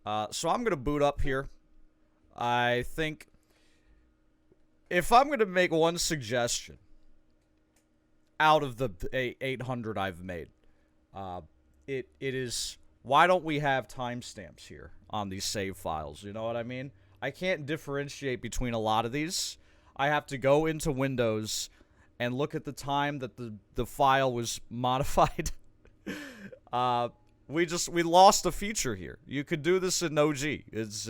So I'm gonna boot up here. I think if I'm gonna make one suggestion out of the 800 I've made, it is, why don't we have timestamps here on these save files? You know what I mean? I can't differentiate between a lot of these. I have to go into Windows and look at the time that the file was modified. We lost a feature here. You could do this in OG. It's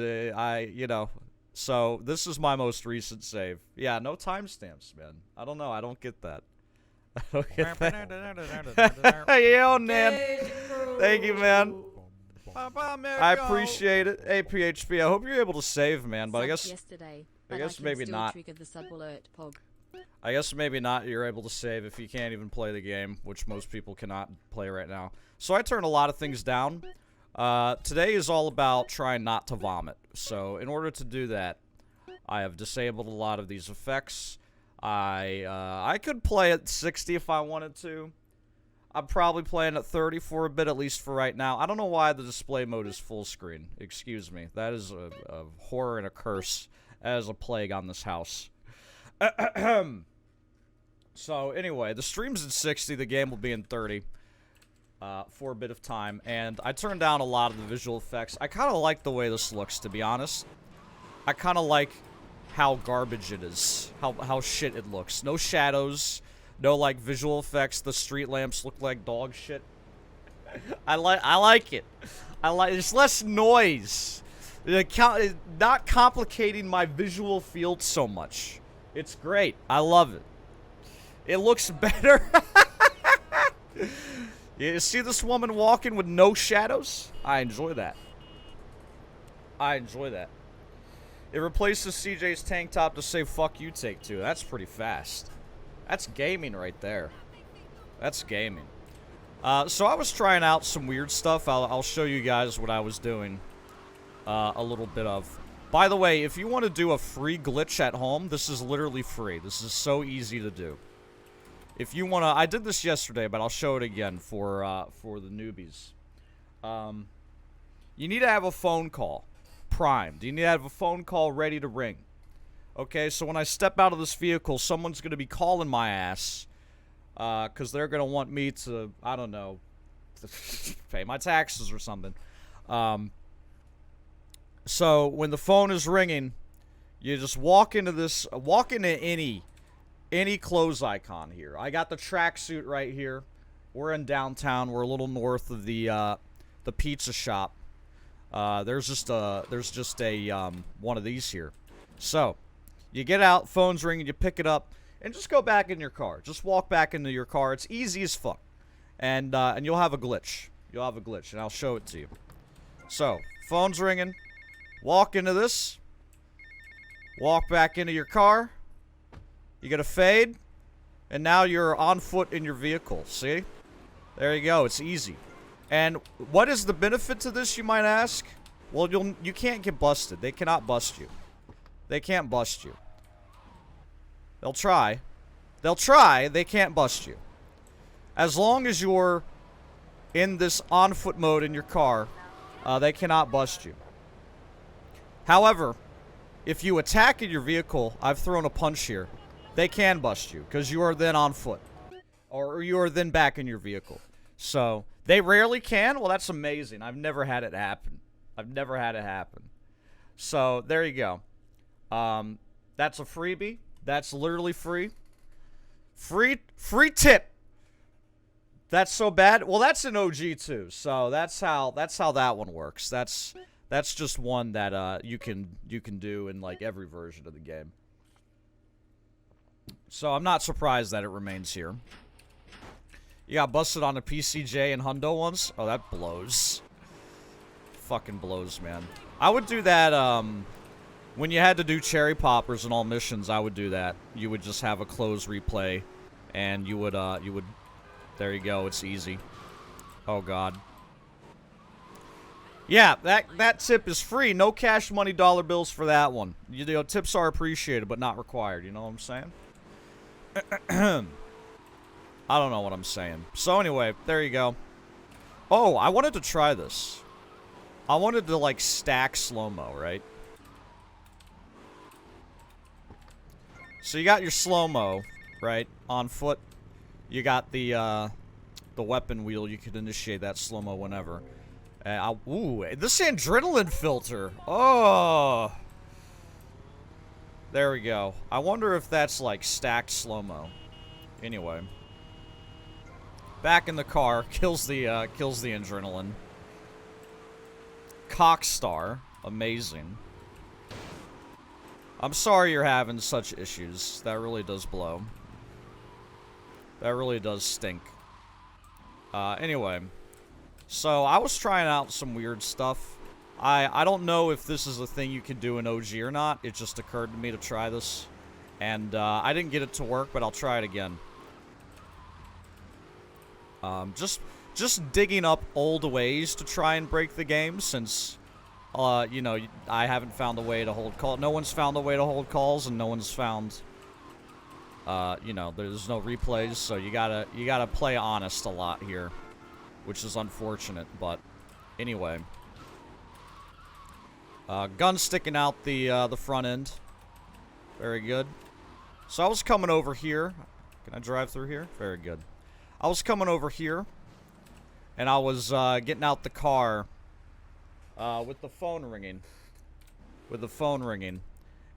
so this is my most recent save. Yeah, no timestamps, man. I don't know. I don't get that. I don't get that. Yo, Nan. Thank you, man. I appreciate it. Hey, PHP, I hope you're able to save, man. But I guess maybe not. I guess maybe not. You're able to save if you can't even play the game, which most people cannot play right now. So I turned a lot of things down. Today is all about trying not to vomit. So in order to do that, I have disabled a lot of these effects. I could play at 60 if I wanted to. I'm probably playing at 30 for a bit, at least for right now. I don't know why the display mode is full screen. Excuse me. That is a horror and a curse as a plague on this house. So, anyway, the stream's at 60. The game will be in 30 for a bit of time. And I turned down a lot of the visual effects. I kind of like the way this looks, to be honest. I kind of like how garbage it is. How shit it looks. No shadows. No, like, visual effects. The street lamps look like dog shit. I like it. There's less noise. Not complicating my visual field so much. It's great. I love it. It looks better. You see this woman walking with no shadows? I enjoy that. I enjoy that. It replaces CJ's tank top to say fuck you take two. That's pretty fast. That's gaming right there. That's gaming. So I was trying out some weird stuff. I'll show you guys what I was doing a little bit of. By the way, if you want to do a free glitch at home, this is literally free. This is so easy to do. If you want to, I did this yesterday, but I'll show it again for the newbies. You need to have a phone call primed. You need to have a phone call ready to ring. Okay, so when I step out of this vehicle, someone's going to be calling my ass, because they're going to want me to, I don't know, pay my taxes or something. So when the phone is ringing, you just walk into any clothes icon here. I got the tracksuit right here. We're in downtown. We're a little north of the pizza shop. There's just a one of these here. So you get out, phone's ringing, you pick it up, and just go back in your car. Just walk back into your car. It's easy as fuck, and you'll have a glitch. You'll have a glitch, and I'll show it to you. So phone's ringing. Walk into this. Walk back into your car. You get a fade, and now you're on foot in your vehicle. See? There you go. It's easy. And what is the benefit to this, you might ask? Well, you can't get busted. They cannot bust you. They can't bust you. They'll try. They'll try. They can't bust you. As long as you're in this on-foot mode in your car, they cannot bust you. However, if you attack in your vehicle, I've thrown a punch here, they can bust you, because you are then on foot. Or you are then back in your vehicle. So, they rarely can? Well, that's amazing. I've never had it happen. I've never had it happen. So, there you go. That's a freebie. That's literally free. Free tip. That's so bad. Well, that's an OG too. So, that's how that one works. That's just one that you can do in like every version of the game. So I'm not surprised that it remains here. You got busted on a PCJ and Hundo once? Oh, that blows. Fucking blows, man. I would do that when you had to do cherry poppers and all missions. I would do that. You would just have a close replay, and you would there you go. It's easy. Oh god. Yeah, that tip is free. No cash money dollar bills for that one. You know, tips are appreciated, but not required. You know what I'm saying? I don't know what I'm saying. So anyway, there you go. Oh, I wanted to try this. I wanted to, like, stack slow-mo, right? So you got your slow-mo, right, on foot. You got the weapon wheel. You could initiate that slow-mo whenever. Ooh, this adrenaline filter. Oh. There we go. I wonder if that's, like, stacked slow-mo. Anyway. Back in the car. Kills the adrenaline. Cockstar. Amazing. I'm sorry you're having such issues. That really does blow. That really does stink. Anyway. So, I was trying out some weird stuff. I don't know if this is a thing you can do in OG or not. It just occurred to me to try this. And, I didn't get it to work, but I'll try it again. Just digging up old ways to try and break the game, since... you know, I haven't found a way to hold call. No one's found a way to hold calls, and no one's found, you know, there's no replays, so you gotta play honest a lot here, which is unfortunate, but anyway. Gun sticking out the front end. Very good. So I was coming over here. Can I drive through here? Very good. I was coming over here, and I was, getting out the car, with the phone ringing. With the phone ringing.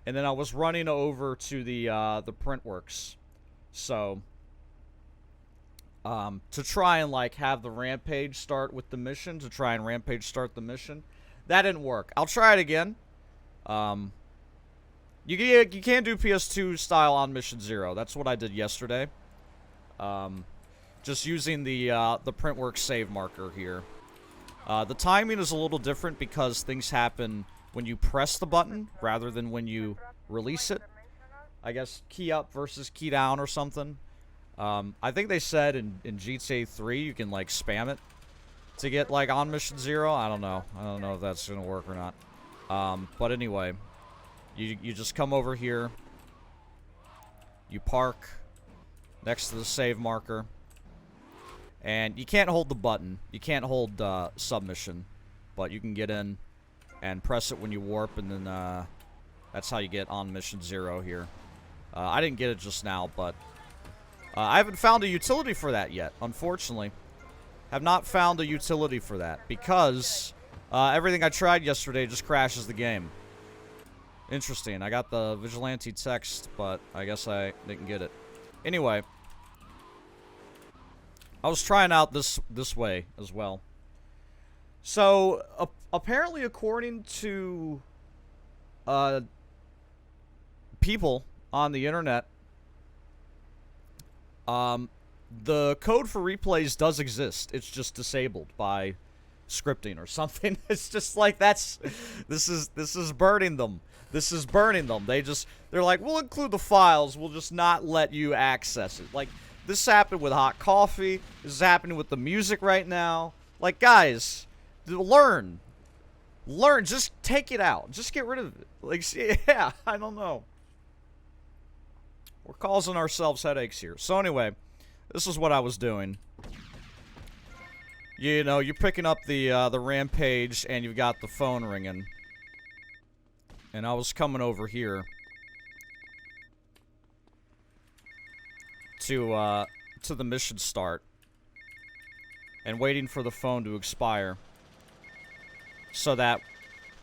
And then I was running over to the Printworks. So, to try and, like, have the Rampage start with the mission. To try and Rampage start the mission. That didn't work. I'll try it again. You can do PS2 style on Mission 0. That's what I did yesterday. Just using the Printworks save marker here. The timing is a little different because things happen when you press the button rather than when you release it. I guess key up versus key down or something. I think they said in GTA 3 you can, like, spam it to get, like, on Mission 0. I don't know. I don't know if that's gonna work or not. But anyway, you just come over here. You park next to the save marker. And you can't hold the button. You can't hold submission. But you can get in and press it when you warp, and then that's how you get on Mission 0 here. I didn't get it just now, but I haven't found a utility for that yet, unfortunately. Have not found a utility for that, because everything I tried yesterday just crashes the game. Interesting. I got the vigilante text, but I guess I didn't get it. Anyway. I was trying out this way as well. So, apparently according to people on the internet, the code for replays does exist. It's just disabled by scripting or something. It's just like, this is burning them. This is burning them. They're like, we'll include the files, we'll just not let you access it. Like, this happened with hot coffee. This is happening with the music right now. Like, guys, learn. Learn. Just take it out. Just get rid of it. Like, yeah, I don't know. We're causing ourselves headaches here. So anyway, this is what I was doing. You know, you're picking up the Rampage, and you've got the phone ringing. And I was coming over here to the mission start, and waiting for the phone to expire, so that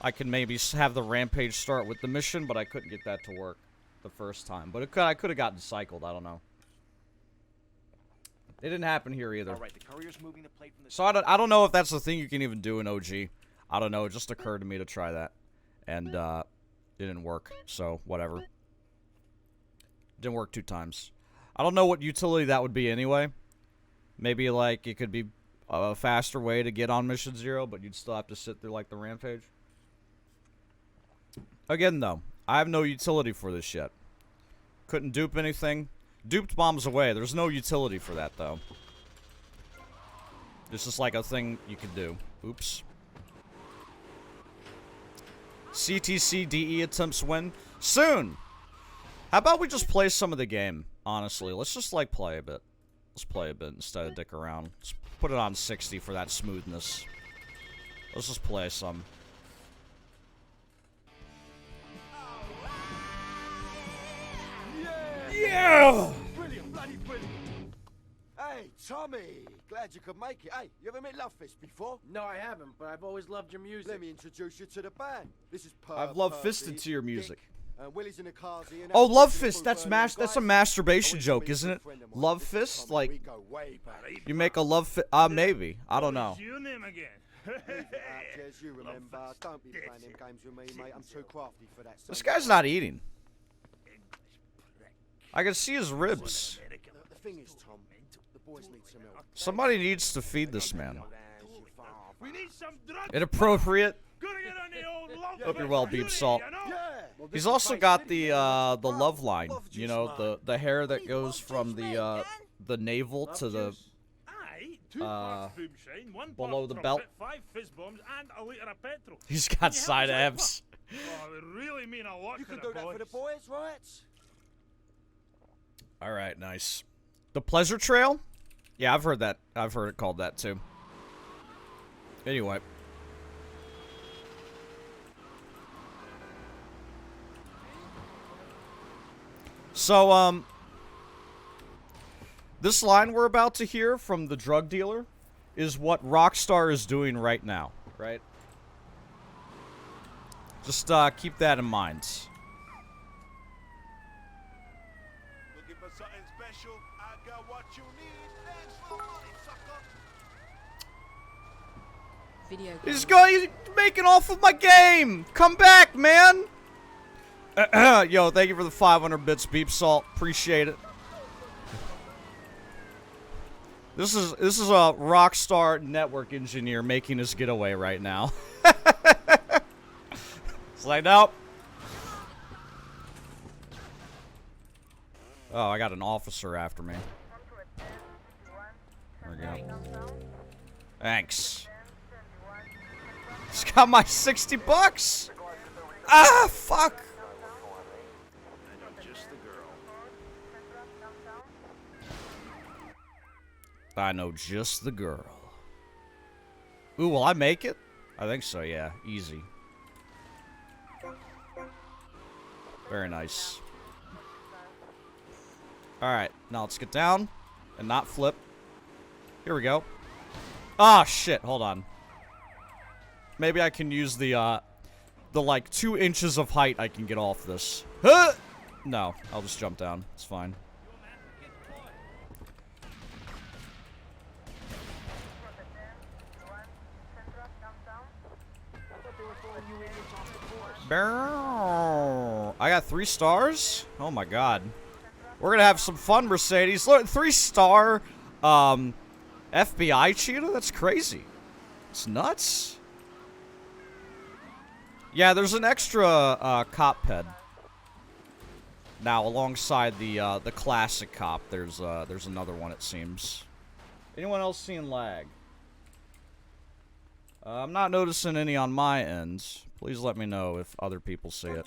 I can maybe have the Rampage start with the mission, but I couldn't get that to work the first time. But I could have gotten cycled, I don't know. It didn't happen here either. All right, the courier's moving the plate from the... So I don't know if that's the thing you can even do in OG. I don't know, it just occurred to me to try that. And, it didn't work, so whatever. Didn't work 2 times. I don't know what utility that would be anyway. Maybe, like, it could be a faster way to get on Mission 0, but you'd still have to sit through, like, the Rampage. Again, though, I have no utility for this yet. Couldn't dupe anything. Duped bombs away. There's no utility for that, though. This is like a thing you could do. Oops. CTC DE attempts win. Soon! How about we just play some of the game? Honestly, let's just, like, play a bit. Let's play a bit instead of dick around. Let's put it on 60 for that smoothness. Let's just play some. Yeah! Brilliant, bloody brilliant. Hey, Tommy, glad you could make it. Hey, you ever met Love Fist before? No, I haven't, but I've always loved your music. Let me introduce you to the band. This is I've Love Fisted to your music. Willie's in the cars here. Oh, Love Fist, that's a masturbation joke, isn't it? Love Fist? Like, you make a love fist? Maybe. I don't know. What's your name again? Jez, you remember. Don't be playing them games with me, mate. I'm too crafty for that. This guy's not eating. I can see his ribs. The thing is, Tom, the boys need some help. Somebody needs to feed this man. We need some drugs. Inappropriate. Gotta get on the old love Hope you're well, Beep Salt. He's also got the love line. You know, the hair that goes from the navel to the below the belt. 5 fizz bombs and a liter of petrol. He's got side abs. Oh, they really mean a lot You to can the do that for the boys, right? All right, nice. The Pleasure Trail? Yeah, I've heard that. I've heard it called that too. Anyway. So, this line we're about to hear from the drug dealer is what Rockstar is doing right now, right? Just, keep that in mind. Looking for something special? I got what you need. Thanks for money, sucker. Video. He's making off with my game! Come back, man! Yo, thank you for the 500 bits, Beep Salt. Appreciate it. This is a Rockstar network engineer making his getaway right now. It's like, nope. Oh, I got an officer after me. There we go. Thanks. He's got my 60 bucks! Ah, fuck! I know just the girl. Ooh, will I make it? I think so, yeah. Easy. Very nice. Alright, now let's get down and not flip. Here we go. Ah, shit. Hold on. Maybe I can use the like 2 inches of height I can get off this. Huh! No, I'll just jump down. It's fine. I got 3 stars? Oh my god. We're gonna have some fun, Mercedes. Look, 3-star FBI cheetah? That's crazy. It's nuts. Yeah, there's an extra cop ped. Now, alongside the classic cop, there's another one, it seems. Anyone else seeing lag? I'm not noticing any on my end. Please let me know if other people see it.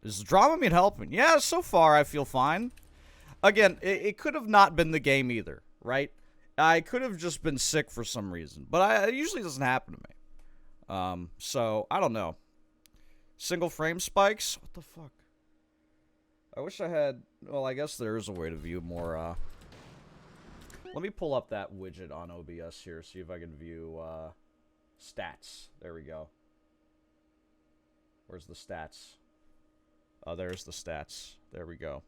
Is Dramamine helping? Yeah, so far I feel fine. Again, it could have not been the game either, right? I could have just been sick for some reason. But it usually doesn't happen to me. So, I don't know. Single frame spikes? What the fuck? I wish I had... Well, I guess there is a way to view more, Let me pull up that widget on OBS here, see if I can view, stats. There we go. Where's the stats? Oh, there's the stats. There we go.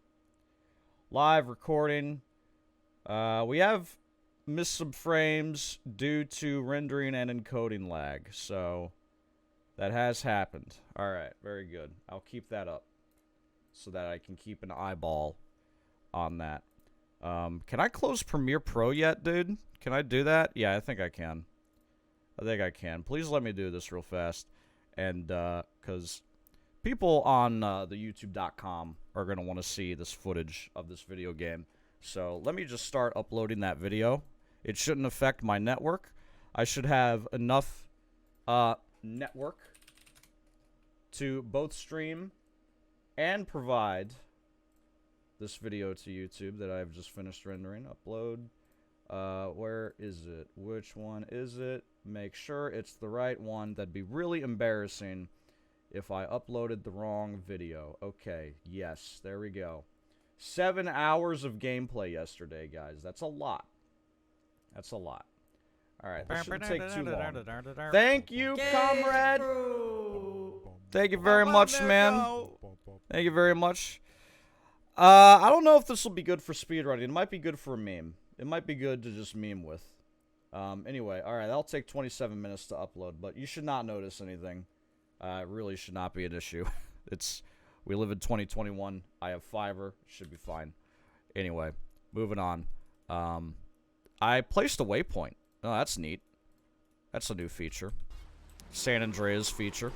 Live recording. We have missed some frames due to rendering and encoding lag. So, that has happened. Alright, very good. I'll keep that up so that I can keep an eyeball on that. Can I close Premiere Pro yet, dude? Can I do that? Yeah, I think I can. I think I can. Please let me do this real fast. And, because people on the YouTube.com are going to want to see this footage of this video game. So, let me just start uploading that video. It shouldn't affect my network. I should have enough network to both stream and provide this video to YouTube that I've just finished rendering. Upload. Where is it? Which one is it? make sure it's the right one. That'd be really embarrassing if I uploaded the wrong video. Okay, yes, there we go. 7 hours of gameplay yesterday, guys. That's a lot. That's a lot. Alright, this shouldn't take too long. Thank you, comrade! Thank you very much, man. Thank you very much. I don't know if this will be good for speedrunning. It might be good for a meme. It might be good to just meme with. Anyway, alright, that'll take 27 minutes to upload, but you should not notice anything. It really should not be an issue. We live in 2021. I have Fiverr. Should be fine. Anyway, moving on. I placed a waypoint. Oh, that's neat. That's a new feature. San Andreas feature.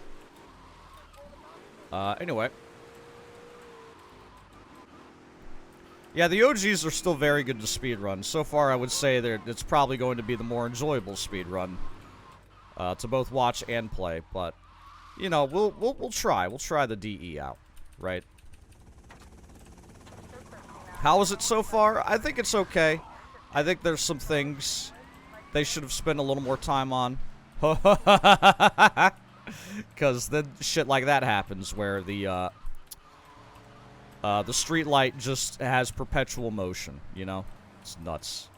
Anyway. Yeah, the OGs are still very good to speedrun. So far, I would say that it's probably going to be the more enjoyable speedrun. To both watch and play, but... You know, we'll try. We'll try the DE out, right? How is it so far? I think it's okay. I think there's some things they should have spent a little more time on. Because then shit like that happens where the street light just has perpetual motion, you know? It's nuts.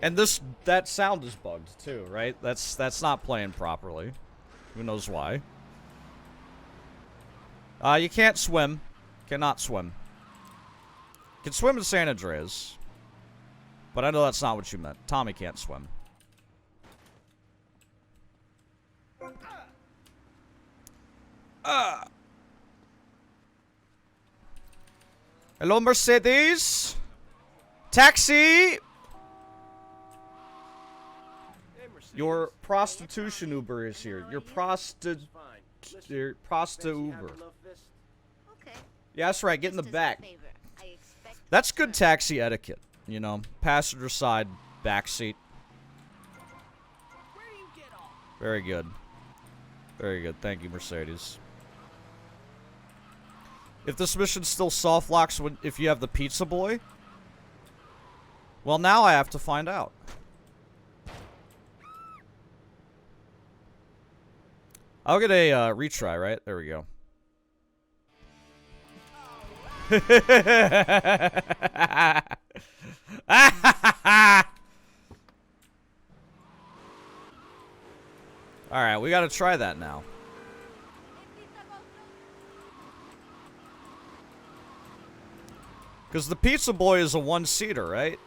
And that sound is bugged too, right? That's not playing properly. Who knows why? You can't swim. Cannot swim. Can swim in San Andreas. But I know that's not what you meant. Tommy can't swim. Hello, Mercedes? Taxi! Your prostitution Uber is here. Your prosta Uber. Okay. Yeah, that's right. Get in the back. That's good taxi etiquette, you know. Passenger side, back seat. Very good. Very good. Thank you, Mercedes. If this mission still soft locks if you have the pizza boy, well, now I have to find out. I'll get a retry, right? There we go. Alright, we gotta try that now. Because the pizza boy is a one-seater, right?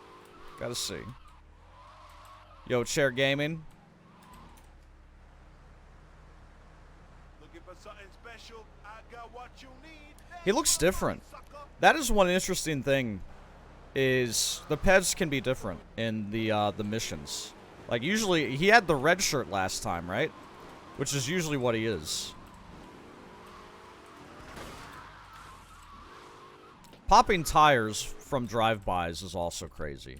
Gotta see. Yo, Chair Gaming. He looks different. That is one interesting thing, is the pets can be different in the missions. Like, usually, he had the red shirt last time, right? Which is usually what he is. Popping tires from drive-bys is also crazy.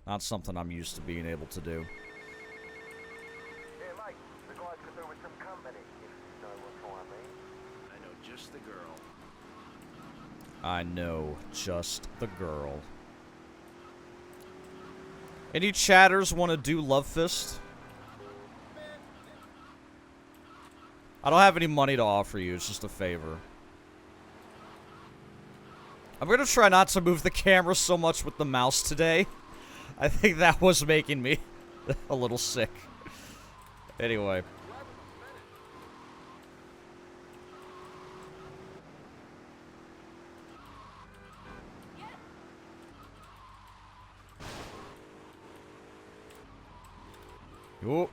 Not something I'm used to being able to do. I know just the girl. Any chatters want to do Love Fist? I don't have any money to offer you, it's just a favor. I'm gonna try not to move the camera so much with the mouse today. I think that was making me a little sick. Anyway. Ooh.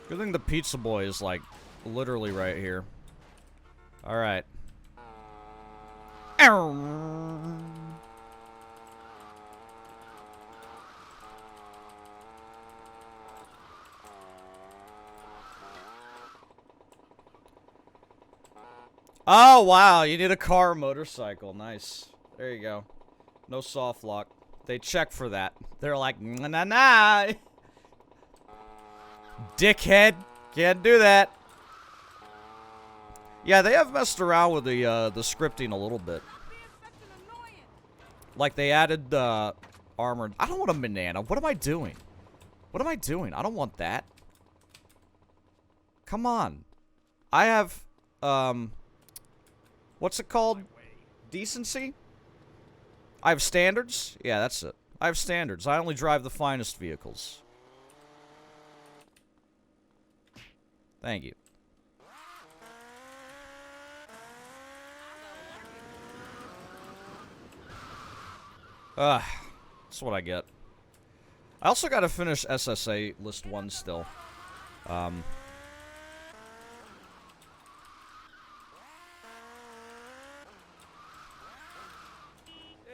Good thing the pizza boy is, like, literally right here. Alright. Oh, wow. You need a car or motorcycle. Nice. There you go. No soft lock. They check for that. They're like, nah. Dickhead. Can't do that. Yeah, they have messed around with the scripting a little bit. Like, they added, armored... I don't want a banana. What am I doing? What am I doing? I don't want that. Come on. I have, what's it called? Decency? I have standards? Yeah, that's it. I have standards. I only drive the finest vehicles. Thank you. That's what I get. I also gotta finish SSA List 1 still. Hey,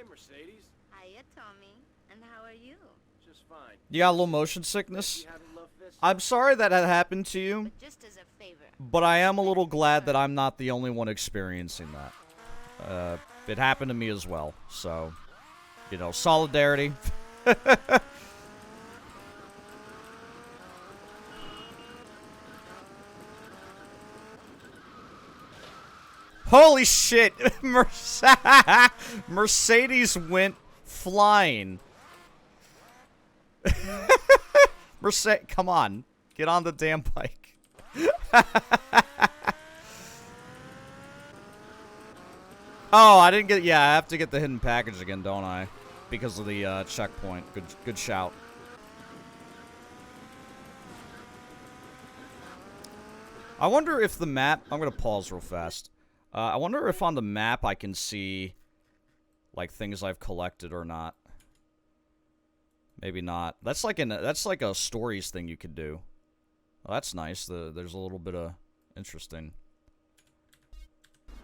Mercedes. Hiya, Tommy. And how are you? Just fine. You got a little motion sickness? You haven't loved this? I'm sorry that happened to you, But just as a favor. but I am a little glad that I'm not the only one experiencing that. It happened to me as well, so, you know, solidarity. Holy shit! Mercedes went flying. Come on. Get on the damn bike. Oh, I didn't get... Yeah, I have to get the hidden package again, don't I? Because of the checkpoint. Good shout. I wonder if the map... I'm gonna pause real fast. I wonder if on the map I can see, like, things I've collected or not. Maybe not. That's like a stories thing you could do. Well, that's nice. There's a little bit of interesting.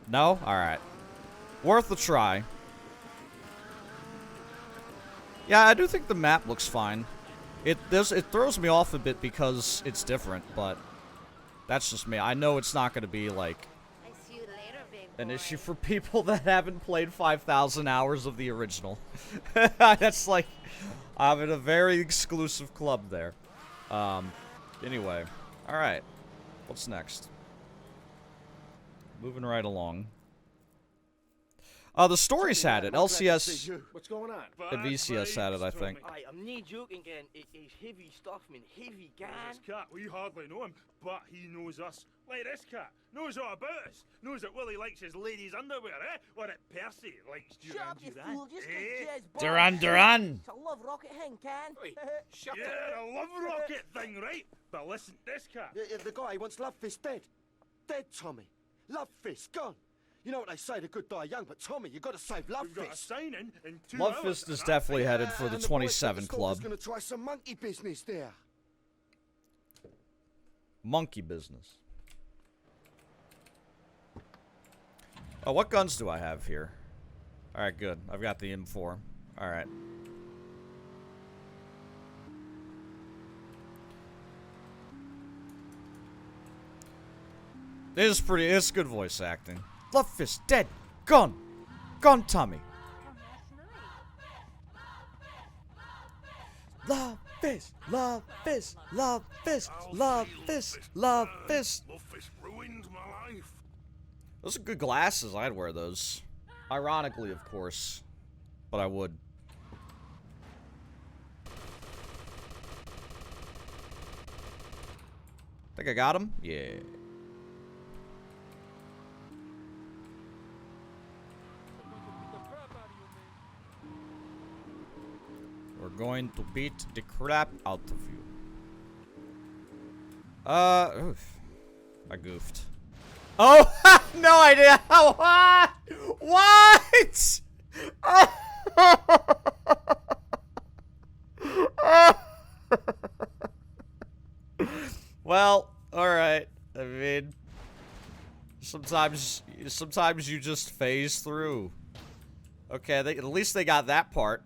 No? Alright. Worth a try. Yeah, I do think the map looks fine. It throws me off a bit because it's different, but that's just me. I know it's not going to be, like, I see you later, big an boy. issue for people that haven't played 5,000 hours of the original. That's like, I'm in a very exclusive club there. Anyway. Alright. What's next? Moving right along. The stories had it. LCS What's going on? and VCS had it, I think. Aye, I'm not joking, Ken. It's heavy stuff, man. Heavy, Ken. This cat, we hardly know him, but he knows us. Like this cat, knows all about us. Knows that Willie likes his ladies' underwear, eh? Or that Percy likes Shut up, you Duran. fool. Just Eh? get jazz Duran! It's a love rocket thing, Ken. Oi, shut Yeah, up. a love rocket thing, right? But listen, this cat. The guy wants Love Fist dead. Dead, Tommy. Love Fist gone. You know what they say, the good die young, but Tommy, you got to save Love We've got a Fist. sign-in in 2 Love hours. Fist is and definitely that's headed for the And boys at 27 store club. is going to try some monkey business there. Monkey business. Oh, what guns do I have here? Alright, good. I've got the M4. Alright. It's good voice acting. Love Fist, dead. Gone. Gone, Tommy. Love Fist, Love Fist, Love Fist, Love Fist, Love Fist. Love Fist ruined my life. Those are good glasses. I'd wear those. Ironically, of course. But I would. Think I got him? Yeah. We're going to beat the crap out of you. Oof. I goofed. Oh, no idea. What? What? Well, all right. I mean, sometimes you just phase through. Okay, at least they got that part.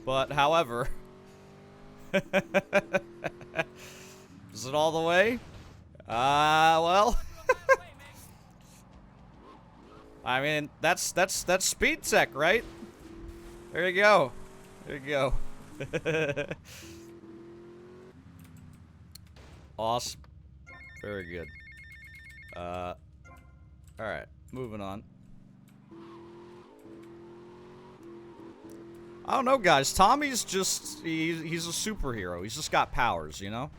But, however, is it all the way? Well, I mean, that's speed tech, right? There you go. There you go. Awesome. Very good. Alright, moving on. I don't know, guys. Tommy's just... He's a superhero. He's just got powers, you know?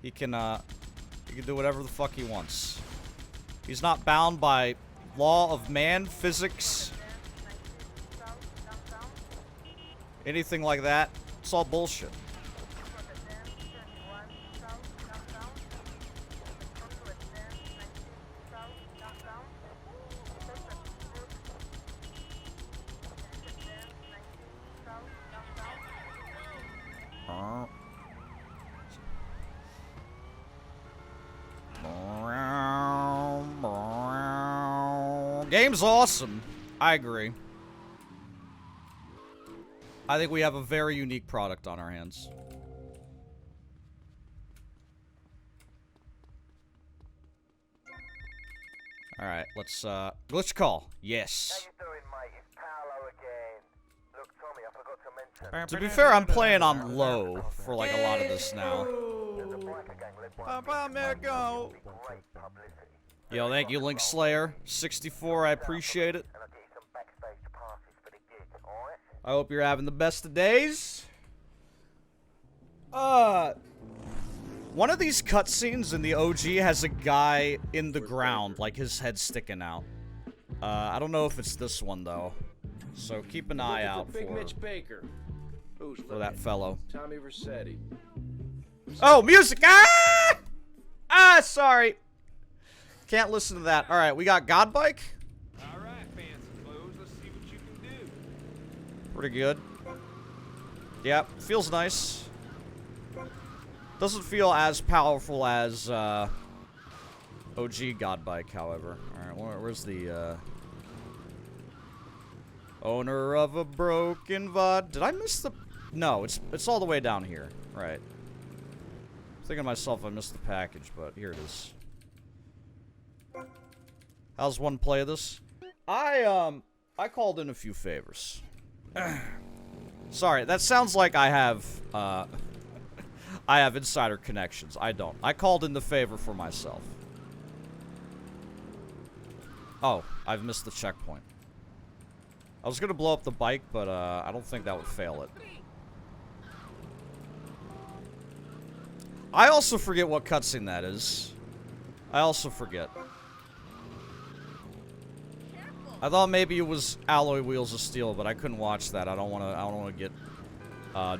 He can do whatever the fuck he wants. He's not bound by law of man, physics, anything like that. It's all bullshit. Game's awesome. I agree. I think we have a very unique product on our hands. Alright, let's, glitch call. Yes. How you doing, mate? It's Paolo again. Look, Tommy, I forgot to mention. To be fair, I'm playing on low for, like, a lot of this now. The biker gang led by Great publicity. Yo, thank you, Link Slayer. 64, I appreciate it. And I'll get you some backstage passes for the gig, alright? I hope you're having the best of days. One of these cutscenes in the OG has a guy in the ground, like his head sticking out. I don't know if it's this one, though. So keep an eye out Big Mitch Baker. Who's for that fellow. Tommy Vercetti. Oh, music! Ah! Ah, sorry. Can't listen to that. Alright, we got Godbike. Alright, fancy clothes. Let's see what you can do. Pretty good. Yep, feels nice. Doesn't feel as powerful as OG Godbike, however. Alright, where's the owner of a broken VOD? Did I miss the... No, it's all the way down here. Right. I'm thinking to myself I missed the package, but here it is. How's one play this? I called in a few favors. Sorry, that sounds like I have insider connections. I don't. I called in the favor for myself. Oh, I've missed the checkpoint. I was gonna blow up the bike, but I don't think that would fail it. I also forget what cutscene that is. I also forget. I thought maybe it was Alloy Wheels of Steel, but I couldn't watch that. I don't wanna get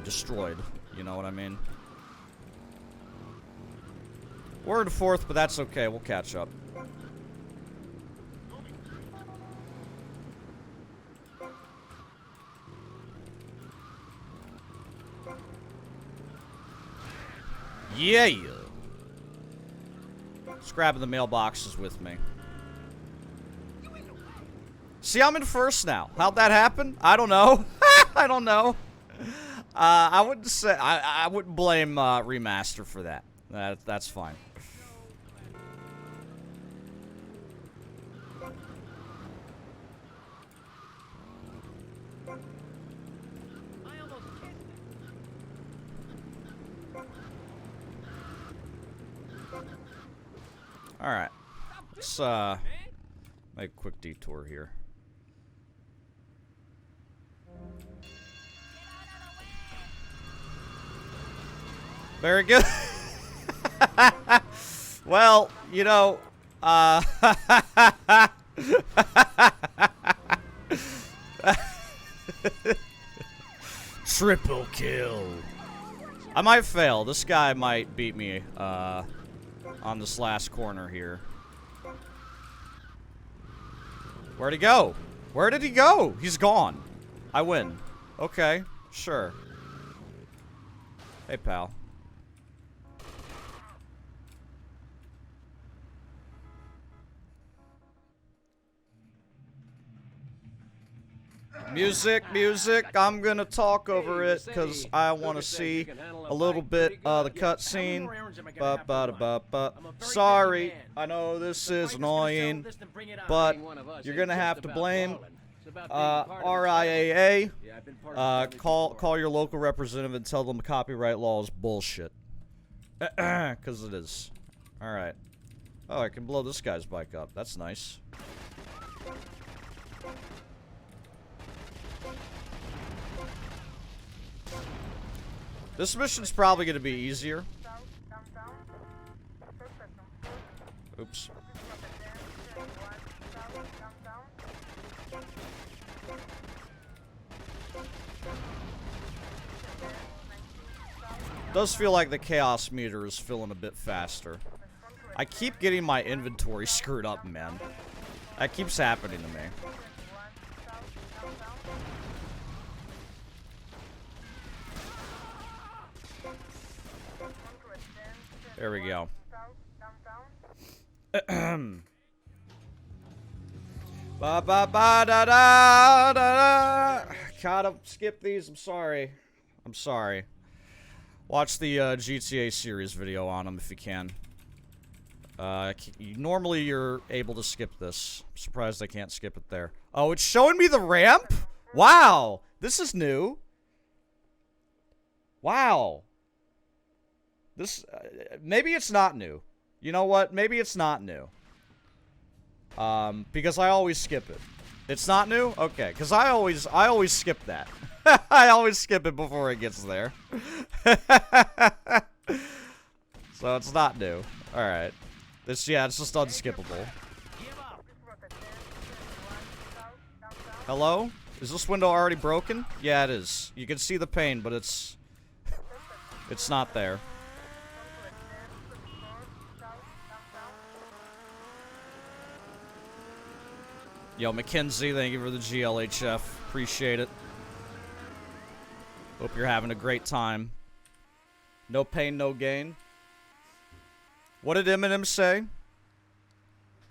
destroyed. You know what I mean? We're in fourth, but that's okay. We'll catch up. Yeah! Just grabbing the mailboxes with me. See, I'm in first now. How'd that happen? I don't know. I don't know. I wouldn't say... I wouldn't blame Remaster for that. That's fine. Alright. Let's make a quick detour here. Very good. Well, you know, triple kill. I might fail. This guy might beat me on this last corner here. Where'd he go? Where did he go? He's gone. I win. Okay, sure. Hey, pal. Music, music. I'm gonna talk over it because I want to see a little bit of the cutscene. Sorry, I know this is annoying, but you're gonna have to blame RIAA. Call your local representative and tell them copyright law is bullshit. Because it is. All right. Oh, I can blow this guy's bike up. That's nice. This mission's probably gonna be easier. Oops. Does feel like the chaos meter is filling a bit faster. I keep getting my inventory screwed up, man. That keeps happening to me. There we go. Ba ba ba da da da da. Gotta skip these. I'm sorry. I'm sorry. Watch the GTA series video on them if you can. Normally you're able to skip this. I'm surprised I can't skip it there. Oh, it's showing me the ramp? Wow. This is new. Wow. This, maybe it's not new. You know what? Maybe it's not new. Because I always skip it. It's not new? Okay, because I always skip that. I always skip it before it gets there. So it's not new. Alright. It's just unskippable. Hello? Is this window already broken? Yeah, it is. You can see the pain, but it's not there. Yo, Mackenzie, thank you for the GLHF. Appreciate it. Hope you're having a great time. No pain, no gain. What did Eminem say?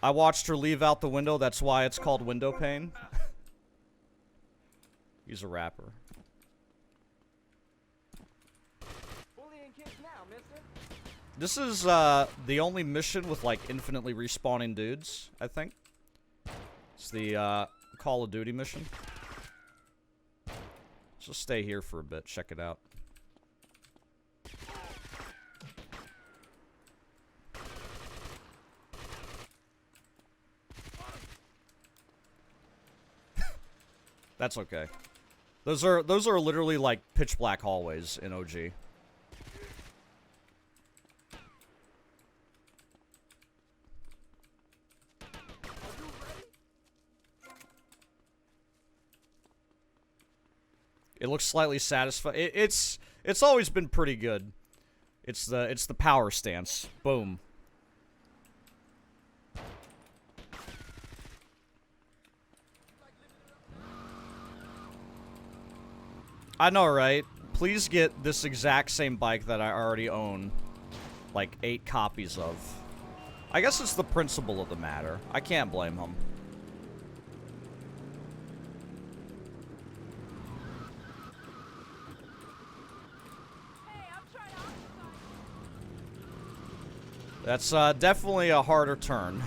I watched her leave out the window, that's why it's called window pane. He's a rapper. This is the only mission with like infinitely respawning dudes, I think. It's the Call of Duty mission. Let's just stay here for a bit, check it out. That's okay. Those are literally like pitch black hallways in OG. It looks slightly satisfied. It's always been pretty good. It's the power stance. Boom. I know, right? Please get this exact same bike that I already own, like 8 copies of. I guess it's the principle of the matter. I can't blame him. That's definitely a harder turn.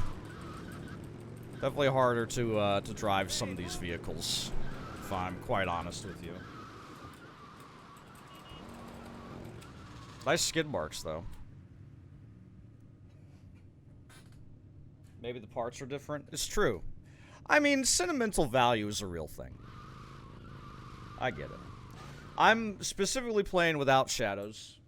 Definitely harder to drive some of these vehicles, if I'm quite honest with you. Nice skid marks, though. Maybe the parts are different. It's true. I mean, sentimental value is a real thing. I get it. I'm specifically playing without shadows.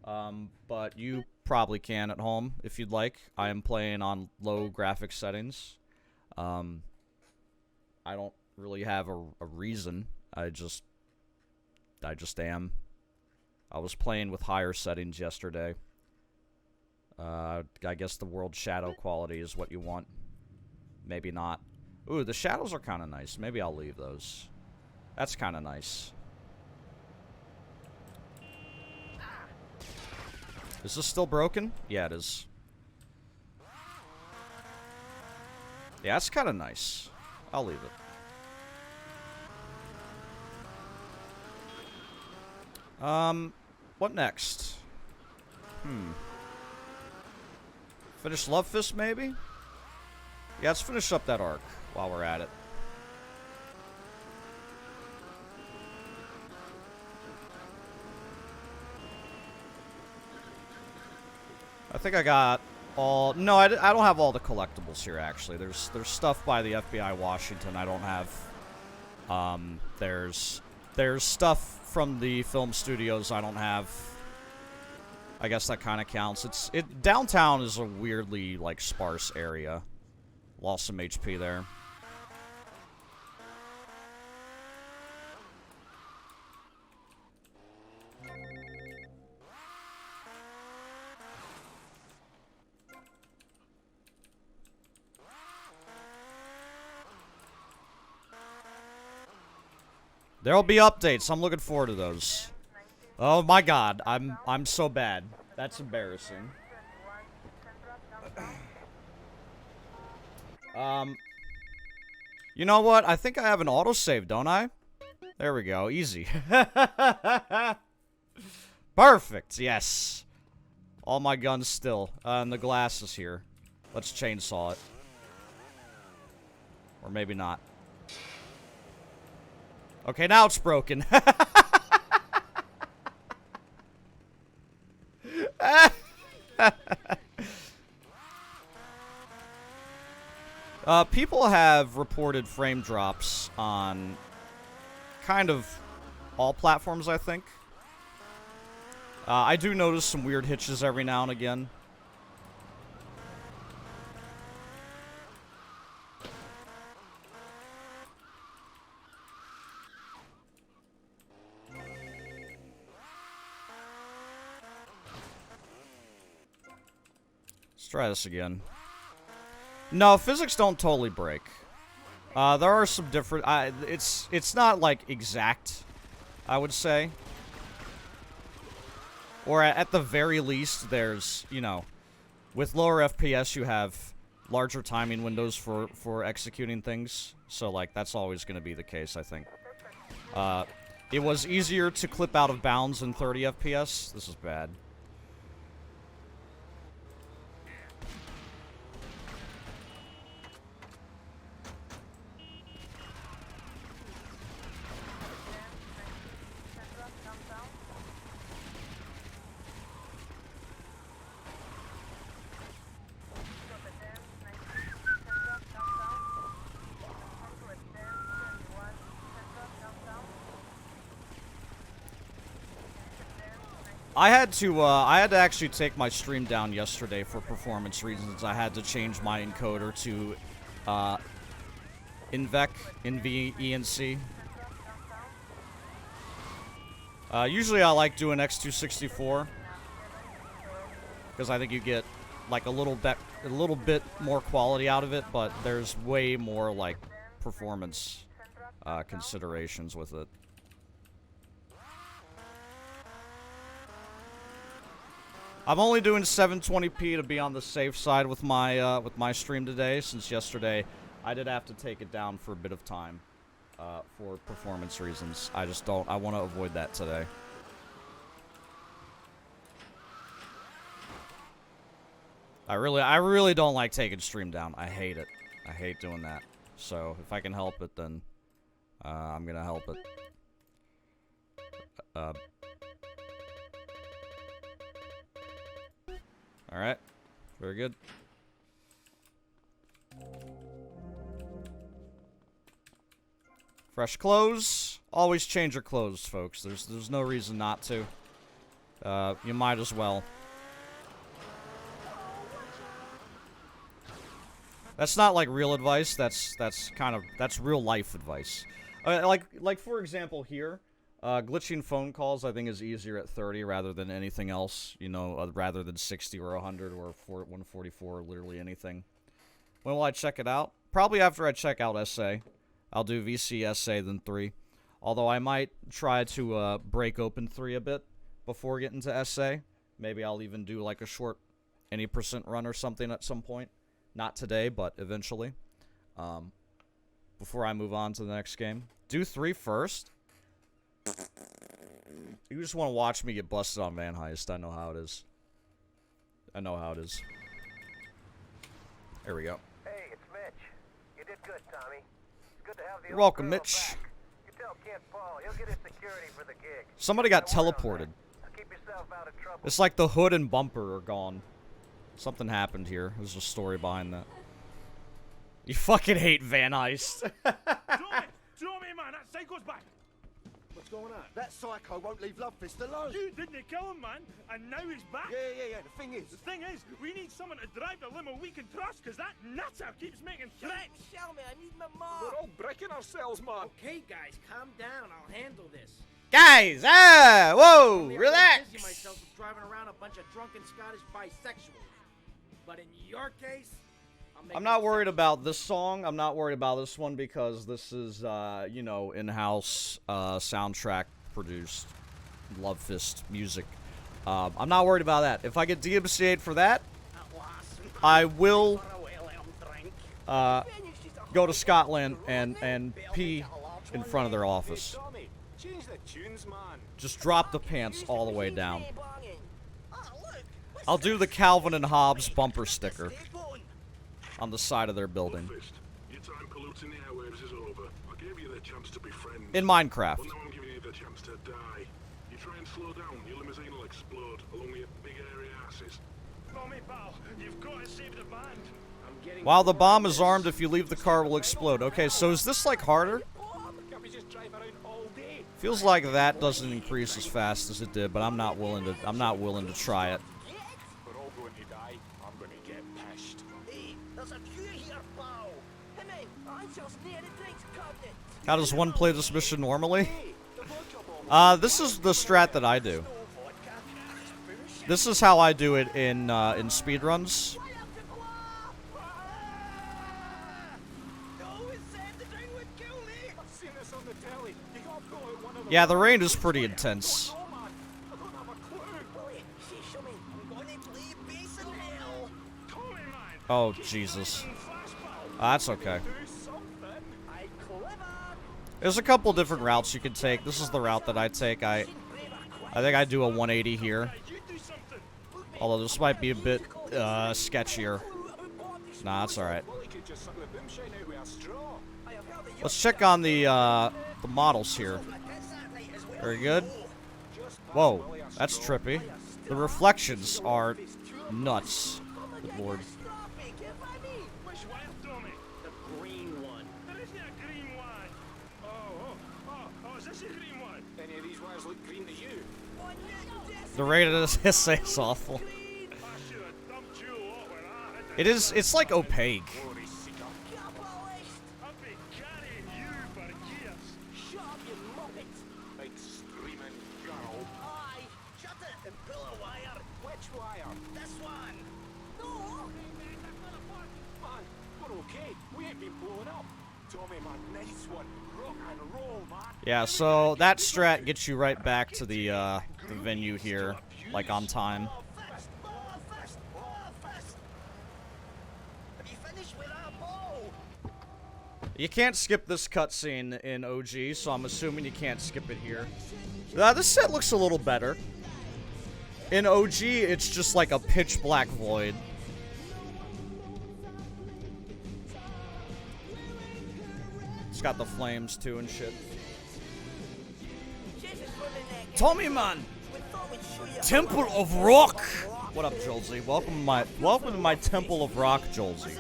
But you probably can at home if you'd like. I am playing on low graphics settings. I don't really have a reason. I just am. I was playing with higher settings yesterday. I guess the world shadow quality is what you want. Maybe not. Ooh, the shadows are kind of nice. Maybe I'll leave those. That's kind of nice. Is this still broken? Yeah, it is. Yeah, that's kind of nice. I'll leave it. What next? Finish Love Fist, maybe? Yeah, let's finish up that arc while we're at it. I think I got all... No, I don't have all the collectibles here, actually. There's stuff by the FBI Washington I don't have. There's there's stuff from the film studios I don't have. I guess that kind of counts. Downtown is a weirdly, like, sparse area. Lost some HP there. There'll be updates. I'm looking forward to those. Oh my god, I'm so bad. That's embarrassing. You know what? I think I have an autosave, don't I? There we go. Easy. Perfect. Yes. All my guns still. And the glass is here. Let's chainsaw it. Or maybe not. Okay, now it's broken. People have reported frame drops on kind of all platforms, I think. I do notice some weird hitches every now and again. Let's try this again. No, physics don't totally break. There are some different... it's not, like, exact, I would say. Or at the very least, there's, you know... With lower FPS, you have larger timing windows for executing things. So, like, that's always going to be the case, I think. It was easier to clip out of bounds in 30 FPS. This is bad. I had to actually take my stream down yesterday for performance reasons. I had to change my encoder to, NVENC. Usually I like doing X264. Because I think you get, like, a little bit more quality out of it, but there's way more, like, performance, considerations with it. I'm only doing 720p to be on the safe side with my stream today, since yesterday I did have to take it down for a bit of time for performance reasons. I want to avoid that today. I really don't like taking stream down. I hate it. I hate doing that. So if I can help it, then I'm gonna help it. Alright. Very good. Fresh clothes. Always change your clothes, folks. There's no reason not to. You might as well. That's not like real advice. That's real life advice. Like for example here, glitching phone calls I think is easier at 30 rather than anything else. You know, rather than 60 or 100 or 144 or literally anything. When will I check it out? Probably after I check out SA. I'll do VC, SA, then 3. Although I might try to break open 3 a bit before getting to SA. Maybe I'll even do like a short any % run or something at some point. Not today, but eventually. Before I move on to the next game. Do 3 first? You just want to watch me get busted on Van Heist. I know how it is. I know how it is. There we go. Hey, it's Mitch. You did good, Tommy. It's good to have the You're welcome, Mitch. back. You tell Kent Paul, he'll get his security for the gig. Somebody got teleported. Keep yourself out of trouble. It's like the hood and bumper are gone. Something happened here. There's a story behind that. You fucking hate Van Heist. Tommy, man, that psycho's back. What's going on? That psycho won't leave Lovefist alone. You didn't kill him, man, and now he's back. Yeah. The thing is... The thing is, we need someone to drive the limo we can trust, because that nutter keeps making threats. Shelby, I need my mom. We're all breaking ourselves, man. Okay, guys, calm down. I'll handle this. Guys, whoa, relax. I busy myself with driving around a bunch of drunken Scottish bisexuals. But in your case, I'm not worried about this song. I'm not worried about this one because this is, you know, in-house soundtrack produced Love Fist music. I'm not worried about that. If I get DMCA'd for that, I will go to Scotland and pee in front of their office. Change the tunes, man. Just drop the pants all the way down. I'll do the Calvin and Hobbes bumper sticker on the side of their building. Your time polluting the airwaves is over. I gave you the chance to be friends. In Minecraft. But now I'm giving you the chance to die. You try and slow down, your limousine will explode along with your big airy asses. Tommy, pal, you've got to save the band. While the bomb is armed, if you leave the car, will explode. Okay, so is this like harder? Feels like that doesn't increase as fast as it did, but I'm not willing to try it. We're all going to die. I'm going to get pissed. Hey, there's a queue here, pal. Hey, man, I just need a drinks cabinet. How does one play this mission normally? This is the strat that I do. This is how I do it in speedruns. Yeah, the rain is pretty intense. Oh, Jesus. That's okay. There's a couple different routes you can take. This is the route that I take. I think I do a 180 here. Although this might be a bit sketchier. Nah, that's alright. Let's check on the models here. Very good. Whoa, that's trippy. The reflections are nuts. Good lord. Which one, Tommy? The green one. There isn't a green one. Oh, is this a green one? Any of these wires look green to you? The rate of this essay is awful. I should have dumped you a lot when I had It is, it's like opaque. I've been carrying you for years. Shut up, you muppet. Big screaming girl. Aye, shut it and pull a wire. Which wire? This one. No. Man, we're okay. We ain't been blown up. Tommy, man, nice one. Rock and roll, man. Yeah, so that strat gets you right back to the venue here, like on time. Have you finished with our ball? You can't skip this cutscene in OG, so I'm assuming you can't skip it here. This set looks a little better. In OG, it's just like a pitch black void. It's got the flames too and shit. Tommy man! Temple of Rock! What up, Jolsey? Welcome to my Temple of Rock, Jolsey.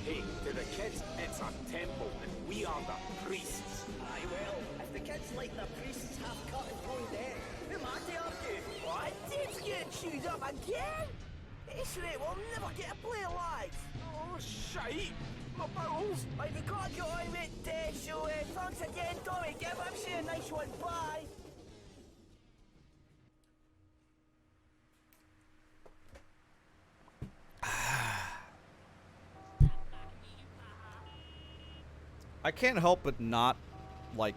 Hey, to the kids, it's a temple, and we are the priests. Aye, well, if the kids like the priests half cut and thrown dead, who am I to argue? What? Dave's getting chewed up again? This rate, we'll never get a play alive. Oh, shite! My bowels! Right, we can't get on with dead, so thanks again, Tommy. Give MC a nice one. Bye. I can't help but not, like,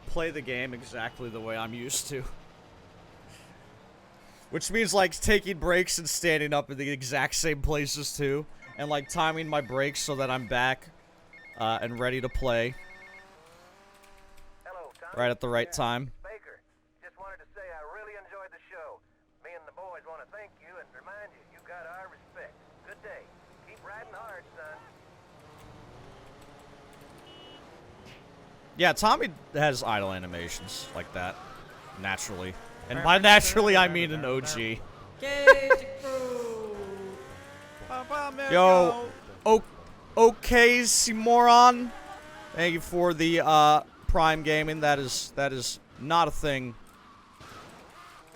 play the game exactly the way I'm used to. Which means, like, taking breaks and standing up in the exact same places, too. And, like, timing my breaks so that I'm back and ready to play. Hello, Tommy. Right at the right time. Baker, just wanted to say I really enjoyed the show. Me and the boys want to thank you and remind you you got our respect. Good day. Keep riding hard, son. Yeah, Tommy has idle animations like that. Naturally. And by naturally, I mean an OG. Yo, Simoron. Thank you for the Prime Gaming. That is not a thing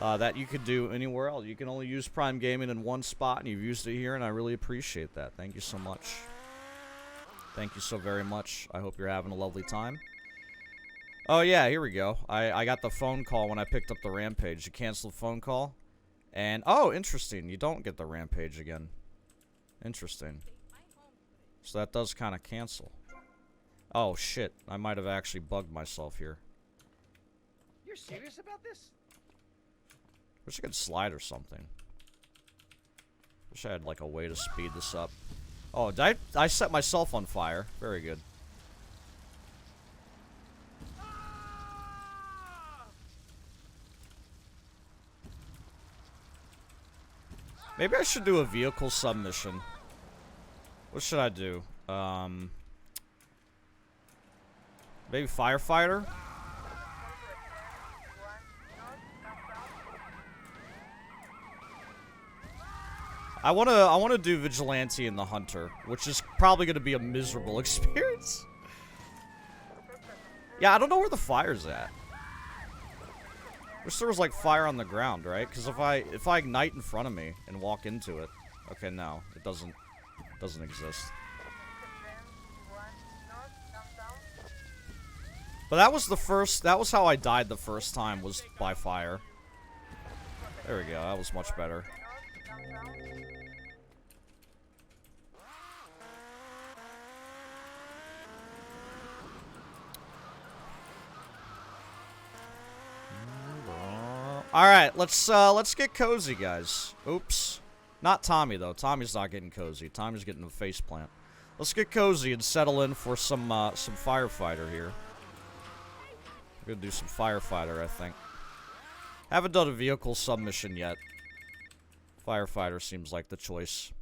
that you could do anywhere else. You can only use Prime Gaming in one spot, and you've used it here, and I really appreciate that. Thank you so much. Thank you so very much. I hope you're having a lovely time. Oh yeah, here we go. I got the phone call when I picked up the Rampage. You cancel the phone call, and oh, interesting. You don't get the Rampage again. Interesting. So that does kind of cancel. Oh shit, I might have actually bugged myself here. You're serious about this? Wish I could slide or something. Wish I had like a way to speed this up. Oh, did I set myself on fire. Very good. Maybe I should do a vehicle submission. What should I do? Maybe Firefighter? I wanna do Vigilante and the Hunter, which is probably gonna be a miserable experience. Yeah, I don't know where the fire's at. Wish there was like fire on the ground, right? Because if I ignite in front of me and walk into it, okay, no, it doesn't exist. But that was how I died the first time, was by fire. There we go, that was much better. Alright, let's get cozy, guys. Oops. Not Tommy, though. Tommy's not getting cozy. Tommy's getting a faceplant. Let's get cozy and settle in for some Firefighter here. We're gonna do some Firefighter, I think. Haven't done a vehicle submission yet. Firefighter seems like the choice.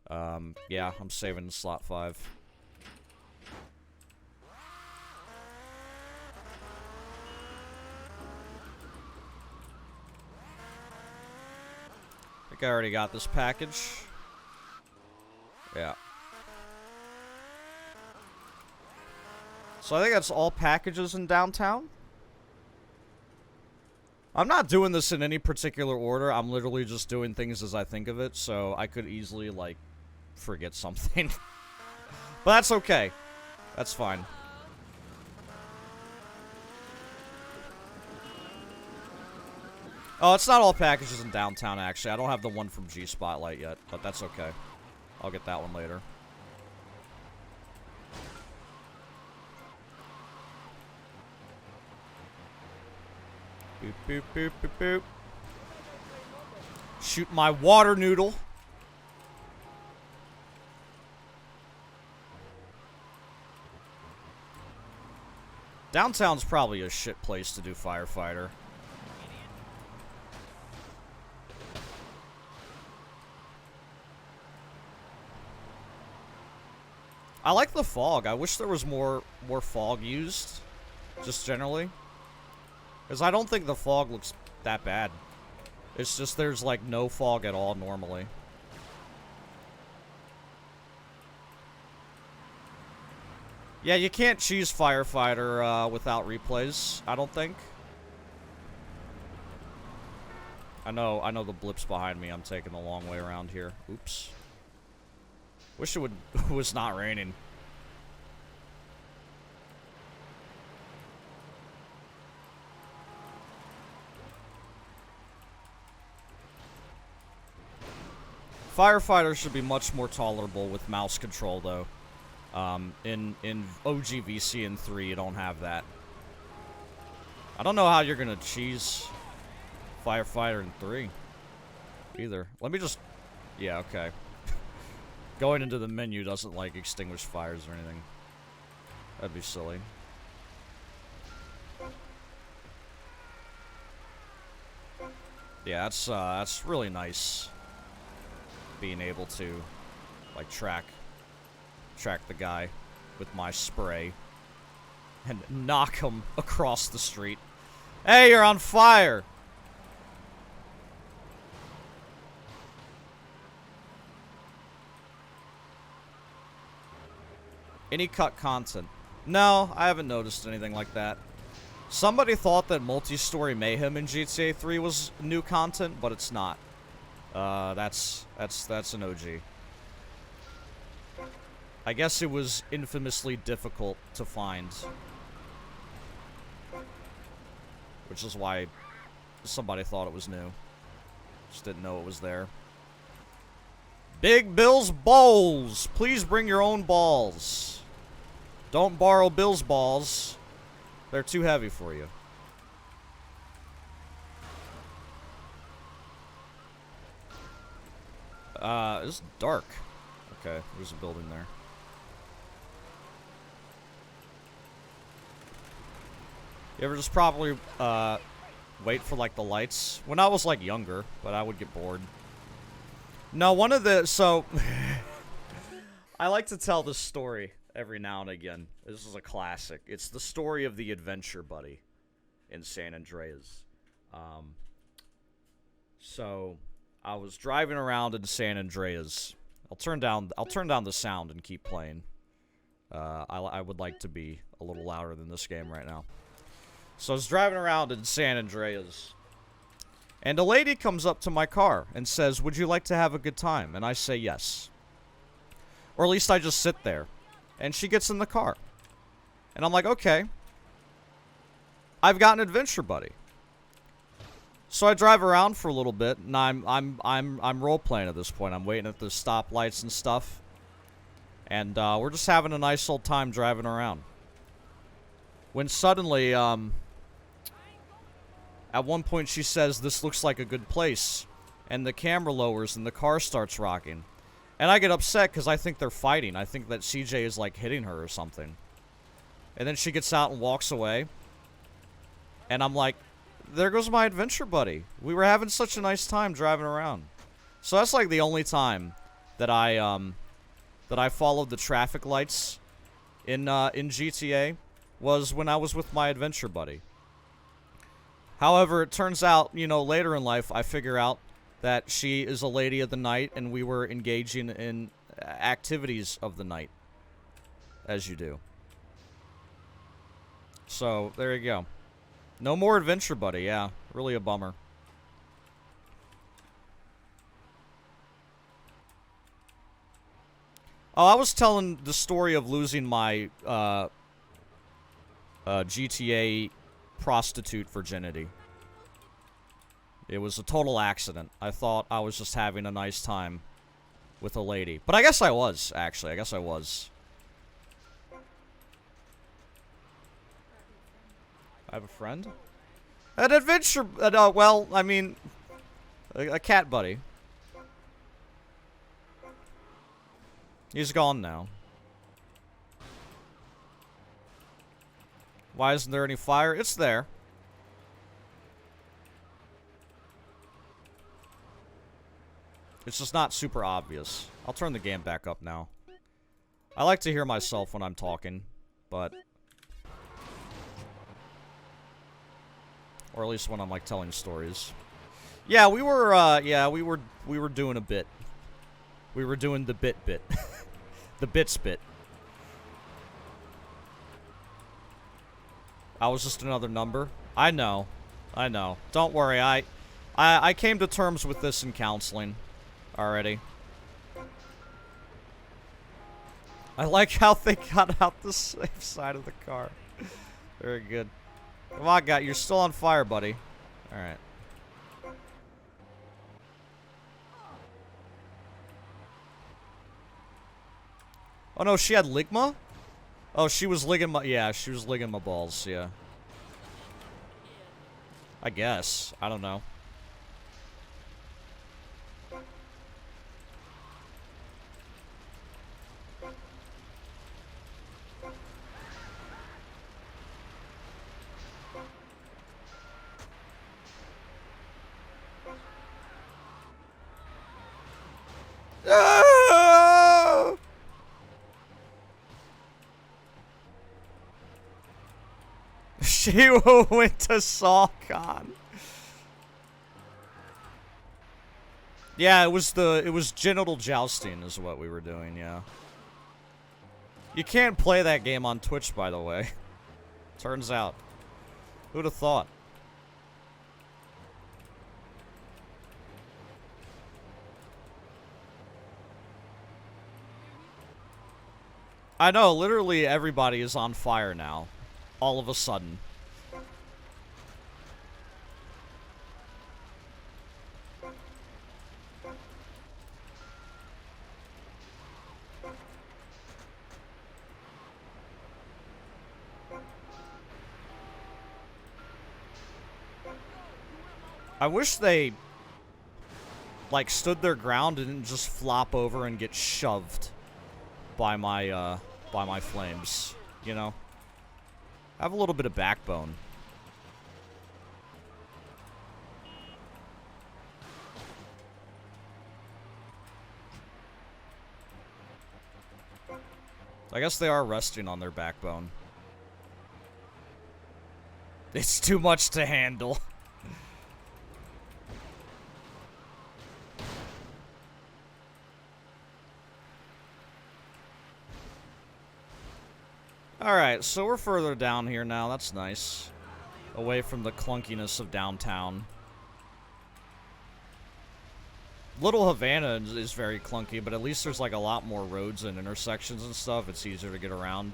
Yeah, I'm saving slot 5. I think I already got this package. Yeah. So I think that's all packages in downtown. I'm not doing this in any particular order. I'm literally just doing things as I think of it, so I could easily, like, forget something. But that's okay. That's fine. Oh, it's not all packages in downtown, actually. I don't have the one from G-Spotlight yet, but that's okay. I'll get that one later. Boop, boop, boop, boop, boop. Shoot my water noodle. Downtown's probably a shit place to do Firefighter. I like the fog. I wish there was more fog used, just generally. Because I don't think the fog looks that bad. It's just there's like no fog at all normally. Yeah, you can't choose Firefighter without replays, I don't think. I know the blip's behind me. I'm taking the long way around here. Oops. Wish it was not raining. Firefighter should be much more tolerable with mouse control, though. In OGVC and 3, you don't have that. I don't know how you're gonna cheese Firefighter in 3 either. Let me just... Yeah, okay. Going into the menu doesn't, like, extinguish fires or anything. That'd be silly. Yeah, that's really nice. Being able to, like, track the guy with my spray and knock him across the street. Hey, you're on fire! Any cut content? No, I haven't noticed anything like that. Somebody thought that multi-story mayhem in GTA 3 was new content, but it's not. That's an OG. I guess it was infamously difficult to find. Which is why somebody thought it was new. Just didn't know it was there. Big Bill's Bowls! Please bring your own balls. Don't borrow Bill's balls. They're too heavy for you. It's dark. Okay, there's a building there. You ever just probably, wait for, like, the lights? When I was, like, younger, but I would get bored. No, one of the, so... I like to tell this story every now and again. This is a classic. It's the story of the adventure buddy in San Andreas. So, I was driving around in San Andreas. I'll turn down the sound and keep playing. I would like to be a little louder than this game right now. So I was driving around in San Andreas, and a lady comes up to my car and says, "Would you like to have a good time?" And I say yes. Or at least I just sit there. And she gets in the car. And I'm like, okay. I've got an adventure buddy. So I drive around for a little bit, and I'm role-playing at this point. I'm waiting at the stoplights and stuff. And we're just having a nice old time driving around. When suddenly, at one point she says, "This looks like a good place." And the camera lowers and the car starts rocking. And I get upset because I think they're fighting. I think that CJ is, like, hitting her or something. And then she gets out and walks away. And I'm like, there goes my adventure buddy. We were having such a nice time driving around. So that's, like, the only time that I followed the traffic lights in GTA was when I was with my adventure buddy. However, it turns out, you know, later in life, I figure out that she is a lady of the night, and we were engaging in activities of the night. As you do. So, there you go. No more adventure buddy, yeah. Really a bummer. Oh, I was telling the story of losing my, GTA prostitute virginity. It was a total accident. I thought I was just having a nice time with a lady. But I guess I was, actually. I guess I was. I have a friend? An adventure... well, I mean... A cat buddy. He's gone now. Why isn't there any fire? It's there. It's just not super obvious. I'll turn the game back up now. I like to hear myself when I'm talking, but... Or at least when I'm, like, telling stories. Yeah, we were doing a bit. We were doing the bit. The bits bit. I was just another number. I know. Don't worry, I came to terms with this in counseling. Already. I like how they got out the safe side of the car. Very good. Come on, guy. You're still on fire, buddy. Alright. Oh, no, she had ligma? Oh, she was ligging my... Yeah, she was ligging my balls, yeah. I guess. I don't know. She went to SawCon. Yeah, it was genital jousting is what we were doing, yeah. You can't play that game on Twitch, by the way. Turns out. Who'd have thought? I know, literally everybody is on fire now. All of a sudden. I wish they, like, stood their ground and didn't just flop over and get shoved by my flames, you know? Have a little bit of backbone. I guess they are resting on their backbone. It's too much to handle. Alright, so we're further down here now. That's nice. Away from the clunkiness of downtown. Little Havana is very clunky, but at least there's like a lot more roads and intersections and stuff. It's easier to get around.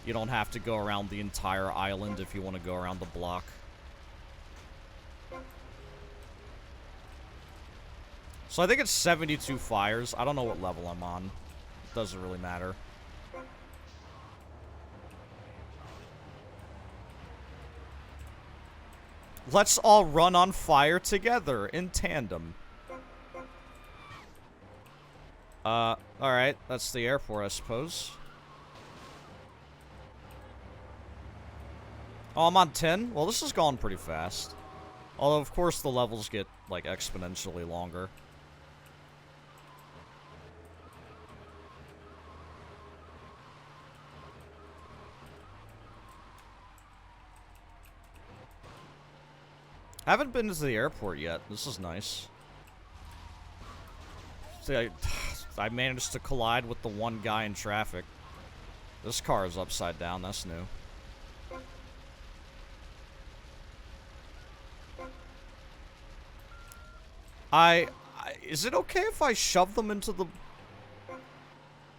You don't have to go around the entire island if you want to go around the block. So I think it's 72 fires. I don't know what level I'm on. It doesn't really matter. Let's all run on fire together in tandem. Alright, that's the airport, I suppose. Oh, I'm on 10? Well, this is going pretty fast. Although, of course, the levels get, like, exponentially longer. I haven't been to the airport yet. This is nice. See, I managed to collide with the one guy in traffic. This car is upside down. That's new. Is it okay if I shove them into the...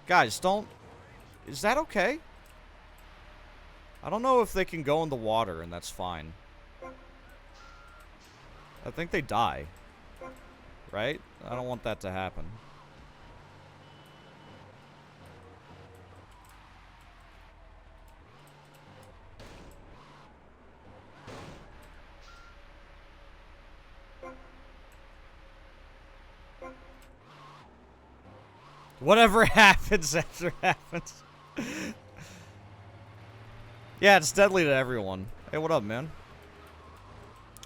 Guys, don't... Is that okay? I don't know if they can go in the water, and that's fine. I think they die. Right? I don't want that to happen. Whatever happens after happens. Yeah, it's deadly to everyone. Hey, what up, man?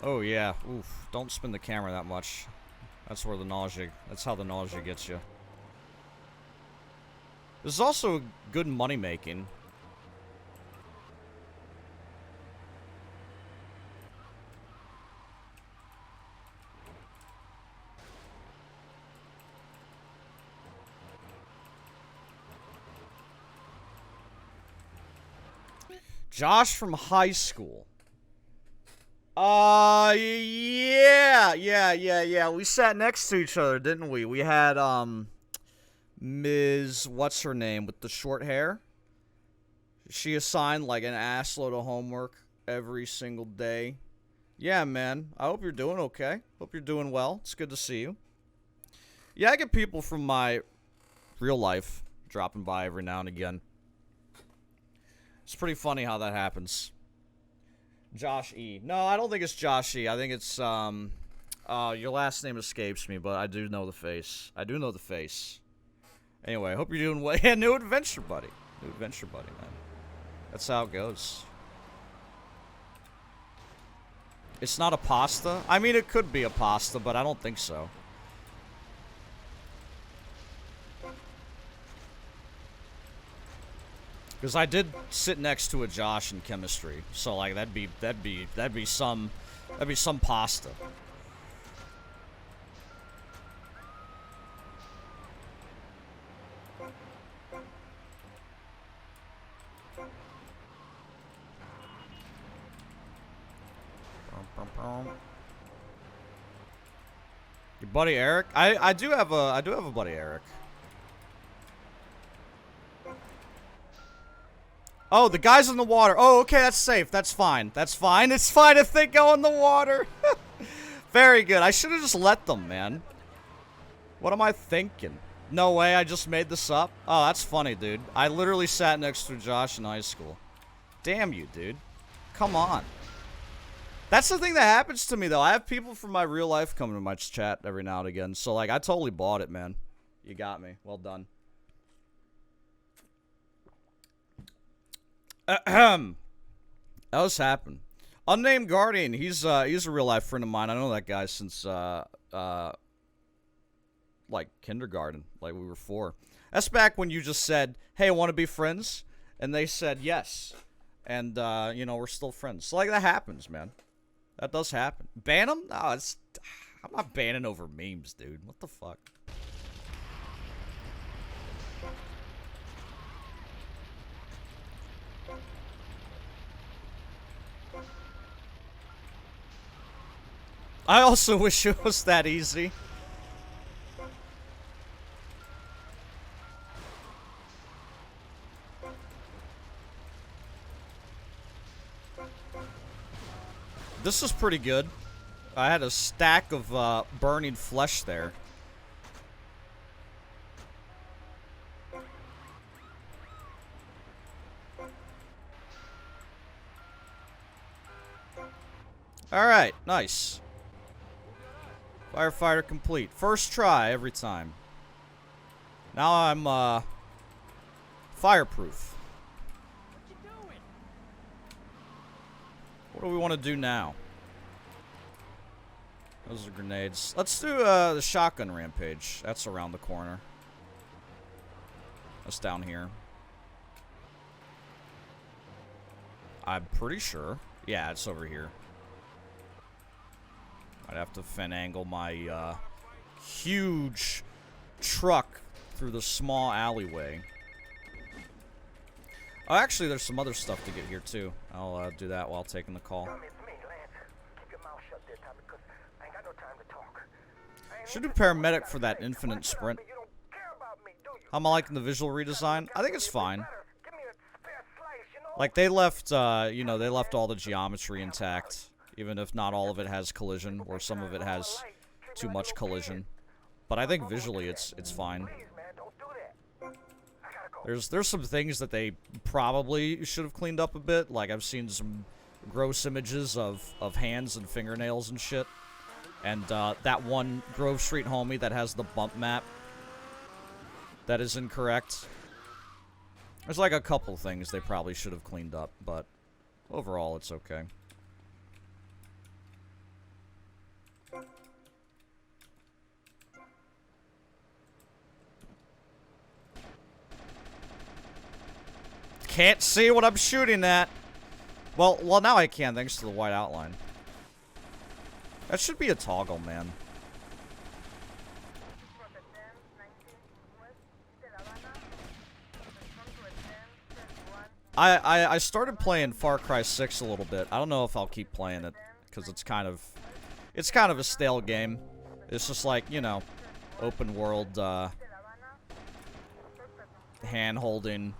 Oh, yeah. Oof. Don't spin the camera that much. That's where the nausea... That's how the nausea gets you. This is also good money making. Josh from high school. Yeah. We sat next to each other, didn't we? We had, Ms. What's her name with the short hair? She assigned, like, an assload of homework every single day. Yeah, man. I hope you're doing okay. Hope you're doing well. It's good to see you. Yeah, I get people from my real life dropping by every now and again. It's pretty funny how that happens. Josh E. No, I don't think it's Josh E. I think it's, your last name escapes me, but I do know the face. I do know the face. Anyway, I hope you're doing well. Yeah, new adventure buddy. New adventure buddy, man. That's how it goes. It's not a pasta? I mean, it could be a pasta, but I don't think so. Because I did sit next to a Josh in chemistry, so like that'd be some pasta. Your buddy Eric? I do have a buddy Eric. Oh, the guy's in the water. Oh, okay, that's safe. That's fine. That's fine. It's fine if they go in the water. Very good. I should have just let them, man. What am I thinking? No way, I just made this up? Oh, that's funny, dude. I literally sat next to Josh in high school. Damn you, dude. Come on. That's the thing that happens to me, though. I have people from my real life come to my chat every now and again. So, like, I totally bought it, man. You got me. Well done. Ahem. That was happened. Unnamed Guardian. He's a real life friend of mine. I know that guy since like kindergarten. Like we were 4. That's back when you just said, "Hey, want to be friends?" And they said yes. And you know, we're still friends. So like that happens, man. That does happen. Ban them? No, I'm not banning over memes, dude. What the fuck? I also wish it was that easy. This is pretty good. I had a stack of burning flesh there. Alright, nice. Firefighter complete. First try every time. Now I'm fireproof. What do we want to do now? Those are grenades. Let's do the shotgun rampage. That's around the corner. That's down here. I'm pretty sure. Yeah, it's over here. I'd have to finagle my huge truck through the small alleyway. Oh, actually, there's some other stuff to get here, too. I'll do that while taking the call. Should do paramedic for that infinite sprint. How am I liking the visual redesign? I think it's fine. Like, they left, you know, they left all the geometry intact. Even if not all of it has collision, or some of it has too much collision. But I think visually it's fine. There's some things that they probably should have cleaned up a bit. Like, I've seen some gross images of hands and fingernails and shit. And that one Grove Street homie that has the bump map that is incorrect. There's like a couple things they probably should have cleaned up, but overall it's okay. Can't see what I'm shooting at. Well, now I can, thanks to the white outline. That should be a toggle, man. I started playing Far Cry 6 a little bit. I don't know if I'll keep playing it because it's kind of a stale game. It's just like, you know, open world hand-holding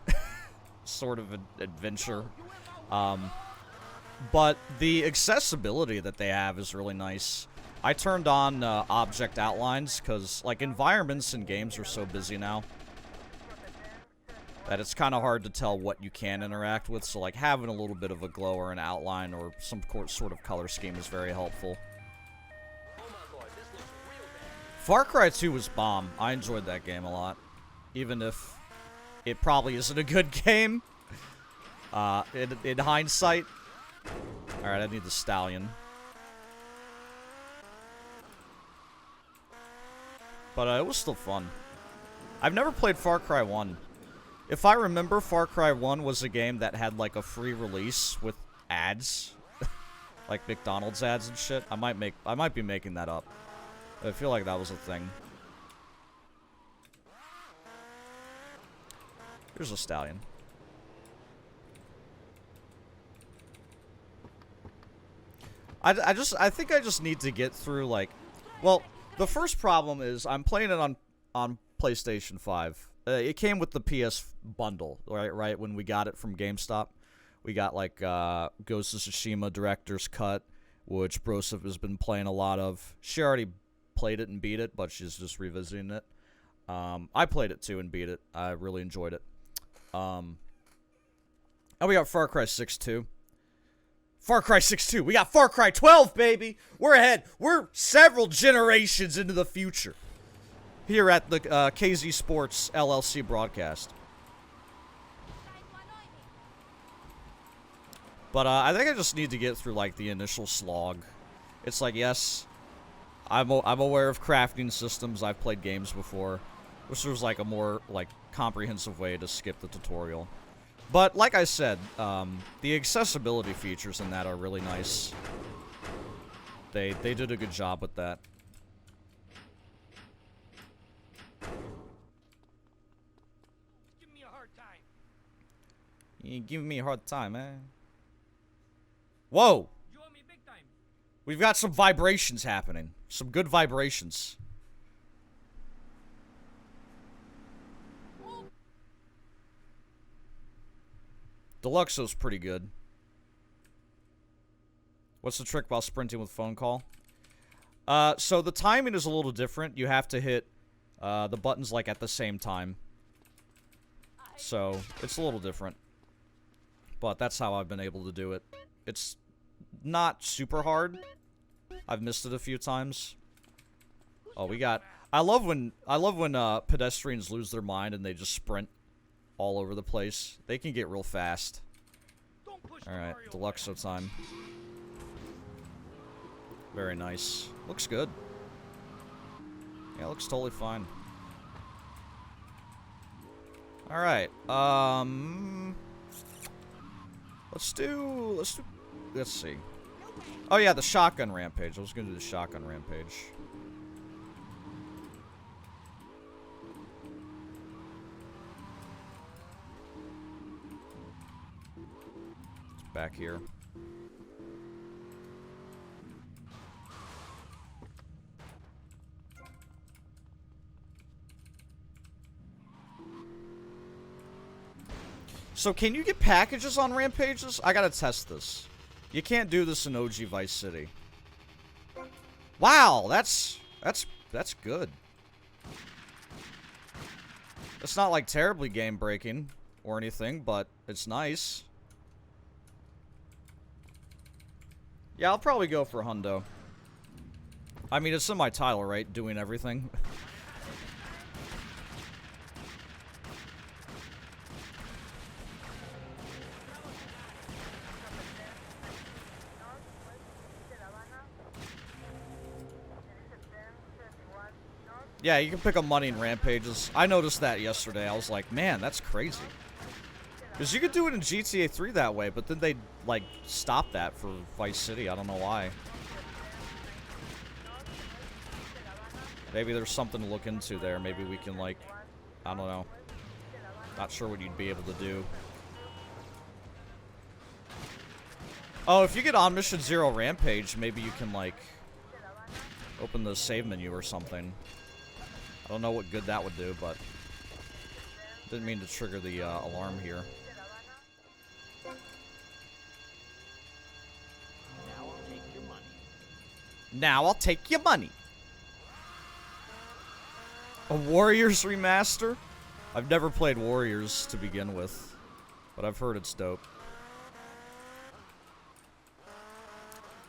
sort of adventure. But the accessibility that they have is really nice. I turned on object outlines because, like, environments in games are so busy now that it's kind of hard to tell what you can interact with. So, like, having a little bit of a glow or an outline or some sort of color scheme is very helpful. Far Cry 2 was bomb. I enjoyed that game a lot. Even if it probably isn't a good game. In hindsight. Alright, I need the stallion. But it was still fun. I've never played Far Cry 1. If I remember, Far Cry 1 was a game that had like a free release with ads. Like McDonald's ads and shit. I might be making that up. I feel like that was a thing. Here's a stallion. I think I just need to get through, like, well, the first problem is I'm playing it on PlayStation 5. It came with the PS bundle, right? When we got it from GameStop, we got, like, Ghost of Tsushima Director's Cut, which Broseph has been playing a lot of. She already played it and beat it, but she's just revisiting it. I played it, too, and beat it. I really enjoyed it. And we got Far Cry 6, too. Far Cry 6 2. We got Far Cry 12, baby. We're ahead. We're several generations into the future. Here at the KZ Sports LLC broadcast. But I think I just need to get through, like, the initial slog. It's like, yes, I'm aware of crafting systems. I've played games before. Which was, like, a more, like, comprehensive way to skip the tutorial. But, like I said, the accessibility features in that are really nice. They did a good job with that. Give me a hard time. You giving me a hard time, man. Whoa! You owe me big time. We've got some vibrations happening. Some good vibrations. Deluxo's pretty good. What's the trick while sprinting with phone call? So the timing is a little different. You have to hit the buttons, like, at the same time. So it's a little different. But that's how I've been able to do it. It's not super hard. I've missed it a few times. Oh, we got... I love when pedestrians lose their mind and they just sprint all over the place. They can get real fast. Alright, Deluxo time. Very nice. Looks good. Yeah, looks totally fine. Alright, let's see. Oh yeah, the shotgun rampage. I was gonna do the shotgun rampage. Back here. So can you get packages on Rampages? I gotta test this. You can't do this in OG Vice City. Wow, that's good. It's not like terribly game breaking or anything, but it's nice. Yeah, I'll probably go for Hundo. I mean, it's in my title, right? Doing everything. Yeah, you can pick up money in Rampages. I noticed that yesterday. I was like, man, that's crazy. Because you could do it in GTA 3 that way, but then they, like, stopped that for Vice City. I don't know why. Maybe there's something to look into there. Maybe we can, like, I don't know. Not sure what you'd be able to do. Oh, if you get on Mission Zero Rampage, maybe you can, like, open the save menu or something. I don't know what good that would do, but didn't mean to trigger the alarm here. Now I'll take your money. A Warriors remaster? I've never played Warriors to begin with, but I've heard it's dope.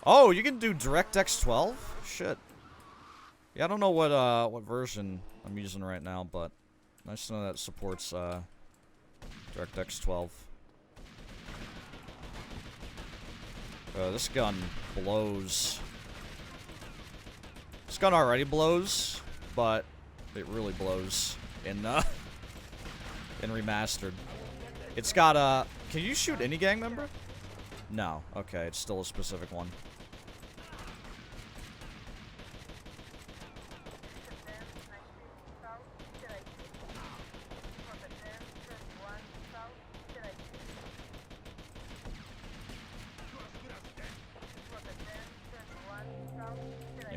Oh, you can do DirectX 12? Shit. Yeah, I don't know what version I'm using right now, but nice to know that it supports DirectX 12. This gun blows. This gun already blows, but it really blows in remastered. It's got can you shoot any gang member? No. Okay, it's still a specific one.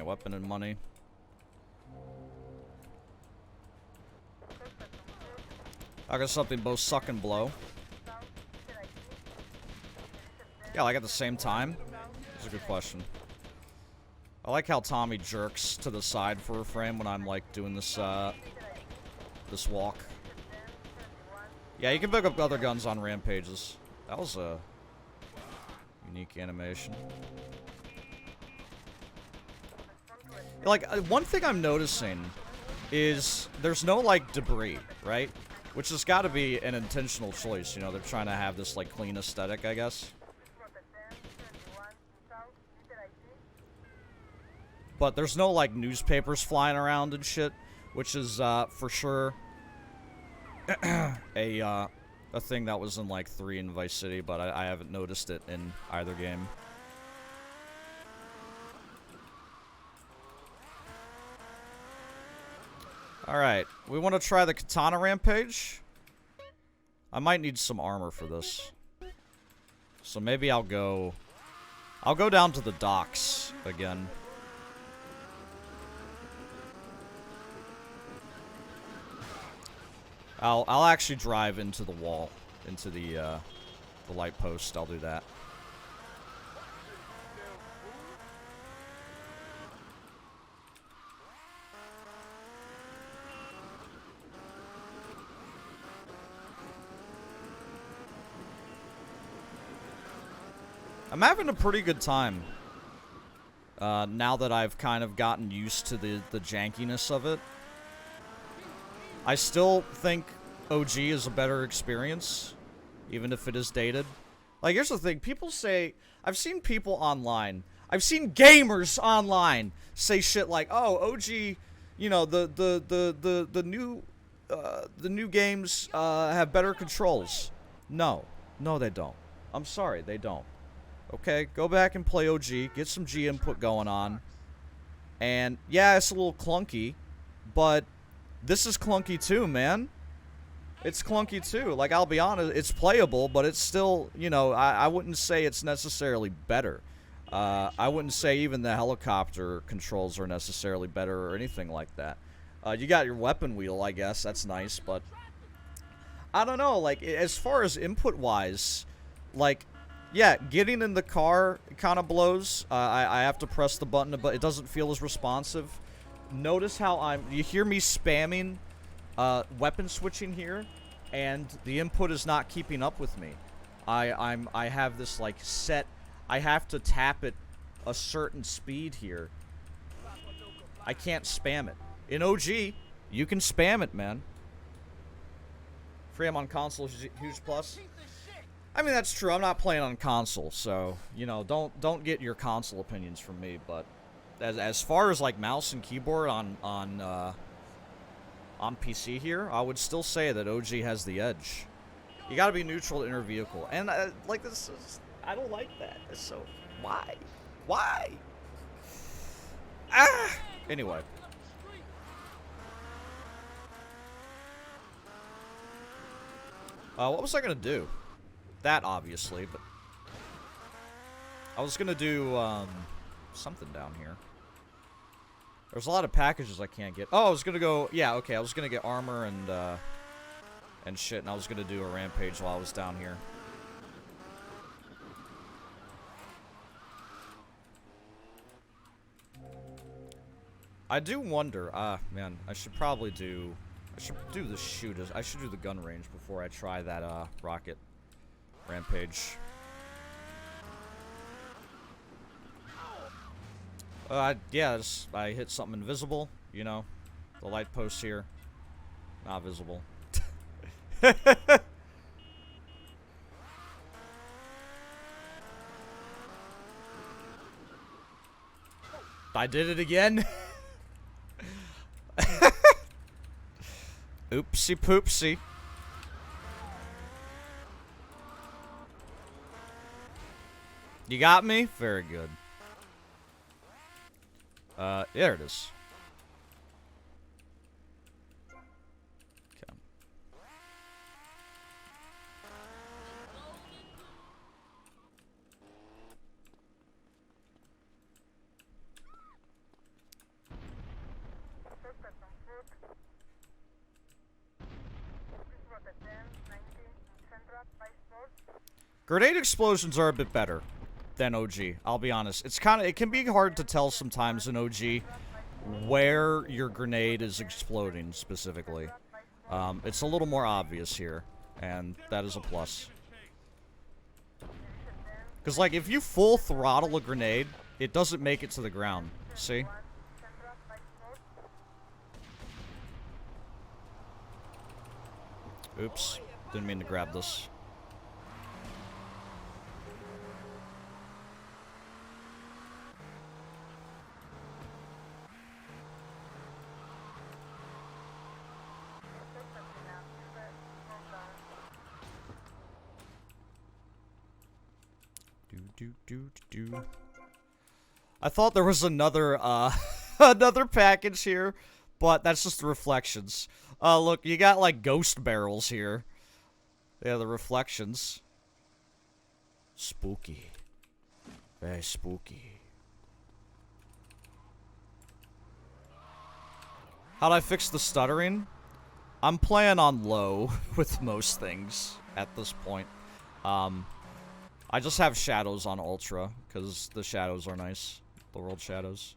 weapon and money. I got something both suck and blow. Yeah, like at the same time? That's a good question. I like how Tommy jerks to the side for a frame when I'm like doing this this walk. Yeah, you can pick up other guns on Rampages. That was a unique animation. Like, one thing I'm noticing is there's no, like, debris, right? Which has got to be an intentional choice, you know? They're trying to have this, like, clean aesthetic, I guess. But there's no, like, newspapers flying around and shit, which is, for sure a thing that was in, like, 3 in Vice City, but I haven't noticed it in either game. Alright, we want to try the Katana Rampage. I might need some armor for this. So maybe I'll go down to the docks again. I'll actually drive into the wall, into the light post. I'll do that. I'm having a pretty good time. Now that I've kind of gotten used to the jankiness of it. I still think OG is a better experience, even if it is dated. Like, here's the thing. People say... I've seen people online. I've seen gamers online say shit like, oh, OG, you know, the new games have better controls. No. No, they don't. I'm sorry, they don't. Okay, go back and play OG, get some G input going on. And, yeah, it's a little clunky, but this is clunky too, man. It's clunky too. Like, I'll be honest, it's playable, but it's still, you know, I wouldn't say it's necessarily better. I wouldn't say even the helicopter controls are necessarily better or anything like that. You got your weapon wheel, I guess, that's nice, but I don't know, like, as far as input-wise, like, yeah, getting in the car kind of blows. I have to press the button, but it doesn't feel as responsive. Notice how you hear me spamming weapon switching here, and the input is not keeping up with me. I have this like set. I have to tap it a certain speed here. I can't spam it. In OG, you can spam it, man. Frame on console is a huge plus. I mean, that's true. I'm not playing on console, so, you know, don't get your console opinions from me, but as far as like mouse and keyboard on PC here, I would still say that OG has the edge. You got to be neutral to enter vehicle. And like this is, I don't like that. It's so why? Ah! Anyway. What was I going to do? That, obviously, but I was gonna do, something down here. There's a lot of packages I can't get. Oh, I was gonna go, yeah, okay, I was gonna get armor and shit, and I was gonna do a rampage while I was down here. I do wonder, man, I should do the shoot, I should do the gun range before I try that, rocket rampage. Yeah, I hit something invisible, you know. The light post here, not visible. I did it again. Oopsie poopsie. You got me? Very good. There it is. Okay. Grenade explosions are a bit better than OG, I'll be honest. It can be hard to tell sometimes in OG where your grenade is exploding specifically. It's a little more obvious here, and that is a plus. Because, like, if you full throttle a grenade, it doesn't make it to the ground. See? Oops. Didn't mean to grab this. I thought there was another, another package here, but that's just the reflections. Look, you got, like, ghost barrels here. Yeah, the reflections. Spooky. Very spooky. How'd I fix the stuttering? I'm playing on low with most things at this point. I just have shadows on ultra, because the shadows are nice. The world shadows.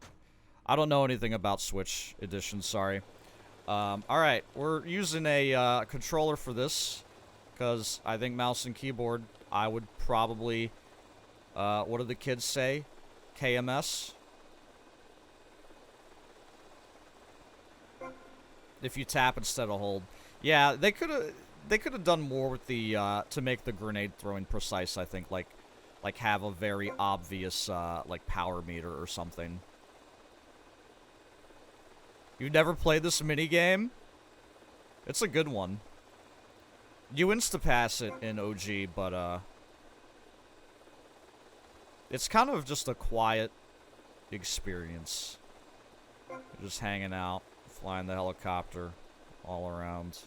I don't know anything about Switch edition, sorry. Alright, we're using a controller for this, because I think mouse and keyboard, I would probably, what do the kids say? KMS? If you tap instead of hold. Yeah, they could have done more with the, to make the grenade throwing precise, I think, like have a very obvious, like, power meter or something. You never played this minigame? It's a good one. You insta-pass it in OG, but, it's kind of just a quiet experience. You're just hanging out, flying the helicopter all around.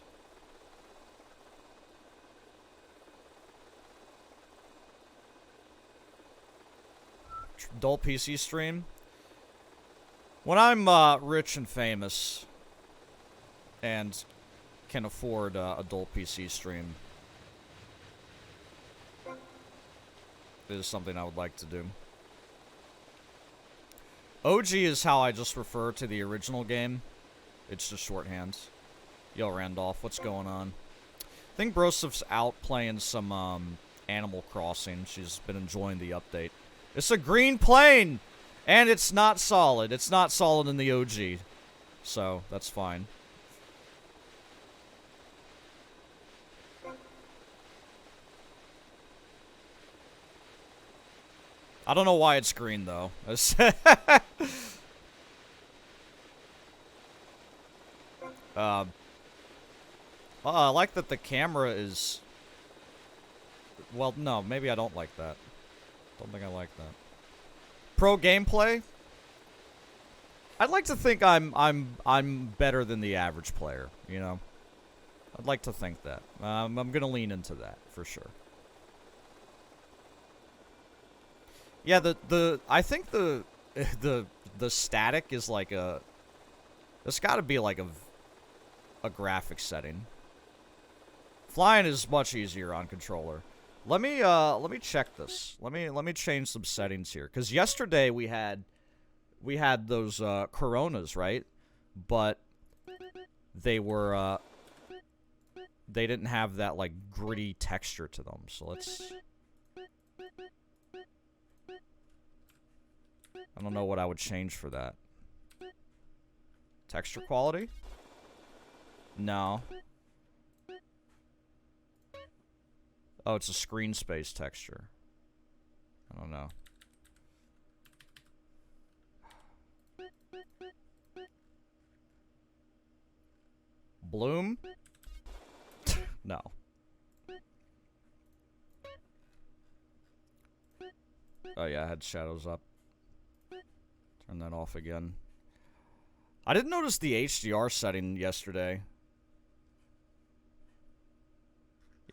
Dull PC stream. When I'm rich and famous and can afford a dull PC stream, it is something I would like to do. OG is how I just refer to the original game. It's just shorthand. Yo, Randolph, what's going on? I think Brosif's out playing some Animal Crossing. She's been enjoying the update. It's a green plane! And it's not solid. It's not solid in the OG. So, that's fine. I don't know why it's green, though. I like that the camera is... Well, no, maybe I don't like that. Don't think I like that. Pro gameplay? I'd like to think I'm better than the average player, you know? I'd like to think that. I'm gonna lean into that, for sure. Yeah, I think the static is like a... It's gotta be like a graphics setting. Flying is much easier on controller. Let me check this. Let me change some settings here. Because yesterday we had those Coronas, right? But they were they didn't have that like gritty texture to them. So let's... I don't know what I would change for that. Texture quality? No. Oh, it's a screen space texture. I don't know. Bloom? No. Oh yeah, I had shadows up. Turn that off again. I didn't notice the HDR setting yesterday.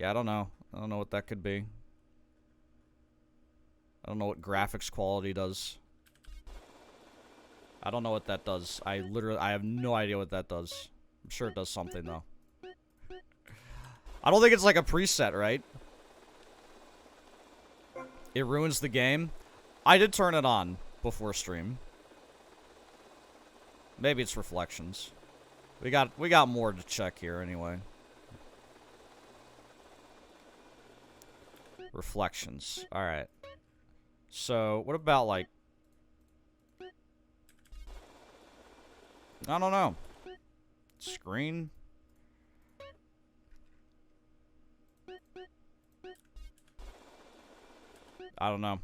Yeah, I don't know. I don't know what that could be. I don't know what graphics quality does. I don't know what that does. I have no idea what that does. I'm sure it does something, though. I don't think it's like a preset, right? It ruins the game. I did turn it on before stream. Maybe it's reflections. We got more to check here anyway. Reflections. All right. So, what about like I don't know. Screen. I don't know.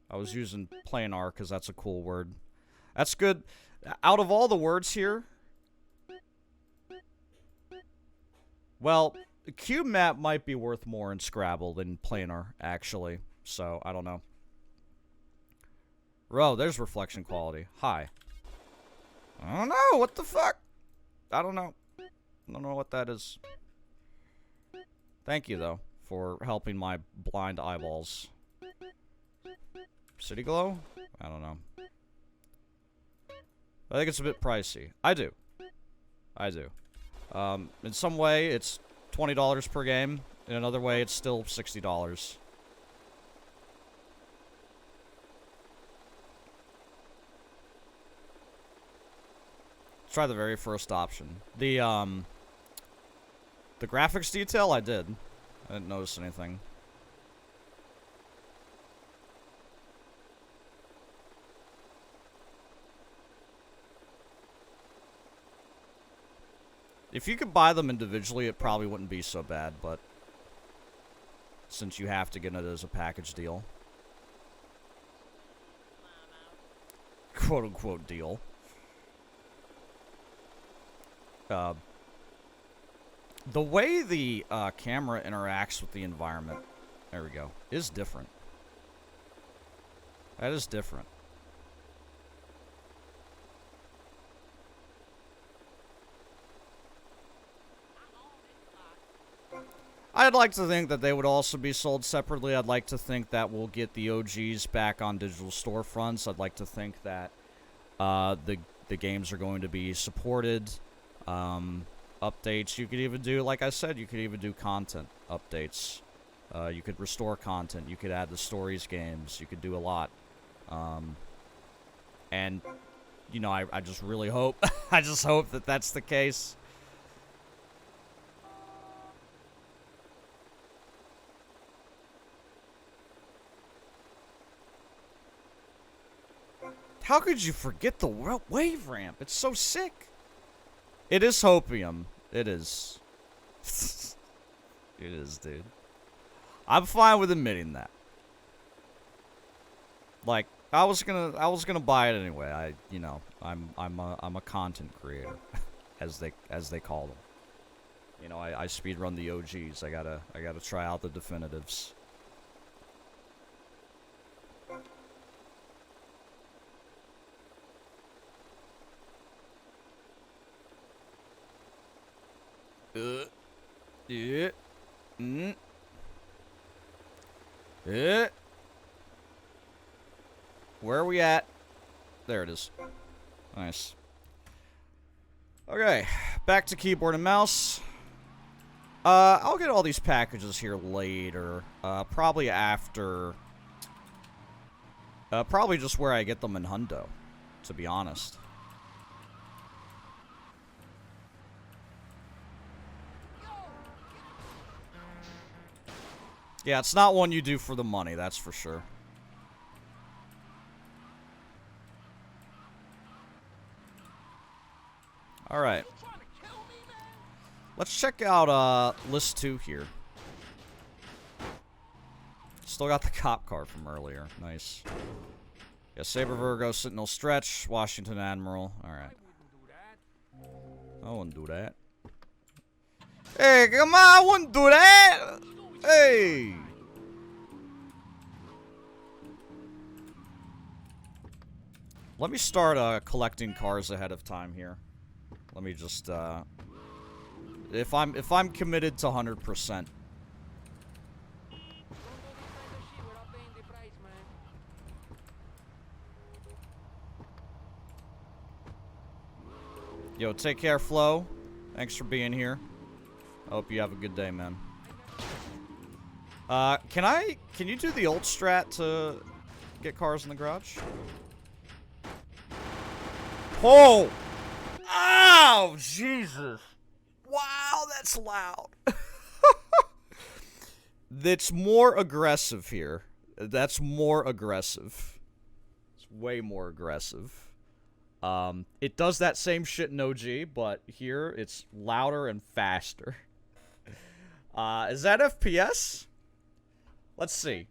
I was using planar because that's a cool word. That's good. Out of all the words here, well, the cube map might be worth more in Scrabble than planar, actually. So, I don't know. Bro, there's reflection quality. Hi. I don't know. What the fuck? I don't know. I don't know what that is. Thank you, though, for helping my blind eyeballs. City Glow? I don't know. I think it's a bit pricey. I do. I do. In some way, it's $20 per game. In another way, it's still $60. Try the very first option. The graphics detail, I did. I didn't notice anything. If you could buy them individually, it probably wouldn't be so bad, but since you have to get it as a package deal. Quote-unquote deal. The way the camera interacts with the environment, there we go, is different. That is different. I'd like to think that they would also be sold separately. I'd like to think that we'll get the OGs back on digital storefronts. I'd like to think that the games are going to be supported. Updates. You could even do, like I said, you could even do content updates. You could restore content. You could add the stories games. You could do a lot. And, you know, I just really hope, I just hope that that's the case. How could you forget the wave ramp? It's so sick. It is hopium. It is. It is, dude. I'm fine with admitting that. Like, I was gonna buy it anyway. You know, I'm a content creator, as they call them. You know, I speedrun the OGs. I gotta try out the definitives. Yeah. Yeah. Where are we at? There it is. Nice. Okay, back to keyboard and mouse. I'll get all these packages here later. Probably after. Probably just where I get them in Hundo, to be honest. Yeah, it's not one you do for the money, that's for sure. Alright. Let's check out, list 2 here. Still got the cop car from earlier. Nice. Yeah, Saber Virgo, Sentinel Stretch, Washington Admiral. Alright. I wouldn't do that. Hey, come on, I wouldn't do that! Hey! Let me start collecting cars ahead of time here. Let me just if I'm committed to 100%. Yo, take care, Flo. Thanks for being here. I hope you have a good day, man. Can you do the old strat to get cars in the garage? Oh! Oh, Jesus. Wow, that's loud. That's more aggressive here. That's more aggressive. It's way more aggressive. It does that same shit in OG, but here it's louder and faster. Is that FPS? Let's see.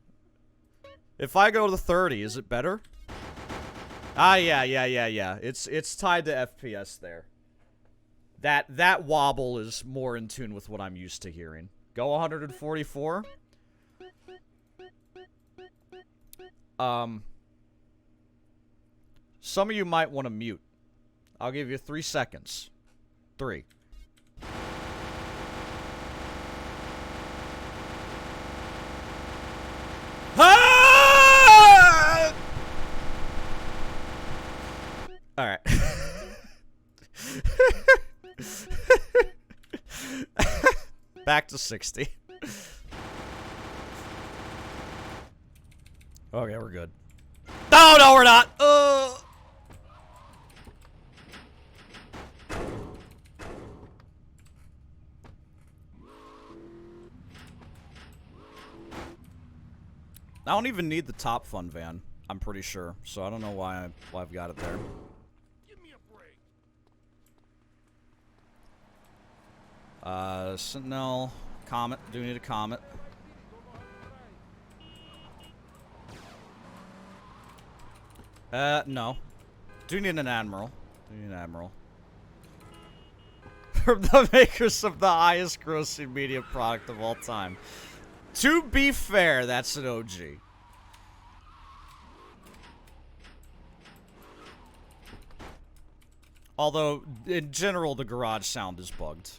If I go to 30, is it better? Ah, yeah. It's tied to FPS there. That wobble is more in tune with what I'm used to hearing. Go 144. Some of you might want to mute. I'll give you 3 seconds. 3. Ah! All right. Back to 60. Okay, we're good. No, we're not. I don't even need the top fun van, I'm pretty sure. So I don't know why I've got it there. Give me a break. Sentinel, Comet. Do need a Comet. No. Do need an Admiral. From the makers of the highest grossing media product of all time. To be fair, that's an OG. Although, in general, the garage sound is bugged.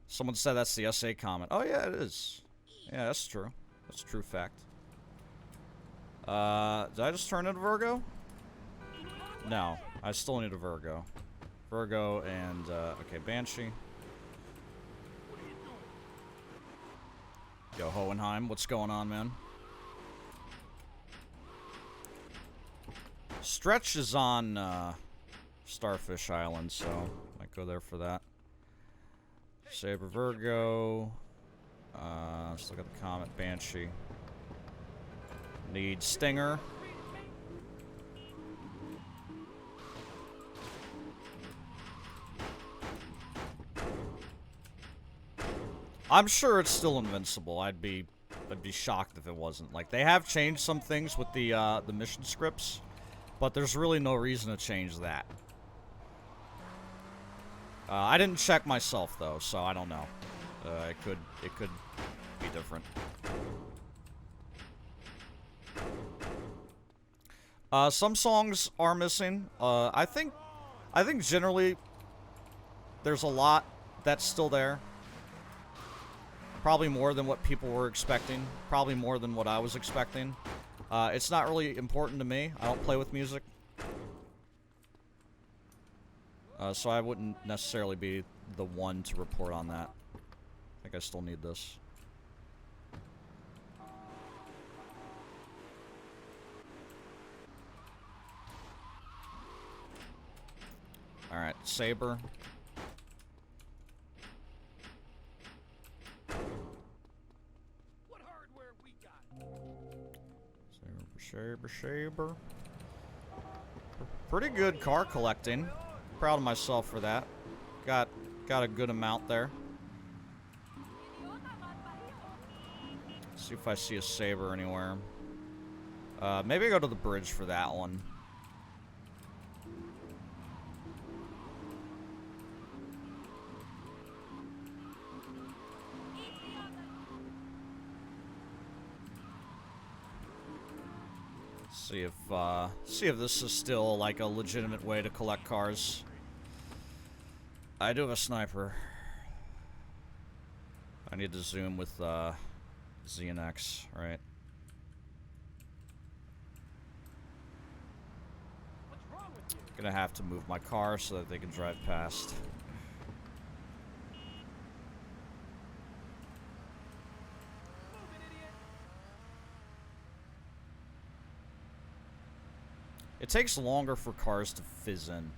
Someone said that's the SA comment. Oh, yeah, it is. Yeah, that's true. That's a true fact. Did I just turn into Virgo? No, I still need a Virgo. Virgo and, okay, Banshee. Yo, Hohenheim, what's going on, man? Stretch is on, Starfish Island, so might go there for that. Saber Virgo. Still got the Comet Banshee. Need Stinger. I'm sure it's still invincible. I'd be shocked if it wasn't. Like, they have changed some things with the mission scripts, but there's really no reason to change that. I didn't check myself though, so I don't know. It could be different. Some songs are missing. I think generally there's a lot that's still there. Probably more than what people were expecting. Probably more than what I was expecting. It's not really important to me. I don't play with music. So I wouldn't necessarily be the one to report on that. I think I still need this. Alright, Saber. What hardware we got? Saber. Pretty good car collecting. Proud of myself for that. Got a good amount there. See if I see a Saber anywhere. Maybe go to the bridge for that one. See if this is still like a legitimate way to collect cars. I do have a sniper. I need to zoom with Z and X, right? What's wrong with you? Gonna have to move my car so that they can drive past. It takes longer for cars to fizz in.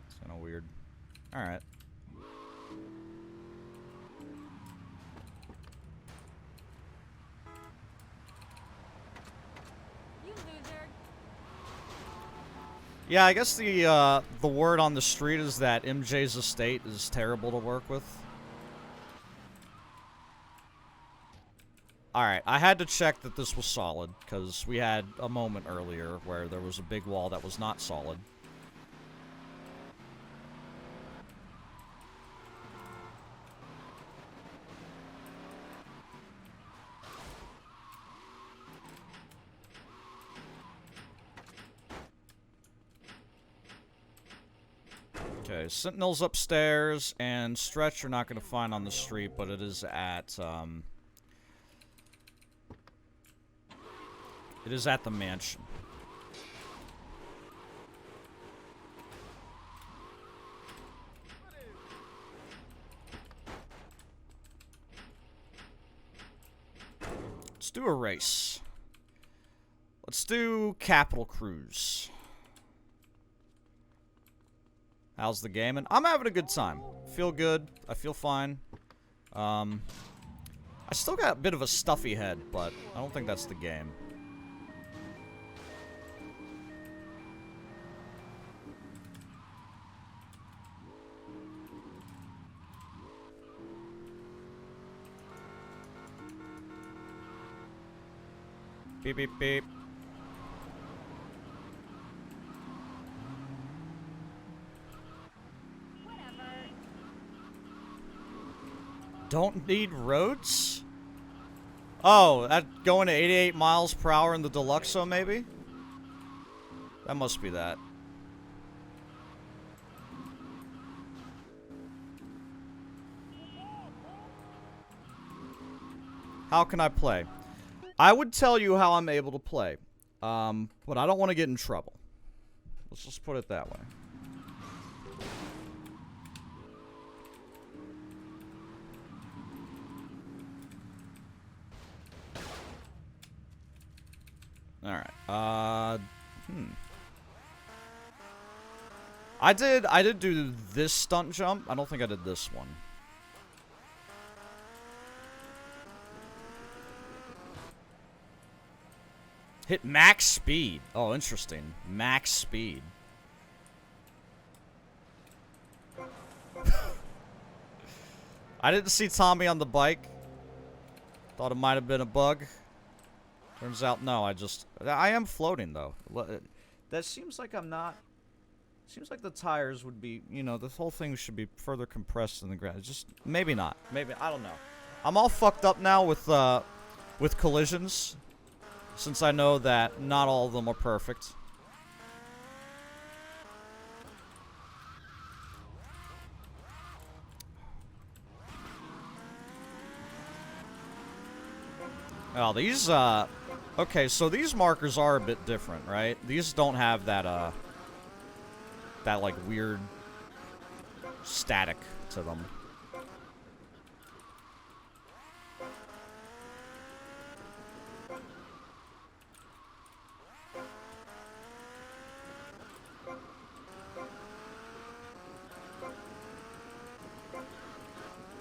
It's kind of weird. Alright. Yeah, I guess the word on the street is that MJ's estate is terrible to work with. Alright, I had to check that this was solid, because we had a moment earlier where there was a big wall that was not solid. Okay, Sentinel's upstairs, and Stretch you're not going to find on the street, but it is at, it is at the mansion. Let's do a race. Let's do Capital Cruise. How's the game? And I'm having a good time. Feel good. I feel fine. I still got a bit of a stuffy head, but I don't think that's the game. Beep, beep, beep. Don't need roads? Oh, that going to 88 miles per hour in the Deluxo, maybe? That must be that. How can I play? I would tell you how I'm able to play. But I don't want to get in trouble. Let's just put it that way. Alright, I did do this stunt jump. I don't think I did this one. Hit max speed. Oh, interesting. Max speed. I didn't see Tommy on the bike. Thought it might have been a bug. Turns out, no, I am floating, though. That seems like I'm not... Seems like the tires would be, you know, this whole thing should be further compressed in the ground. Just, maybe not. Maybe, I don't know. I'm all fucked up now with collisions, since I know that not all of them are perfect. Oh, these, okay, so these markers are a bit different, right? These don't have that, that, like, weird static to them.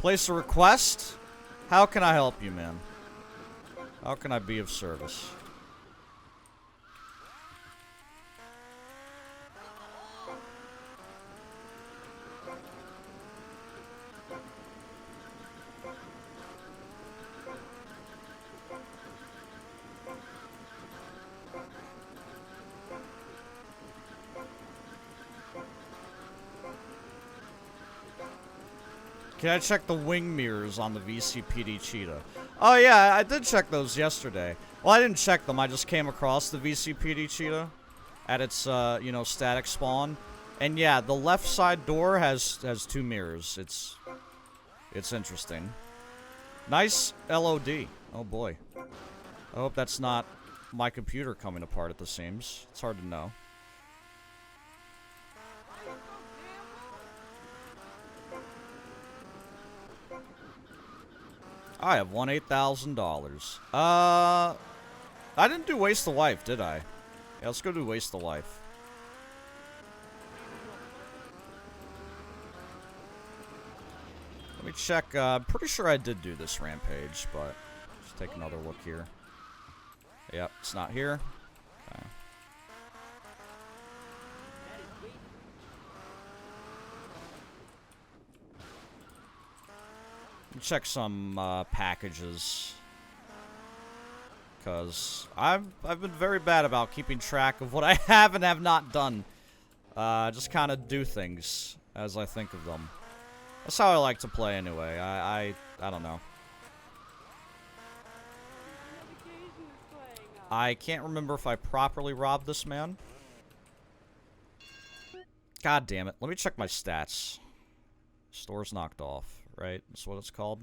Place a request? How can I help you, man? How can I be of service? Can I check the wing mirrors on the VCPD Cheetah? Oh yeah, I did check those yesterday. Well, I didn't check them. I just came across the VCPD Cheetah at its, you know, static spawn. And yeah, the left side door has two mirrors. It's interesting. Nice LOD. Oh boy. I hope that's not my computer coming apart at the seams. It's hard to know. I have won $8,000. I didn't do Waste the Life, did I? Yeah, let's go do Waste the Life. me check. I'm pretty sure I did do this Rampage, but let's take another look here. Yep, it's not here. Okay. Check some packages, because I've been very bad about keeping track of what I have and have not done. Just kind of do things as I think of them. That's how I like to play anyway. I don't know. I can't remember if I properly robbed this man. God damn it. Let me check my stats. Store's knocked off, right? That's what it's called.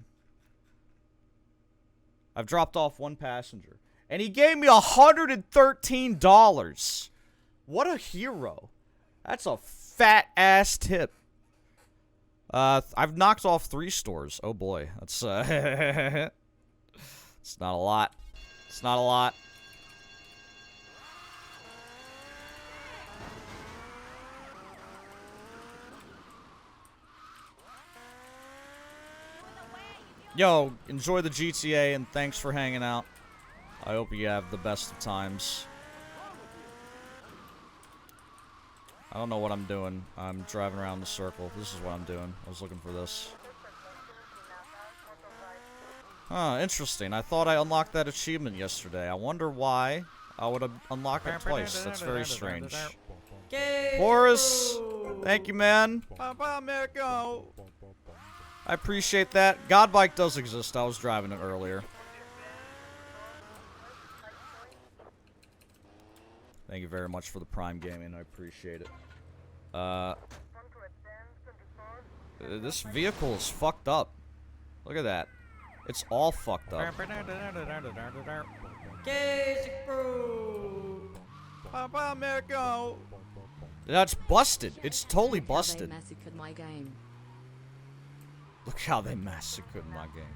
I've dropped off one passenger. And he gave me $113. What a hero. That's a fat-ass tip. I've knocked off 3 stores. Oh boy. That's, it's not a lot. It's not a lot. Yo, enjoy the GTA and thanks for hanging out. I hope you have the best of times. I don't know what I'm doing. I'm driving around the circle. This is what I'm doing. I was looking for this. Huh, interesting. I thought I unlocked that achievement yesterday. I wonder why I would have unlocked it twice. That's very strange. Boris! Thank you, man. I appreciate that. Godbike does exist. I was driving it earlier. Thank you very much for the Prime Gaming. I appreciate it. This vehicle is fucked up. Look at that. It's all fucked up. That's busted. It's totally busted. Look how they massacred my game.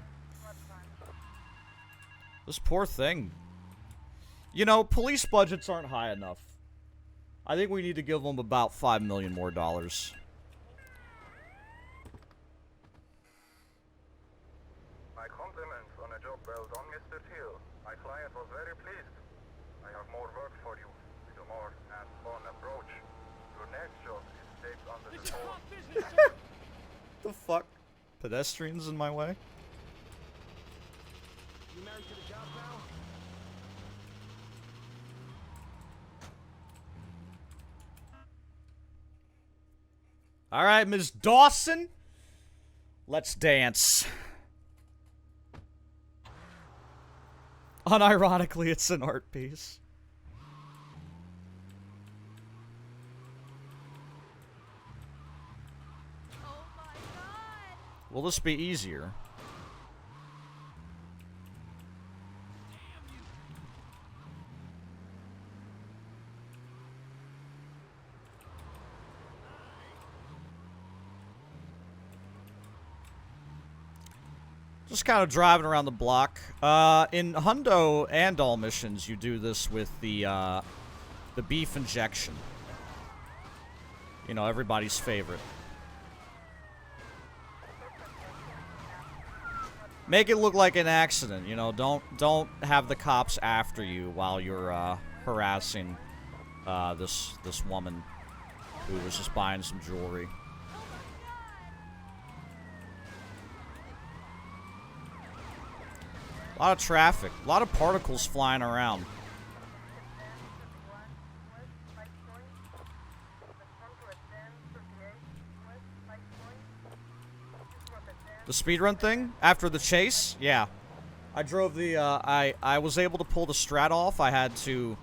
This poor thing. You know, police budgets aren't high enough. I think we need to give them about $5 million more. My compliments on a job well done, Mr. Teal. My client was very pleased. I have more work for you with a more hands-on approach. Your next job is taped under the phone. The fuck? Pedestrians in my way? You married to the job now? Alright, Ms. Dawson. Let's dance. Unironically, it's an art piece. Oh my god! Will this be easier? Just kind of driving around the block. In Hundo and all missions, you do this with the beef injection. You know, everybody's favorite. Make it look like an accident, you know. Don't have the cops after you while you're harassing this woman who was just buying some jewelry. A lot of traffic, a lot of particles flying around. The speedrun thing? After the chase? Yeah. I drove the, I was able to pull the strat off. I had to...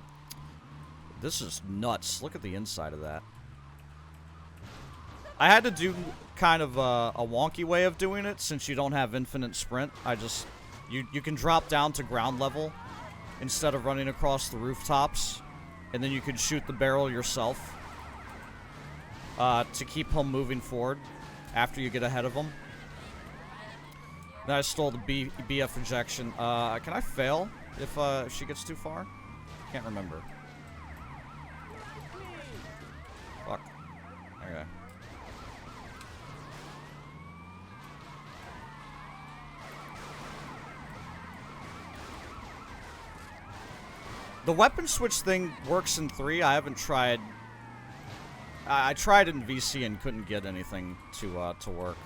This is nuts. Look at the inside of that. I had to do kind of a wonky way of doing it since you don't have infinite sprint. I just... You can drop down to ground level instead of running across the rooftops. And then you can shoot the barrel yourself. To keep him moving forward after you get ahead of him. Then I stole the BF injection. Can I fail if she gets too far? Can't remember. Fuck. Okay. The weapon switch thing works in 3. I haven't tried. I tried in VC and couldn't get anything to work.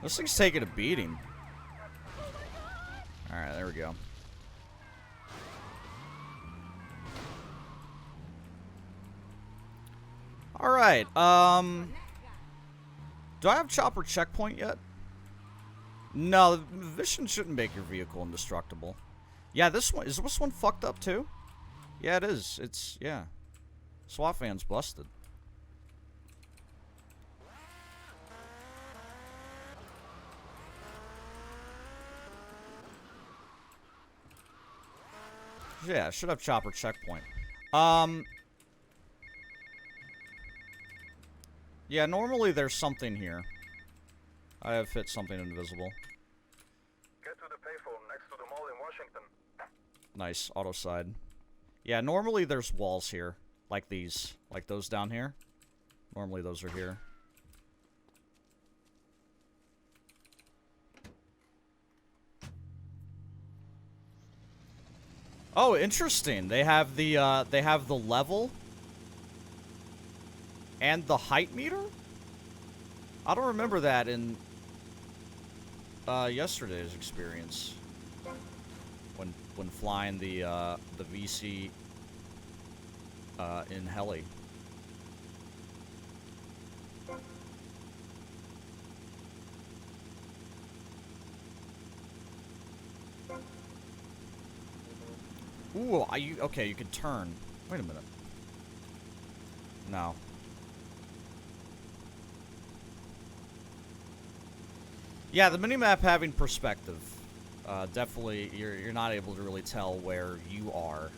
This thing's taking a beating. Alright, there we go. Alright, do I have chopper checkpoint yet? No, the mission shouldn't make your vehicle indestructible. Yeah, this one, is this one fucked up too? Yeah, it is. It's, yeah. SWAT van's busted. Yeah, it should have chopper checkpoint. Yeah, normally there's something here. I have hit something invisible. Get to the payphone next to the mall in Washington. Nice, auto side. Yeah, normally there's walls here. Like these. Like those down here. Normally those are here. Oh, interesting. They have the level and the height meter? I don't remember that in yesterday's experience. When flying the VC in heli. Ooh, okay, you can turn. Wait a minute. No. Yeah, the minimap having perspective. Definitely, you're not able to really tell where you are.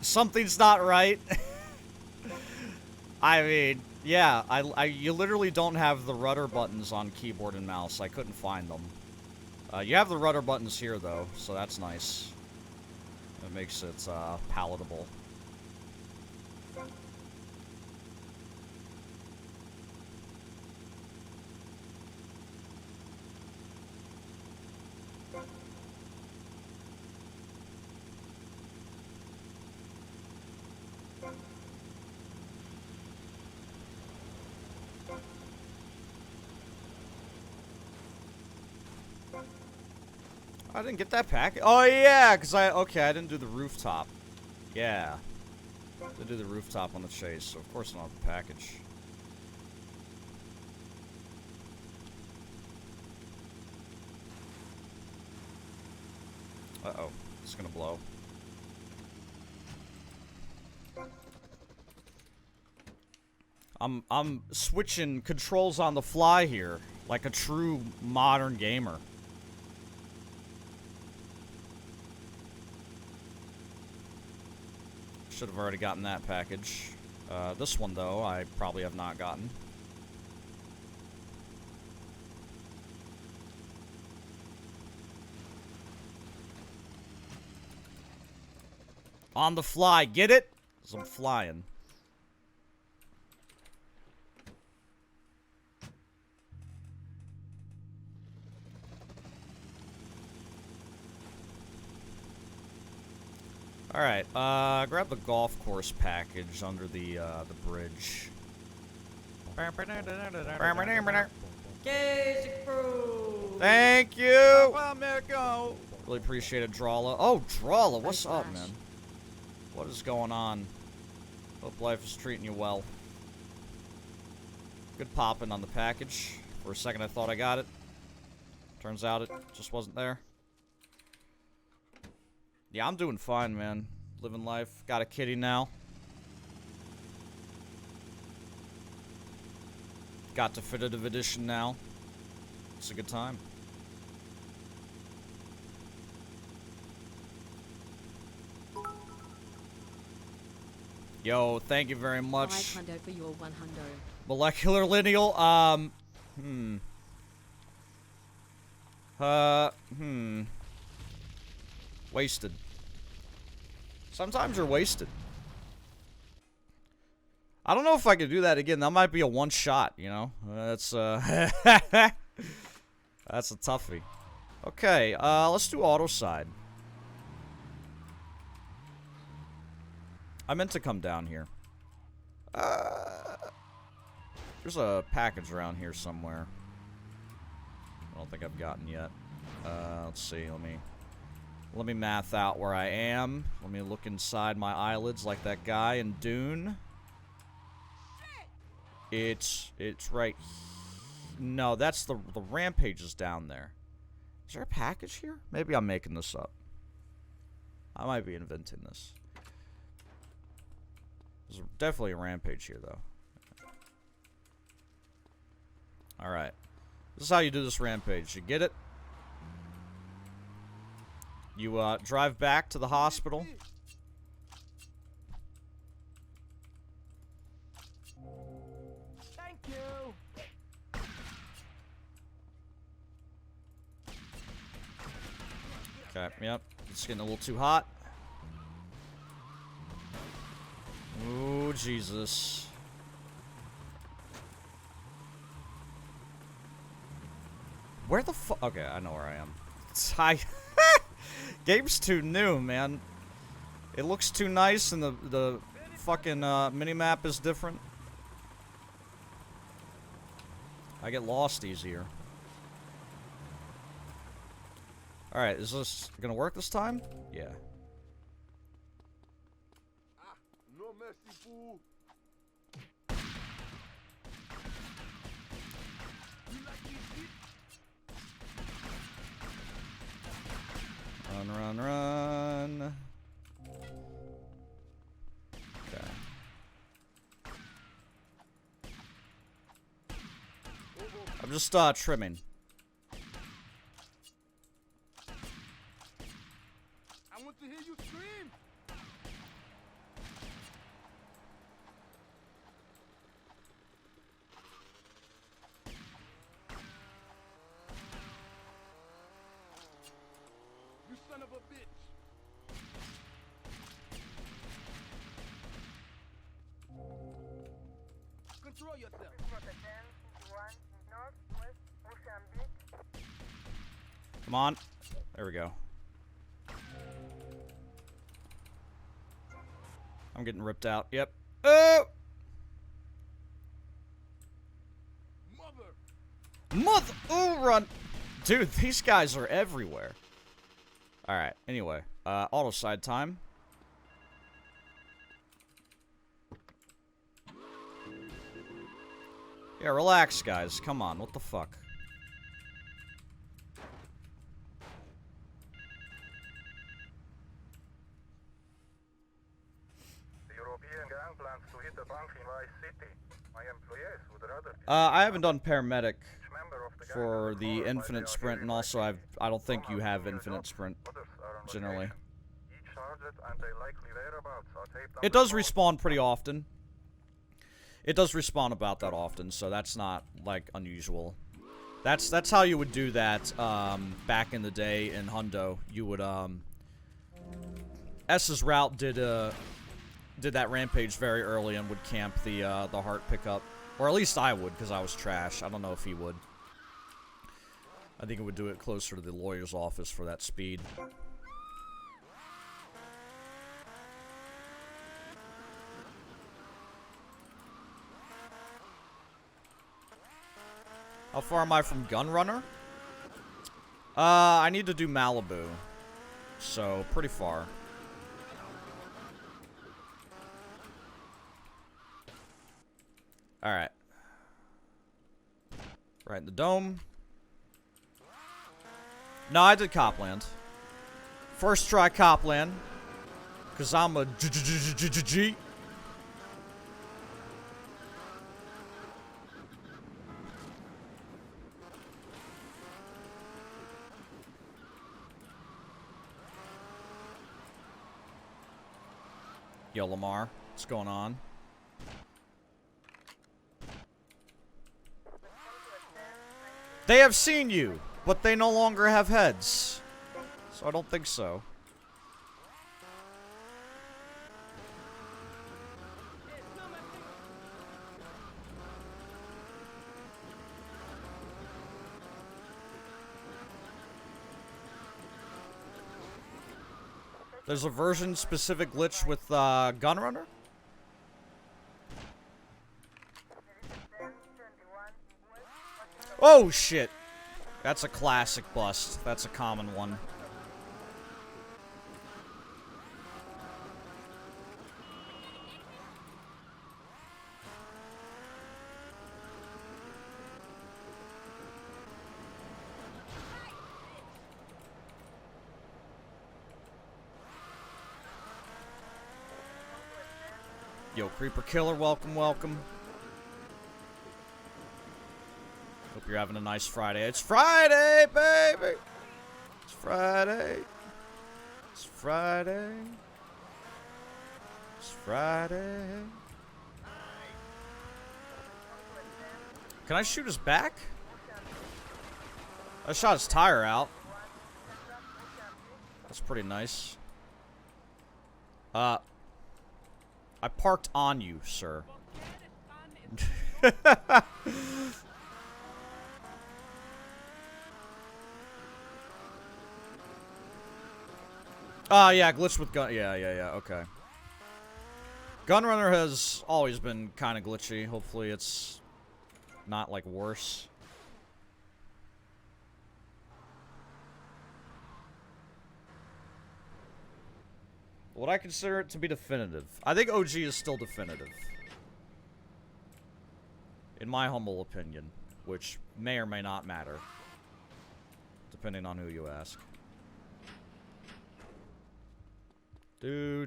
Something's not right. I mean, yeah, you literally don't have the rudder buttons on keyboard and mouse. I couldn't find them. You have the rudder buttons here, though, so that's nice. It makes it palatable. I didn't get that pack. Oh, yeah, because I didn't do the rooftop. Yeah. Didn't do the rooftop on the chase, so of course I don't have the package. Uh-oh. It's gonna blow. I'm switching controls on the fly here, like a true modern gamer. Should have already gotten that package. This one, though, I probably have not gotten. On the fly, get it? 'Cause I'm flying. Alright, grab the golf course package under the bridge. Thank you! Really appreciate it, Drawla. Oh, Drawla, what's up, man? What is going on? Hope life is treating you well. Good popping on the package. For a second I thought I got it. Turns out it just wasn't there. Yeah, I'm doing fine, man. Living life. Got a kitty now. Got definitive edition now. It's a good time. Yo, thank you very much. 500 for your 100. Molecular lineal, Wasted. Sometimes you're wasted. I don't know if I could do that again. That might be a one shot, you know? That's, that's a toughie. Okay, let's do auto side. I meant to come down here. There's a package around here somewhere. I don't think I've gotten yet. Let's see, let me math out where I am. Let me look inside my eyelids like that guy in Dune. It's right. No, that's the Rampage is down there. Is there a package here? Maybe I'm making this up. I might be inventing this. There's definitely a Rampage here, though. Alright. This is how you do this Rampage. You get it. You, drive back to the hospital. Thank you. Okay, yep. It's getting a little too hot. Oh, Jesus. Where the fuck? Okay, I know where I am. Game's too new, man. It looks too nice, and the fucking minimap is different. I get lost easier. Alright, is this gonna work this time? Yeah. No mercy, fool. Run, run, run. Okay. I'm just, trimming. I want to hear you scream. You son of a bitch. Control yourself. Come on. There we go. I'm getting ripped out. Yep. Oh! Mother! Ooh, run! Dude, these guys are everywhere. Alright, anyway. Auto side time. Yeah, relax, guys. Come on, what the fuck? The European gang plans to hit the bank in Vice City. My employees would rather... I haven't done paramedic Each member of the gang for is the recorded by infinite the sprint, and artillery also I don't think you have infinite sprint, Others are on generally. vacation. Each target and their likely whereabouts are taped on It the does phone. respawn pretty often. It does respawn about that often, so that's not, like, unusual. That's how you would do that, back in the day in Hundo. You would, S's route did that Rampage very early and would camp the heart pickup. Or at least I would, because I was trash. I don't know if he would. I think it would do it closer to the lawyer's office for that speed. How far am I from Gunrunner? I need to do Malibu. So, pretty far. Alright. Right in the dome. No, I did Copland. First try Copland. Because I'm a G. Yo, Lamar. What's going on? They have seen you, but they no longer have heads. So I don't think so. There's a version-specific glitch with Gunrunner? Oh, shit! That's a classic bust. That's a common one. Yo, Creeper Killer, welcome, welcome. Hope you're having a nice Friday. It's Friday, baby! It's Friday. It's Friday. It's Friday. Can I shoot his back? I shot his tire out. That's pretty nice. I parked on you, sir. Yeah, glitch with gun. Yeah, okay. Gunrunner has always been kind of glitchy. Hopefully it's not, like, worse. Would I consider it to be definitive? I think OG is still definitive. In my humble opinion. Which may or may not matter. Depending on who you ask. Do.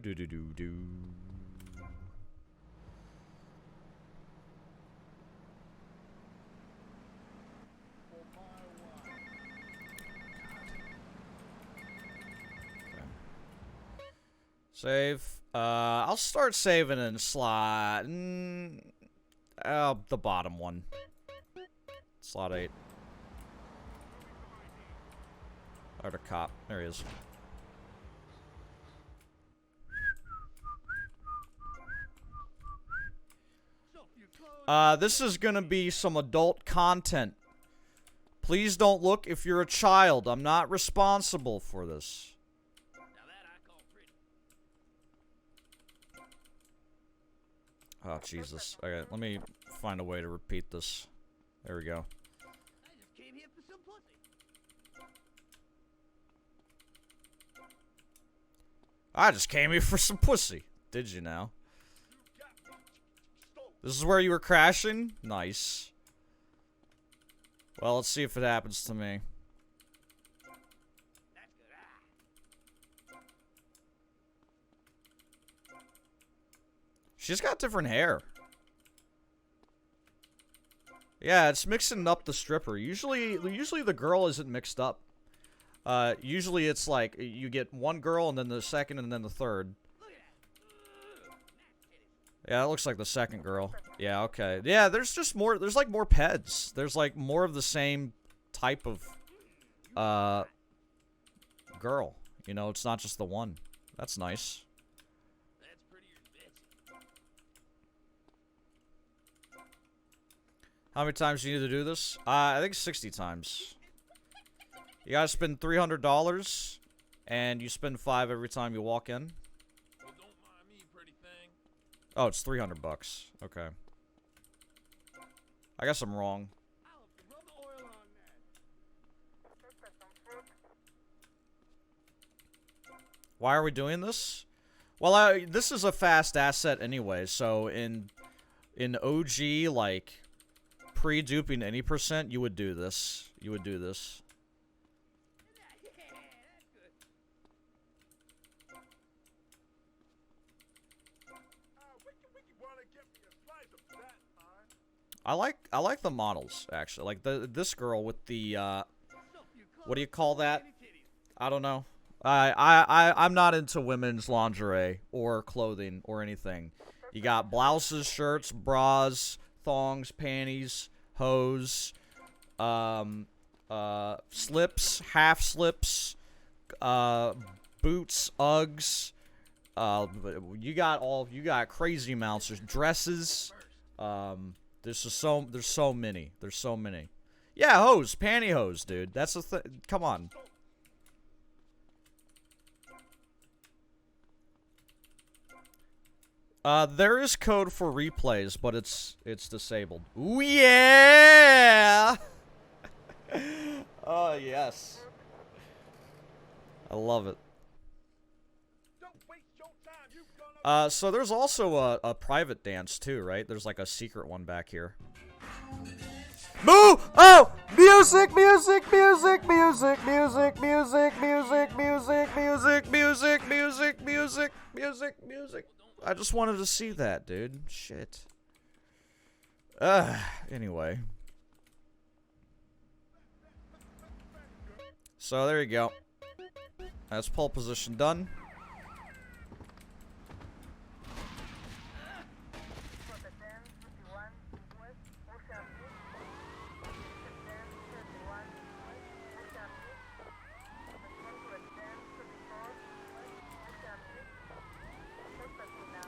Save. I'll start saving in slot. The bottom one. Slot 8. Or the cop. There he is. This is gonna be some adult content. Please don't look if you're a child. I'm not responsible for this. Oh, Jesus. Okay, let me find a way to repeat this. There we go. I just came here for some pussy. I just came here for some pussy. Did you now? This is where you were crashing? Nice. Well, let's see if it happens to me. She's got different hair. Yeah, it's mixing up the stripper. Usually the girl isn't mixed up. Usually it's like you get one girl and then the second and then the third. Yeah, it looks like the second girl. Yeah, okay. Yeah, there's just more, there's like more peds. There's like more of the same type of, girl. You know, it's not just the one. That's nice. How many times do you need to do this? I think 60 times. You gotta spend $300, and you spend 5 every time you walk in. Well, don't mind me, pretty thing. Oh, it's 300 bucks. Okay. I guess I'm wrong. Rub the oil on that. Why are we doing this? Well, this is a fast asset anyway, so in OG, like, pre-duping any percent, you would do this. You would do this. I like the models, actually. Like this girl with the what do you call that? I don't know. I'm not into women's lingerie or clothing or anything. You got blouses, shirts, bras, thongs, panties, hose, slips, half slips, boots, Uggs. You got crazy amounts. There's dresses. There's so many. There's so many. Yeah, hose, pantyhose, dude. That's the thing. Come on. There is code for replays, but it's disabled. Ooh, yeah! Oh, yes. I love it. So there's also a private dance, too, right? There's like a secret one back here. Moo! Oh! Music, music, music, music, music, music, music, music, music, music, music, music, music, music. I just wanted to see that, dude. Shit. Anyway. So there you go. That's pole position done.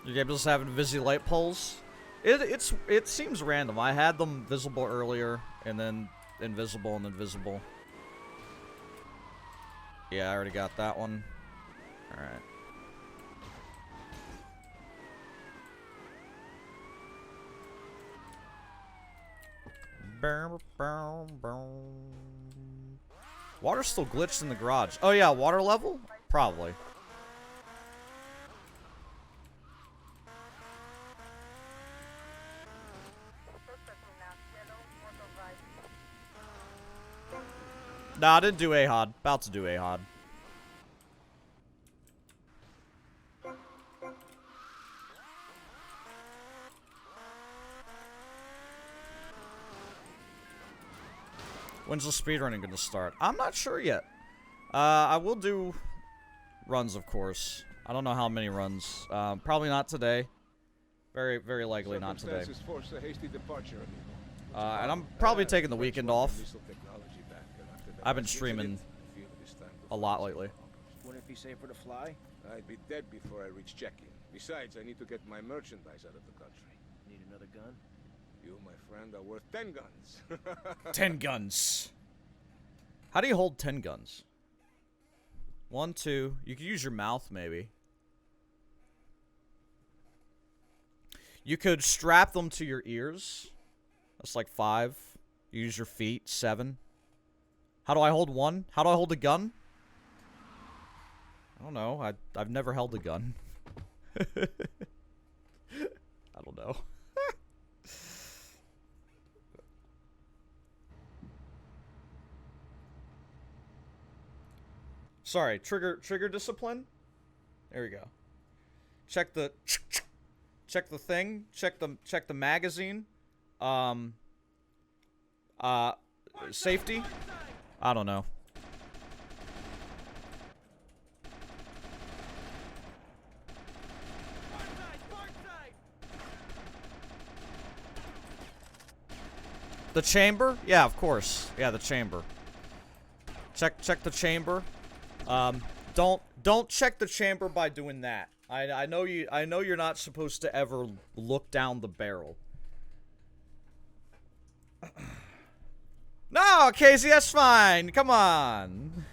Your game just having busy light poles. It seems random. I had them visible earlier, and then invisible and invisible. Yeah, I already got that one. Alright. Water's still glitched in the garage. Oh yeah, water level? Probably. Nah, I didn't do AHOD. About to do AHOD. When's the speedrunning gonna start? I'm not sure yet. I will do runs, of course. I don't know how many runs. Probably not today. Very, very likely not today. And I'm probably taking the weekend off. I've been streaming a lot lately. Wouldn't it be safer to fly? I'd be dead before I reach check-in. Besides, I need to get my merchandise out of the country. Need another gun? You, my friend, are worth 10 guns. 10 guns. How do you hold 10 guns? 1, 2. You could use your mouth, maybe. You could strap them to your ears. That's like 5. Use your feet. 7. How do I hold 1? How do I hold a gun? I don't know. I've never held a gun. I don't know. Sorry, trigger discipline. There we go. Check the thing. Check the magazine. Safety. I don't know. The chamber? Yeah, of course. Yeah, the chamber. Check the chamber. Don't check the chamber by doing that. I know you're not supposed to ever look down the barrel. No, Casey, that's fine. Come on.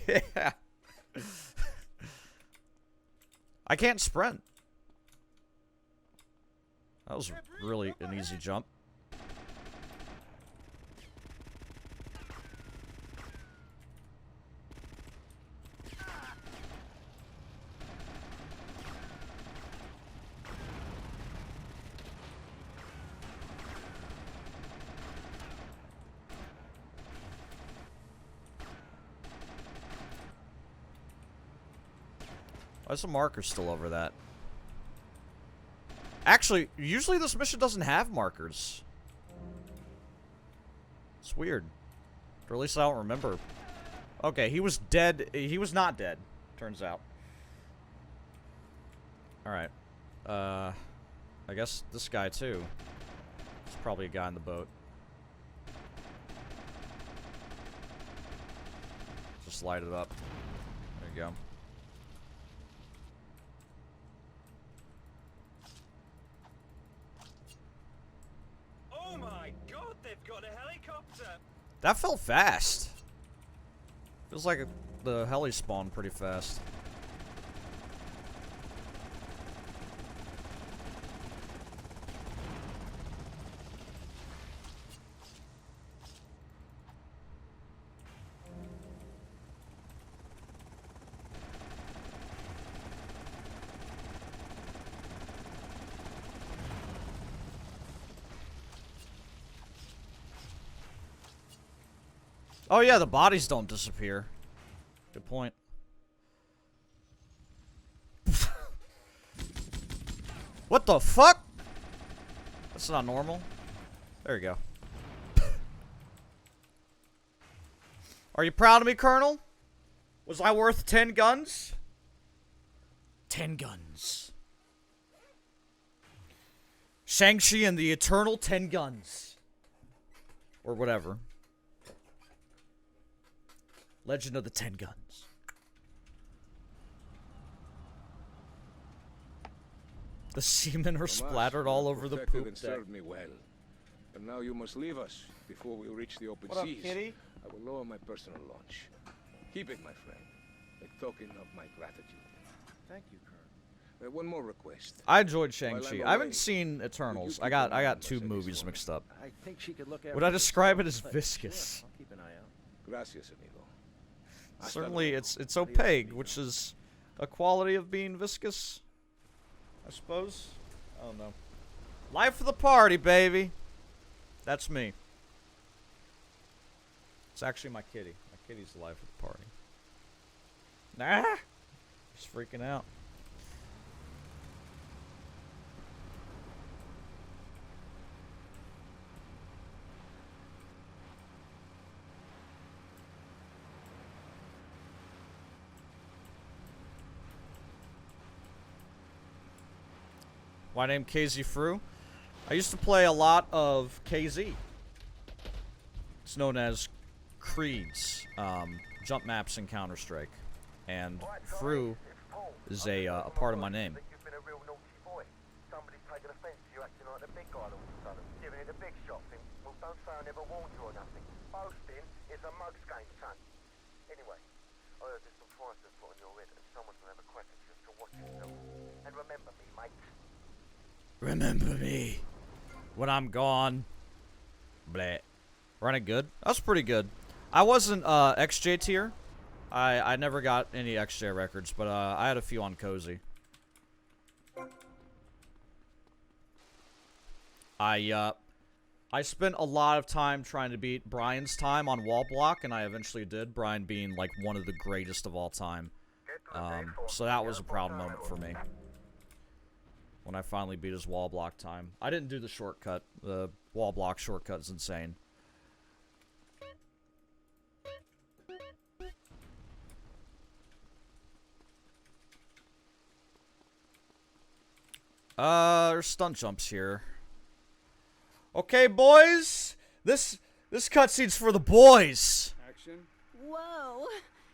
Yeah. I can't sprint. That was really an easy jump. Why's the marker still over that? Actually, usually this mission doesn't have markers. It's weird. Or at least I don't remember. Okay, he was dead. He was not dead, turns out. Alright. I guess this guy too. There's probably a guy in the boat. Just light it up. There you go. Oh my god, they've got a helicopter! That felt fast. Feels like the heli spawned pretty fast. Oh yeah, the bodies don't disappear. Good point. What the fuck? That's not normal. There you go. Are you proud of me, Colonel? Was I worth 10 guns? 10 guns. Shang-Chi and the Eternal 10 Guns. Or whatever. Legend of the 10 Guns. The seamen are splattered all over the poop deck. Served me well. But now you must leave us before we reach the open What up, seas. kitty? I will lower my personal launch. Keep it, my friend. A token of my gratitude. Thank you, Colonel. One more request. I enjoyed While I'm Shang-Chi. I haven't away, seen Eternals. keep I an got eye on two Mercedes movies for mixed me? up. I think she could look after Would I this describe it as place. viscous? Sure, I'll keep an eye out. Gracias, amigo. Hasta Certainly, luego. it's opaque, which is a quality of being viscous, I suppose. I don't know. Life of the party, baby. That's me. It's actually my kitty. My kitty's the life of the party. Nah, just freaking out. My name KZ Fru. I used to play a lot of KZ. It's known as Creeds, jump maps in Counter-Strike, and Fru is a part of my name. You've been a real naughty boy. Somebody's taken offense to you acting like the big guy all of a sudden. Giving it a big shot thing. Well, don't say I never warned you or nothing. Boasting is a mug's game, son. Anyway, I heard there's some fighters put on your head and someone's gonna have a crack at you, so watch yourself. And remember me, mate. Remember me when I'm gone. Bleh. Running good? That was pretty good. I wasn't XJ tier. I never got any XJ records, but I had a few on Cozy. I spent a lot of time trying to beat Brian's time on wall block, and I eventually did. Brian being like one of the greatest of all time. So that was a proud moment for me when I finally beat his wall block time. I didn't do the shortcut. The wall block shortcut's insane. There's stunt jumps here. Okay, boys. This cutscene's for the boys. Action. Whoa.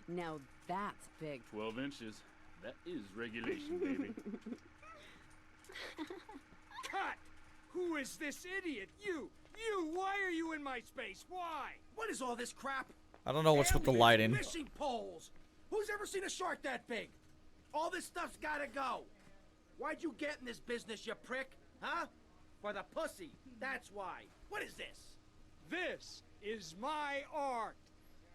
Now that's big. 12 inches. That is regulation, baby. Cut! Who is this idiot? You! Why are you in my space? Why? What is all this crap? I don't know what's with the Aliens, lighting. Fishing poles! Who's ever seen a shark that big? All this stuff's gotta go. Why'd you get in this business, you prick? Huh? For the pussy. That's why. What is this? This is my art.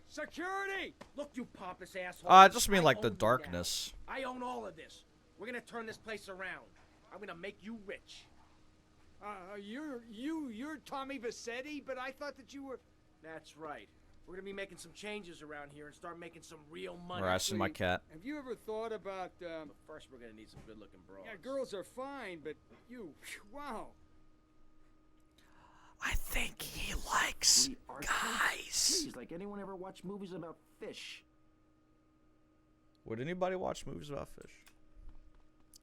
Security! Look, you pompous asshole. I just mean like the own you darkness. now. I own all of this. We're gonna turn this place around. I'm gonna make you rich. You're Tommy Vassetti, but I thought that you were... That's right. We're gonna be making some changes around here and start making some real money. Where I see my cat. Have you ever thought about, But first, we're gonna need some good-looking broads. yeah, girls are fine, but you, wow. I think he likes guys. Please, like anyone ever watch movies about fish? Would anybody watch movies about fish?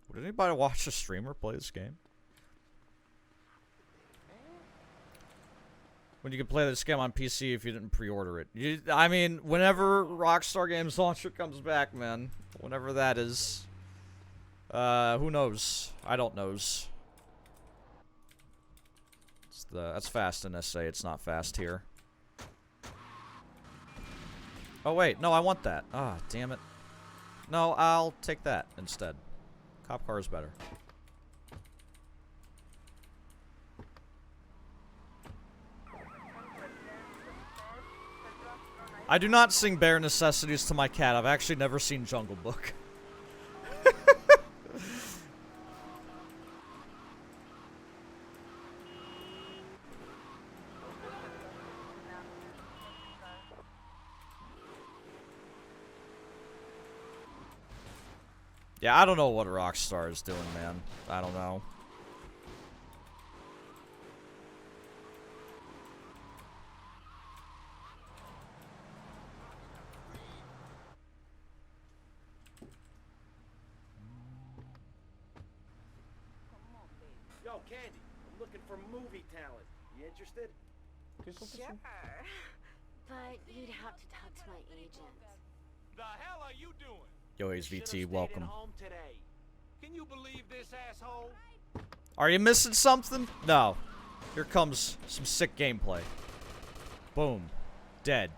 Would anybody watch a streamer play this game? When you can play this game on PC if you didn't pre-order it. I mean, whenever Rockstar Games Launcher comes back, man. Whenever that is. Who knows? I don't knows. That's fast in SA, it's not fast here. Oh wait, no, I want that. Ah, damn it. No, I'll take that instead. Cop car is better. I do not sing bare necessities to my cat. I've actually never seen Jungle Book. Yeah, I don't know what Rockstar is doing, man. I don't know. Yo, Candy, I'm looking for movie talent. You interested? Sure. But you'd have to talk to my agent. The hell are you doing? Yo, HVT, welcome. Home today. Can you believe this asshole? Are you missing something? No. Here comes some sick gameplay. Boom. Dead.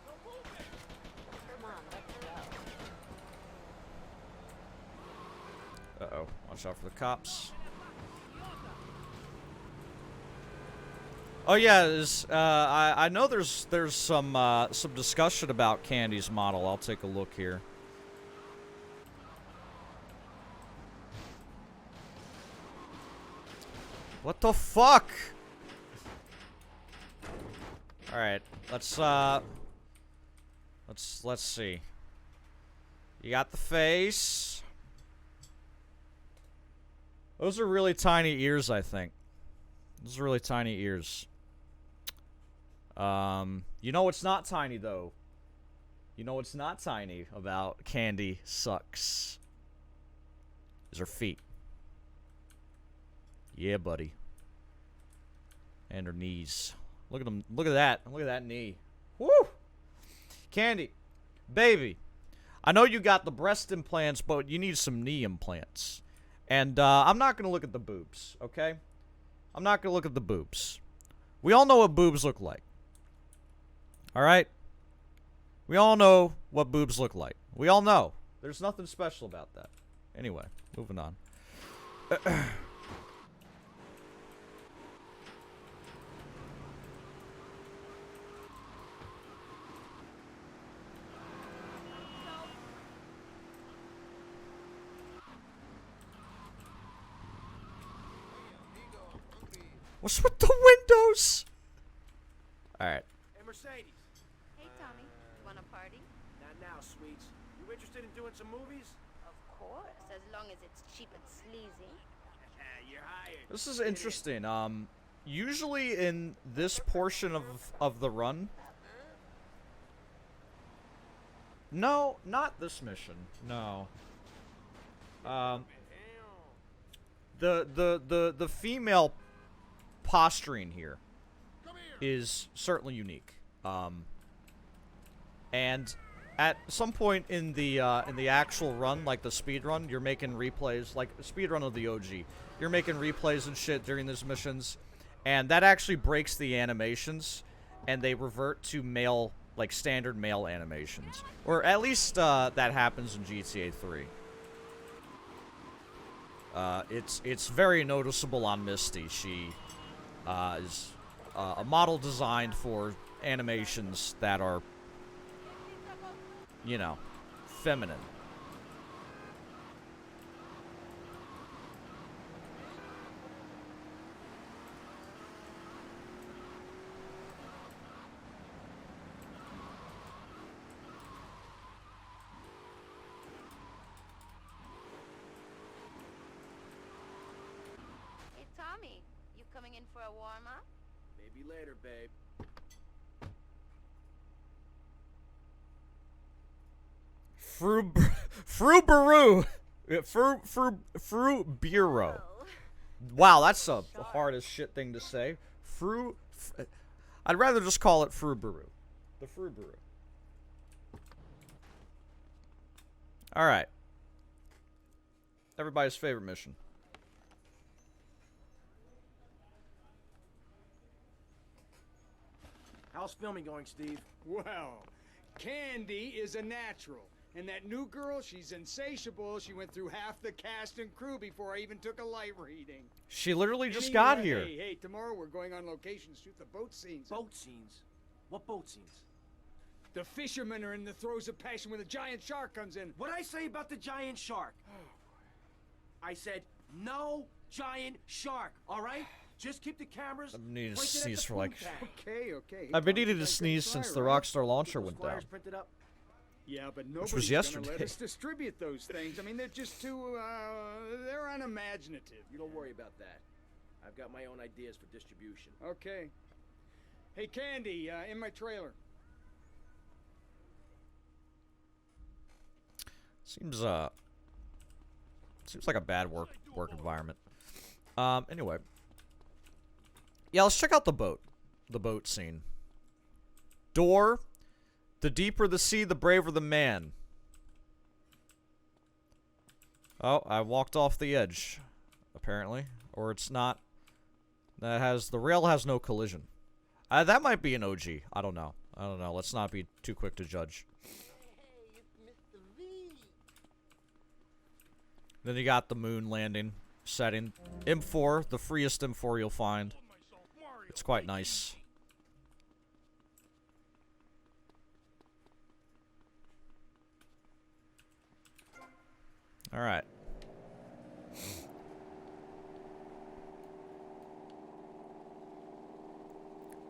Come on, let's go. Uh-oh. Watch out for the cops. Oh yeah, I know there's some discussion about Candy's model. I'll take a look here. What the fuck? All right, let's see. You got the face. Those are really tiny ears, I think. Those are really tiny ears. You know what's not tiny, though? You know what's not tiny about Candy Sucks? Is her feet. Yeah, buddy. And her knees. Look at them. Look at that. Look at that knee. Woo! Candy. Baby. I know you got the breast implants, but you need some knee implants. And, I'm not gonna look at the boobs, okay? I'm not gonna look at the boobs. We all know what boobs look like. Alright? We all know what boobs look like. We all know. There's nothing special about that. Anyway, moving on. What's with the windows? Alright. Hey, Mercedes. Hey, Tommy. Want a party? Not now, sweets. You interested in doing some movies? Of course, as long as it's cheap and sleazy. You're hired. This is interesting. Usually in this portion of the run. No, not this mission. No. The female posturing here is certainly unique. And at some point in the actual run, like the speed run, you're making replays, like the speed run of the OG. You're making replays and shit during these missions, and that actually breaks the animations, and they revert to male, like standard male animations, or at least that happens in GTA 3. It's very noticeable on Misty. She is a model designed for animations that are, you know, feminine. Hey, Tommy. You coming in for a warm-up? Maybe later, babe. Frubaroo. Bureau. Wow, that's the hardest shit thing to say. I'd rather just call it Bureau. The Bureau. Alright. Everybody's favorite mission. How's filming going, Steve? Well, Candy is a natural. And that new girl, she's insatiable. She went through half the cast and crew before I even took a light reading. She literally just got here. Hey, tomorrow we're going on location to shoot the boat scenes. Boat scenes? What boat scenes? The fishermen are in the throes of passion when the giant shark comes in. What'd I say about the giant shark? I said, no giant shark, all right? Just keep the cameras I've needed to pointed at sneeze the for like... food tank. Okay. I've been needing to sneeze since the Rockstar launcher went down. Printed up. Yeah, but Which nobody's was gonna yesterday. let us distribute those things. I mean, they're just too, they're unimaginative. You don't worry about that. I've got my own ideas for distribution. Okay. Hey, Candy, in my trailer. Seems like a bad work environment. Anyway. Yeah, let's check out the boat. The boat scene. Door. The deeper the sea, the braver the man. Oh, I walked off the edge, apparently. Or it's not. The rail has no collision. That might be an OG. I don't know. Let's not be too quick to judge. Then you got the moon landing setting. M4, the freest M4 you'll find. It's quite nice. Alright.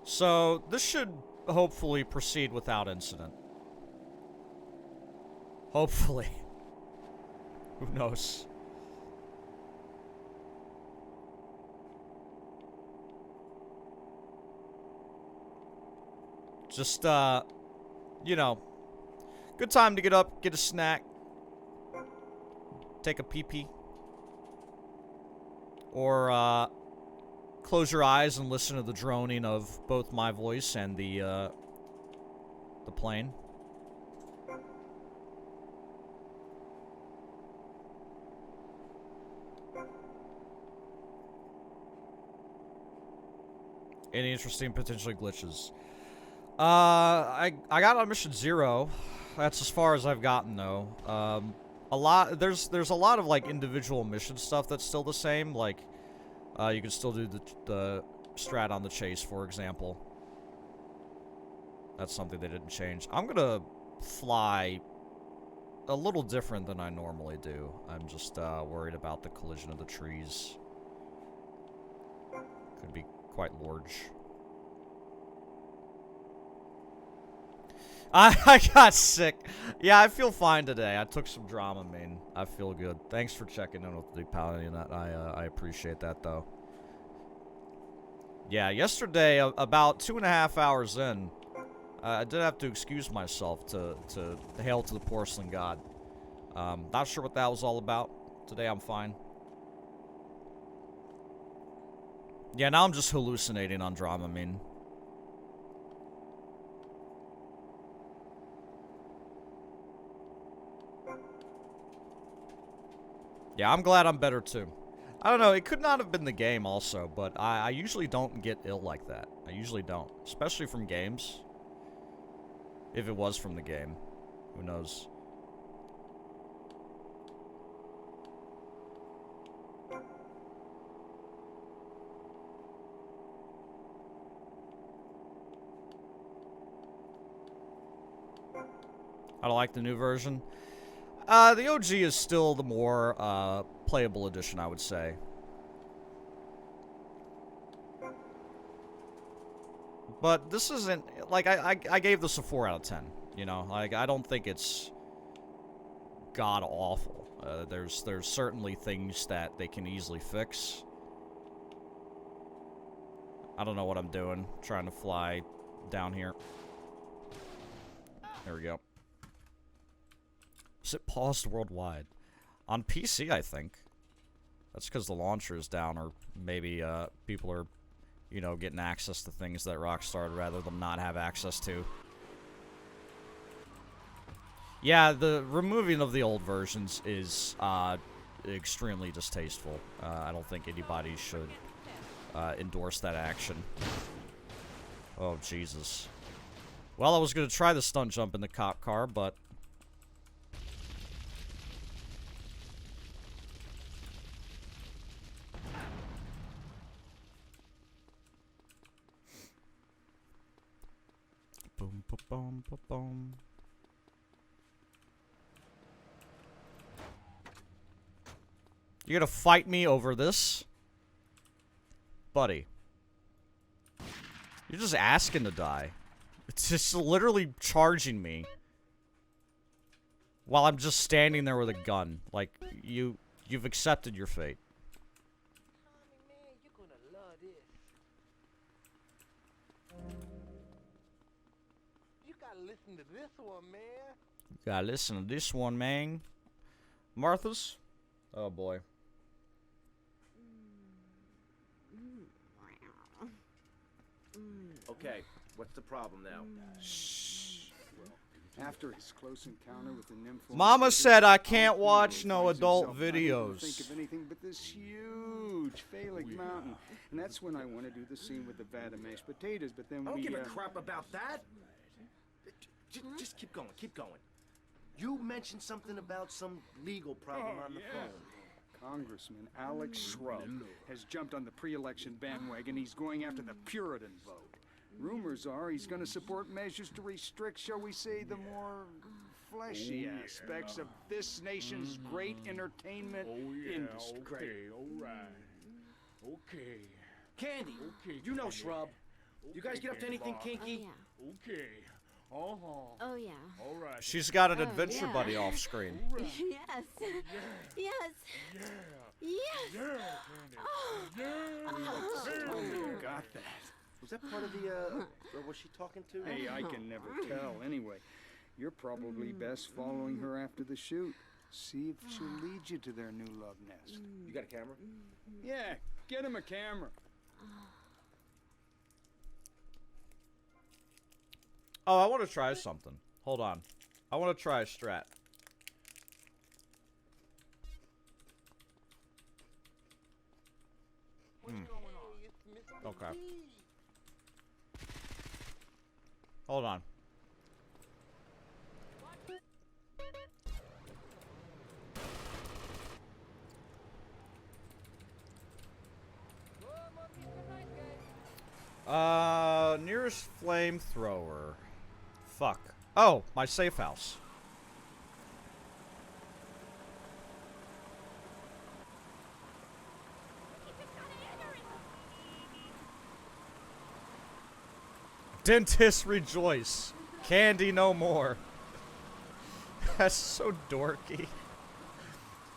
So, this should hopefully proceed without incident. Hopefully. Who knows? Just, you know, good time to get up, get a snack, take a pee-pee, or, close your eyes and listen to the droning of both my voice and the plane. Any interesting potentially glitches? I got on mission 0. That's as far as I've gotten though. There's a lot of like individual mission stuff that's still the same. Like, you can still do the strat on the chase, for example. That's something they didn't change. I'm gonna fly a little different than I normally do. I'm just worried about the collision of the trees. Could be quite large. I got sick. Yeah, I feel fine today. I took some Dramamine. I feel good. Thanks for checking in with the Paladin. I appreciate that, though. Yeah, yesterday, about 2.5 hours in, I did have to excuse myself to hail to the porcelain god. Not sure what that was all about. Today I'm fine. Yeah, now I'm just hallucinating on Dramamine. Yeah, I'm glad I'm better too. I don't know, it could not have been the game also, but I usually don't get ill like that. I usually don't. Especially from games. If it was from the game. Who knows? I don't like the new version. The OG is still the more, playable edition, I would say. But this isn't, like, I gave this a 4 out of 10, you know? Like, I don't think it's god-awful. There's certainly things that they can easily fix. I don't know what I'm doing, trying to fly down here. There we go. Is it paused worldwide? On PC, I think. That's because the launcher is down, or maybe people are, you know, getting access to things that Rockstar would rather them not have access to. Yeah, the removing of the old versions is extremely distasteful. I don't think anybody should endorse that action. Oh, Jesus. Well, I was going to try the stunt jump in the cop car, but... Boom, boom, boom, boom, boom. You're gonna fight me over this? Buddy. You're just asking to die. It's just literally charging me. While I'm just standing there with a gun. Like, you've accepted your fate. Listen to this one, man. You gotta listen to this one, man. Martha's? Oh, boy. Okay, what's the problem now? Shh. After his close encounter with the nymph, Mama said I can't watch no adult videos. Think of anything but this huge phallic mountain, and that's when I want to do the scene with the vat of mashed potatoes. But then I don't we give a crap about that. Just keep going, keep going. You mentioned something about some legal problem on the phone. Congressman Alex Shrub has jumped on the pre-election bandwagon. He's going after the Puritan vote. Rumors are he's going to support measures to restrict, shall we say, the more fleshy aspects of this nation's great entertainment industry. Okay, all right. Okay. Candy, you know Shrub. You guys get up to anything kinky? Oh, yeah. Okay. Oh, yeah. All right. She's got an adventure buddy off screen. Yes. Yes. Yes. Yeah, Candy. Oh, got that. Was that part of the, or was she talking to? Hey, I can never tell. Anyway, you're probably best following her after the shoot. See if she'll lead you to their new love nest. You got a camera? Yeah, get him a camera. Oh, I want to try something. Hold on. I want to try a strat. Okay. Hold on. Nearest flamethrower. Fuck. Oh, my safe house. Dentists rejoice. Candy no more. That's so dorky.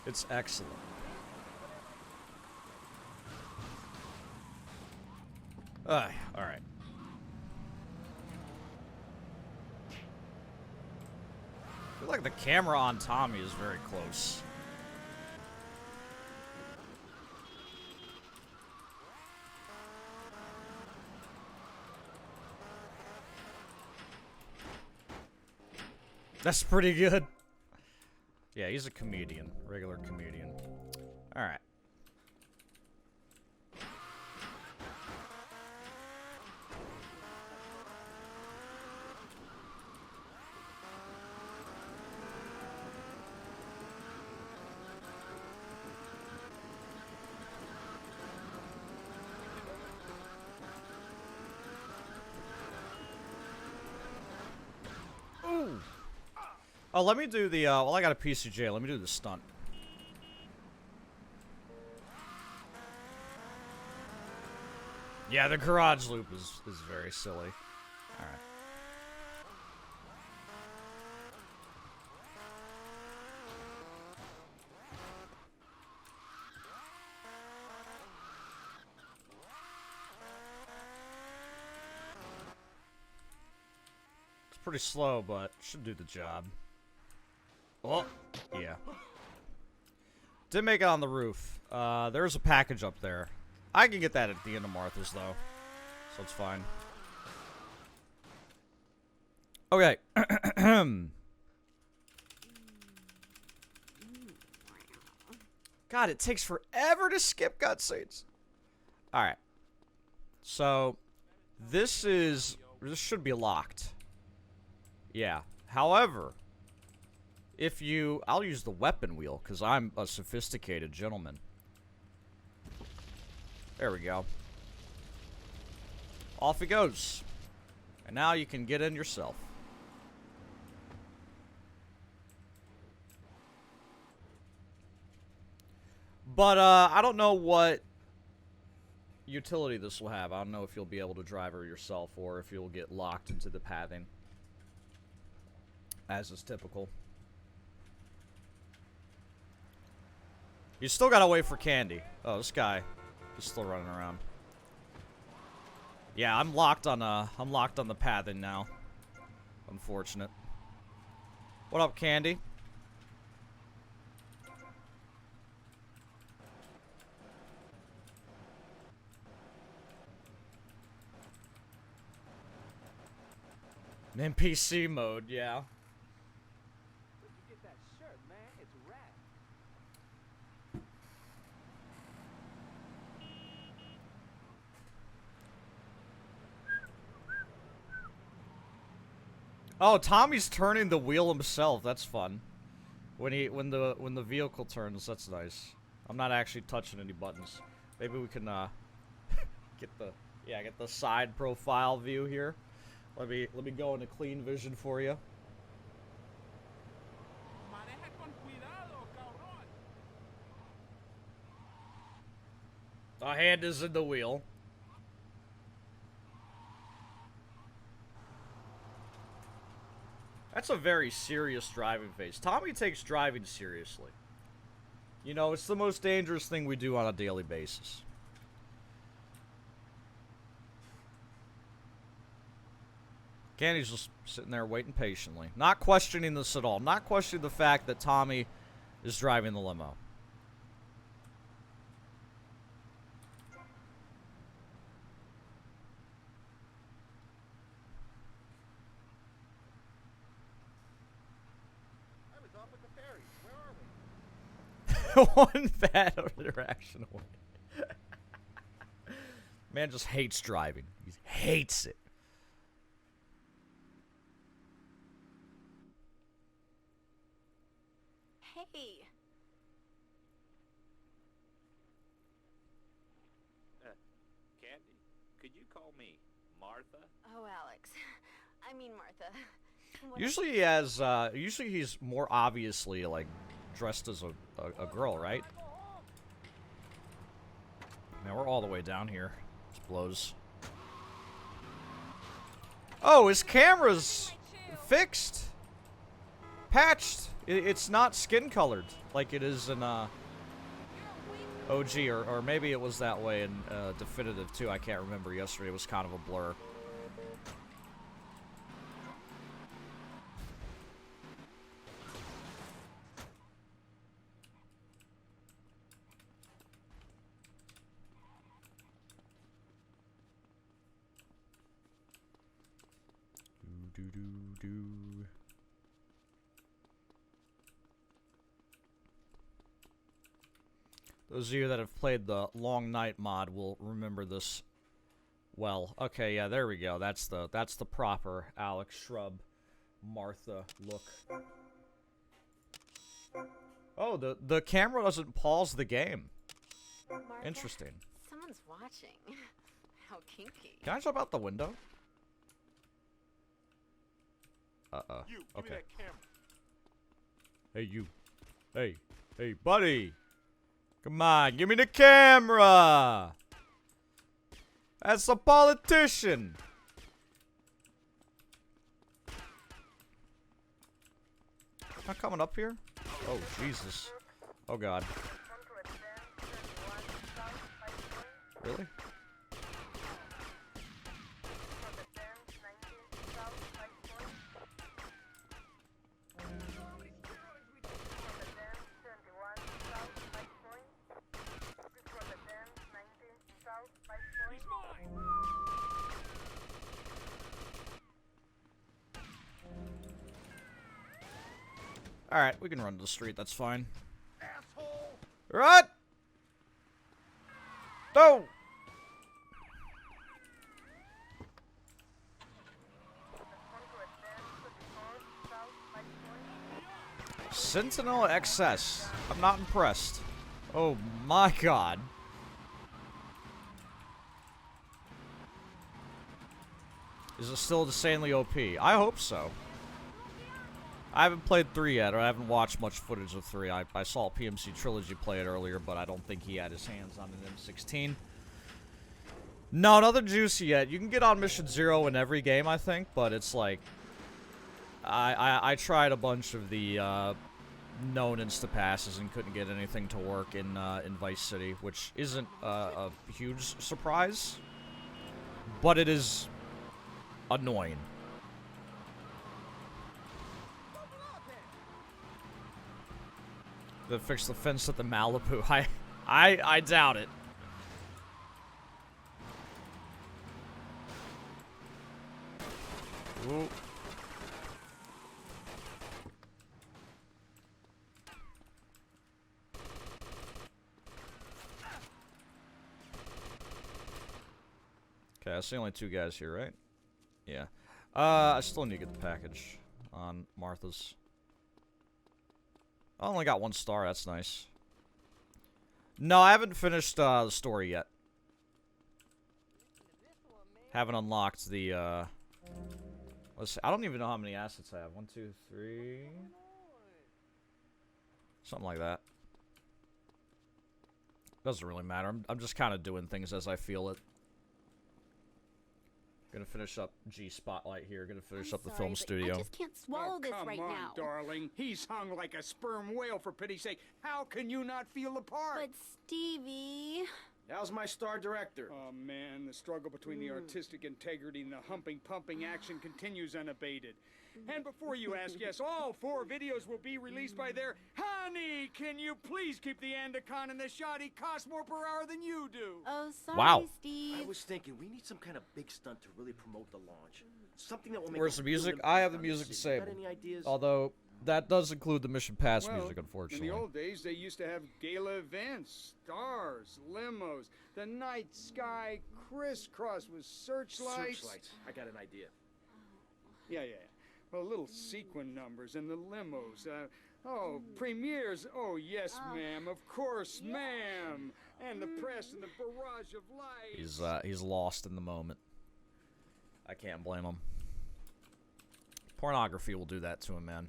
It's excellent. Alright. I feel like the camera on Tommy is very close. That's pretty good. Yeah, he's a comedian. Regular comedian. Alright. Oh, let me do the, well, I got a PCJ. Let me do the stunt. Yeah, the garage loop is very silly. Alright. It's pretty slow, but should do the job. Oh, yeah. Didn't make it on the roof. There's a package up there. I can get that at the end of Martha's, though. So it's fine. Okay. God, it takes forever to skip cutscenes. Alright. So, this should be locked. Yeah. However, if you... I'll use the weapon wheel, because I'm a sophisticated gentleman. There we go. Off he goes. And now you can get in yourself. But, I don't know what utility this will have. I don't know if you'll be able to drive her yourself or if you'll get locked into the pathing. As is typical. You still gotta wait for Candy. Oh, this guy is still running around. Yeah, I'm locked on the pathing now. Unfortunate. What up, Candy? NPC mode, yeah. Get that shirt, man. It's rad. Oh, Tommy's turning the wheel himself. That's fun. When the vehicle turns, that's nice. I'm not actually touching any buttons. Maybe we can get the side profile view here. Let me go into clean vision for you. The hand is in the wheel. That's a very serious driving face. Tommy takes driving seriously. You know, it's the most dangerous thing we do on a daily basis. Candy's just sitting there waiting patiently. Not questioning this at all. Not questioning the fact that Tommy is driving the limo. I was off with the fairies. Where are we? One bad interaction away. Man just hates driving. He hates it. Hey. Candy, could you call me Martha? Oh, Alex. I mean Martha. Usually he has, usually he's more obviously, like, dressed as a girl, right? Man, we're all the way down here. This blows. Oh, his camera's fixed. Patched. It's not skin colored like it is in OG, or maybe it was that way in Definitive too. I can't remember. Yesterday was kind of a blur. Those of you that have played the Long Night mod will remember this well. Okay, yeah, there we go. That's the proper Alex Shrub Martha look. Oh, the camera doesn't pause the game. Martha, Interesting. Someone's watching. How kinky. Can I jump out the window? You, give Okay. me that camera. Hey, you. Hey, buddy. Come on, give me the camera. That's a politician. Not coming up here? Oh, Jesus. Oh, God. Really? Alright, we can run to the street, that's fine. Asshole! Run! Go! Sentinel XS. I'm not impressed. Oh my god. Is it still insanely OP? I hope so. I haven't played 3 yet, or I haven't watched much footage of 3. I saw PMC Trilogy play it earlier, but I don't think he had his hands on an M16. No, nothing juicy yet. You can get on Mission 0 in every game, I think, but it's like... I tried a bunch of the known insta-passes and couldn't get anything to work in Vice City, which isn't a huge surprise, but it is annoying. They fix the fence at the Malibu. I doubt it. Ooh. Okay, I see only 2 guys here, right? Yeah. I still need to get the package on Martha's. I only got 1 star, that's nice. No, I haven't finished the story yet. Haven't unlocked the, let's see, I don't even know how many assets I have. 1, 2, 3... Something like that. Doesn't really matter. I'm just kind of doing things as I feel it. Gonna finish up G Spotlight here. Gonna finish up the film studio. I just can't swallow this right now. Come on, darling. He's hung like a sperm whale, for pity's sake. How can you not feel the part? But Stevie... How's my star director? Oh, man, the struggle between the artistic integrity and the humping, pumping action continues unabated. And before you ask, yes, all 4 videos will be released by their... Honey, can you please keep the Andacon in the shot? He costs more per hour than you do. Oh, sorry, wow. Steve. I was thinking, we need some kind of big stunt to really promote the launch. Something that will make... Where's the music? I have the music disabled. Got any ideas? Although, that does include the Mission Pass music, In unfortunately. the old days, they used to have gala events, stars, limos, the night sky crisscross with searchlights. Searchlights. I got an idea. Yeah. Well, little sequin numbers and the limos. Premieres. Oh, yes, ma'am. Of course, ma'am. And the press and the barrage of lights. He's lost in the moment. I can't blame him. Pornography will do that to him, man.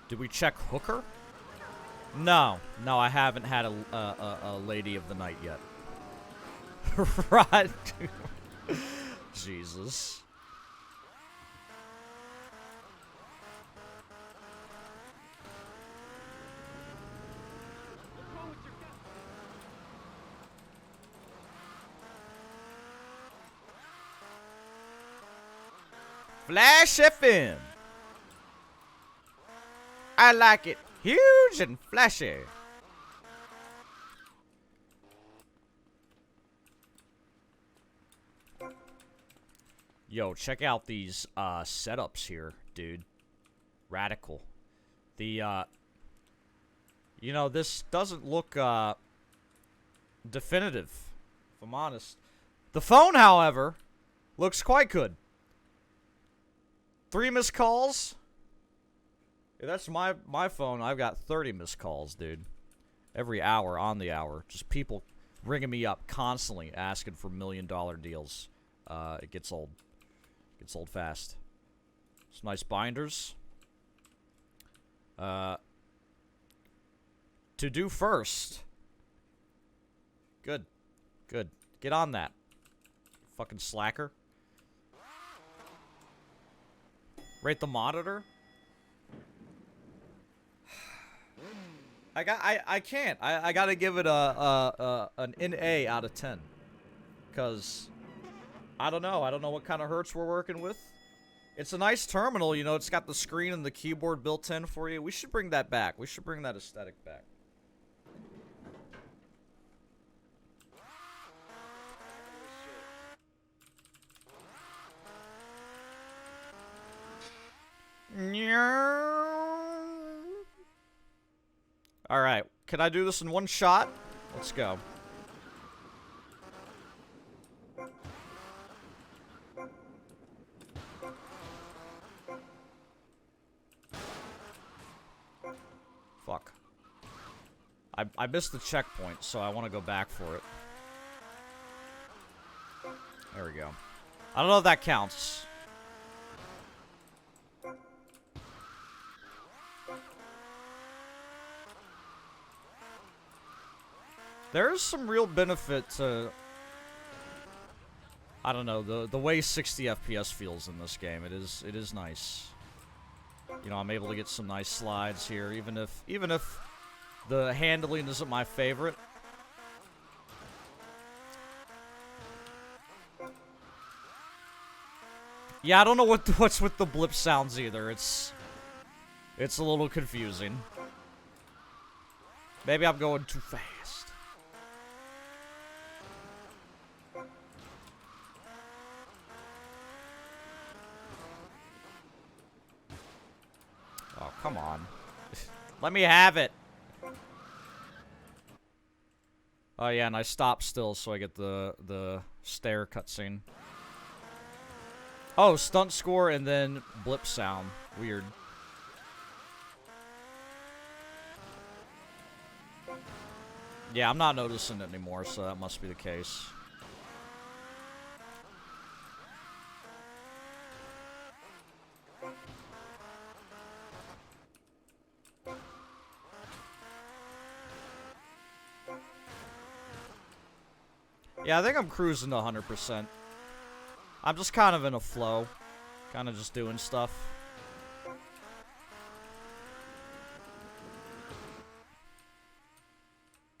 Did we check Hooker? No, I haven't had a lady of the night yet. Right? Jesus. Flash FM. I like it huge and flashy. Yo, check out these setups here, dude. Radical. The you know, this doesn't look definitive, if I'm honest. The phone, however, looks quite good. 3 missed calls. Yeah, that's my phone. I've got 30 missed calls, dude. Every hour, on the hour. Just people ringing me up constantly asking for $1 million deals. It gets old. Gets old fast. Some nice binders. To do first. Good. Good. Get on that. Fucking slacker. Rate the monitor. I can't. I gotta give it an NA out of 10. Cause I don't know. I don't know what kind of hertz we're working with. It's a nice terminal, you know, it's got the screen and the keyboard built in for you. We should bring that back. We should bring that aesthetic back. Alright, can I do this in one shot? Let's go. Fuck. I missed the checkpoint, so I want to go back for it. There we go. I don't know if that counts. There is some real benefit to, I don't know, the way 60 FPS feels in this game. It is nice. You know, I'm able to get some nice slides here, even if the handling isn't my favorite. Yeah, I don't know what's with the blip sounds either. It's a little confusing. Maybe I'm going too fast. Oh, come on. Let me have it. Oh yeah, and I stop still so I get the stair cutscene. Oh, stunt score and then blip sound. Weird. Yeah, I'm not noticing it anymore, so that must be the case. Yeah, I think I'm cruising to 100%. I'm just kind of in a flow. Kind of just doing stuff.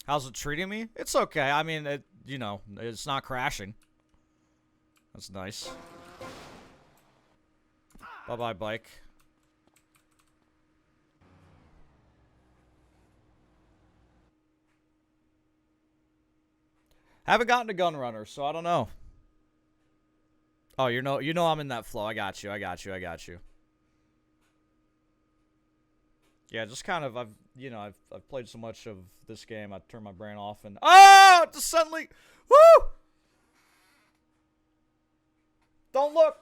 How's it treating me? It's okay. I mean, you know, it's not crashing. That's nice. Bye-bye, bike. Haven't gotten a gun runner, so I don't know. Oh, you know I'm in that flow. I got you. Yeah, just kind of I've played so much of this game, I turn my brain off and oh, just suddenly, woo! Don't look.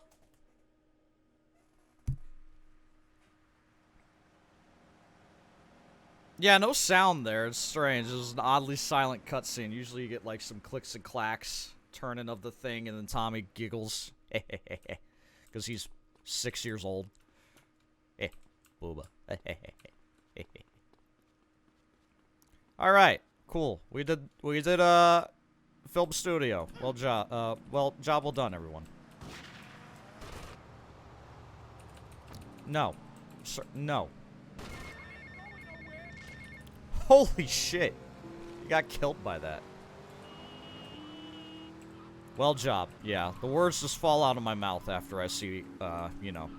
Yeah, no sound there. It's strange. It was an oddly silent cutscene. Usually you get like some clicks and clacks, turning of the thing, and then Tommy giggles. Because he's 6 years old. Booba. Alright, cool. We did film studio. Job well done, everyone. No. Sir, no. Holy shit. You got killed by that. Well job. Yeah, the words just fall out of my mouth after I see, you know.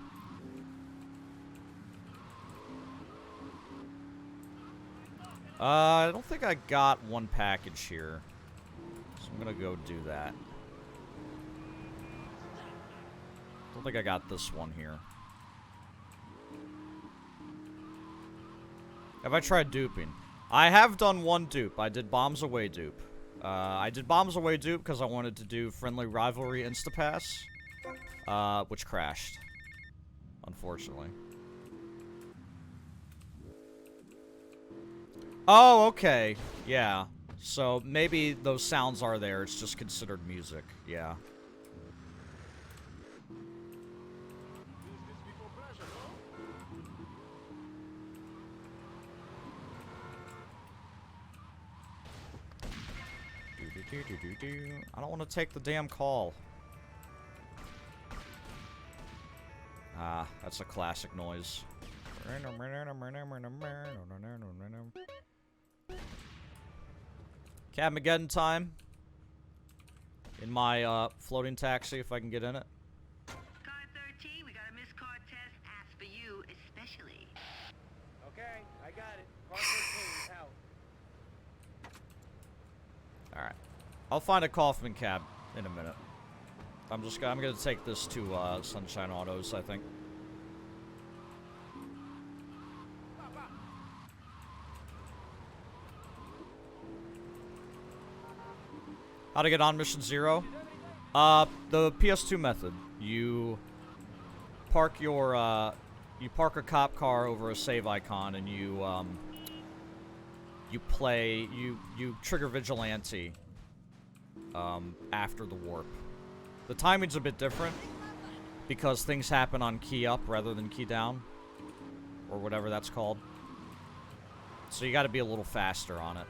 I don't think I got one package here. So I'm gonna go do that. Don't think I got this one here. Have I tried duping? I have done one dupe. I did Bombs Away dupe. I did Bombs Away dupe because I wanted to do Friendly Rivalry Instapass, which crashed, unfortunately. Oh, okay. Yeah. So maybe those sounds are there. It's just considered music. Yeah. I don't want to take the damn call. Ah, that's a classic noise. Cabmageddon time. In my floating taxi, if I can get in it. Car 13, we got a missed car test asked for you especially. Okay, I got it. Car 13 out. Alright. I'll find a Kaufman cab in a minute. I'm gonna take this to Sunshine Autos, I think. How to get on mission 0? The PS2 method. You park your, you park a cop car over a save icon, and you trigger Vigilante, after the warp. The timing's a bit different, because things happen on key up rather than key down, or whatever that's called. So you gotta be a little faster on it.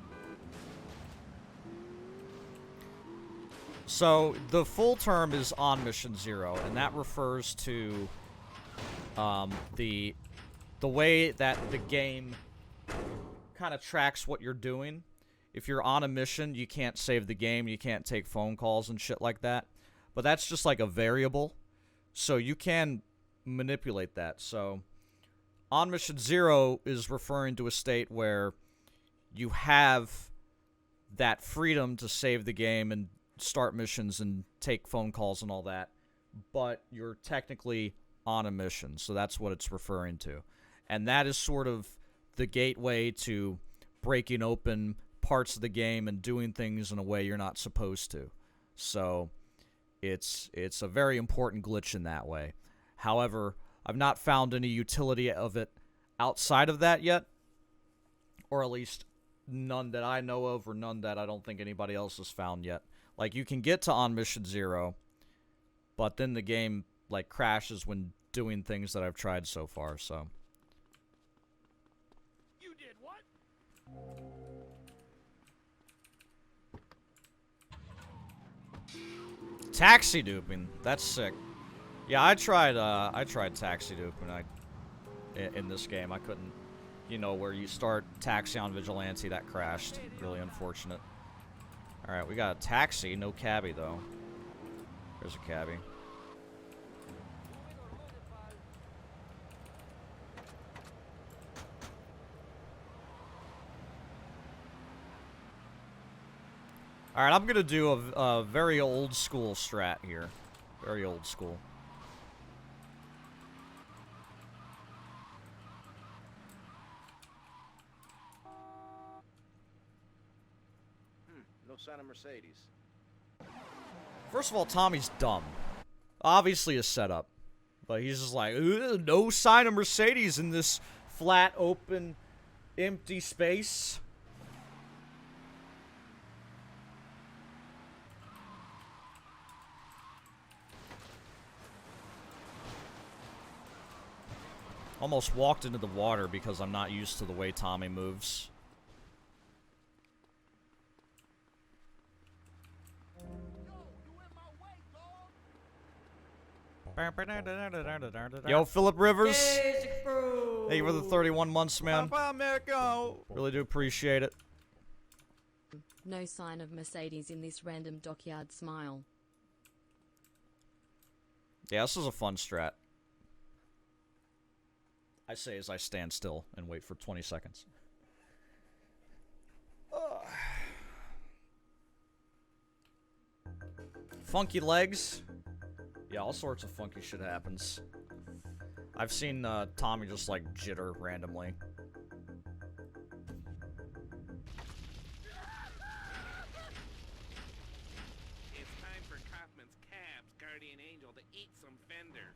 So, the full term is on mission 0, and that refers to, the way that the game kind of tracks what you're doing. If you're on a mission, you can't save the game, you can't take phone calls and shit like that. But that's just like a variable, so you can manipulate that. So, on mission 0 is referring to a state where you have that freedom to save the game and start missions and take phone calls and all that, but you're technically on a mission, so that's what it's referring to. And that is sort of the gateway to breaking open parts of the game and doing things in a way you're not supposed to. So it's a very important glitch in that way. However, I've not found any utility of it outside of that yet, or at least none that I know of, or none that I don't think anybody else has found yet. Like, you can get to on mission 0, but then the game, like, crashes when doing things that I've tried so far, so. You did what? Taxi duping. That's sick. Yeah, I tried taxi duping in this game. I couldn't, you know, where you start taxi on Vigilante, that crashed. Really unfortunate. Alright, we got a taxi, no cabbie though. There's a cabbie. Alright, I'm gonna do a very old school strat here. Very old school. No sign of Mercedes. First of all, Tommy's dumb. Obviously a setup. But he's just like, no sign of Mercedes in this flat, open, empty space. Almost walked into the water because I'm not used to the way Tommy moves. Yo, Philip Rivers. Thank you for the 31 months, man. Really do appreciate it. No sign of Mercedes in this random dockyard smile. Yeah, this is a fun strat. I say as I stand still and wait for 20 seconds. Funky legs. Yeah, all sorts of funky shit happens. I've seen Tommy just like jitter randomly. It's time for Kaufman's Cab's guardian angel to eat some fender.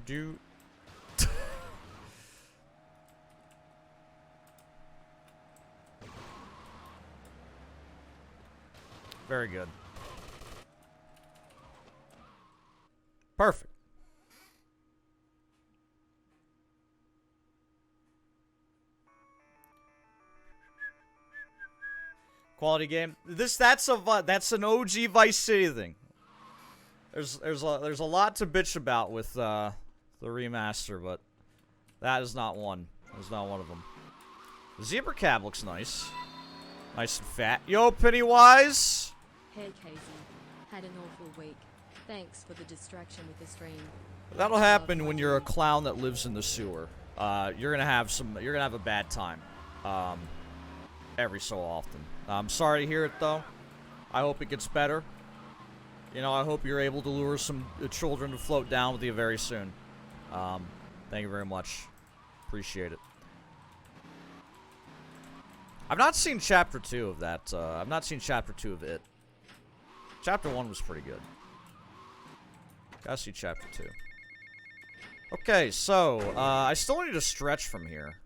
Do. Very good. Perfect. Quality game. That's an OG Vice City thing. There's a lot to bitch about with the remaster, but that is not one. That's not one of them. The Zebra Cab looks nice. Nice and fat. Yo, Pennywise! Hey, Casey. Had an awful week. Thanks for the distraction with the stream. That'll happen when you're a clown that lives in the sewer. You're gonna have a bad time. Every so often. I'm sorry to hear it though. I hope it gets better. You know, I hope you're able to lure some children to float down with you very soon. Thank you very much. Appreciate it. I've not seen Chapter 2 of that. I've not seen Chapter 2 of it. Chapter 1 was pretty good. Gotta see Chapter 2. Okay, so, I still need to stretch from here.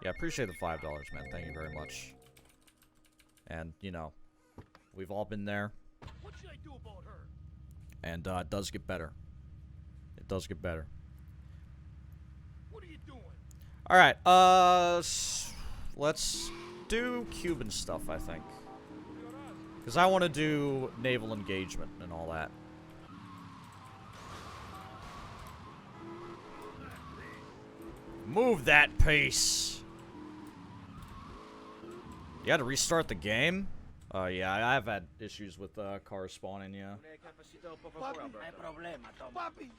Yeah, appreciate the $5, man. Thank you very much. And, you know, we've all been there. What should I do about her? And, it does get better. It does get better. What are you doing? Alright, let's do Cuban stuff, I think. Because I want to do naval engagement and all that. Move that piece! You had to restart the game? Yeah, I've had issues with, cars spawning, yeah. Papi,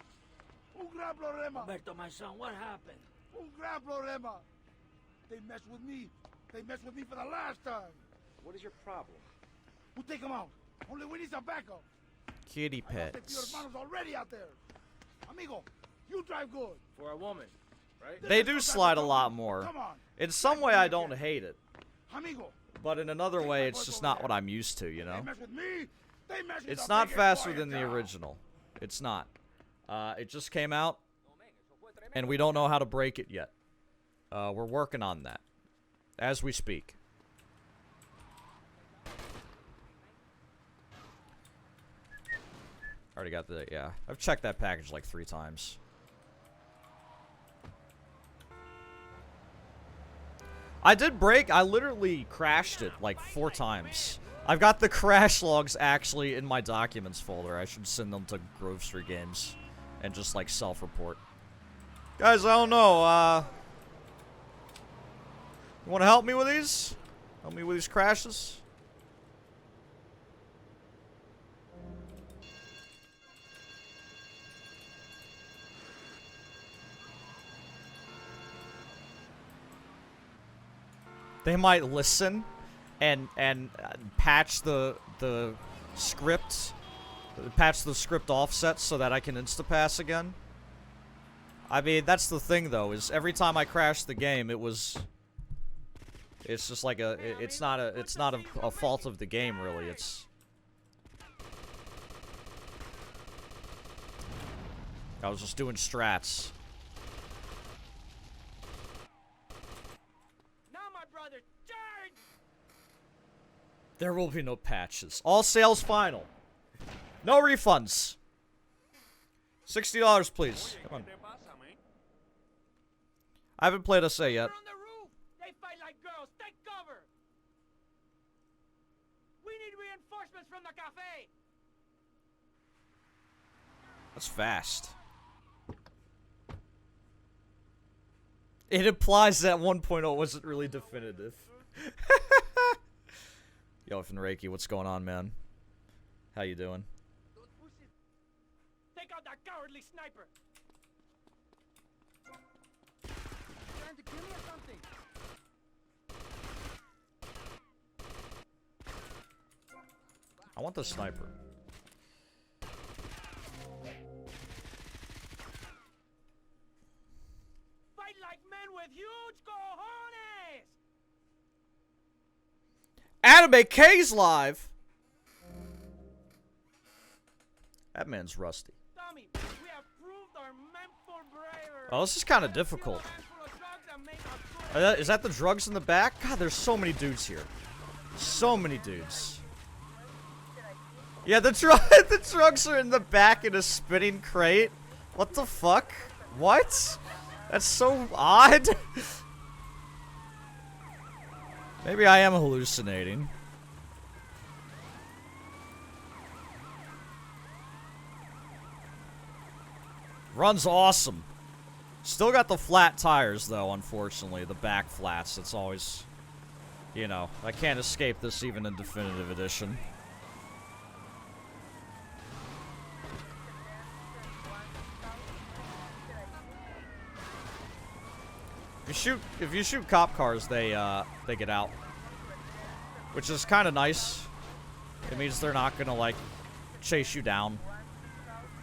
un gran problema. Roberto, my son, what happened? Un gran problema. They messed with me. They messed with me for the last time. What is your problem? We'll take them out. Only we need some backup. Kitty I got pets. your hermanos already out there. Amigo, you drive good. For a woman, right? They do slide a lot more. Come on. In some way, I don't hate it. Amigo. But in another way, it's just not what I'm used to, you know? They mess with me. They mess with It's the not biggest faster boy than in the town. original. It's not. It just came out, and we don't know how to break it yet. We're working on that, as we speak. Already got the, yeah. I've checked that package like 3 times. I did break, I literally crashed it like 4 times. I've got the crash logs actually in my documents folder. I should send them to Grove Street Games and just like self-report. Guys, I don't know, you wanna help me with these? Help me with these crashes? They might listen and patch the script, patch the script offsets so that I can instapass again. I mean, that's the thing though, is every time I crash the game, it's just like it's not a fault of the game really. I was just doing strats. There will be no patches. All sales final. No refunds. $60, please. Come on. I haven't played SA yet. They fight like girls. Take cover. We need reinforcements from the cafe. That's fast. It implies that 1.0 wasn't really definitive. Yo, Finreiki, what's going on, man? How you doing? Take out that cowardly sniper. Trying to kill me or something? I want the sniper. Fight like men with huge cojones. Anime K's live. That man's rusty. Tommy, we have proved our mental bravery. Oh, this is kind of difficult. Is that the drugs in the back? God, there's so many dudes here. So many dudes. Yeah, the drugs are in the back in a spinning crate. What the fuck? What? That's so odd. Maybe I am hallucinating. Runs awesome. Still got the flat tires, though, unfortunately. The back flats. It's always... You know, I can't escape this even in Definitive Edition. If you shoot cop cars, they get out. Which is kind of nice. It means they're not gonna, like, chase you down.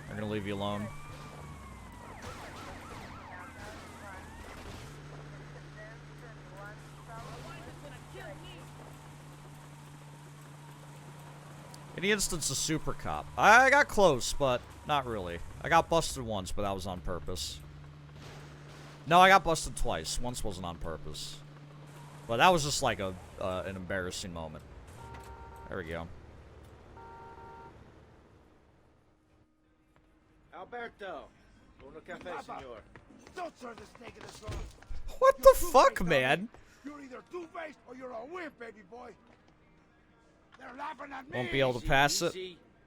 They're gonna leave you alone. the instance of Super Cop. I got close, but not really. I got busted once, but that was on purpose. No, I got busted twice. Once wasn't on purpose. But that was just like an embarrassing moment. There we go. Alberto. Uno café, senor. Don't turn this negative on. What the fuck, man? You're either two-faced or you're a wimp, baby boy. They're laughing at me. Won't be able to pass it.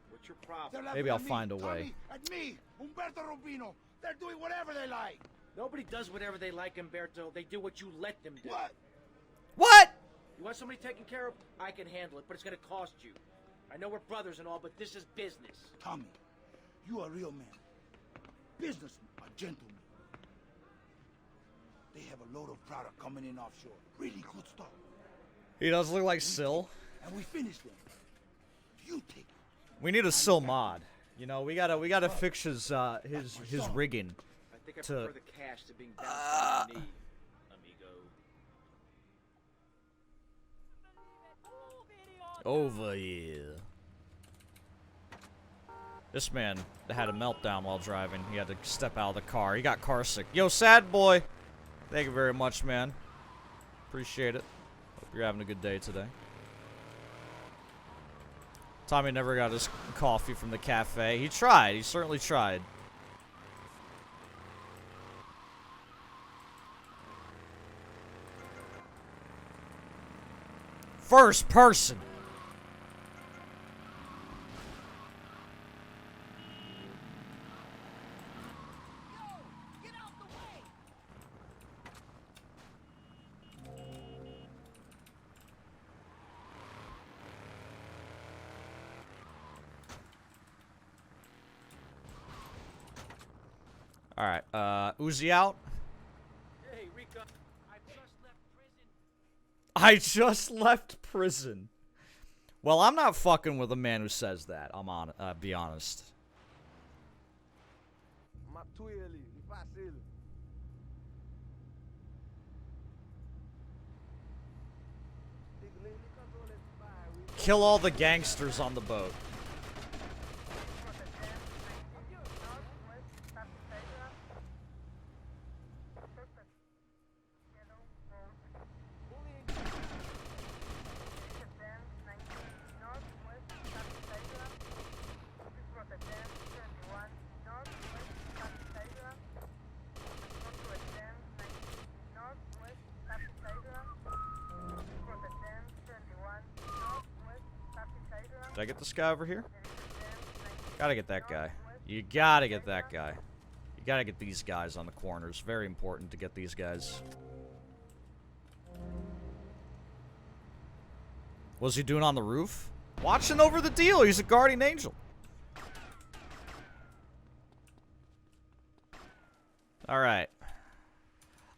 What's your problem? Maybe I'll find a way. At me, Humberto Rubino. They're doing whatever they like. Nobody does whatever they like, Humberto. They do what you let them do. What? What? You want somebody taken care of? I can handle it, but it's gonna cost you. I know we're brothers and all, but this is business. Tommy, you a real man. Businessman, a gentleman. They have a load of product coming in offshore. Really good stuff. He does look like Syl. And we finish them. You take it. We need a Syl mod. You know, we gotta fix his rigging. I think I prefer the cash to being down on your knee, amigo. Over here. This man had a meltdown while driving. He had to step out of the car. He got car sick. Yo, sad boy. Thank you very much, man. Appreciate it. Hope you're having a good day today. Tommy never got his coffee from the cafe. He tried. He certainly tried. First person. Alright, Uzi out. Hey, Rico. I just left prison. Well, I'm not fucking with a man who says that. I'm on. Be honest. Kill all the gangsters on the boat. Did I get this guy over here? Gotta get that guy. You gotta get that guy. You gotta get these guys on the corners. Very important to get these guys. What's he doing on the roof? Watching over the deal. He's a guardian angel. Alright.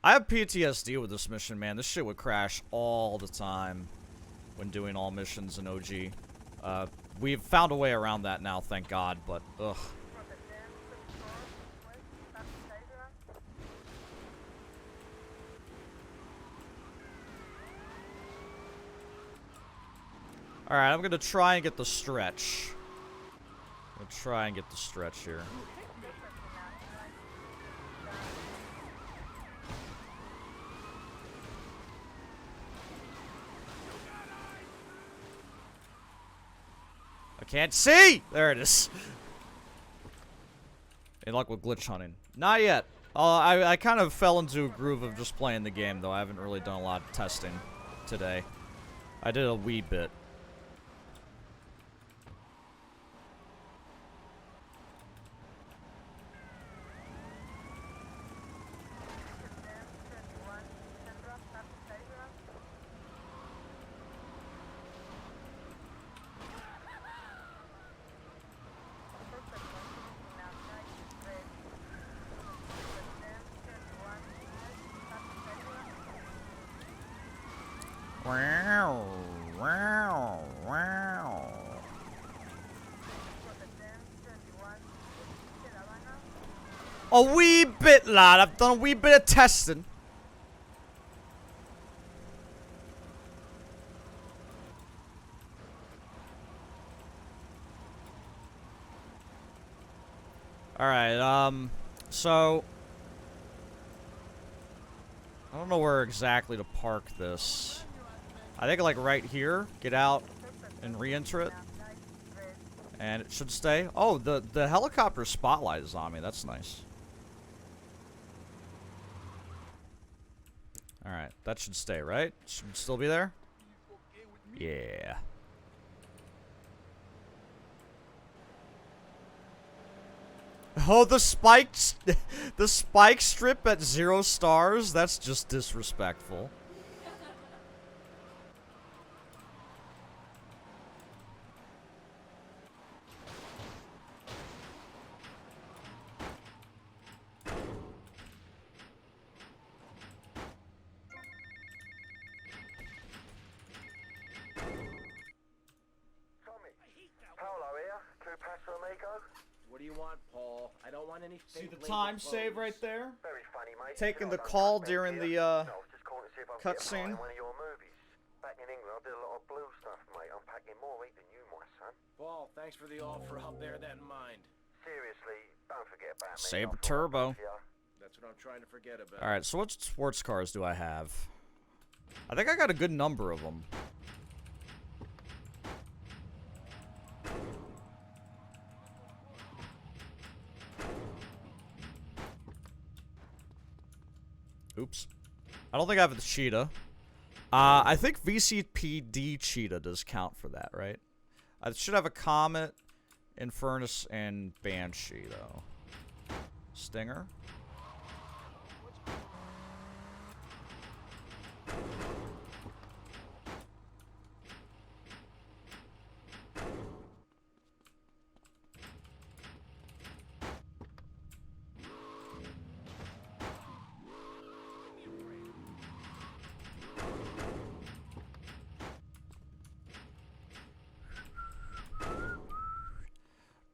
I have PTSD with this mission, man. This shit would crash all the time when doing all missions in OG. We've found a way around that now, thank God, but ugh. Alright, I'm gonna try and get the stretch. I'm gonna try and get the stretch here. I can't see! There it is. Any luck with glitch hunting? Not yet. I kind of fell into a groove of just playing the game, though. I haven't really done a lot of testing today. I did a wee bit. Wow, wow, wow. A wee bit, lad. I've done a wee bit of testing. Alright, so... I don't know where exactly to park this. I think, like, right here. Get out and re-enter it. And it should stay. Oh, the helicopter spotlight is on me. That's nice. Alright, that should stay, right? Should still be there? Yeah. Oh, the spike strip at 0 stars? That's just disrespectful. What do you want, Paul? I don't want any See fake the label time photos. save right there? Very funny, mate. Taking You know the I don't call have during here. the, No, I was just calling to see if I could get a part cutscene. in one of your movies. Back in England, I did a lot of blue stuff, mate. I'm packing more heat than you, my son. Paul, thanks for the offer. I'll bear that in mind. Seriously, don't forget about me. Saber Turbo. That's what I'm trying to forget about. Alright, so what sports cars do I have? I think I got a good number of them. Oops. I don't think I have the cheetah. I think VCPD cheetah does count for that, right? I should have a Comet, Infernus, and Banshee, though. Stinger?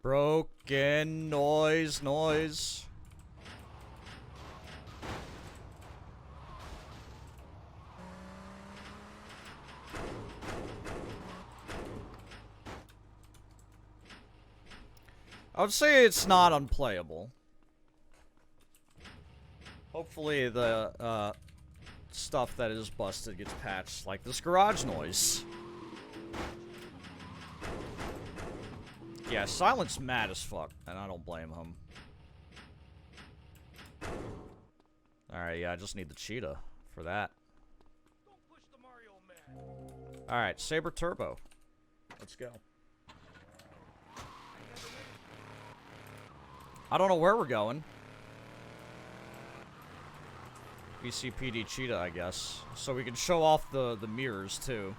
Broken noise. I would say it's not unplayable. Hopefully the stuff that is busted gets patched, like this garage noise. Yeah, Silent's mad as fuck, and I don't blame him. Alright, yeah, I just need the cheetah for that. Alright, Saber Turbo. Let's go. I don't know where we're going. BCPD cheetah, I guess. So we can show off the mirrors, too.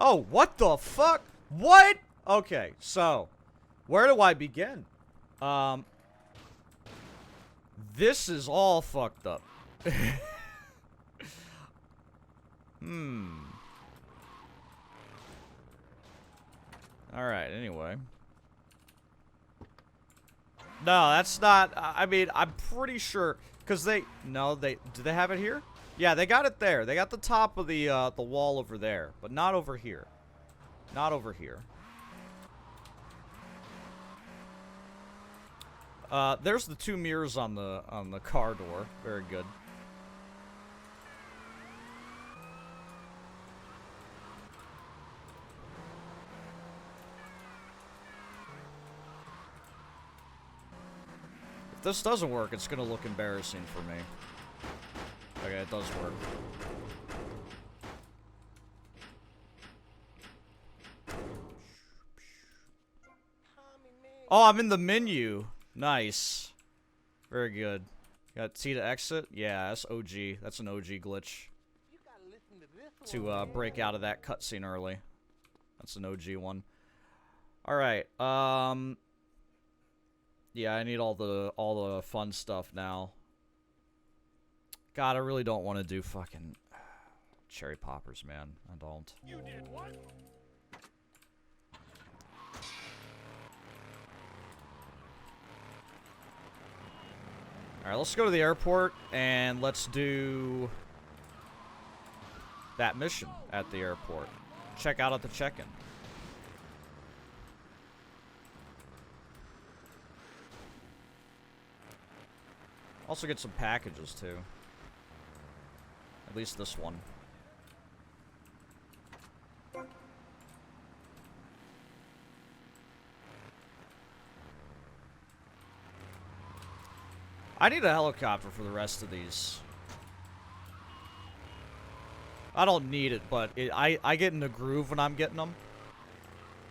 Oh, what the fuck? What? Okay, so, where do I begin? This is all fucked up. Alright, anyway. No, that's not, I mean, I'm pretty sure, because do they have it here? Yeah, they got it there. They got the top of the wall over there, but not over here. Not over here. There's the 2 mirrors on the car door. Very good. If this doesn't work, it's gonna look embarrassing for me. Okay, it does work. Oh, I'm in the menu. Nice. Very good. Got T to exit? Yeah, that's OG. That's an OG glitch. To break out of that cutscene early. That's an OG one. Alright, yeah, I need all the fun stuff now. God, I really don't want to do fucking cherry poppers, man. I don't. You did what? Alright, let's go to the airport and let's do that mission at the airport. Check out at the check-in. Also get some packages too. At least this one. I need a helicopter for the rest of these. I don't need it, but I get in the groove when I'm getting them.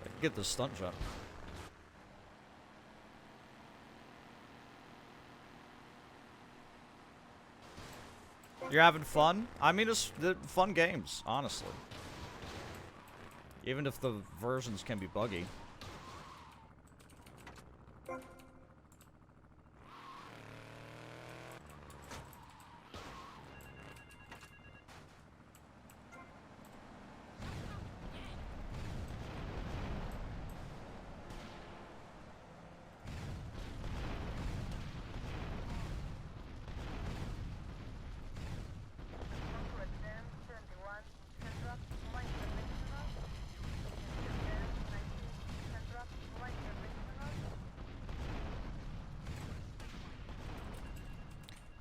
I can get the stunt jump. You're having fun? I mean, it's fun games, honestly. Even if the versions can be buggy.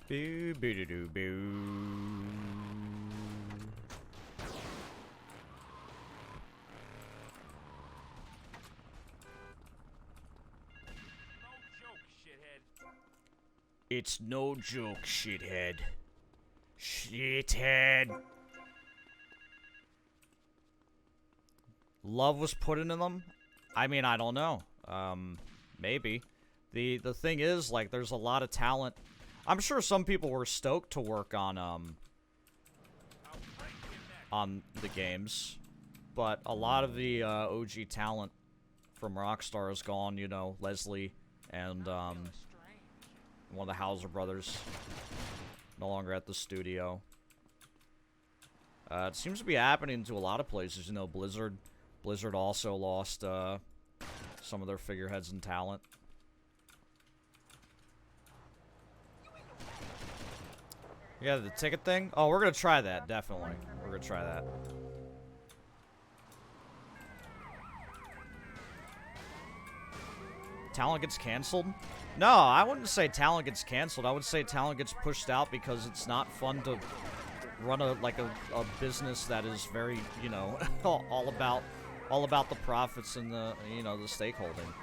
Boo boo doo doo boo. It's no joke, shithead. Shithead. Love was put into them? I mean, I don't know. Maybe. The thing is, like, there's a lot of talent. I'm sure some people were stoked to work on the games, but a lot of the OG talent from Rockstar is gone. You know, Leslie and one of the Hauser brothers no longer at the studio. It seems to be happening to a lot of places. You know, Blizzard also lost some of their figureheads and talent. Yeah, the ticket thing? Oh, we're gonna try that, definitely. We're gonna try that. Talent gets canceled? No, I wouldn't say talent gets canceled. I would say talent gets pushed out because it's not fun to run a business that is very, you know, all about the profits and the, you know, the stakeholding.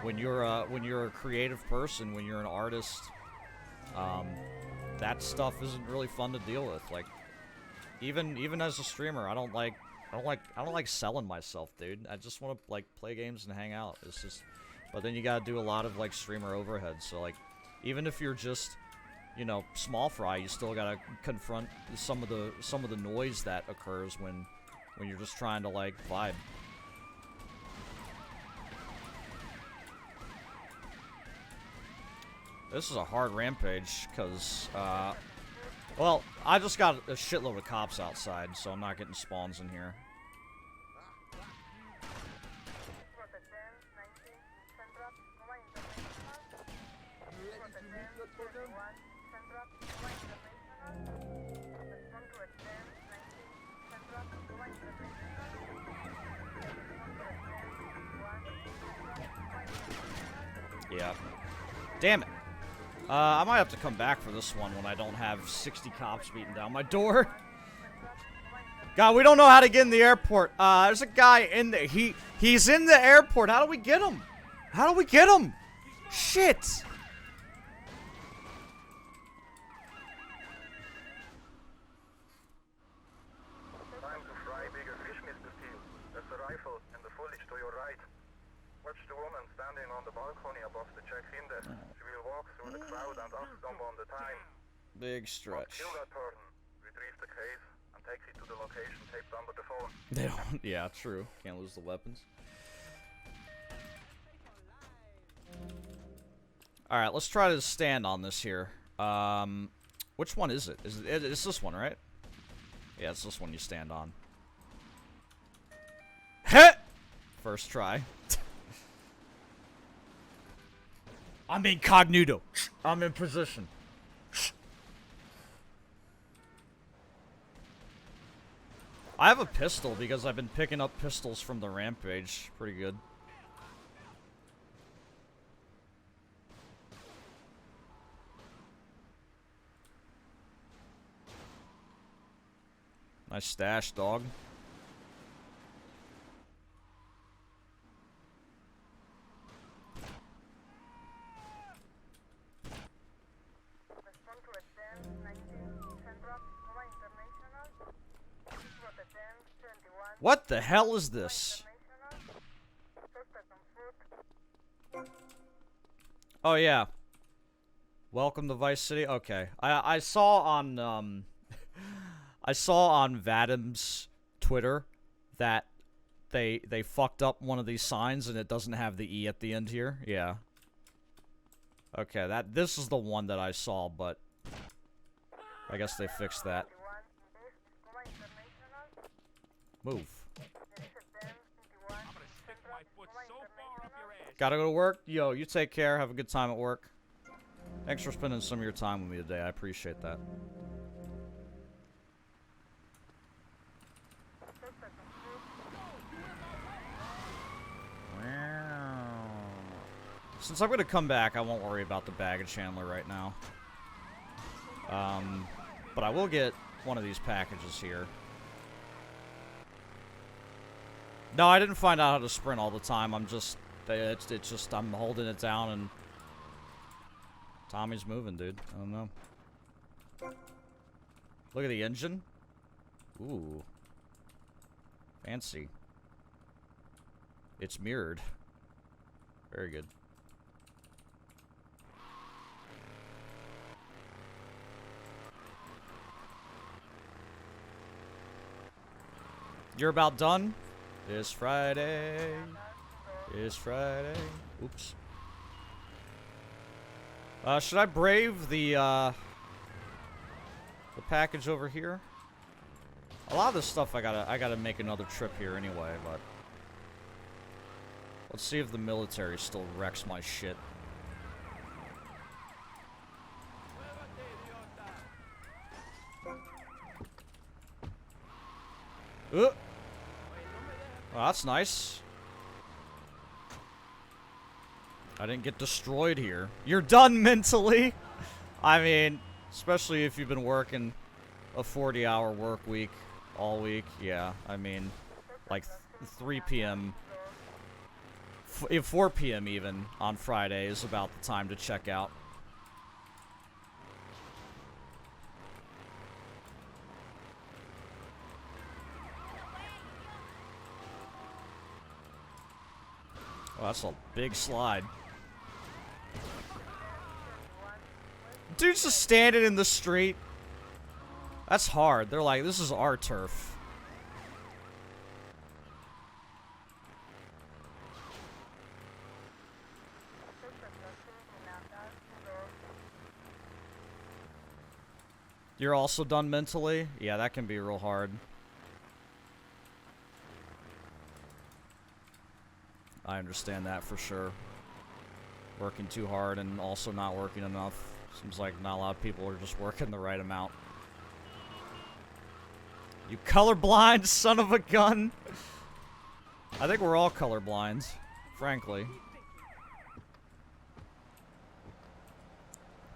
When you're a creative person, when you're an artist, that stuff isn't really fun to deal with. Like, even as a streamer, I don't like selling myself, dude. I just want to like play games and hang out. It's just, but then you gotta do a lot of like streamer overhead. So like, even if you're just, you know, small fry, you still gotta confront some of the noise that occurs when you're just trying to like vibe. This is a hard rampage, because, well, I just got a shitload of cops outside, so I'm not getting spawns in here. Yeah. Damn it. I might have to come back for this one when I don't have 60 cops beating down my door. God, we don't know how to get in the airport. There's a guy in there. He's in the airport. How do we get him? How do we get him? Shit. Time to fry bigger fish, Mr. Steele. There's a rifle and the foliage to your right. Watch the woman standing on the balcony above the check-in desk. She will walk through the crowd and ask someone the time. Big stretch. Kill that person. Retrieve the case and take it to the location taped under the phone. They don't. Yeah, true. Can't lose the weapons. All right, let's try to stand on this here. Which one is it? It's this one, right? Yeah, it's this one you stand on. First try. I'm incognito. I'm in position. I have a pistol because I've been picking up pistols from the Rampage. Pretty good. Nice stash, dog. What the hell is this? Oh yeah. Welcome to Vice City. Okay. I saw on I saw on Vadim's Twitter that they fucked up one of these signs and it doesn't have the E at the end here. Yeah. Okay, this is the one that I saw, but I guess they fixed that. Move. Gotta go to work? Yo, you take care. Have a good time at work. Thanks for spending some of your time with me today. I appreciate that. Since I'm gonna come back, I won't worry about the baggage handler right now. But I will get one of these packages here. No, I didn't find out how to sprint all the time. I'm just, it's just, I'm holding it down and Tommy's moving, dude. I don't know. Look at the engine. Ooh. Fancy. It's mirrored. Very good. You're about done? It's Friday. It's Friday. Oops. Should I brave the package over here? A lot of this stuff I gotta make another trip here anyway, but let's see if the military still wrecks my shit. Oh, that's nice. I didn't get destroyed here. You're done mentally? I mean, especially if you've been working a 40-hour work week all week. Yeah, I mean, like 3 p.m. 4 p.m. even on Friday is about the time to check out. Oh, that's a big slide. Dude's just standing in the street. That's hard. They're like, this is our turf. You're also done mentally? Yeah, that can be real hard. I understand that for sure. Working too hard and also not working enough. Seems like not a lot of people are just working the right amount. You colorblind son of a gun! I think we're all colorblind, frankly.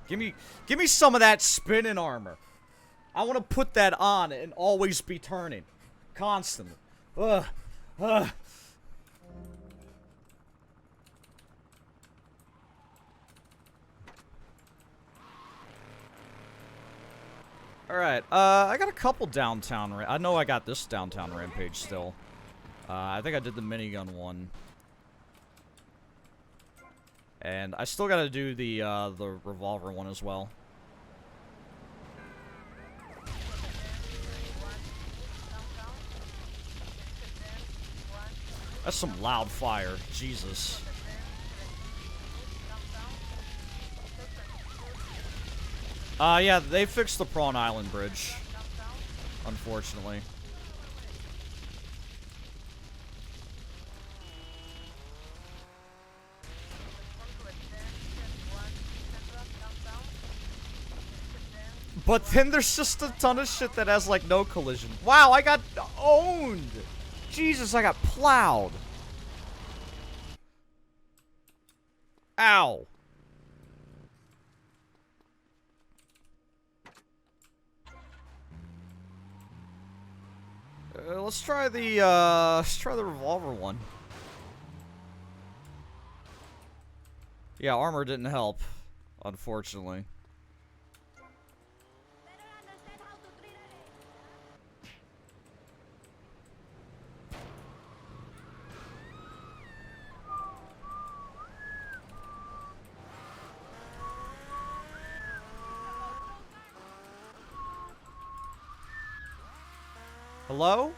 Give me some of that spinning armor. I want to put that on and always be turning. Constantly. Ugh. Ugh. Alright, I got a couple downtown I know I got this downtown Rampage still. I think I did the minigun one. And I still gotta do the revolver one as well. That's some loud fire, Jesus. Yeah, they fixed the Prawn Island Bridge, unfortunately. But then there's just a ton of shit that has, like, no collision. Wow, I got owned! Jesus, I got plowed. Ow. Let's try the revolver one. Yeah, armor didn't help, unfortunately. Hello?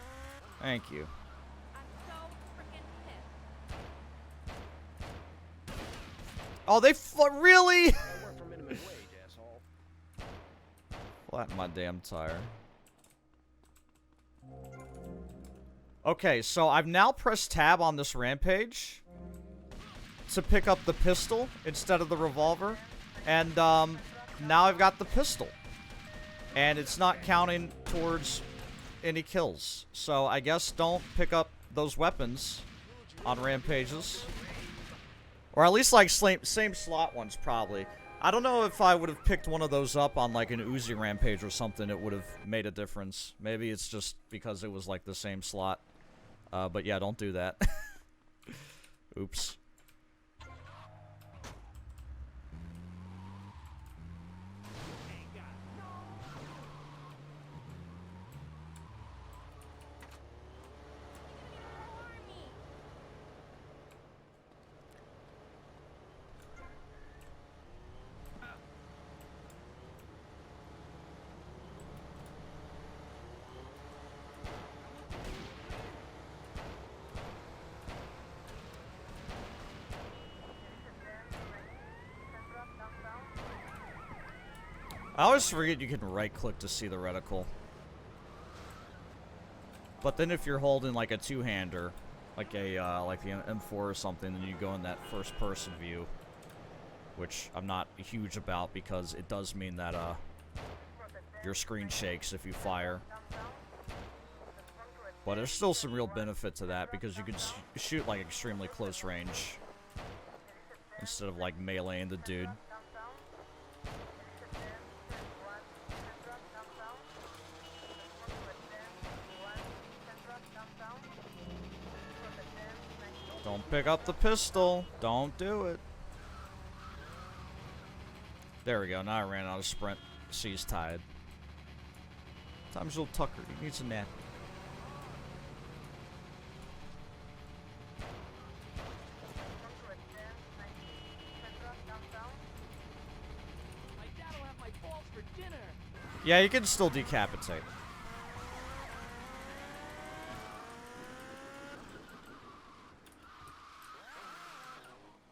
Thank you. Oh, they really? Flatten my damn tire. Okay, so I've now pressed tab on this Rampage to pick up the pistol instead of the revolver. And now I've got the pistol. And it's not counting towards any kills. So I guess don't pick up those weapons on Rampages. Or at least, like, same slot ones, probably. I don't know if I would have picked one of those up on, like, an Uzi Rampage or something, it would have made a difference. Maybe it's just because it was, like, the same slot. But yeah, don't do that. Oops. I always forget you can right-click to see the reticle. But then if you're holding, like, a two-hander, like the M4 or something, then you go in that first-person view. Which I'm not huge about because it does mean that, your screen shakes if you fire. But there's still some real benefit to that because you can shoot, like, extremely close range. Instead of, like, meleeing the dude. Don't pick up the pistol. Don't do it. There we go. Now I ran out of sprint. She's tired. Time's little Tucker. He needs a nap. Yeah, you can still decapitate.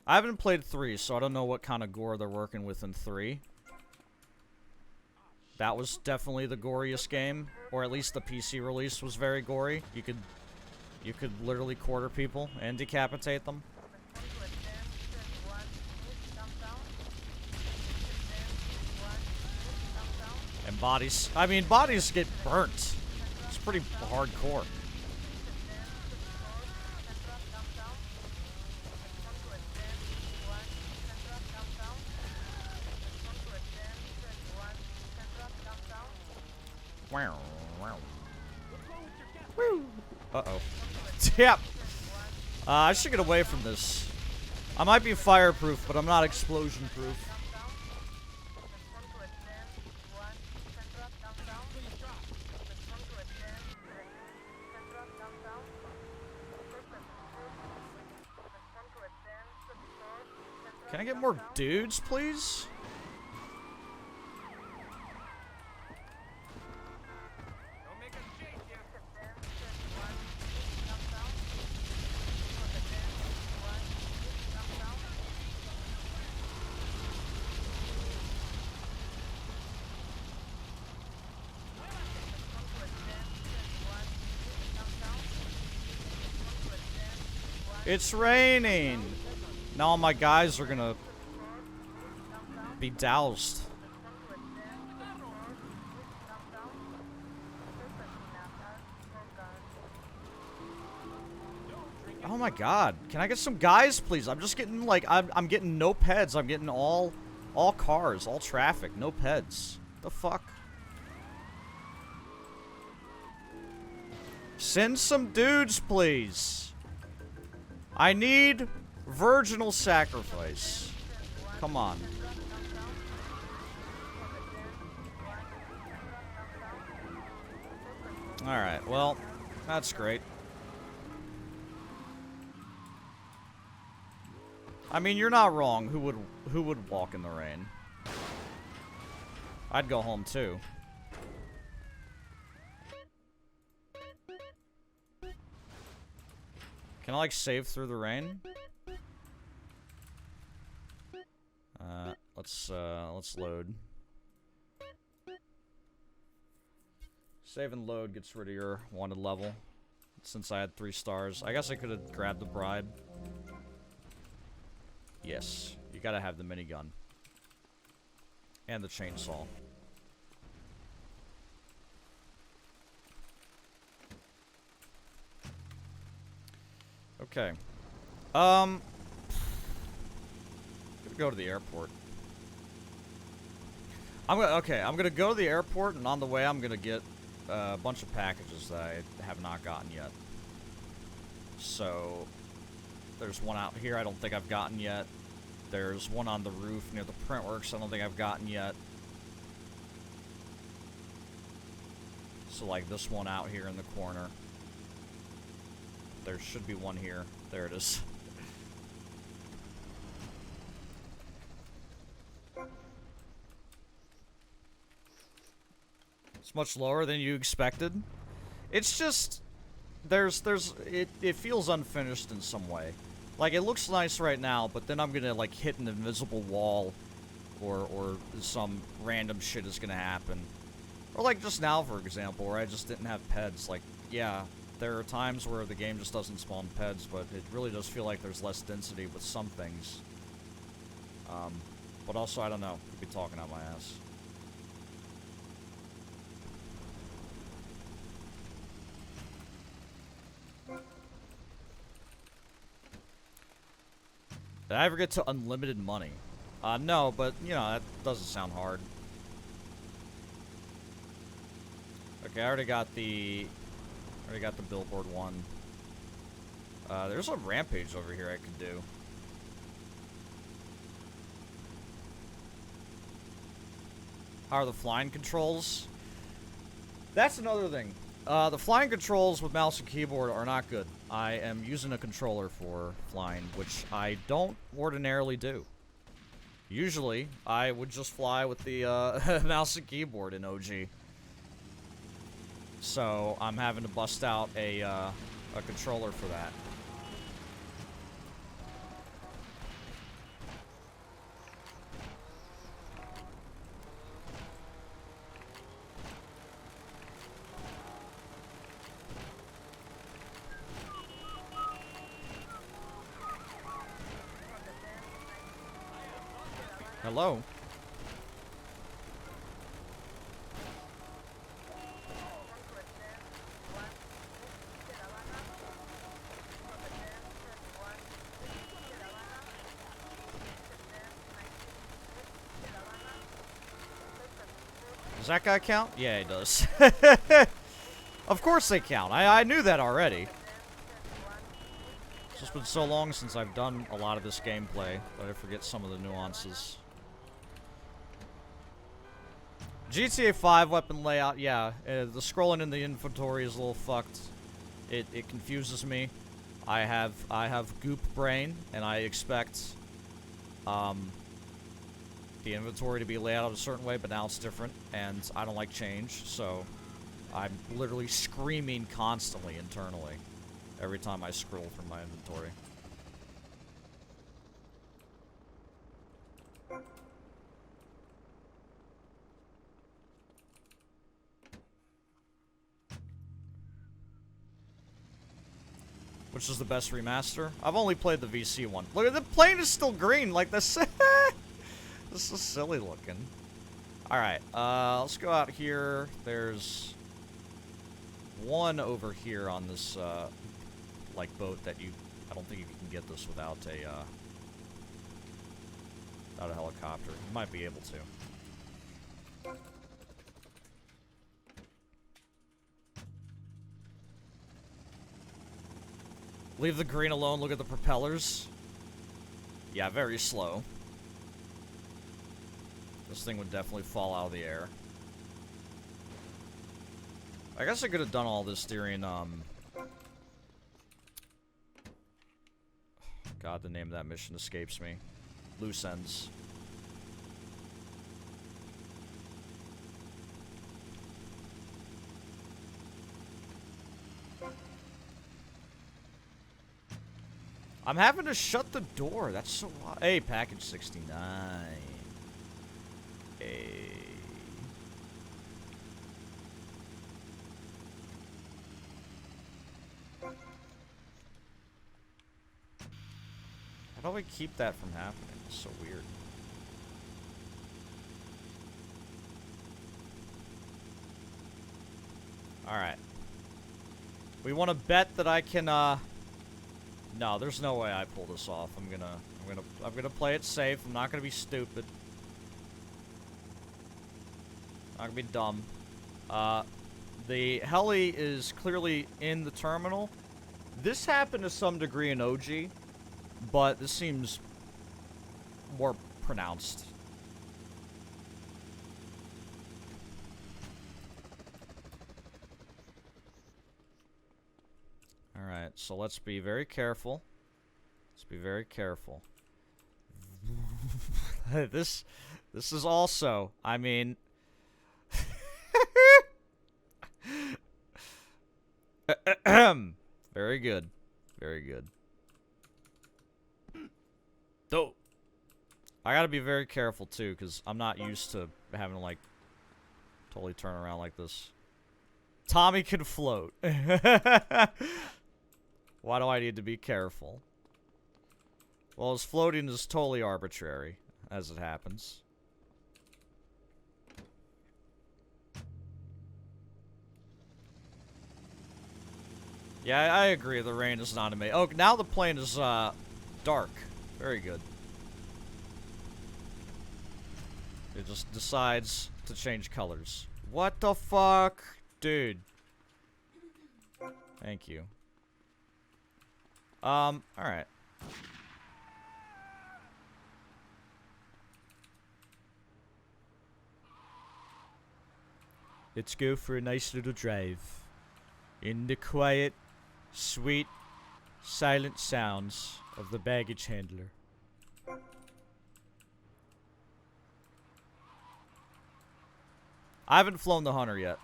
I haven't played 3, so I don't know what kind of gore they're working with in 3. That was definitely the goriest game, or at least the PC release was very gory. You could literally quarter people and decapitate them. And bodies. I mean, bodies get burnt. It's pretty hardcore. Uh-oh. Yep. I should get away from this. I might be fireproof, but I'm not explosion-proof. Can I get more dudes, please? It's raining! Now all my guys are gonna be doused. my god. Can I get some guys, please? I'm just getting, like, I'm getting no peds. I'm getting all cars, all traffic, no peds. The fuck? Send some dudes, please. I need virginal sacrifice. Come on. Alright, well, that's great. I mean, you're not wrong. Who would walk in the rain? I'd go home too. Can I, like, save through the rain? Let's load. Save and load gets rid of your wanted level. Since I had 3 stars. I guess I could have grabbed the bribe. Yes. You gotta have the minigun. And the chainsaw. Okay. Gonna go to the airport. I'm gonna go to the airport, and on the way I'm gonna get a bunch of packages that I have not gotten yet. So, there's one out here I don't think I've gotten yet. There's one on the roof near the printworks I don't think I've gotten yet. So, like, this one out here in the corner. There should be one here. There it is. It's much lower than you expected. It's just it feels unfinished in some way. Like, it looks nice right now, but then I'm gonna, like, hit an invisible wall or some random shit is gonna happen. Or like just now, for example, where I just didn't have peds. Like, yeah, there are times where the game just doesn't spawn peds, but it really does feel like there's less density with some things. But also, I don't know. Could be talking out my ass. Did I ever get to unlimited money? No, but, you know, that doesn't sound hard. Okay, I already got the billboard one. There's a Rampage over here I could do. How are the flying controls? That's another thing. The flying controls with mouse and keyboard are not good. I am using a controller for flying, which I don't ordinarily do. Usually, I would just fly with the mouse and keyboard in OG. So, I'm having to bust out a controller for that. Hello? Does that guy count? Yeah, he does. Of course they count. I knew that already. It's just been so long since I've done a lot of this gameplay that I forget some of the nuances. GTA 5 weapon layout, yeah. The scrolling in the inventory is a little fucked. It confuses me. I have goop brain, and I expect the inventory to be laid out a certain way, but now it's different, and I don't like change, so I'm literally screaming constantly internally every time I scroll through my inventory. Which is the best remaster? I've only played the VC one. Look at the plane is still green, like this. This is silly looking. Alright, let's go out here. There's one over here on this, like, boat that you I don't think you can get this without a helicopter. You might be able to. Leave the green alone, look at the propellers. Yeah, very slow. This thing would definitely fall out of the air. I guess I could have done all this during, God, the name of that mission escapes me. Loose ends. I'm having to shut the door. That's so odd. Hey, package 69. Hey. How do I keep that from happening? It's so weird. Alright. We want to bet that I can, no, there's no way I pull this off. I'm gonna play it safe. I'm not gonna be stupid. Not gonna be dumb. The heli is clearly in the terminal. This happened to some degree in OG, but this seems more pronounced. Alright, so let's be very careful. Let's be very careful. This is also, I mean... Very good. Very good. Dope. I gotta be very careful, too, because I'm not used to having to, like, totally turn around like this. Tommy can float. Why do I need to be careful? Well, his floating is totally arbitrary, as it happens. Yeah, I agree. The rain is not amazing. Oh, now the plane is, dark. Very good. It just decides to change colors. What the fuck? Dude. Thank you. Alright. Let's go for a nice little drive. In the quiet, sweet, silent sounds of the baggage handler. I haven't flown the Hunter yet.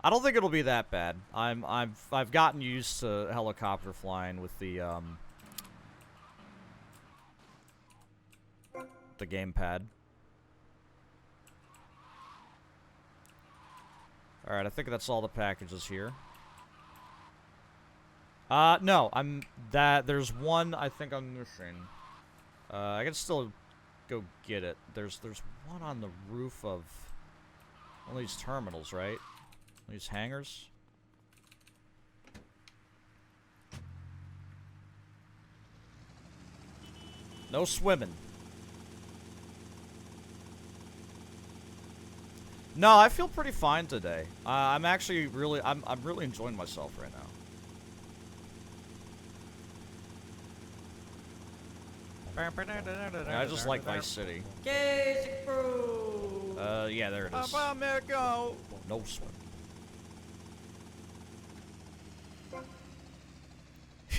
I don't think it'll be that bad. I've gotten used to helicopter flying with the gamepad. Alright, I think that's all the packages here. No, there's one I think I'm missing. I can still go get it. There's one on the roof of one of these terminals, right? These hangars. No swimming. No, I feel pretty fine today. I'm actually really, I'm really enjoying myself right now. Yeah, I just like Vice City. Yeah, there it is. No swim.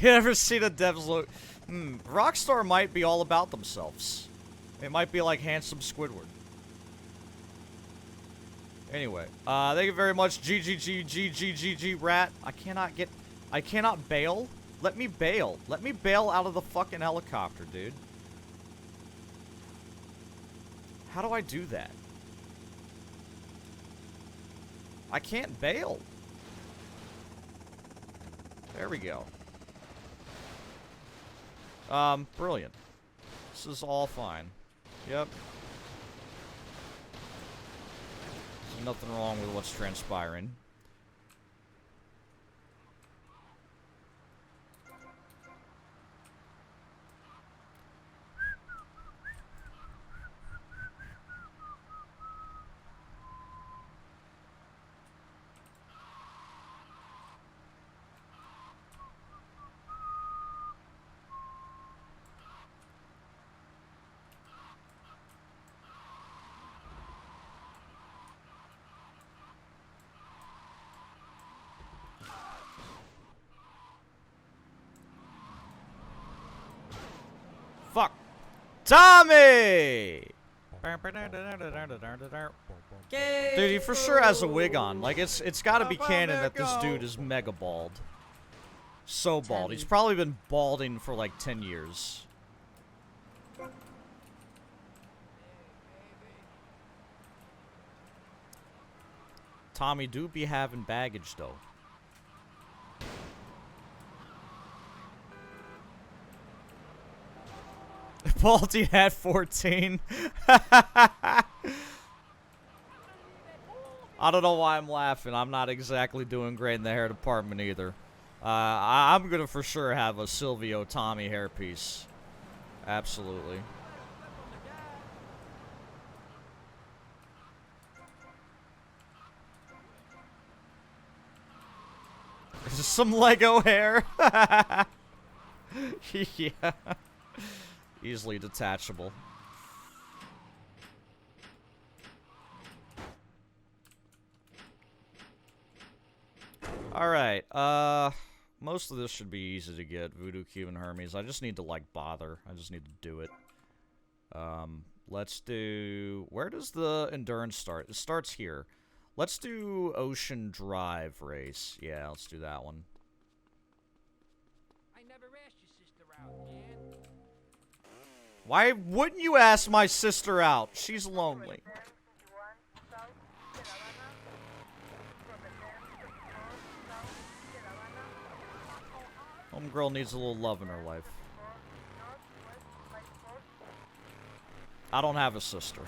You ever seen a devs look? Rockstar might be all about themselves. It might be like Handsome Squidward. Anyway, thank you very much, GGGGGGG rat. I cannot bail. Let me bail. Let me bail out of the fucking helicopter, dude. How do I do that? I can't bail. There we go. Brilliant. This is all fine. Yep. There's nothing wrong with what's transpiring. Tommy! Dude, he for sure has a wig on. Like, it's gotta be canon that this dude is mega bald. So bald. He's probably been balding for like 10 years. Tommy do be having baggage, though. Balding at 14. I don't know why I'm laughing. I'm not exactly doing great in the hair department either. I'm gonna for sure have a Silvio Tommy hairpiece. Absolutely. Some Lego hair. Yeah. Easily detachable. Alright, most of this should be easy to get. Voodoo Cube and Hermes. I just need to, like, bother. I just need to do it. Let's do... Where does the endurance start? It starts here. Let's do Ocean Drive race. Yeah, let's do that one. I never asked your sister out, man. Why wouldn't you ask my sister out? She's lonely. Homegirl needs a little love in her life. I don't have a sister.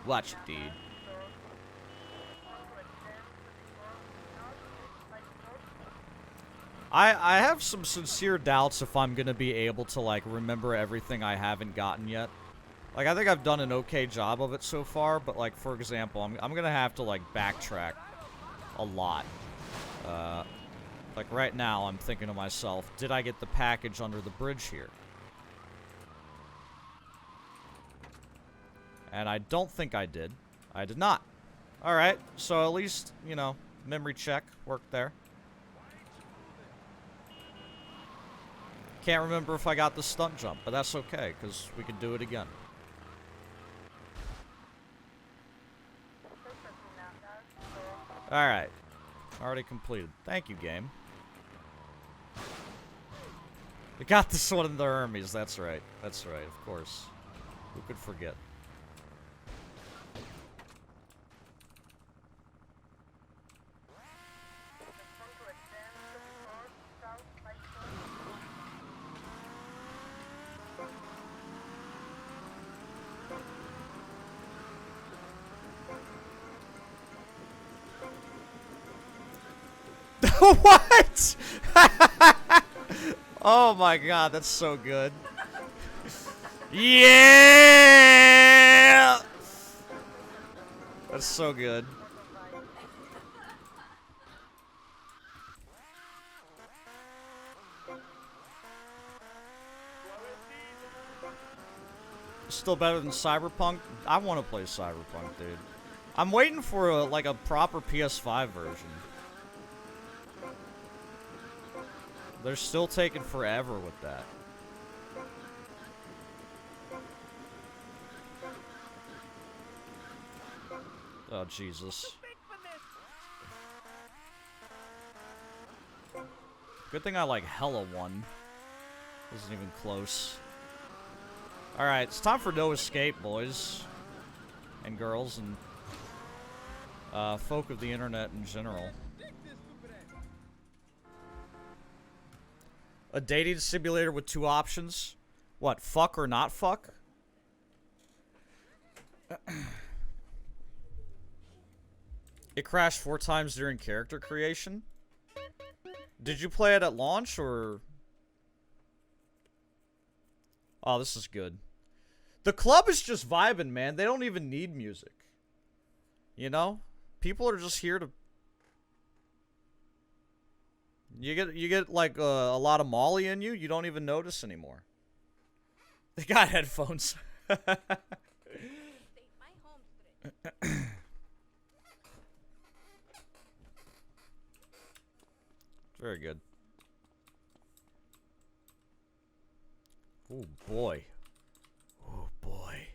Watch it, dude. I have some sincere doubts if I'm gonna be able to, like, remember everything I haven't gotten yet. Like, I think I've done an okay job of it so far, but, like, for example, I'm gonna have to, like, backtrack a lot. Like, right now, I'm thinking to myself, did I get the package under the bridge here? And I don't think I did. I did not. Alright, so at least, you know, memory check worked there. Can't remember if I got the stunt jump, but that's okay, because we can do it again. Alright. Already completed. Thank you, game. We got this one in the Hermes, that's right. That's right, of course. Who could forget? What? Oh my god, that's so good. Yeah! That's so good. Still better than Cyberpunk? I want to play Cyberpunk, dude. I'm waiting for a, like, a proper PS5 version. They're still taking forever with that. Oh, Jesus. Good thing I, like, hella won. Wasn't even close. Alright, it's time for No Escape, boys. And girls, and folk of the internet in general. A dating simulator with two options? What, fuck or not fuck? It crashed 4 times during character creation? Did you play it at launch, or... Oh, this is good. The club is just vibing, man. They don't even need music. You know? People are just here to... You get like a lot of Molly in you, you don't even notice anymore. They got headphones. Very good. Oh boy. Oh boy.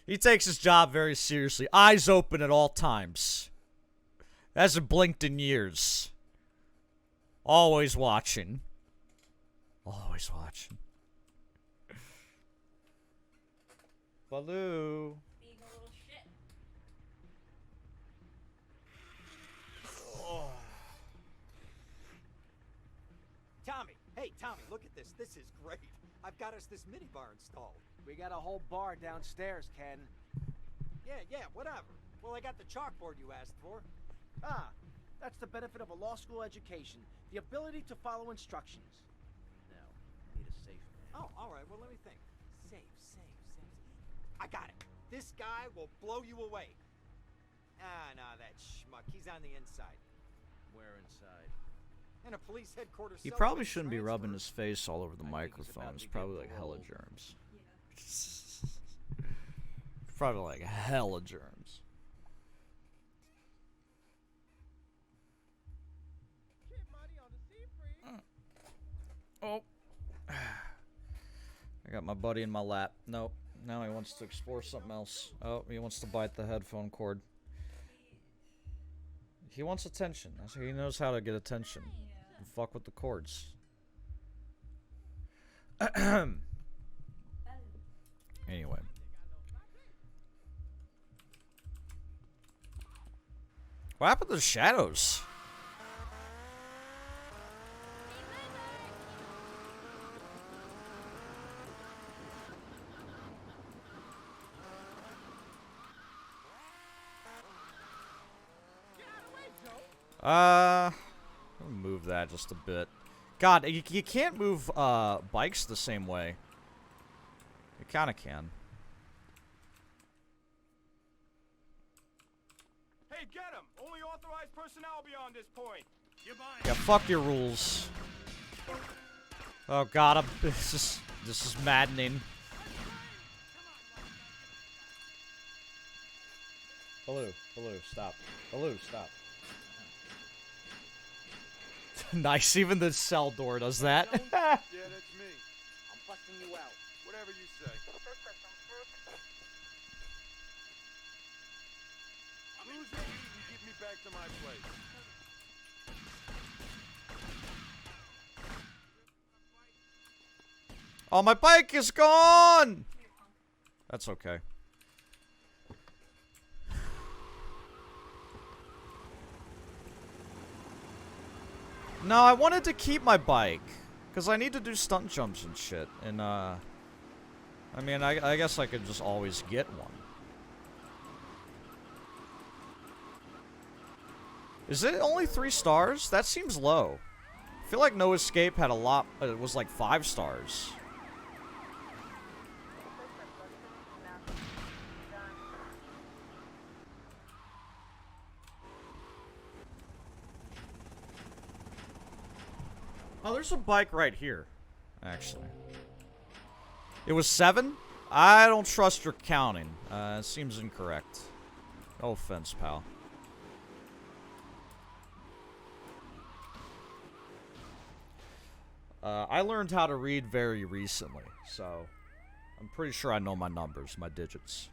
He takes his job very seriously. Eyes open at all times. Hasn't blinked in years. Always watching. Always watching. Baloo. Tommy, hey Tommy, look at this. This is great. I've got us this minibar installed. We got a whole bar downstairs, Ken. Yeah, whatever. Well, I got the chalkboard you asked for. Ah, that's the benefit of a law school education. The ability to follow instructions. Now, I need a safe. Oh, all right. Well, let me think. Safe. I got it. This guy will blow you away. Ah, no, that schmuck. He's on the inside. Where inside? In a police headquarters. He cell probably with shouldn't be transfer. rubbing his face all over the microphone. It's probably like hella germs. Probably like hella germs. Oh. I got my buddy in my lap. Nope. Now he wants to explore something else. Oh, he wants to bite the headphone cord. He wants attention. He knows how to get attention. And fuck with the cords. Anyway. What happened to the shadows? Move that just a bit. God, you can't move bikes the same way. You kinda can. Hey, get him! Only authorized personnel beyond this point. Yeah, fuck your rules. Oh God, this is maddening. Baloo, stop. Baloo, stop. Nice, even the cell door does that. Yeah, that's me. I'm busting you out. Whatever you say. Lose your heat and get me back to my place. Oh, my bike is gone! That's okay. No, I wanted to keep my bike. Because I need to do stunt jumps and shit. And, I mean, I guess I could just always get one. Is it only 3 stars? That seems low. I feel like No Escape had a lot. It was like 5 stars. Oh, there's a bike right here, actually. It was 7? I don't trust your counting. It seems incorrect. No offense, pal. I learned how to read very recently, so I'm pretty sure I know my numbers, my digits.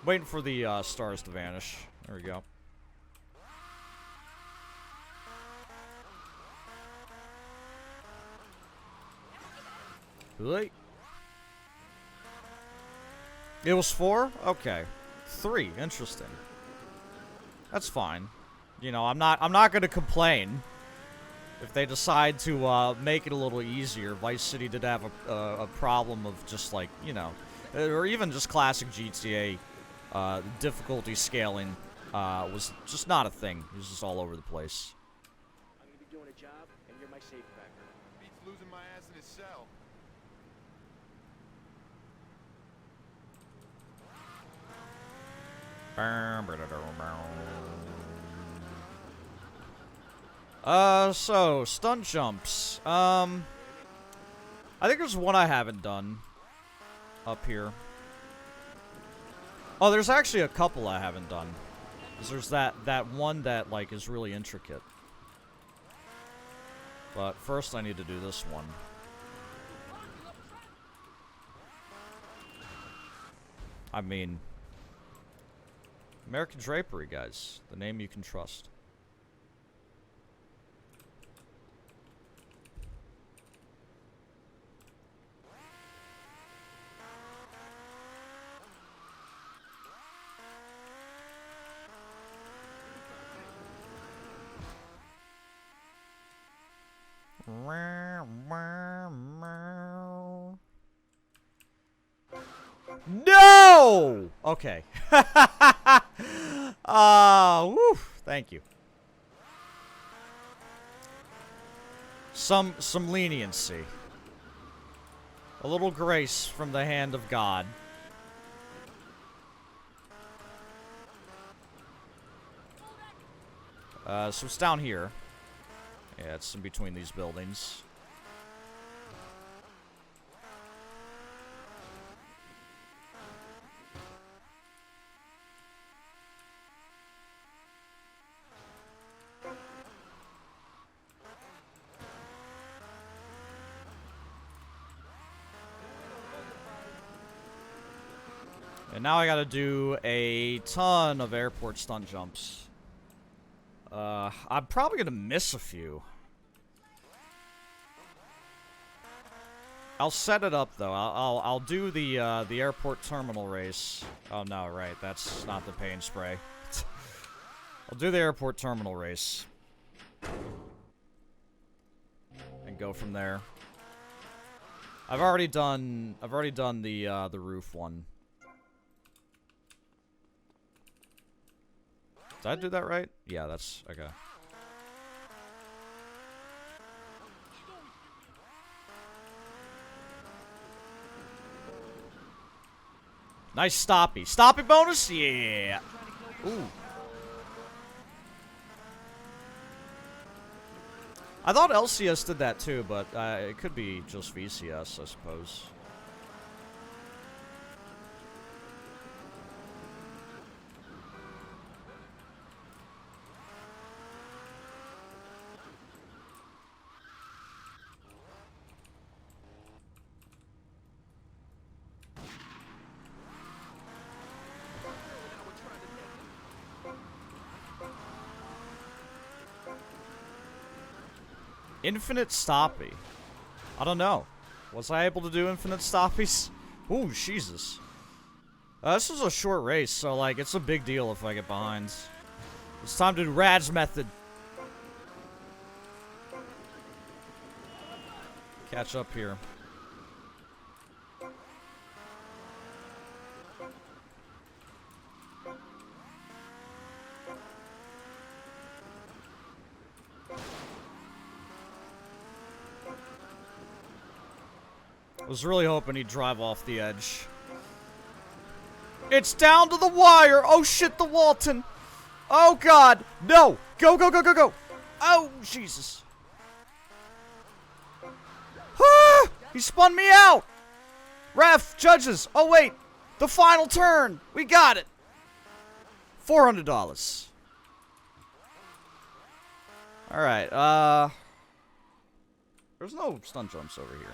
Waiting for the stars to vanish. There we go. Really? It was 4? Okay. 3. Interesting. That's fine. You know, I'm not gonna complain if they decide to make it a little easier. Vice City did have a problem of just like, you know, or even just classic GTA difficulty scaling was just not a thing. It was just all over the place. I'm gonna be doing a job, and you're my safe cracker. Beats losing my ass in his cell. So, stunt jumps. I think there's one I haven't done up here. Oh, there's actually a couple I haven't done. 'Cause there's that one that, like, is really intricate. But first I need to do this one. I mean, American Drapery, guys. The name you can trust. No! Okay. Woo. Thank you. Some leniency. A little grace from the hand of God. So it's down here. Yeah, it's in between these buildings. And now I gotta do a ton of airport stunt jumps. I'm probably gonna miss a few. I'll set it up though. I'll do the airport terminal race. Oh no, right, that's not the paint spray. I'll do the airport terminal race. And go from there. I've already done the roof one. Did I do that right? Yeah, that's okay. Nice stoppy. Stoppy bonus? Yeah. Ooh. I thought LCS did that too, but it could be just VCS, I suppose. Infinite stoppy. I don't know. Was I able to do infinite stoppies? Ooh, Jesus. This was a short race, so, like, it's a big deal if I get behind. It's time to do Rad's method. Catch up here. I was really hoping he'd drive off the edge. It's down to the wire! Oh shit, the Walton! Oh god! No! Go, go, go, go, go! Oh, Jesus. Ah! He spun me out! Ref, judges! Oh wait! The final turn! We got it! $400. Alright, there's no stunt jumps over here.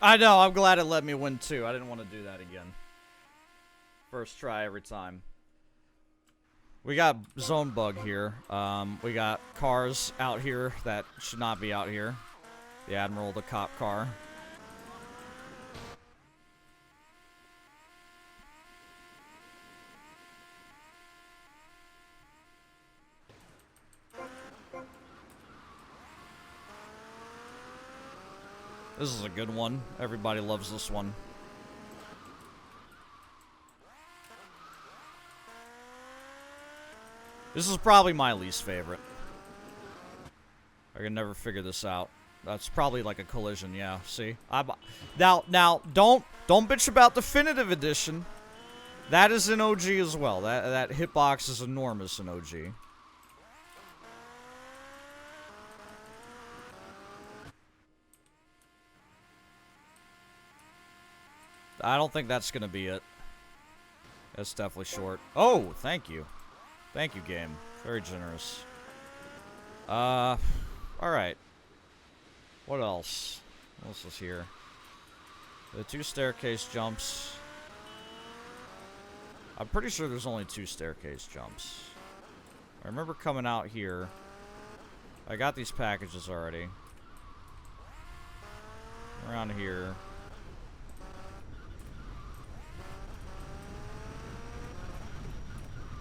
I know, I'm glad it let me win too. I didn't want to do that again. First try every time. We got zone bug here. We got cars out here that should not be out here. The Admiral, the cop car. This is a good one. Everybody loves this one. This is probably my least favorite. I can never figure this out. That's probably like a collision, yeah. See? Now, don't bitch about Definitive Edition. That is an OG as well. That hitbox is enormous in OG. I don't think that's gonna be it. That's definitely short. Oh, thank you. Thank you, game. Very generous. Alright. What else? What else is here? The 2 staircase jumps. I'm pretty sure there's only 2 staircase jumps. I remember coming out here. I got these packages already. Around here.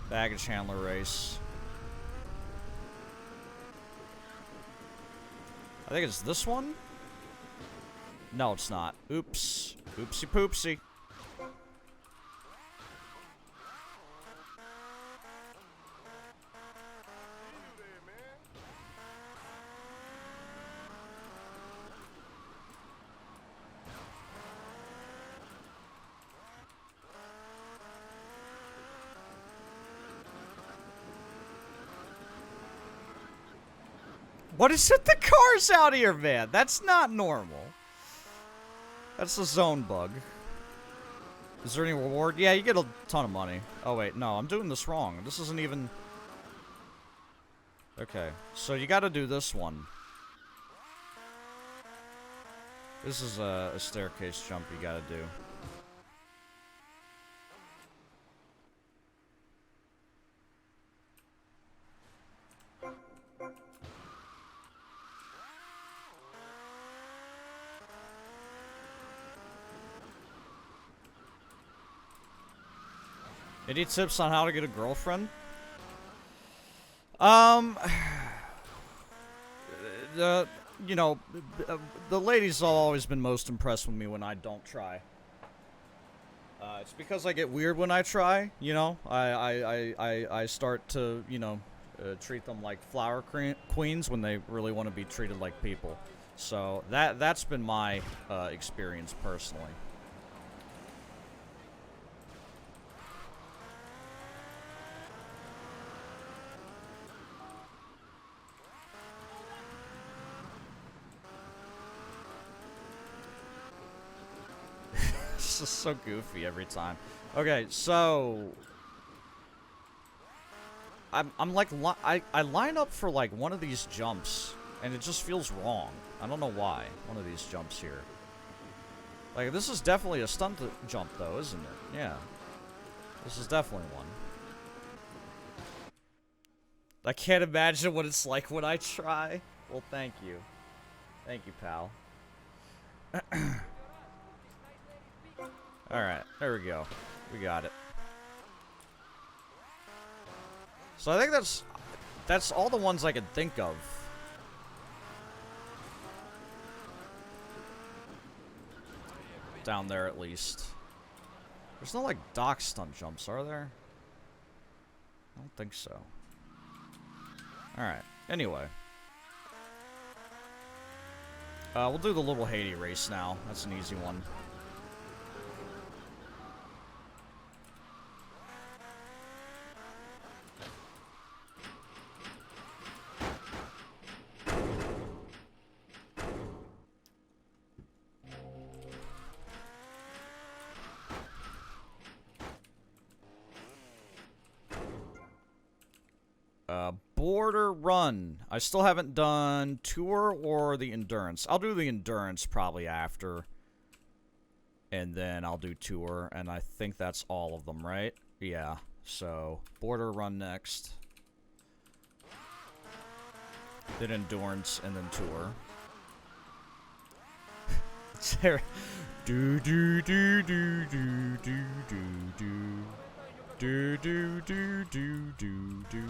Baggage handler race. I think it's this one? No, it's not. Oops. Oopsie poopsie. What is it? The car's out here, man. That's not normal. That's a zone bug. Is there any reward? Yeah, you get a ton of money. Oh, wait. No, I'm doing this wrong. This isn't even... Okay. So you gotta do this one. This is a staircase jump you gotta do. Any tips on how to get a girlfriend? You know, the ladies have always been most impressed with me when I don't try. It's because I get weird when I try, you know? I start to, you know, treat them like flower queens when they really want to be treated like people. So, that's been my experience personally. This is so goofy every time. Okay, so I'm like I line up for like one of these jumps and it just feels wrong. I don't know why. One of these jumps here. Like this is definitely a stunt jump though, isn't it? Yeah. This is definitely one. I can't imagine what it's like when I try. Well, thank you. Thank you, pal. Alright, there we go. We got it. So I think that's all the ones I can think of. Down there, at least. There's no, like, dock stunt jumps, are there? I don't think so. Alright, anyway. We'll do the little Haiti race now. That's an easy one. Border Run. I still haven't done Tour or the Endurance. I'll do the Endurance probably after. And then I'll do Tour. And I think that's all of them, right? Yeah. So, Border Run next. Then Endurance and then Tour. Do do do do do do do do. Do do do do do do.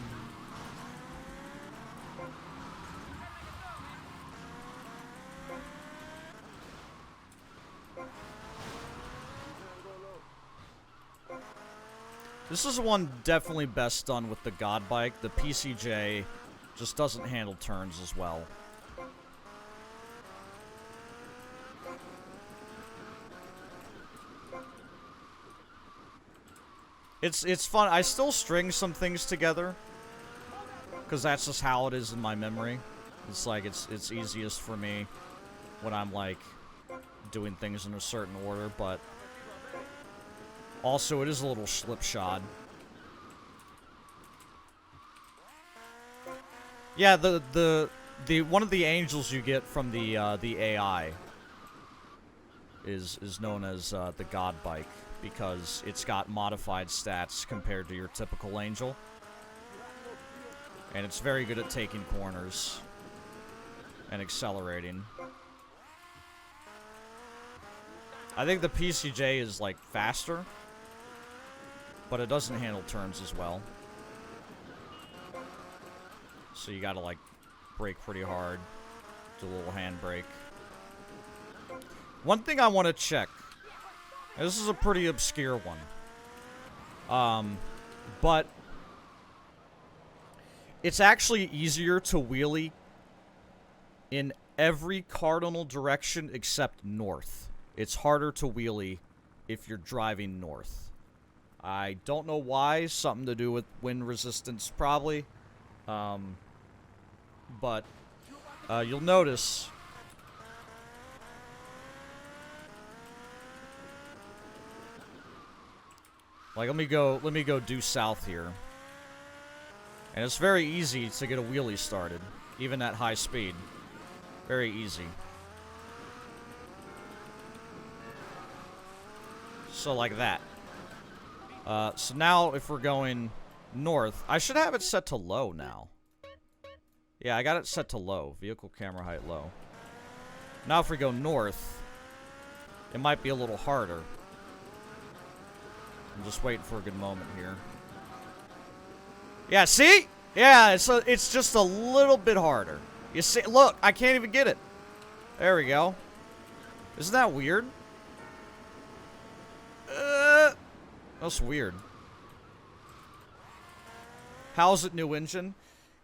This is one definitely best done with the God Bike. The PCJ just doesn't handle turns as well. It's fun. I still string some things together, because that's just how it is in my memory. It's like, it's easiest for me when I'm, like, doing things in a certain order, but also it is a little slipshod. Yeah, the one of the angels you get from the AI is known as the God Bike, because it's got modified stats compared to your typical angel. And it's very good at taking corners and accelerating. I think the PCJ is, like, faster, but it doesn't handle turns as well. So you gotta, like, brake pretty hard, do a little handbrake. One thing I want to check, and this is a pretty obscure one, but it's actually easier to wheelie in every cardinal direction except north. It's harder to wheelie if you're driving north. I don't know why. Something to do with wind resistance, probably. But you'll notice. Like, let me go due south here. And it's very easy to get a wheelie started, even at high speed. Very easy. So like that. So now if we're going north, I should have it set to low now. Yeah, I got it set to low. Vehicle camera height low. Now if we go north, it might be a little harder. I'm just waiting for a good moment here. Yeah, see? Yeah, it's just a little bit harder. You see? Look, I can't even get it. There we go. Isn't that weird? That's weird. How's it new engine?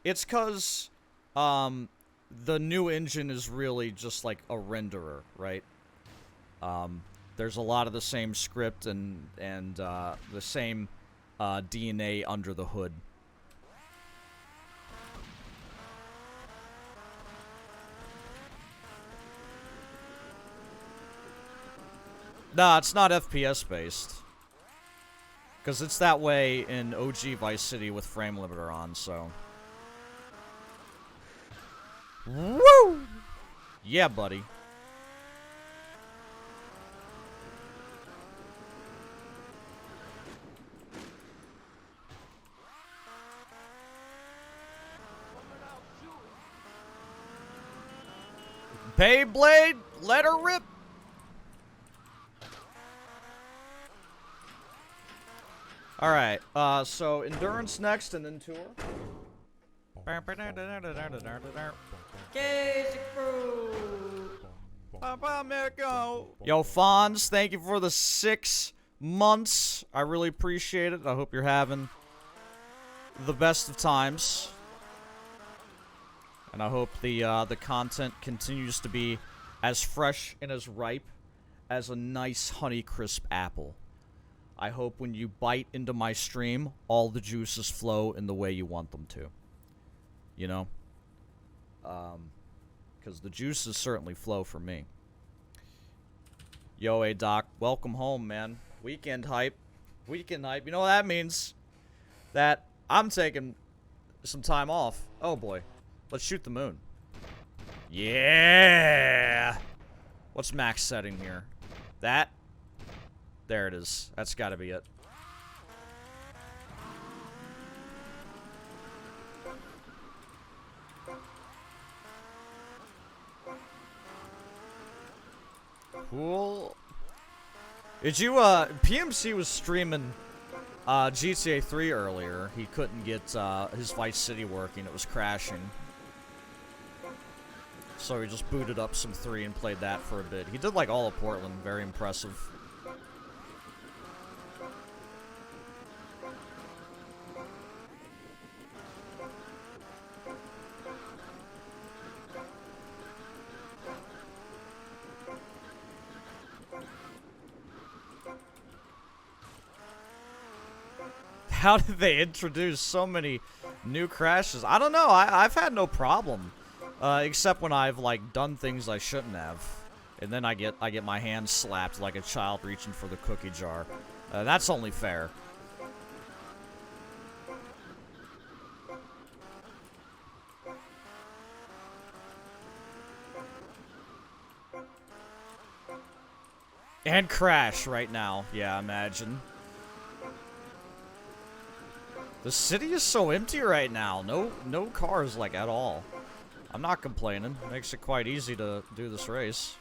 It's because the new engine is really just like a renderer, right? There's a lot of the same script and the same DNA under the hood. Nah, it's not FPS based. Because it's that way in OG Vice City with frame limiter on, so. Woo! Yeah, buddy. Beyblade, let her rip. Alright, so endurance next and then tour. Yo, Fonz, thank you for the 6 months. I really appreciate it. I hope you're having the best of times. And I hope the content continues to be as fresh and as ripe as a nice Honeycrisp apple. I hope when you bite into my stream, all the juices flow in the way you want them to. You know? Because the juices certainly flow for me. Yo, A-Doc, welcome home, man. Weekend hype. Weekend hype. You know what that means? That I'm taking some time off. Oh, boy. Let's shoot the moon. Yeah! What's max setting here? That? There it is. That's gotta be it. Cool. Did you, PMC was streaming, GTA 3 earlier. He couldn't get, his Vice City working. It was crashing. So he just booted up some 3 and played that for a bit. He did, like, all of Portland. Very impressive. How did they introduce so many new crashes? I don't know. I've had no problem, except when I've like done things I shouldn't have, and then I get my hand slapped like a child reaching for the cookie jar. That's only fair. And crash right now. Yeah, imagine. The city is so empty right now. No cars, like, at all. I'm not complaining. Makes it quite easy to do this race.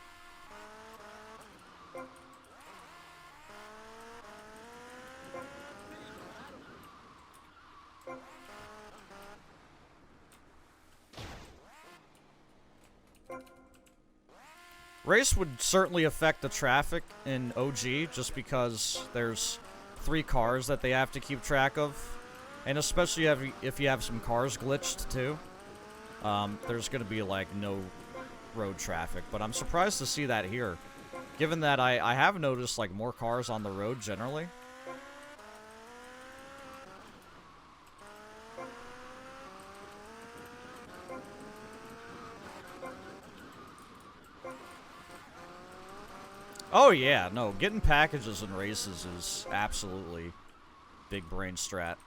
Race would certainly affect the traffic in OG, just because there's 3 cars that they have to keep track of. And especially if you have some cars glitched, too. There's going to be, like, no road traffic. But I'm surprised to see that here. Given that I have noticed, like, more cars on the road generally. Oh yeah, no, getting packages in races is absolutely big brain strat.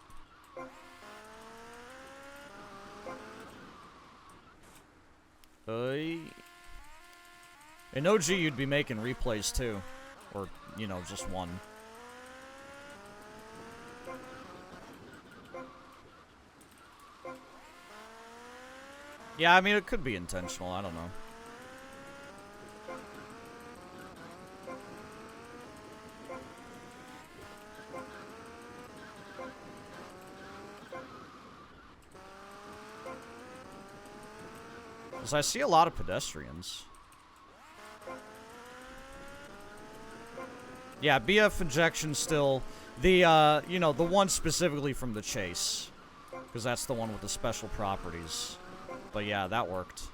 In OG, you'd be making replays too, or, you know, just one. Yeah, I mean, it could be intentional, I don't know. Because I see a lot of pedestrians. Yeah, BF injection still. The, you know, the one specifically from the chase. Because that's the one with the special properties. But yeah, that worked.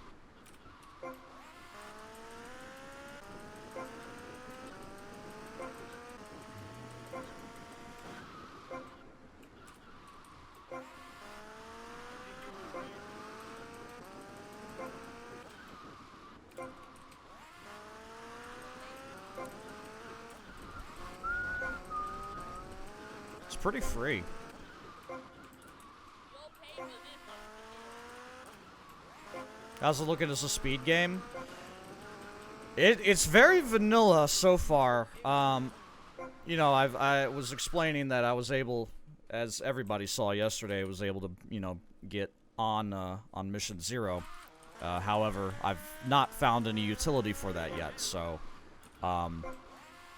It's pretty free. How's it looking as a speed game? It's very vanilla so far. You know, I was explaining that I was able, as everybody saw yesterday, was able to, you know, get on Mission 0. However, I've not found any utility for that yet, so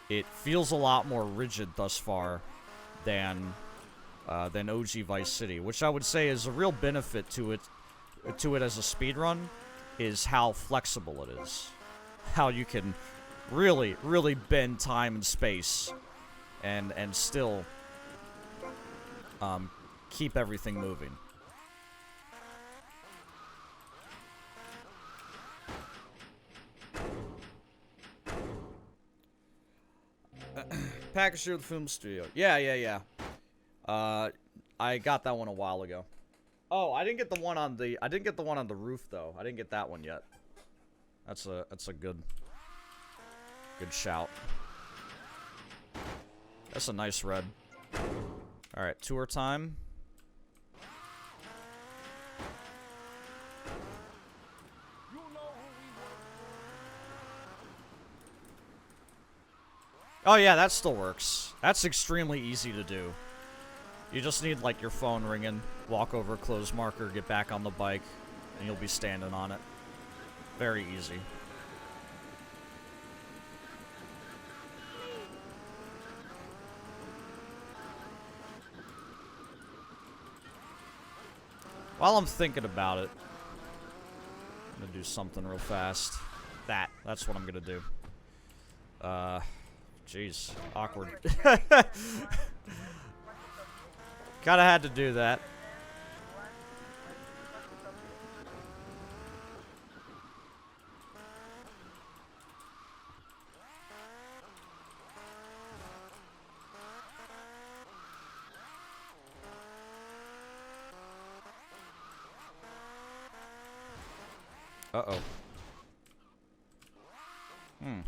it feels a lot more rigid thus far than OG Vice City, which I would say is a real benefit to it as a speedrun, is how flexible it is. How you can really, really bend time and space and still keep everything moving. Package here at the film studio. Yeah. I got that one a while ago. Oh, I didn't get the one on the roof though. I didn't get that one yet. That's a good shout. That's a nice red. All right, tour time. Oh yeah, that still works. That's extremely easy to do. You just need, like, your phone ringing, walk over a clothes marker, get back on the bike, and you'll be standing on it. Very easy. While I'm thinking about it, I'm gonna do something real fast. That's what I'm gonna do. Jeez, awkward. Kinda had to do that. Uh-oh. Hmm.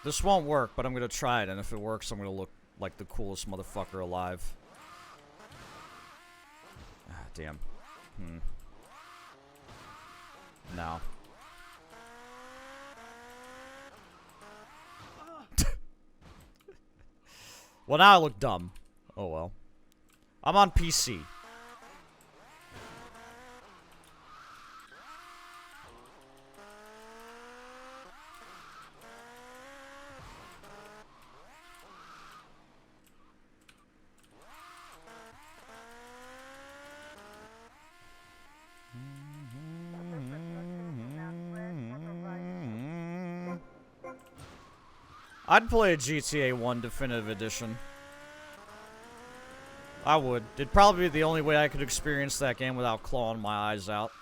This won't work, but I'm gonna try it, and if it works, I'm gonna look like the coolest motherfucker alive. Ah, damn. Hmm. No. Well, now I look dumb. Oh well. I'm on PC. I'd play a GTA 1 Definitive Edition. I would. It'd probably be the only way I could experience that game without clawing my eyes out.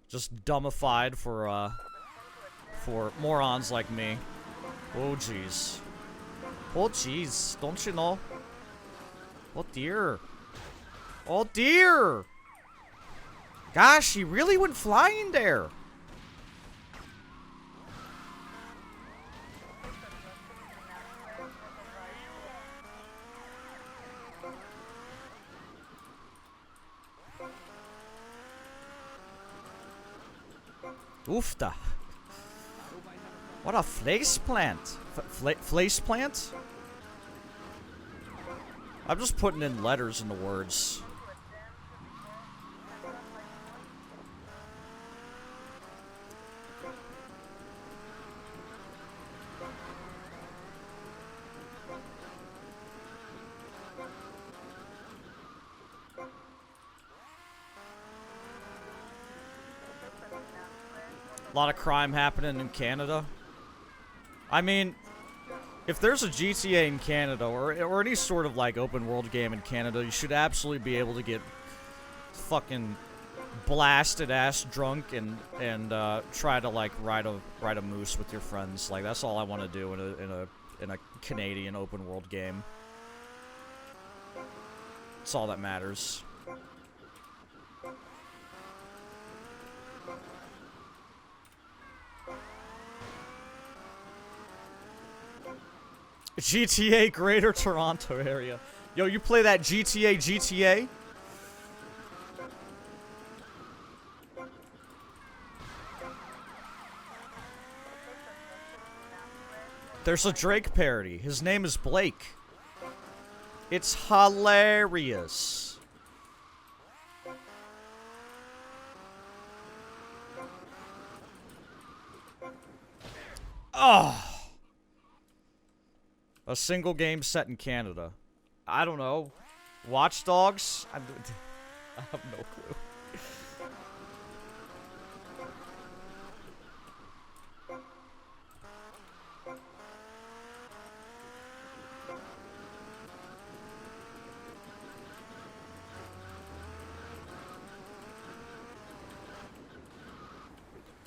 Just dumbified for morons like me. Oh, jeez. Oh, jeez. Don't you know? Oh, dear. Oh, dear! Gosh, he really went flying there. Oofta. What a face plant. Face plant? I'm just putting in letters in the words. A lot of crime happening in Canada. I mean, if there's a GTA in Canada, or any sort of, like, open world game in Canada, you should absolutely be able to get fucking blasted ass drunk and try to, like, ride a moose with your friends. Like, that's all I want to do in a Canadian open world game. That's all that matters. GTA Greater Toronto Area. Yo, you play that GTA? There's a Drake parody. His name is Blake. It's hilarious. Oh. A single game set in Canada. I don't know. Watch Dogs? I have no clue.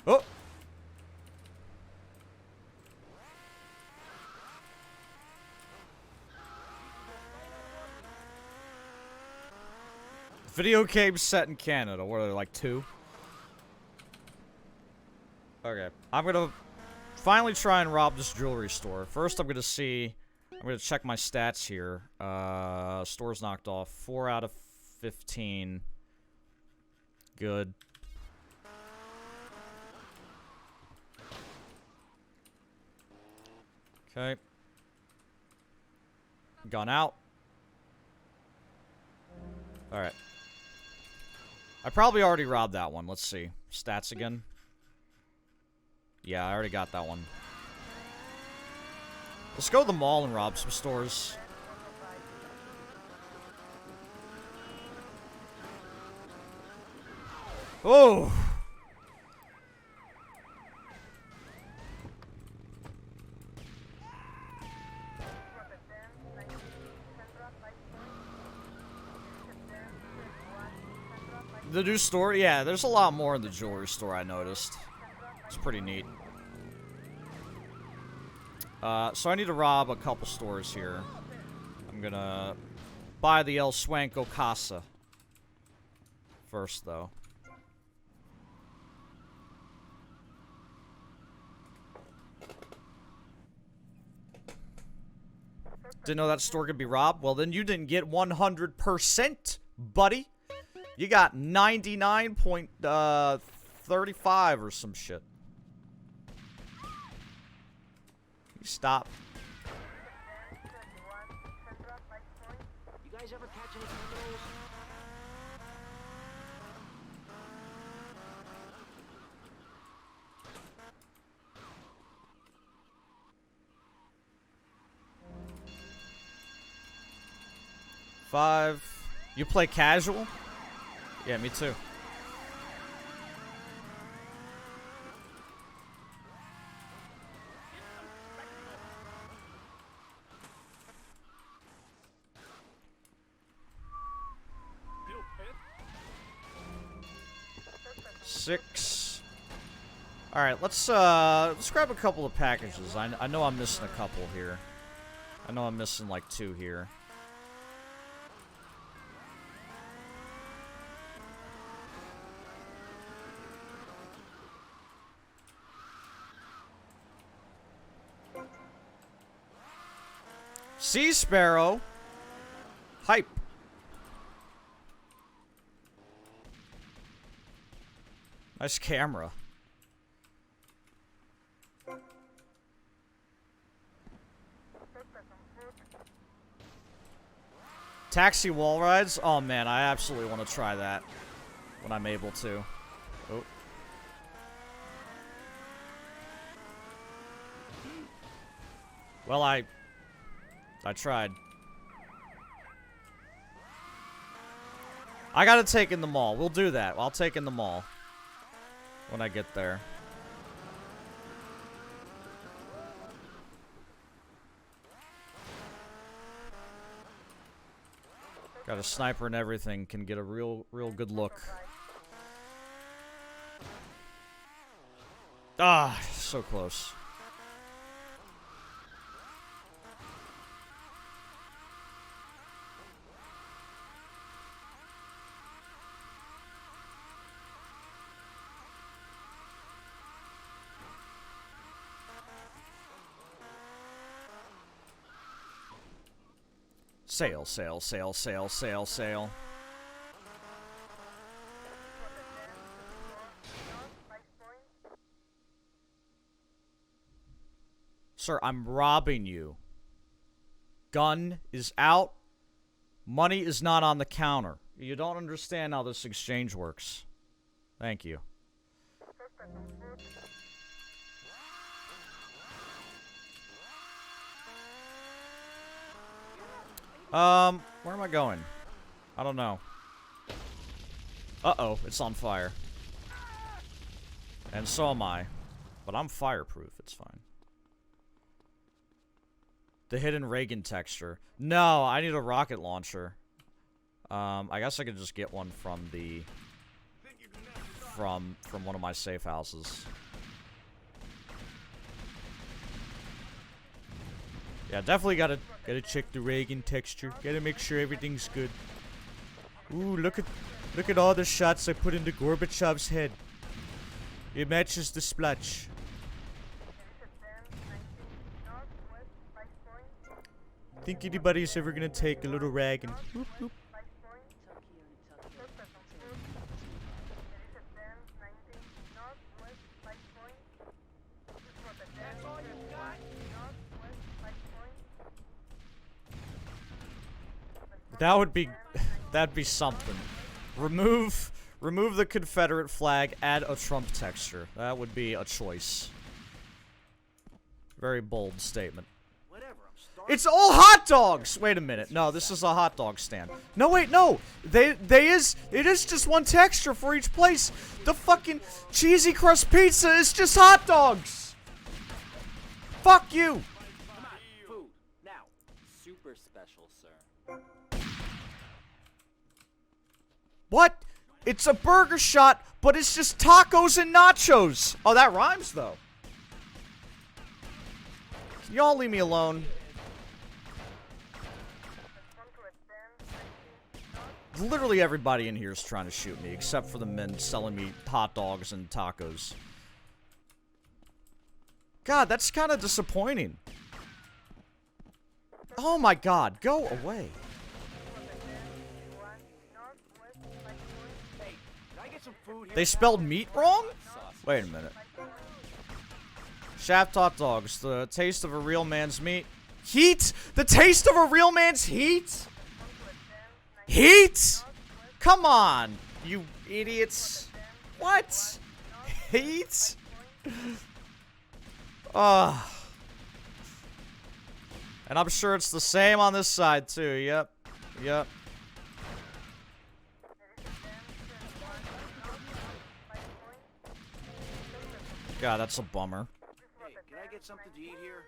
Oh! Video games set in Canada. What are they, like 2? Okay. I'm gonna finally try and rob this jewelry store. First, I'm gonna check my stats here. Store's knocked off. 4 out of 15. Good. Okay. Gone out. Alright. I probably already robbed that one. Let's see. Stats again. Yeah, I already got that one. Let's go to the mall and rob some stores. Oh! The new store? Yeah, there's a lot more in the jewelry store, I noticed. It's pretty neat. So I need to rob a couple stores here. I'm gonna buy the El Swanko Casa. First, though. Didn't know that store could be robbed? Well, then you didn't get 100%, buddy. You got 99.35 or some shit. You stop. You guys ever catch any criminals? Five. You play casual? Yeah, me too. Six. All right, let's grab a couple of packages. I know I'm missing a couple here. I know I'm missing like 2 here. Sea Sparrow. Hype. Nice camera. Taxi wall rides? Oh man, I absolutely want to try that when I'm able to. Oh. Well, I tried. I gotta take in the mall. We'll do that. I'll take in the mall when I get there. Got a sniper and everything. Can get a real good look. Ah, so close. Sail, sail, sail, sail, sail, sail. Sir, I'm robbing you. Gun is out. Money is not on the counter. You don't understand how this exchange works. Thank you. Where am I going? I don't know. Uh-oh, it's on fire. And so am I. But I'm fireproof, it's fine. The hidden Reagan texture. No, I need a rocket launcher. I guess I could just get one from the... From one of my safe houses. Yeah, definitely gotta check the Reagan texture. Gotta make sure everything's good. Ooh, look at all the shots I put into Gorbachev's head. It matches the splotch. Think anybody's ever gonna take a little rag and whoop, whoop. That'd be something. Remove the Confederate flag, add a Trump texture. That would be a choice. Very bold statement. It's all hot dogs! Wait a minute. No, this is a hot dog stand. No, wait, no. It is just one texture for each place. The fucking cheesy crust pizza is just hot dogs. Fuck you. Come on, food. Now. Super special, sir. What? It's a burger shot, but it's just tacos and nachos. Oh, that rhymes, though. Y'all leave me alone. Literally everybody in here is trying to shoot me, except for the men selling me hot dogs and tacos. God, that's kind of disappointing. Oh my god, go away. They spelled meat wrong? Wait a minute. Shaft hot dogs, the taste of a real man's meat. Heat? The taste of a real man's heat? Heat? Come on, you idiots. What? Heat? And I'm sure it's the same on this side too. Yep. Yep. God, that's a bummer. Hey, can I get something to eat here?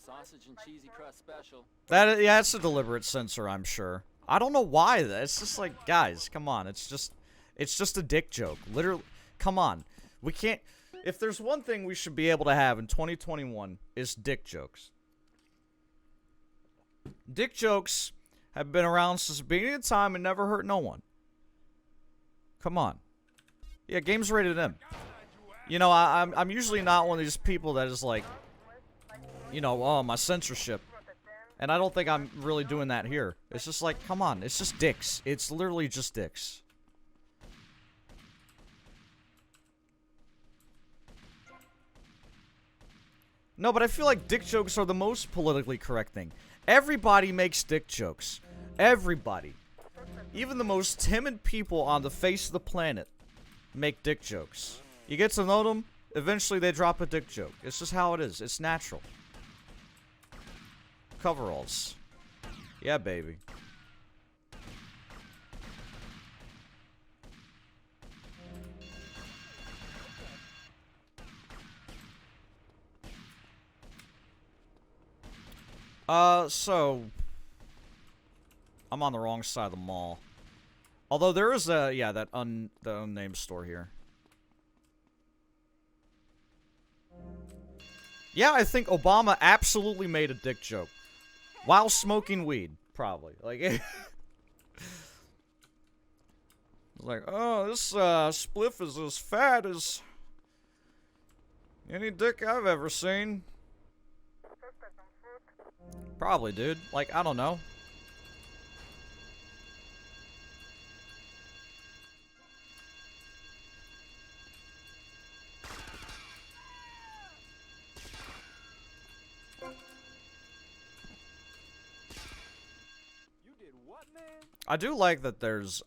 Sausage and cheesy crust special. Yeah, that's a deliberate censor, I'm sure. I don't know why. It's just like, guys, come on. It's just a dick joke. Literally, come on. We can't. If there's one thing we should be able to have in 2021, is dick jokes. Dick jokes have been around since the beginning of time and never hurt no one. Come on. Yeah, game's rated M. You know, I'm usually not one of these people that is like, you know, oh, my censorship. And I don't think I'm really doing that here. It's just like, come on, it's just dicks. It's literally just dicks. No, but I feel like dick jokes are the most politically correct thing. Everybody makes dick jokes. Everybody. Even the most timid people on the face of the planet make dick jokes. You get to know them, eventually they drop a dick joke. It's just how it is. It's natural. Coveralls. Yeah, baby. So I'm on the wrong side of the mall. Although there is a, yeah, the unnamed store here. Yeah, I think Obama absolutely made a dick joke. While smoking weed, probably. Like, like, oh, this spliff is as fat as any dick I've ever seen. Probably, dude. Like, I don't know. I do like that there's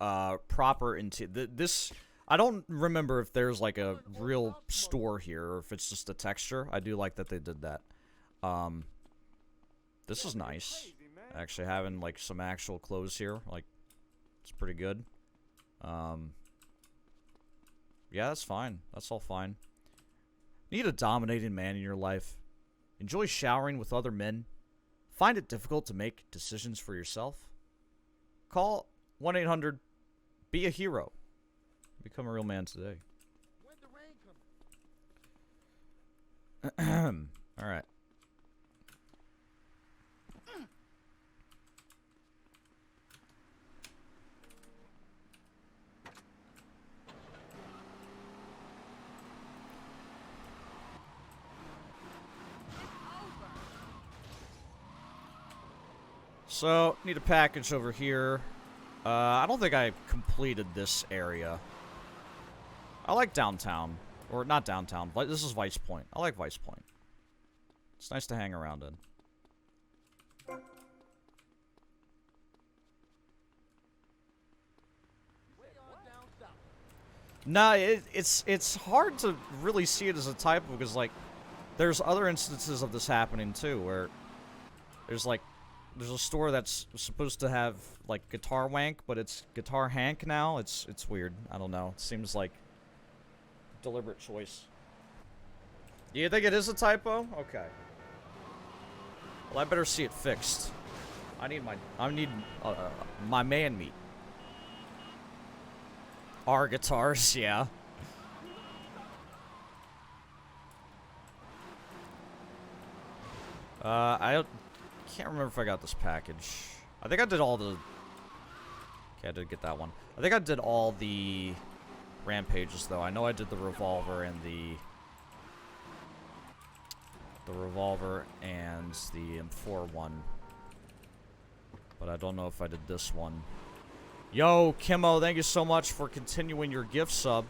proper this. I don't remember if there's like a real store here or if it's just a texture. I do like that they did that. This is nice. Actually having like some actual clothes here, like it's pretty good. Yeah, that's fine. That's all fine. Need a dominating man in your life. Enjoy showering with other men. Find it difficult to make decisions for yourself. Call 1-800-BE-A-HERO. Become a real man today. Alright. So, need a package over here. I don't think I completed this area. I like downtown. Or, not downtown. But this is Vice Point. I like Vice Point. It's nice to hang around in. Nah, it's hard to really see it as a typo because, like, there's other instances of this happening, too, where there's, like, there's a store that's supposed to have, like, Guitar Wank, but it's Guitar Hank now. It's weird. I don't know. It seems like deliberate choice. You think it is a typo? Okay. Well, I better see it fixed. I need my man meat. Our guitars, yeah. I can't remember if I got this package. I think I did all the Okay, I did get that one. I think I did all the Rampages, though. I know I did the revolver and the M4 one. But I don't know if I did this one. Yo, Kimmo, thank you so much for continuing your gift sub.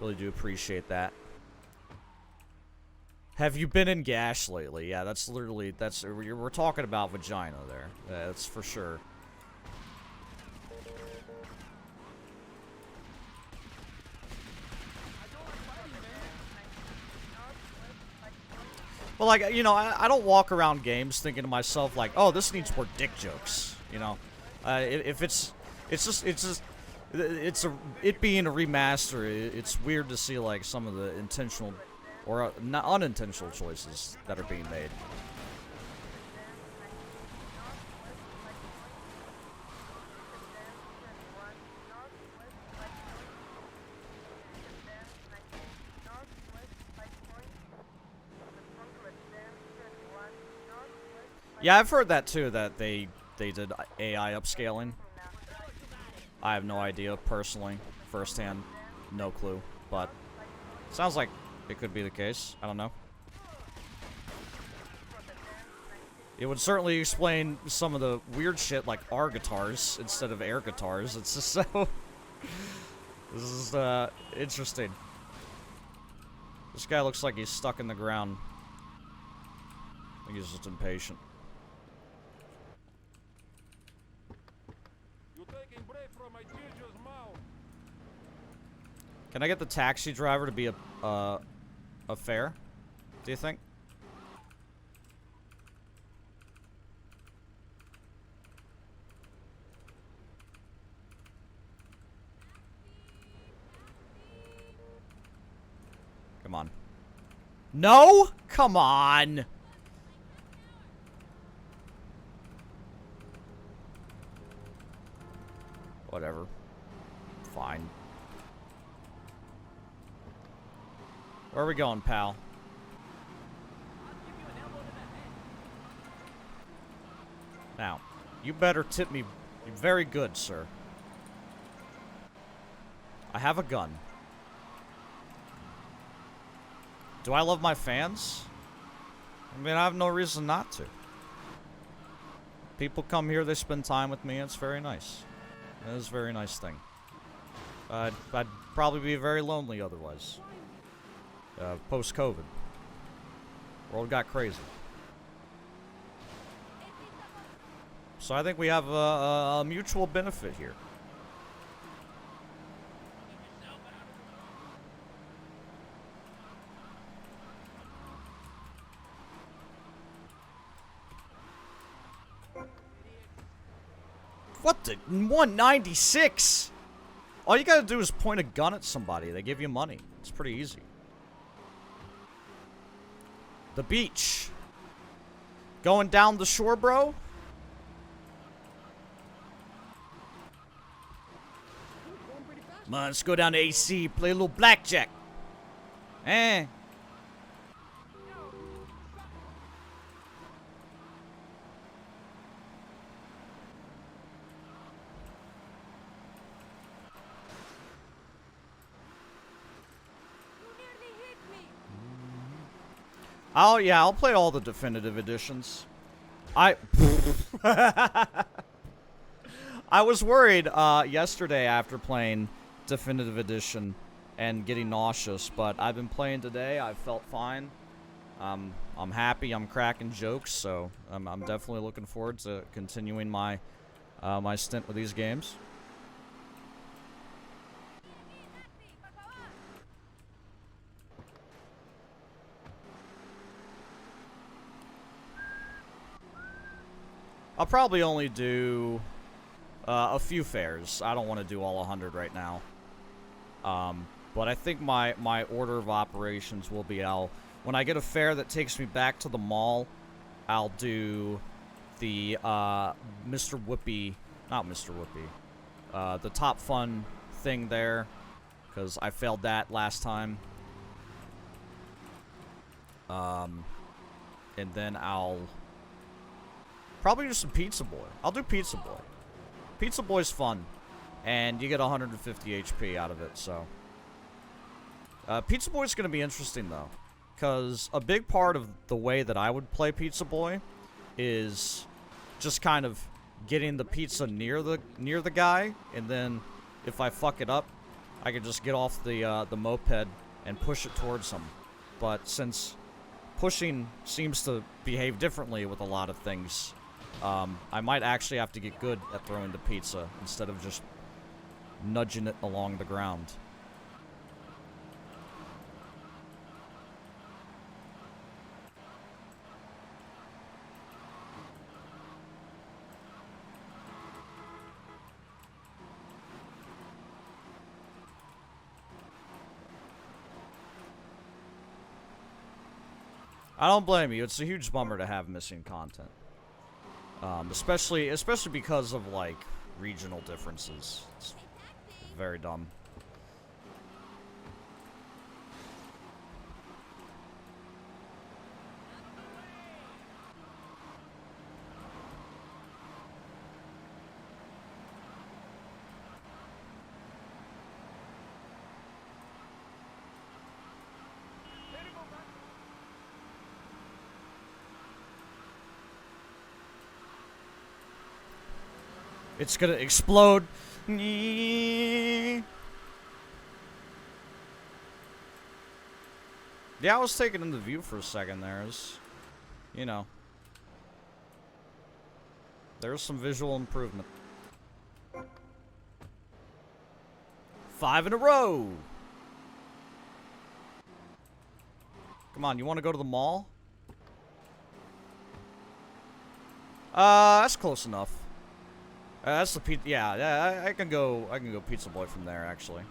Really do appreciate that. Have you been in Gash lately? Yeah, that's literally, we're talking about vagina there. That's for sure. Well, like, you know, I don't walk around games thinking to myself, like, oh, this needs more dick jokes, you know? If it being a remaster, it's weird to see, like, some of the intentional or unintentional choices that are being made. Yeah, I've heard that too, that they did AI upscaling. I have no idea, personally, firsthand, no clue, but sounds like it could be the case. I don't know. It would certainly explain some of the weird shit like R guitars instead of air guitars. It's just so... This is, interesting. This guy looks like he's stuck in the ground. I think he's just impatient. Can I get the taxi driver to be a fare? Do you think? Come on. No? Come on! Whatever. Fine. Where are we going, pal? Now, you better tip me very good, sir. I have a gun. Do I love my fans? I mean, I have no reason not to. People come here, they spend time with me, it's very nice. It is a very nice thing. I'd probably be very lonely otherwise. Post-COVID. World got crazy. So I think we have a mutual benefit here. What the? 196? All you gotta do is point a gun at somebody. They give you money. It's pretty easy. The beach. Going down the shore, bro? Come on, let's go down to AC, play a little blackjack. Eh. Oh, yeah, I'll play all the definitive editions. I was worried yesterday after playing definitive edition and getting nauseous, but I've been playing today. I felt fine. I'm happy. I'm cracking jokes, so I'm definitely looking forward to continuing my my stint with these games. I'll probably only do a few fairs. I don't want to do all 100 right now. But I think my order of operations will be when I get a fare that takes me back to the mall, I'll do the Mr. Whoopi, not Mr. Whoopi, the Top Fun thing there, because I failed that last time. And then I'll probably do some Pizza Boy. I'll do Pizza Boy. Pizza Boy's fun. and you get 150 HP out of it, so. Pizza Boy's gonna be interesting, though. Because a big part of the way that I would play Pizza Boy is just kind of getting the pizza near the guy, and then if I fuck it up, I can just get off the moped and push it towards him. But since pushing seems to behave differently with a lot of things, I might actually have to get good at throwing the pizza instead of just nudging it along the ground. I don't blame you. It's a huge bummer to have missing content. Especially because of, like, regional differences. It's very dumb. It's gonna explode. Yeah, I was taking in the view for a second there. You know. There's some visual improvement. 5 in a row! Come on, you want to go to the mall? That's close enough. That's the pizza. Yeah, I can go Pizza Boy from there, actually.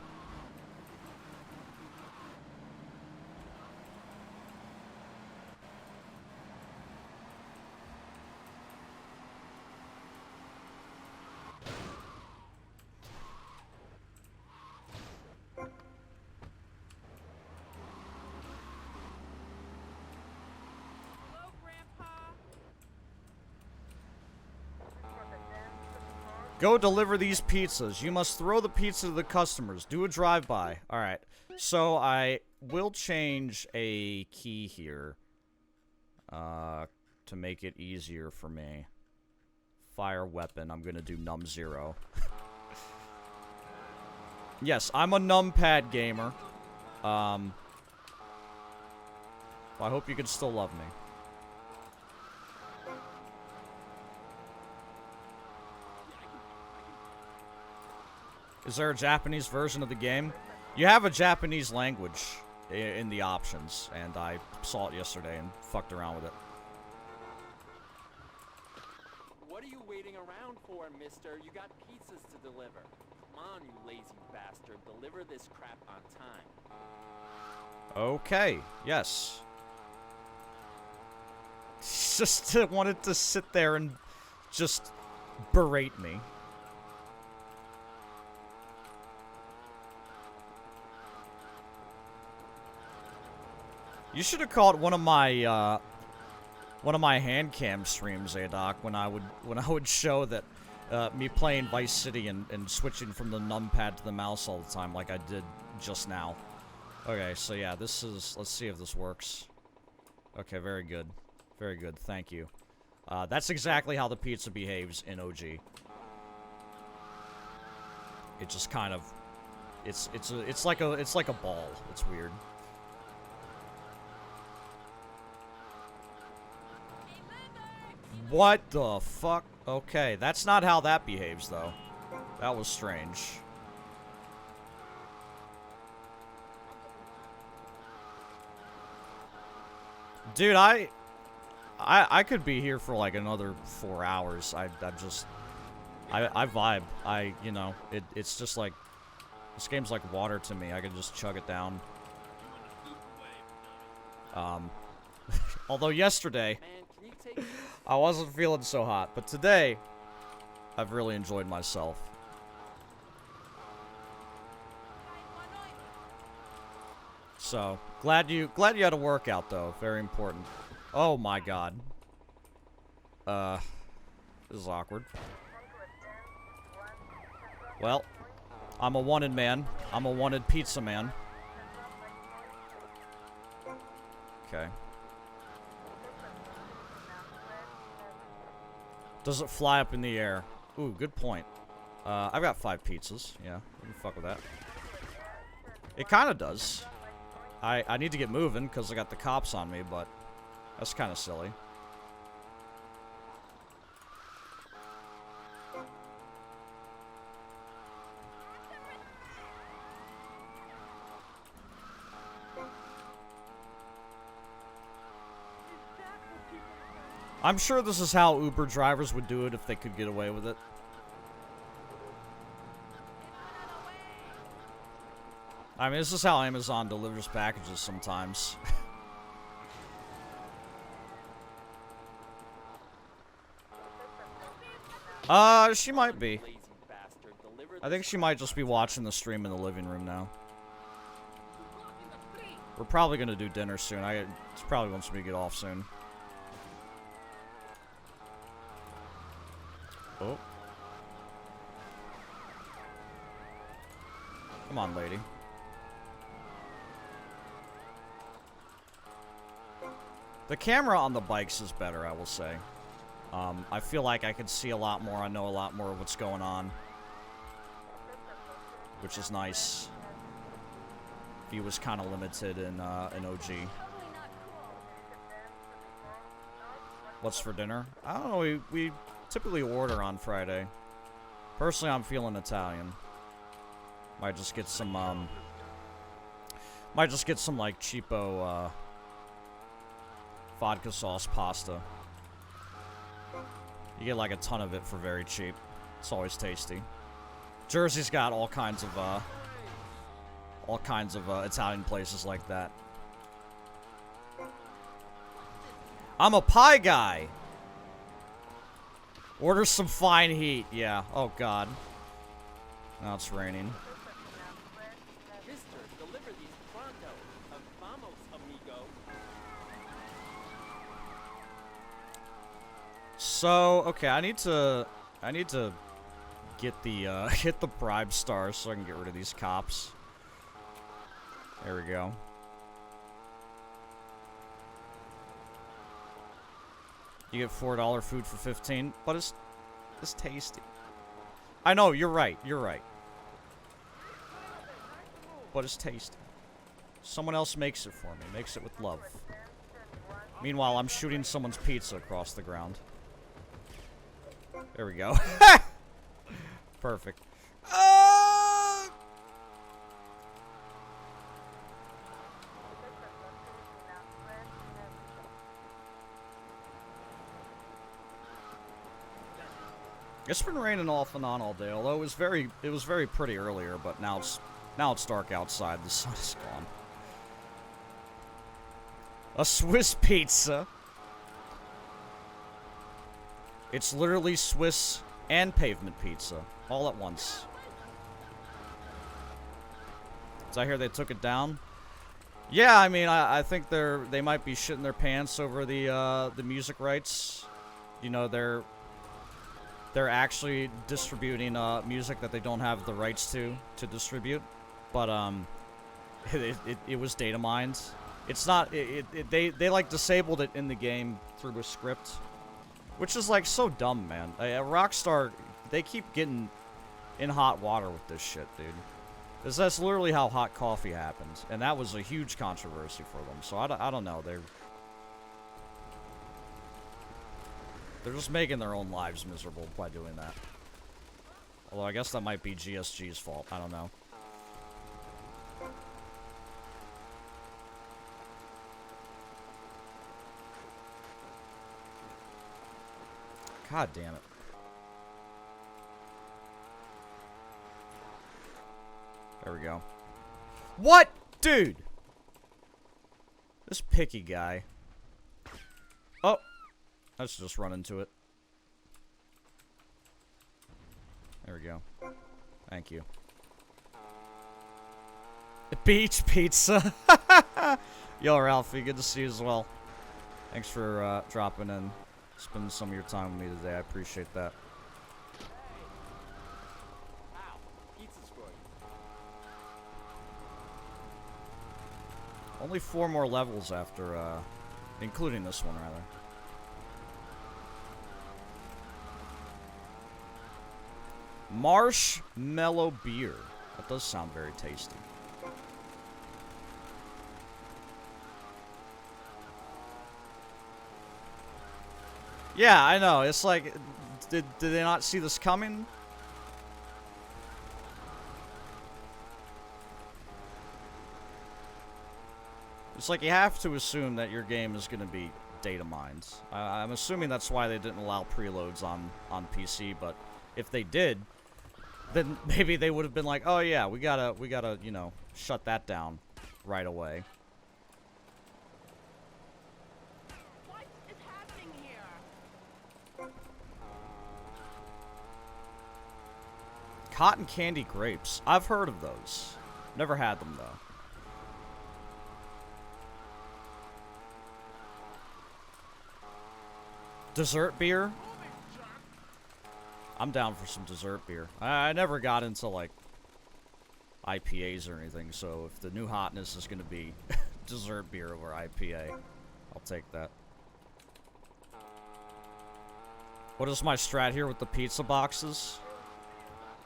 Go deliver these pizzas. You must throw the pizza to the customers. Do a drive-by. Alright. So I will change a key here. To make it easier for me. Fire weapon. I'm gonna do num 0. Yes, I'm a numpad gamer. I hope you can still love me. Is there a Japanese version of the game? You have a Japanese language in the options, and I saw it yesterday and fucked around with it. What are you waiting around for, mister? You got pizzas to deliver. Come on, you lazy bastard. Deliver this crap on time. Okay, yes. Just wanted to sit there and just berate me. You should have caught one of my hand cam streams, Doc, when I would show that me playing Vice City and switching from the numpad to the mouse all the time, like I did just now. Okay, so yeah, this is. Let's see if this works. Okay, very good, very good. Thank you. That's exactly how the pizza behaves in OG. It just kind of, it's like a ball. It's weird. What the fuck? Okay, that's not how that behaves, though. That was strange. Dude, I could be here for like another 4 hours. I vibe. You know, it's just like, this game's like water to me. I can just chug it down. Although yesterday, I wasn't feeling so hot, but today, I've really enjoyed myself. So, glad you had a workout, though. Very important. Oh my god. This is awkward. Well, I'm a wanted man. I'm a wanted pizza man. Okay. Does it fly up in the air? Ooh, good point. I've got 5 pizzas. Yeah, we can fuck with that. It kind of does. I need to get moving because I got the cops on me, but that's kind of silly. I'm sure this is how Uber drivers would do it if they could get away with it. I mean, this is how Amazon delivers packages sometimes. She might be. I think she might just be watching the stream in the living room now. We're probably gonna do dinner soon. She probably wants me to get off soon. Oh. Come on, lady. The camera on the bikes is better, I will say. I feel like I can see a lot more. I know a lot more of what's going on. Which is nice. View was kind of limited in OG. What's for dinner? I don't know. We typically order on Friday. Personally, I'm feeling Italian. Might just get some like cheapo vodka sauce pasta. You get like a ton of it for very cheap. It's always tasty. Jersey's got all kinds of Italian places like that. I'm a pie guy. Order some fine heat. Yeah. Oh God. Now it's raining. Mister, deliver these pronto. Vamos, amigo. So, okay, I need to get the hit the bribe stars so I can get rid of these cops. There we go. You get $4 food for 15, but it's tasty. I know, you're right, but it's tasty. Someone else makes it for me, makes it with love. Meanwhile, I'm shooting someone's pizza across the ground. There we go. Perfect. It's been raining off and on all day, although it was very pretty earlier, but now it's dark outside, the sun is gone. A Swiss pizza. It's literally Swiss and pavement pizza, all at once. Did I hear they took it down? Yeah, I mean, I think they might be shitting their pants over the music rights. You know, they're actually distributing music that they don't have the rights to distribute, but it was data mined. It's not they like disabled it in the game through a script, which is like so dumb, man. Rockstar, they keep getting in hot water with this shit, dude. That's literally how hot coffee happened, and that was a huge controversy for them. So I don't know, they're just making their own lives miserable by doing that. Although I guess that might be GSG's fault. I don't know. God damn it. There we go. What? Dude! This picky guy. Oh! Let's just run into it. There we go. Thank you. Beach pizza! Yo, Ralphie, good to see you as well. Thanks for dropping in. Spending some of your time with me today. I appreciate that. Wow, pizza's for you. Only 4 more levels after, including this one, rather. Marshmallow beer. That does sound very tasty. Yeah, I know. It's like, did they not see this coming? It's like you have to assume that your game is going to be data mined. I'm assuming that's why they didn't allow preloads on PC, but if they did, then maybe they would have been like, oh yeah, we gotta, you know, shut that down right away. What is happening here? Cotton candy grapes. I've heard of those. Never had them, though. Dessert beer? I'm down for some dessert beer. I never got into, like, IPAs or anything, so if the new hotness is going to be dessert beer over IPA, I'll take that. What is my strat here with the pizza boxes?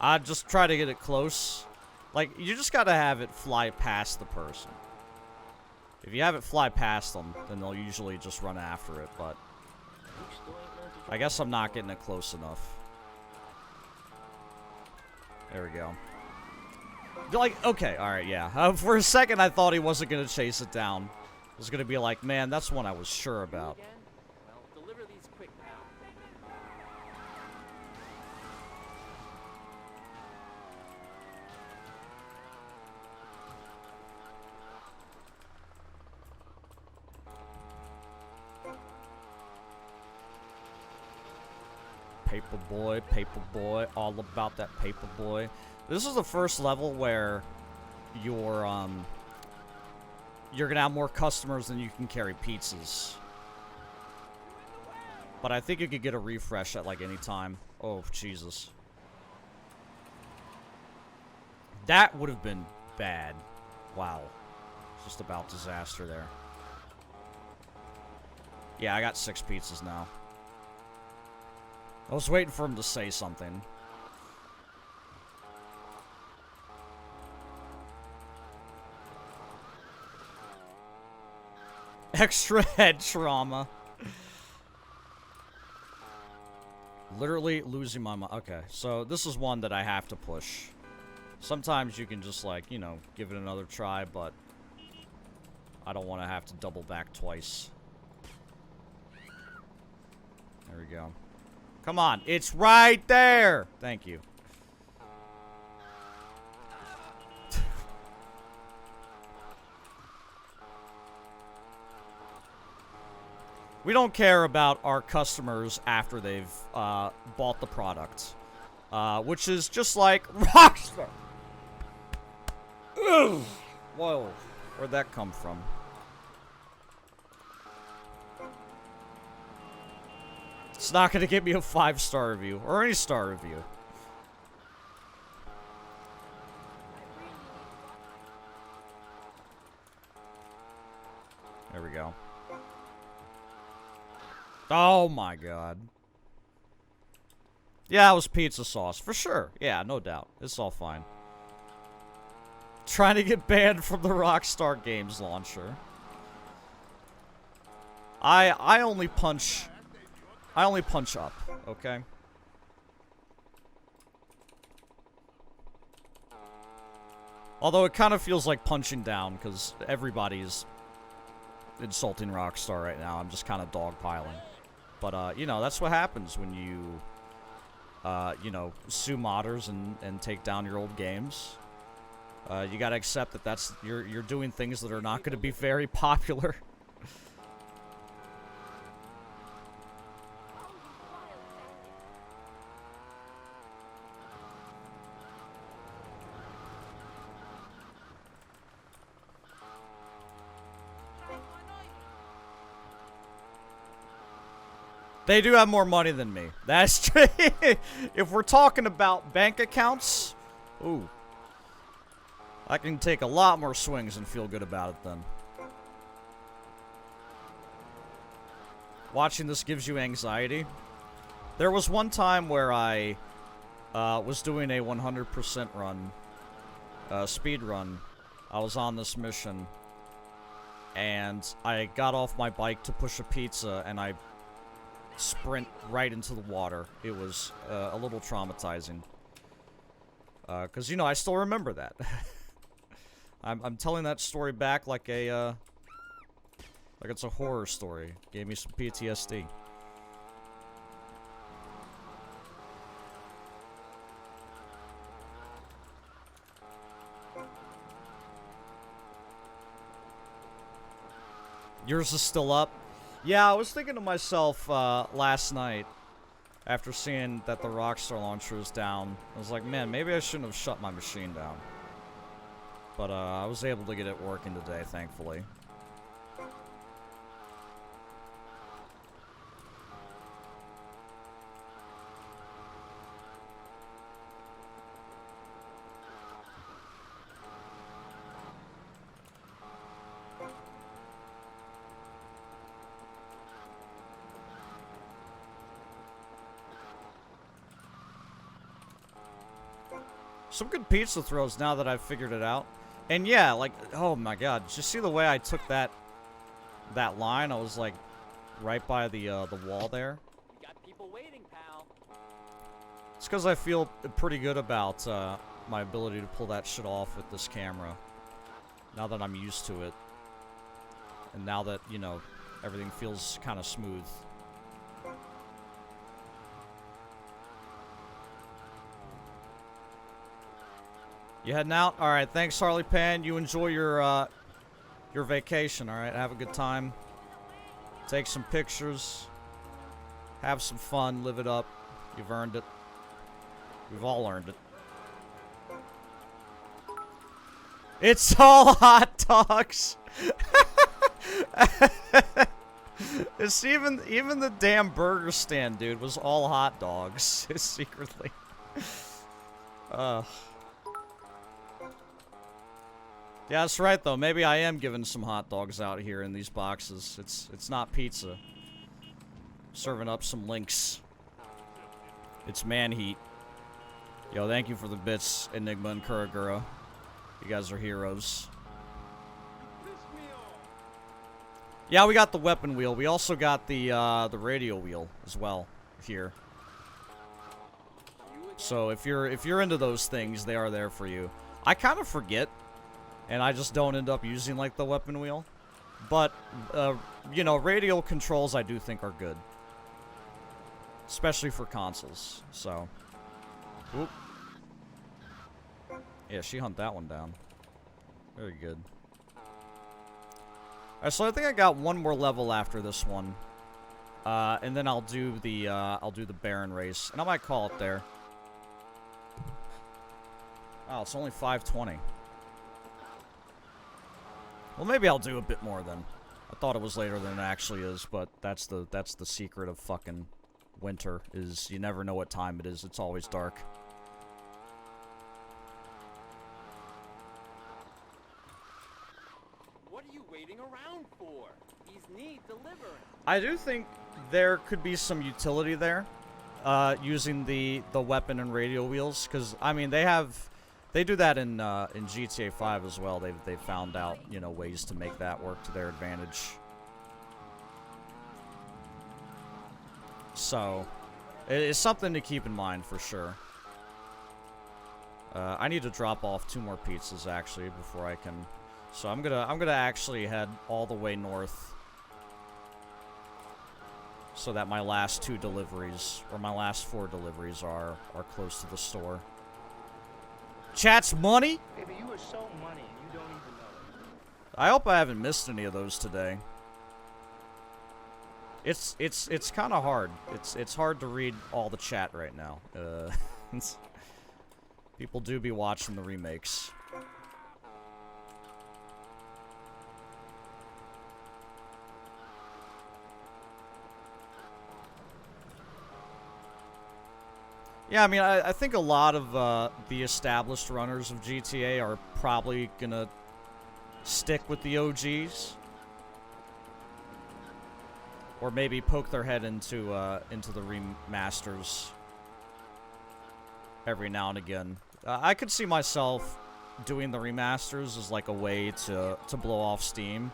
I just try to get it close. Like, you just gotta have it fly past the person. If you have it fly past them, then they'll usually just run after it, but I guess I'm not getting it close enough. There we go. Like, okay, alright, yeah. For a second, I thought he wasn't gonna chase it down. I was gonna be like, man, that's one I was sure about. Well, deliver these quick now. Paperboy, all about that paperboy. This is the first level where you're gonna have more customers than you can carry pizzas. But I think you could get a refresh at like any time. Oh, Jesus. That would have been bad. Wow. Just about disaster there. Yeah, I got 6 pizzas now. I was waiting for him to say something. Extra head trauma. Literally losing my mind. Okay, so this is one that I have to push. Sometimes you can just, like, you know, give it another try, but I don't want to have to double back twice. There we go. Come on, it's right there! Thank you. We don't care about our customers after they've bought the product. Which is just like Rockstar! Ugh. Whoa, where'd that come from? It's not gonna give me a 5-star review, or any star review. There we go. Oh my god. Yeah, it was pizza sauce, for sure. Yeah, no doubt. It's all fine. Trying to get banned from the Rockstar Games launcher. I only punch up, okay? Although it kind of feels like punching down, because everybody's insulting Rockstar right now. I'm just kind of dogpiling. But, you know, that's what happens when you, you know, sue modders and take down your old games. You gotta accept that you're doing things that are not gonna be very popular. They do have more money than me. That's true. If we're talking about bank accounts, ooh. I can take a lot more swings and feel good about it then. watching this gives you anxiety. There was one time where I was doing a 100% run, speed run. I was on this mission, and I got off my bike to push a pizza, and I sprint right into the water. It was a little traumatizing. Because, you know, I still remember that. I'm telling that story back like a, like it's a horror story. Gave me some PTSD. Yours is still up? Yeah, I was thinking to myself last night, after seeing that the Rockstar launcher was down, I was like, man, maybe I shouldn't have shut my machine down. But I was able to get it working today, thankfully. Some good pizza throws now that I've figured it out. And yeah, like, oh my god, did you see the way I took that line? I was like right by the wall there. You got people waiting, pal. It's because I feel pretty good about my ability to pull that shit off with this camera. Now that I'm used to it. And now that, you know, everything feels kind of smooth. You heading out? Alright, thanks Harley Pan. You enjoy your vacation, alright? Have a good time. Take some pictures. Have some fun. Live it up. You've earned it. We've all earned it. It's all hot dogs! It's even the damn burger stand, dude, was all hot dogs. Secretly. Yeah, that's right, though. Maybe I am giving some hot dogs out here in these boxes. It's not pizza. Serving up some links. It's man heat. Yo, thank you for the bits, Enigma and Kuragura. You guys are heroes. Yeah, we got the weapon wheel. We also got the radio wheel as well here. So if you're into those things, they are there for you. I kind of forget. And I just don't end up using, like, the weapon wheel. But, you know, radial controls I do think are good. Especially for consoles, so. Oop. Yeah, she hunt that one down. Very good. Alright, so I think I got one more level after this one. And then I'll do the Baron race. And I might call it there. Oh, it's only 5:20. Well, maybe I'll do a bit more then. I thought it was later than it actually is, but that's the secret of fucking winter, is you never know what time it is. It's always dark. What are you waiting around for? These need delivering. I do think there could be some utility there, using the weapon and radio wheels, because I mean they do that in GTA 5 as well. They've found out, you know, ways to make that work to their advantage. So, it's something to keep in mind for sure. I need to drop off 2 more pizzas actually before I can. So I'm gonna actually head all the way north, so that my last 2 deliveries, or my last 4 deliveries, are close to the store. Chat's money? Baby, you are so money and you don't even know it. I hope I haven't missed any of those today. It's kind of hard. It's hard to read all the chat right now. People do be watching the remakes. Yeah, I mean, I think a lot of the established runners of GTA are probably gonna stick with the OGs. Or maybe poke their head into the remasters every now and again. I could see myself doing the remasters as like a way to blow off steam,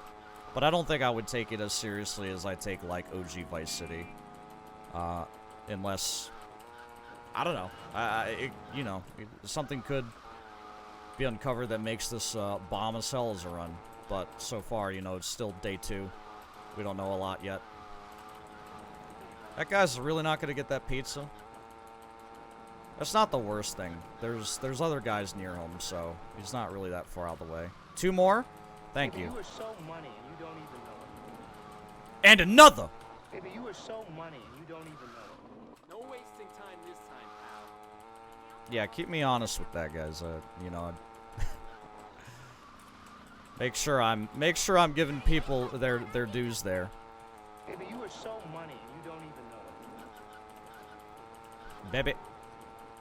but I don't think I would take it as seriously as I take like OG Vice City, unless I don't know. You know, something could be uncovered that makes this bomb as hell as a run. But so far, you know, it's still day 2. We don't know a lot yet. That guy's really not gonna get that pizza. That's not the worst thing. There's other guys near him, so he's not really that far out of the way. 2 more? Thank you. You were so money and you don't even know it. And another! Baby, you were so money and you don't even know it. No wasting time this time, pal. Yeah, keep me honest with that, guys. You know, make sure I'm giving people their dues there. Baby, you were so money and you don't even know it. Baby,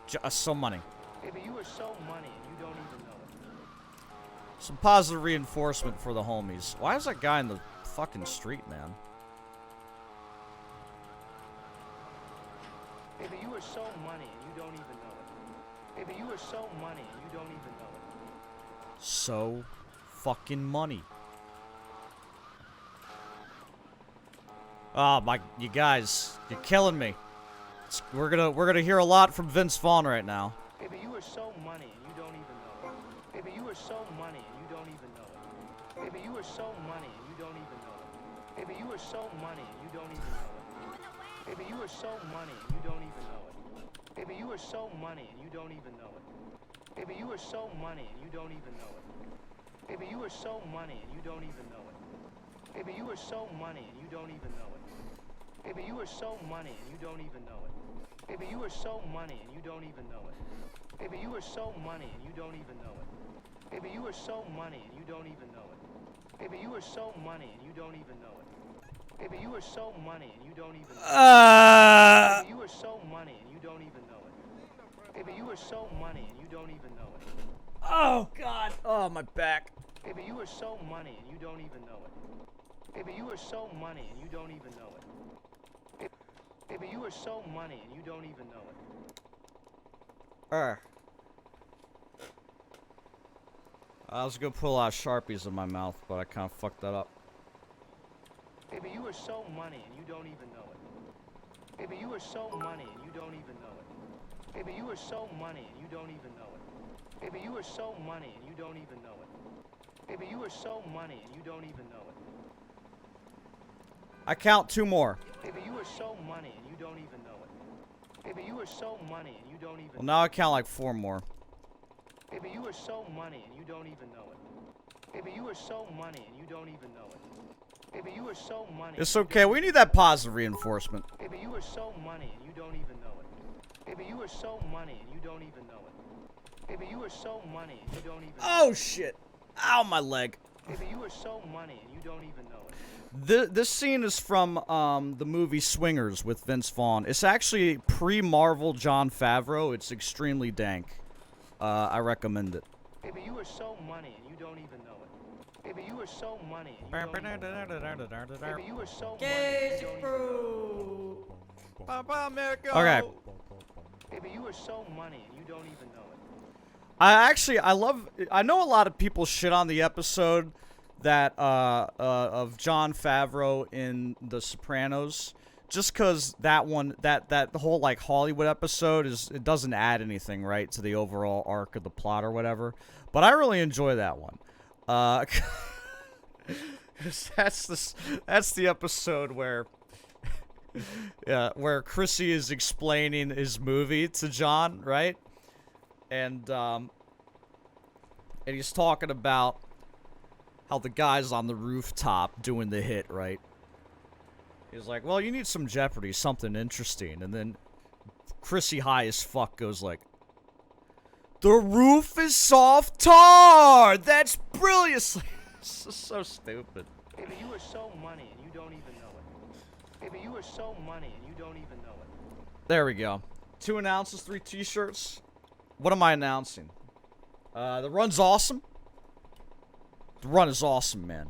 just some money. Baby, you were so money and you don't even know it. Some positive reinforcement for the homies. Why is that guy in the fucking street, man? Baby, you were so money and you don't even know it. Baby, you were so money and you don't even know it. So fucking money. Oh my, you guys, you're killing me. We're gonna hear a lot from Vince Vaughn right now. Baby, you were so money and you don't even know it. Baby, you were so money and you don't even know it. Baby, you were so money and you don't even know it. Baby, you were so money and you don't even know it. Baby, you were so money and you don't even know it. Baby, you were so money and you don't even know it. Baby, you were so money and you don't even know it. Baby, you were so money and you don't even know it. Baby, you were so money and you don't even know it. Baby, you were so money and you don't even know it. Baby, you were so money and you don't even know it. Baby, you were so money and you don't even know it. Baby, you were so money and you don't even know it. Baby, you were so money and you don't even know it. Baby, you were so money and you don't even know it. Baby, you were so money and you don't even know it. Baby, you were so money and you don't even know it. Oh God! Oh, my back. Baby, you were so money and you don't even know it. Baby, you were so money and you don't even know it. Baby, you were so money and you don't even know it. I was gonna put a lot of Sharpies in my mouth, but I kind of fucked that up. Baby, you were so money and you don't even know it. Baby, you were so money and you don't even know it. Baby, you were so money and you don't even know it. Baby, you were so money and you don't even know it. Baby, you were so money and you don't even know it. I count 2 more. Baby, you were so money and you don't even know it. Baby, you were so money and you don't even Well, now I count like 4 more. Baby, you were so money and you don't even know it. Baby, you were so money and you don't even know it. Baby, you were so money. It's okay. We need that positive reinforcement. Baby, you were so money and you don't even know it. Baby, you were so money and you don't even know it. Baby, you were so money and you don't even Oh shit! Ow, my leg. Baby, you were so money and you don't even know it. This scene is from the movie Swingers with Vince Vaughn. It's actually pre-Marvel Jon Favreau. It's extremely dank. I recommend it. Baby, you were so money and you don't even know it. Baby, you were so money and you don't even know it. Baby, you were so money and you don't even know it. Okay. Baby, you were so money and you don't even know it. I know a lot of people shit on the episode that of Jon Favreau in The Sopranos, just because that whole like Hollywood episode it doesn't add anything right to the overall arc of the plot or whatever. But I really enjoy that one. That's the episode where Chrissy is explaining his movie to John, right? And he's talking about how the guy's on the rooftop doing the hit, right? He's like, well, you need some Jeopardy, something interesting. And then Chrissy, high as fuck, goes like, the roof is soft tar! That's brilliant! This is so stupid. Baby, you were so money and you don't even know it. Baby, you were so money and you don't even know it. There we go. 2 announces, 3 t-shirts. What am I announcing? The run's awesome. The run is awesome, man.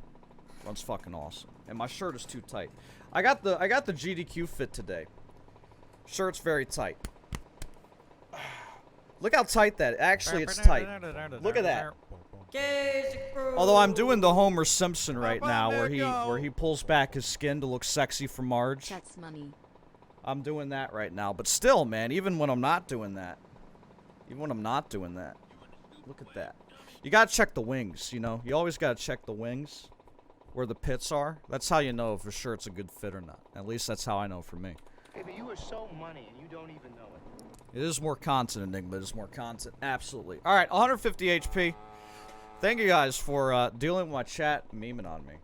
The run's fucking awesome. And my shirt is too tight. I got the GDQ fit today. Shirt's very tight. Look how tight that. Actually, it's tight. Look at that. Although I'm doing the Homer Simpson right now, where he pulls back his skin to look sexy for Marge. That's money. I'm doing that right now, but still, man, even when I'm not doing that, look at that. You gotta check the wings, you know. You always gotta check the wings, where the pits are. That's how you know if a shirt's a good fit or not. At least that's how I know for me. Baby, you are so money and you don't even know it. It is more content, Enigma. It is more content. Absolutely. All right, 150 HP. Thank you guys for dealing with my chat memeing on me.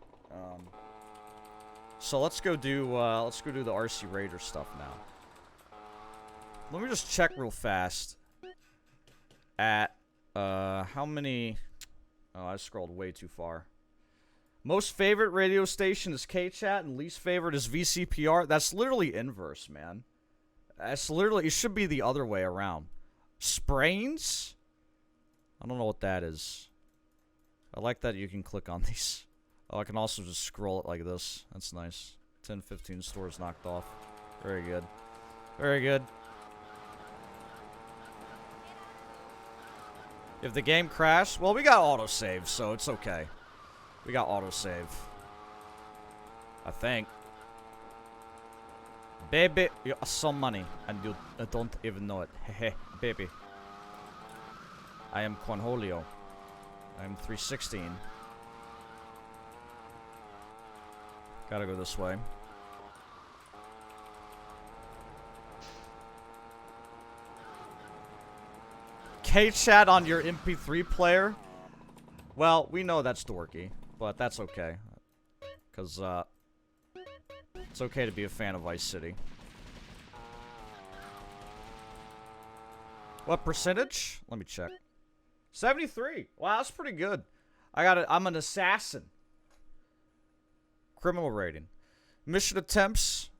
So let's go do the RC Raider stuff now. Let me just check real fast at how many. Oh, I scrolled way too far. Most favorite radio station is K-Chat, and least favorite is VCPR. That's literally inverse, man. That's literally, it should be the other way around. Sprains? I don't know what that is. I like that you can click on these. Oh, I can also just scroll it like this. That's nice. 10, 15 stores knocked off. Very good. Very good. If the game crashed, well, we got autosave, so it's okay. We got autosave. I think. Baby, you have some money, and you don't even know it. Hehe, baby. I am Cornholio. I'm 316. Gotta go this way. K-Chat on your MP3 player? Well, we know that's dorky, but that's okay. Because, it's okay to be a fan of Vice City. What percentage? Let me check. 73. Wow, that's pretty good. I'm an assassin. Criminal rating. Mission attempts,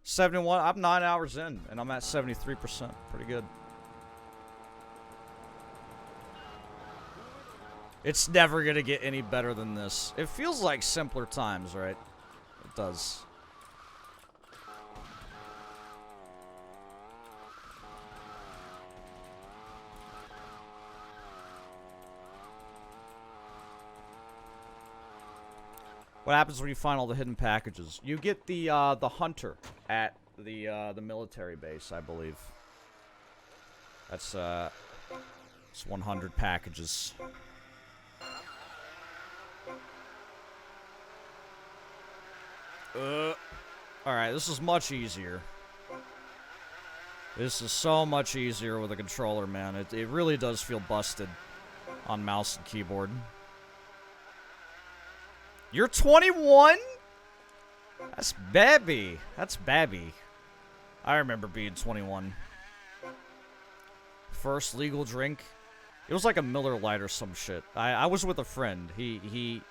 71. I'm 9 hours in, and I'm at 73%. Pretty good. It's never gonna get any better than this. It feels like simpler times, right? It does. What happens when you find all the hidden packages? You get the hunter at the military base, I believe. That's it's 100 packages. Alright, this is much easier. This is so much easier with a controller, man. It really does feel busted on mouse and keyboard. You're 21? That's babby. That's babby. I remember being 21. First legal drink. It was like a Miller Lite or some shit. I was with a friend. He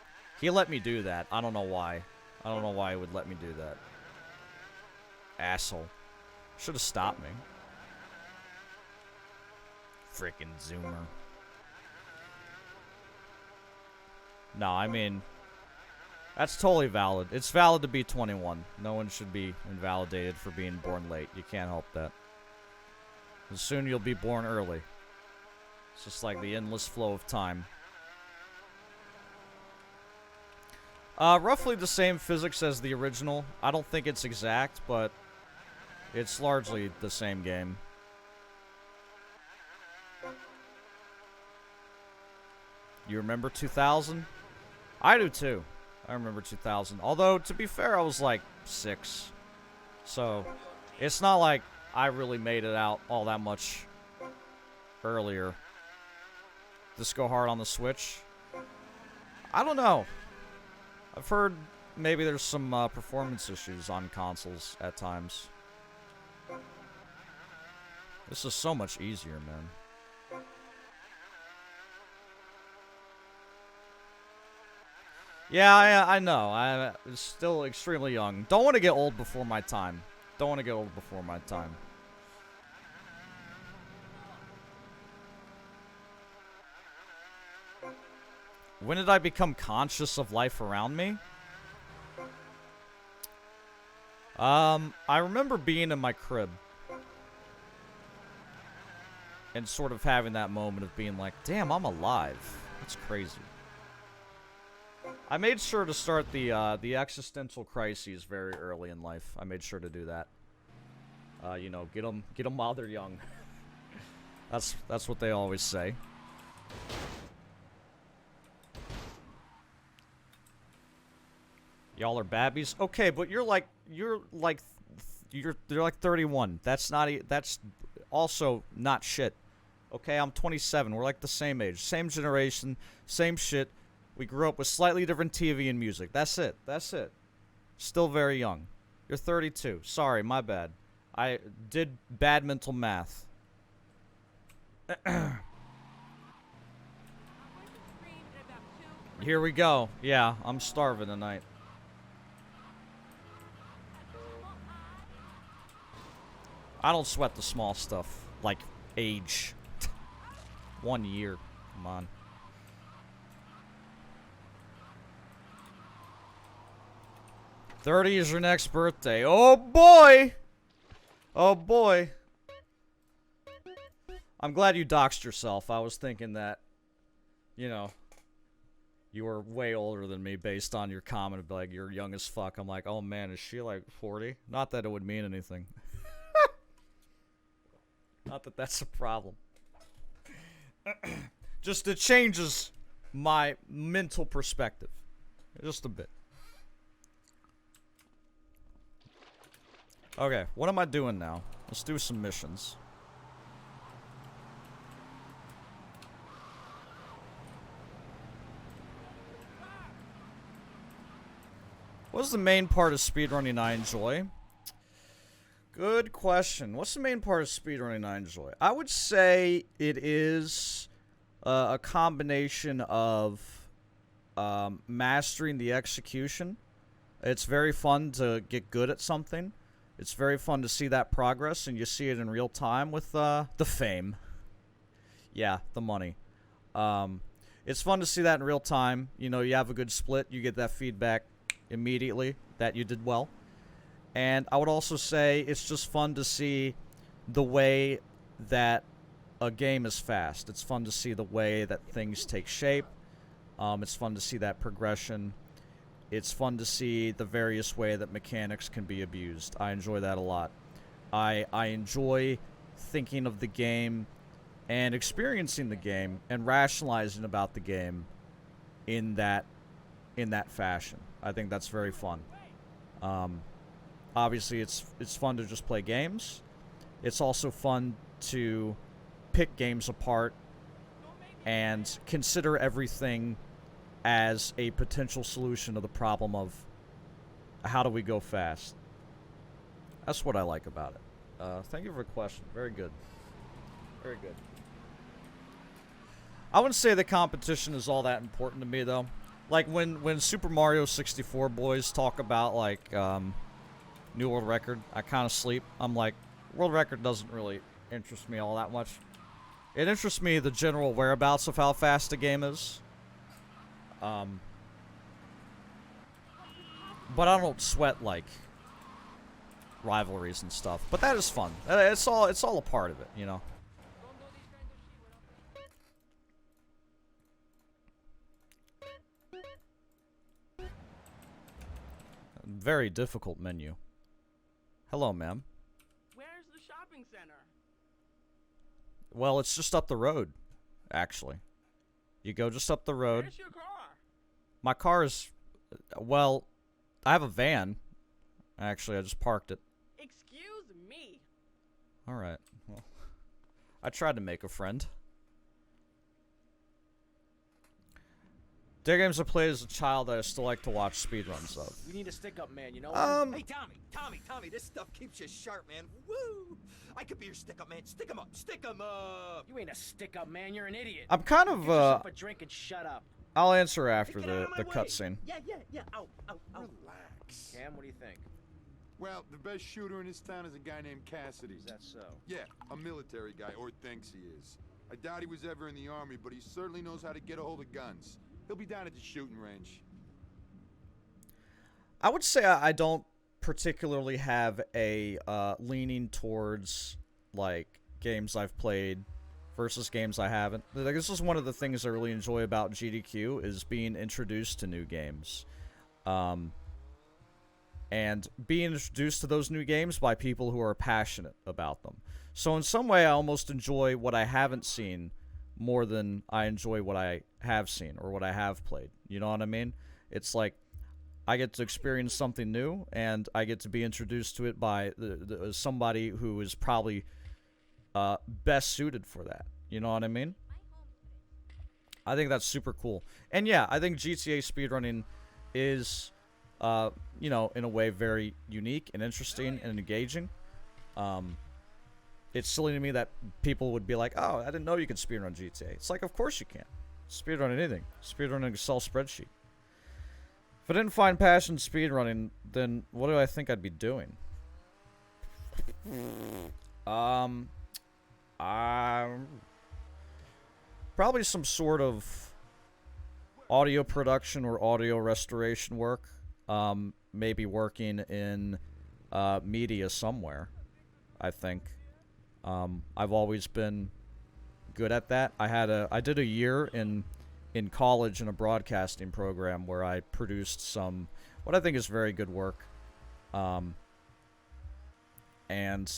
let me do that. I don't know why. I don't know why he would let me do that. Asshole. Should have stopped me. Frickin' Zoomer. No, I mean, that's totally valid. It's valid to be 21. No one should be invalidated for being born late. You can't help that. And soon you'll be born early. It's just like the endless flow of time. Roughly the same physics as the original. I don't think it's exact, but it's largely the same game. You remember 2000? I do too. I remember 2000. Although, to be fair, I was like 6. So, it's not like I really made it out all that much earlier. This go hard on the Switch? I don't know. I've heard maybe there's some performance issues on consoles at times. This is so much easier, man. Yeah, I know. I'm still extremely young. Don't want to get old before my time. Don't want to get old before my time. When did I become conscious of life around me? I remember being in my crib and sort of having that moment of being like, damn, I'm alive. That's crazy. I made sure to start the existential crises very early in life. I made sure to do that. You know, get them while they're young. That's what they always say. Y'all are babbies? Okay, but you're like 31. That's also not shit. Okay, I'm 27. We're like the same age, same generation, same shit. We grew up with slightly different TV and music. That's it. That's it. Still very young. You're 32. Sorry, my bad. I did bad mental math. Here we go. Yeah, I'm starving tonight. I don't sweat the small stuff, like age. 1 year. Come on. '30 is your next birthday. Oh boy! Oh boy. I'm glad you doxed yourself. I was thinking that, you know, you were way older than me based on your comment of like, you're young as fuck. I'm like, oh man, is she like 40? Not that it would mean anything. Not that that's a problem. Just it changes my mental perspective. Just a bit. Okay, what am I doing now? Let's do some missions. What's the main part of speedrunning I enjoy? Good question. What's the main part of speedrunning I enjoy? I would say it is a combination of mastering the execution. It's very fun to get good at something. It's very fun to see that progress, and you see it in real time with the fame. Yeah, the money. It's fun to see that in real time. You know, you have a good split, you get that feedback immediately that you did well. And I would also say it's just fun to see the way that a game is fast. It's fun to see the way that things take shape. It's fun to see that progression. It's fun to see the various way that mechanics can be abused. I enjoy that a lot. I enjoy thinking of the game and experiencing the game and rationalizing about the game in that fashion. I think that's very fun. Obviously, it's fun to just play games. It's also fun to pick games apart and consider everything as a potential solution to the problem of how do we go fast. That's what I like about it. Thank you for the question. Very good. Very good. I wouldn't say the competition is all that important to me, though. Like, when Super Mario 64 boys talk about, like, new world record, I kind of sleep. I'm like, world record doesn't really interest me all that much. It interests me the general whereabouts of how fast a game is. But I don't sweat, like, rivalries and stuff. But that is fun. It's all a part of it, you know? Very difficult menu. Hello, ma'am. Where's the shopping center? Well, it's just up the road, actually. You go just up the road. Where's your car? My car is, well, I have a van. Actually, I just parked it. Excuse me. All right. Well, I tried to make a friend. There are games I played as a child that I still like to watch speedruns of. You need a stick-up man, you know? Hey, Tommy, this stuff keeps you sharp, man. Woo! I could be your stick-up man. Stick 'em up, stick 'em up! You ain't a stick-up man, you're an idiot. I'm kind of, Get yourself a drink and shut up. I'll answer after the cutscene. Yeah. Ow. Relax. Cam, what do you think? Well, the best shooter in this town is a guy named Cassidy. Is that so? Yeah, a military guy, or thinks he is. I doubt he was ever in the army, but he certainly knows how to get a hold of guns. He'll be down at the shooting range. I would say I don't particularly have a leaning towards like games I've played versus games I haven't. Like, this is one of the things I really enjoy about GDQ is being introduced to new games. And being introduced to those new games by people who are passionate about them. So in some way, I almost enjoy what I haven't seen more than I enjoy what I have seen or what I have played. You know what I mean? It's like I get to experience something new, and I get to be introduced to it by somebody who is probably best suited for that. You know what I mean? I think that's super cool. And yeah, I think GTA speedrunning is, you know, in a way very unique and interesting and engaging. It's silly to me that people would be like, oh, I didn't know you could speedrun GTA. It's like, of course you can. Speedrun anything. Speedrun an Excel spreadsheet. If I didn't find passion in speedrunning, then what do I think I'd be doing? Probably some sort of audio production or audio restoration work. Maybe working in media somewhere, I think. I've always been good at that. I did a year in college in a broadcasting program where I produced some what I think is very good work. And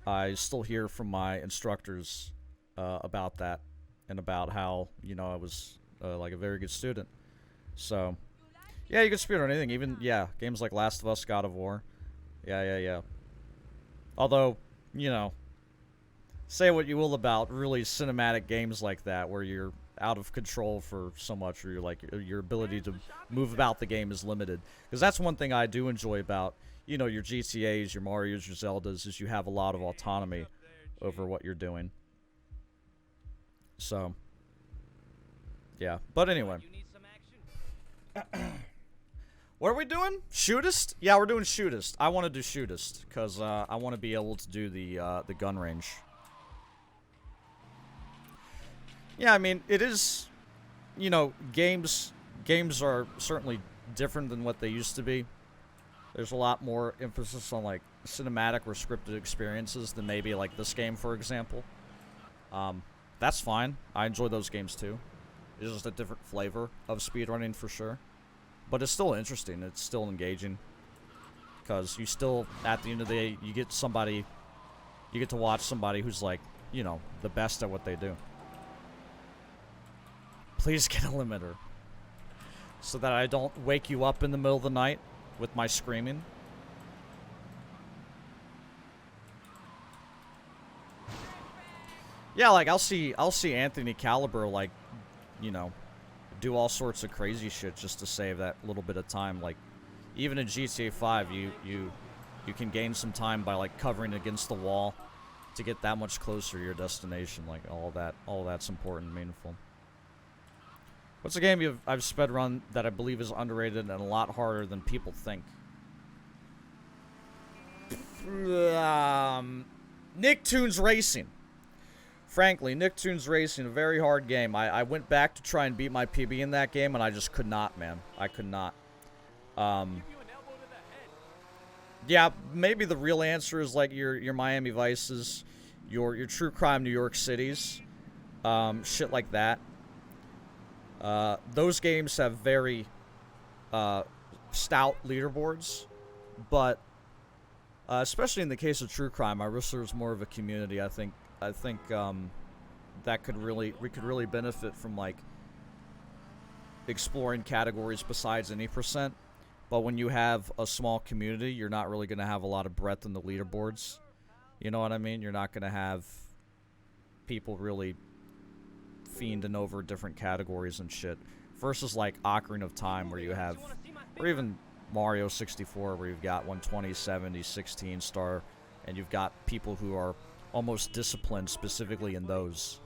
I still hear from my instructors about that and about how, you know, I was like a very good student. So, yeah, you can speedrun anything. Even, yeah, games like Last of Us, God of War. Yeah. Although, you know, say what you will about really cinematic games like that where you're out of control for so much, or you're like, your ability to move about the game is limited. Because that's one thing I do enjoy about, you know, your GTAs, your Marios, your Zeldas, is you have a lot of autonomy over what you're doing. So, yeah. But anyway. What are we doing? Shootist? Yeah, we're doing Shootist. I want to do Shootist, because I want to be able to do the gun range. Yeah, I mean, it is, you know, games are certainly different than what they used to be. There's a lot more emphasis on, like, cinematic or scripted experiences than maybe, like, this game, for example. That's fine. I enjoy those games, too. It's just a different flavor of speedrunning, for sure. But it's still interesting. It's still engaging. Because you still, at the end of the day, you get to watch somebody who's, like, you know, the best at what they do. Please get a limiter. So that I don't wake you up in the middle of the night with my screaming. Yeah, like, I'll see Anthony Caliber, like, you know, do all sorts of crazy shit just to save that little bit of time. Like, even in GTA 5, you can gain some time by, like, covering against the wall to get that much closer to your destination. Like, all that's important and meaningful. What's a game I've sped run that I believe is underrated and a lot harder than people think? Nicktoons Racing. Frankly, Nicktoons Racing, a very hard game. I went back to try and beat my PB in that game, and I just could not, man. I could not. Yeah, maybe the real answer is like your Miami Vices, your True Crime New York Cities, shit like that. Those games have very stout leaderboards, but especially in the case of True Crime, I wish there was more of a community. I think that we could really benefit from, like, exploring categories besides any percent. But when you have a small community, you're not really going to have a lot of breadth in the leaderboards. You know what I mean? You're not going to have people really fiending over different categories and shit. Versus, like, Ocarina of Time, where you have, or even Mario 64, where you've got 120, 70, 16 star, and you've got people who are almost disciplined specifically in those.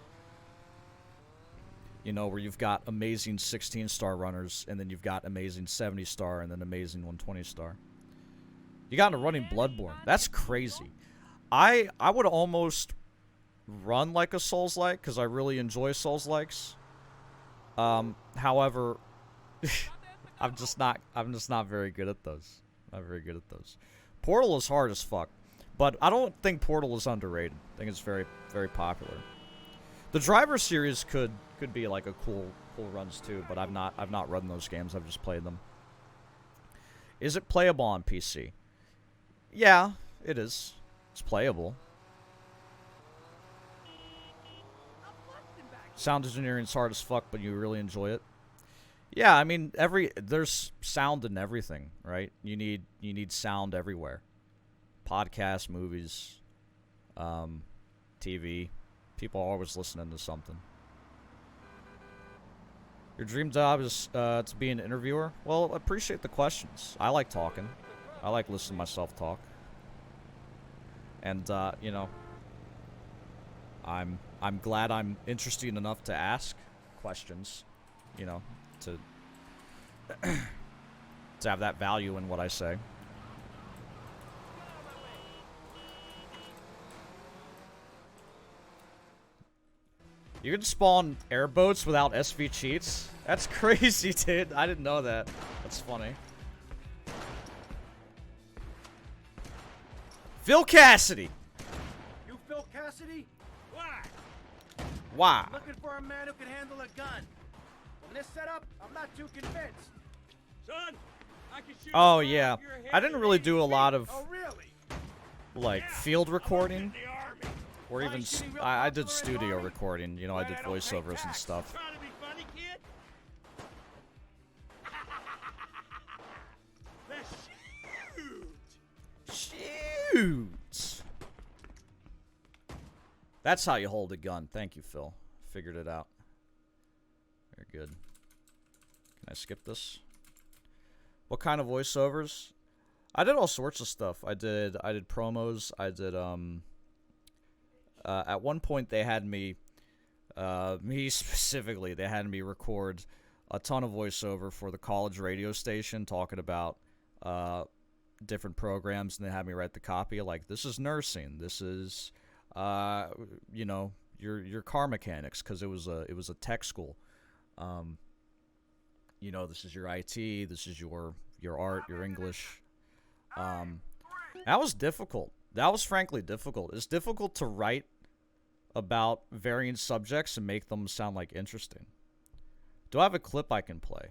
You know, where you've got amazing 16-star runners, and then you've got amazing 70-star, and then amazing 120-star. You got into running Bloodborne. That's crazy. I would almost run like a Souls-like, because I really enjoy Souls-likes. However, I'm just not very good at those. Not very good at those. Portal is hard as fuck. But I don't think Portal is underrated. I think it's very, very popular. The Driver series could be like a cool runs too, but I've not run those games. I've just played them. Is it playable on PC? Yeah, it is. It's playable. Sound engineering is hard as fuck, but you really enjoy it. Yeah, I mean, there's sound in everything, right? You need sound everywhere. Podcasts, movies, TV. People are always listening to something. Your dream job is to be an interviewer? Well, I appreciate the questions. I like talking. I like listening to myself talk. And, you know, I'm glad I'm interesting enough to ask questions, you know, to have that value in what I say. You can spawn airboats without SV cheats? That's crazy, dude. I didn't know that. That's funny. Phil Cassidy! You Phil Cassidy? Why? Why? Looking for a man who can handle a gun. From this setup, I'm not too convinced. Son, I can shoot. Oh, yeah. I didn't really do a lot of, Oh, really? like, field recording. Or even, I did studio recording. You know, I did voiceovers and stuff. Trying to be funny, kid? Let's shoot. Shoot! That's how you hold a gun. Thank you, Phil. Figured it out. Very good. Can I skip this? What kind of voiceovers? I did all sorts of stuff. I did promos. I did, at one point they had me, me specifically, they had me record a ton of voiceover for the college radio station talking about, different programs, and they had me write the copy, like, this is nursing, this is, you know, your car mechanics, because it was a tech school. You know, this is your IT, this is your art, your English. That was difficult. That was frankly difficult. It's difficult to write about varying subjects and make them sound like interesting. Do I have a clip I can play?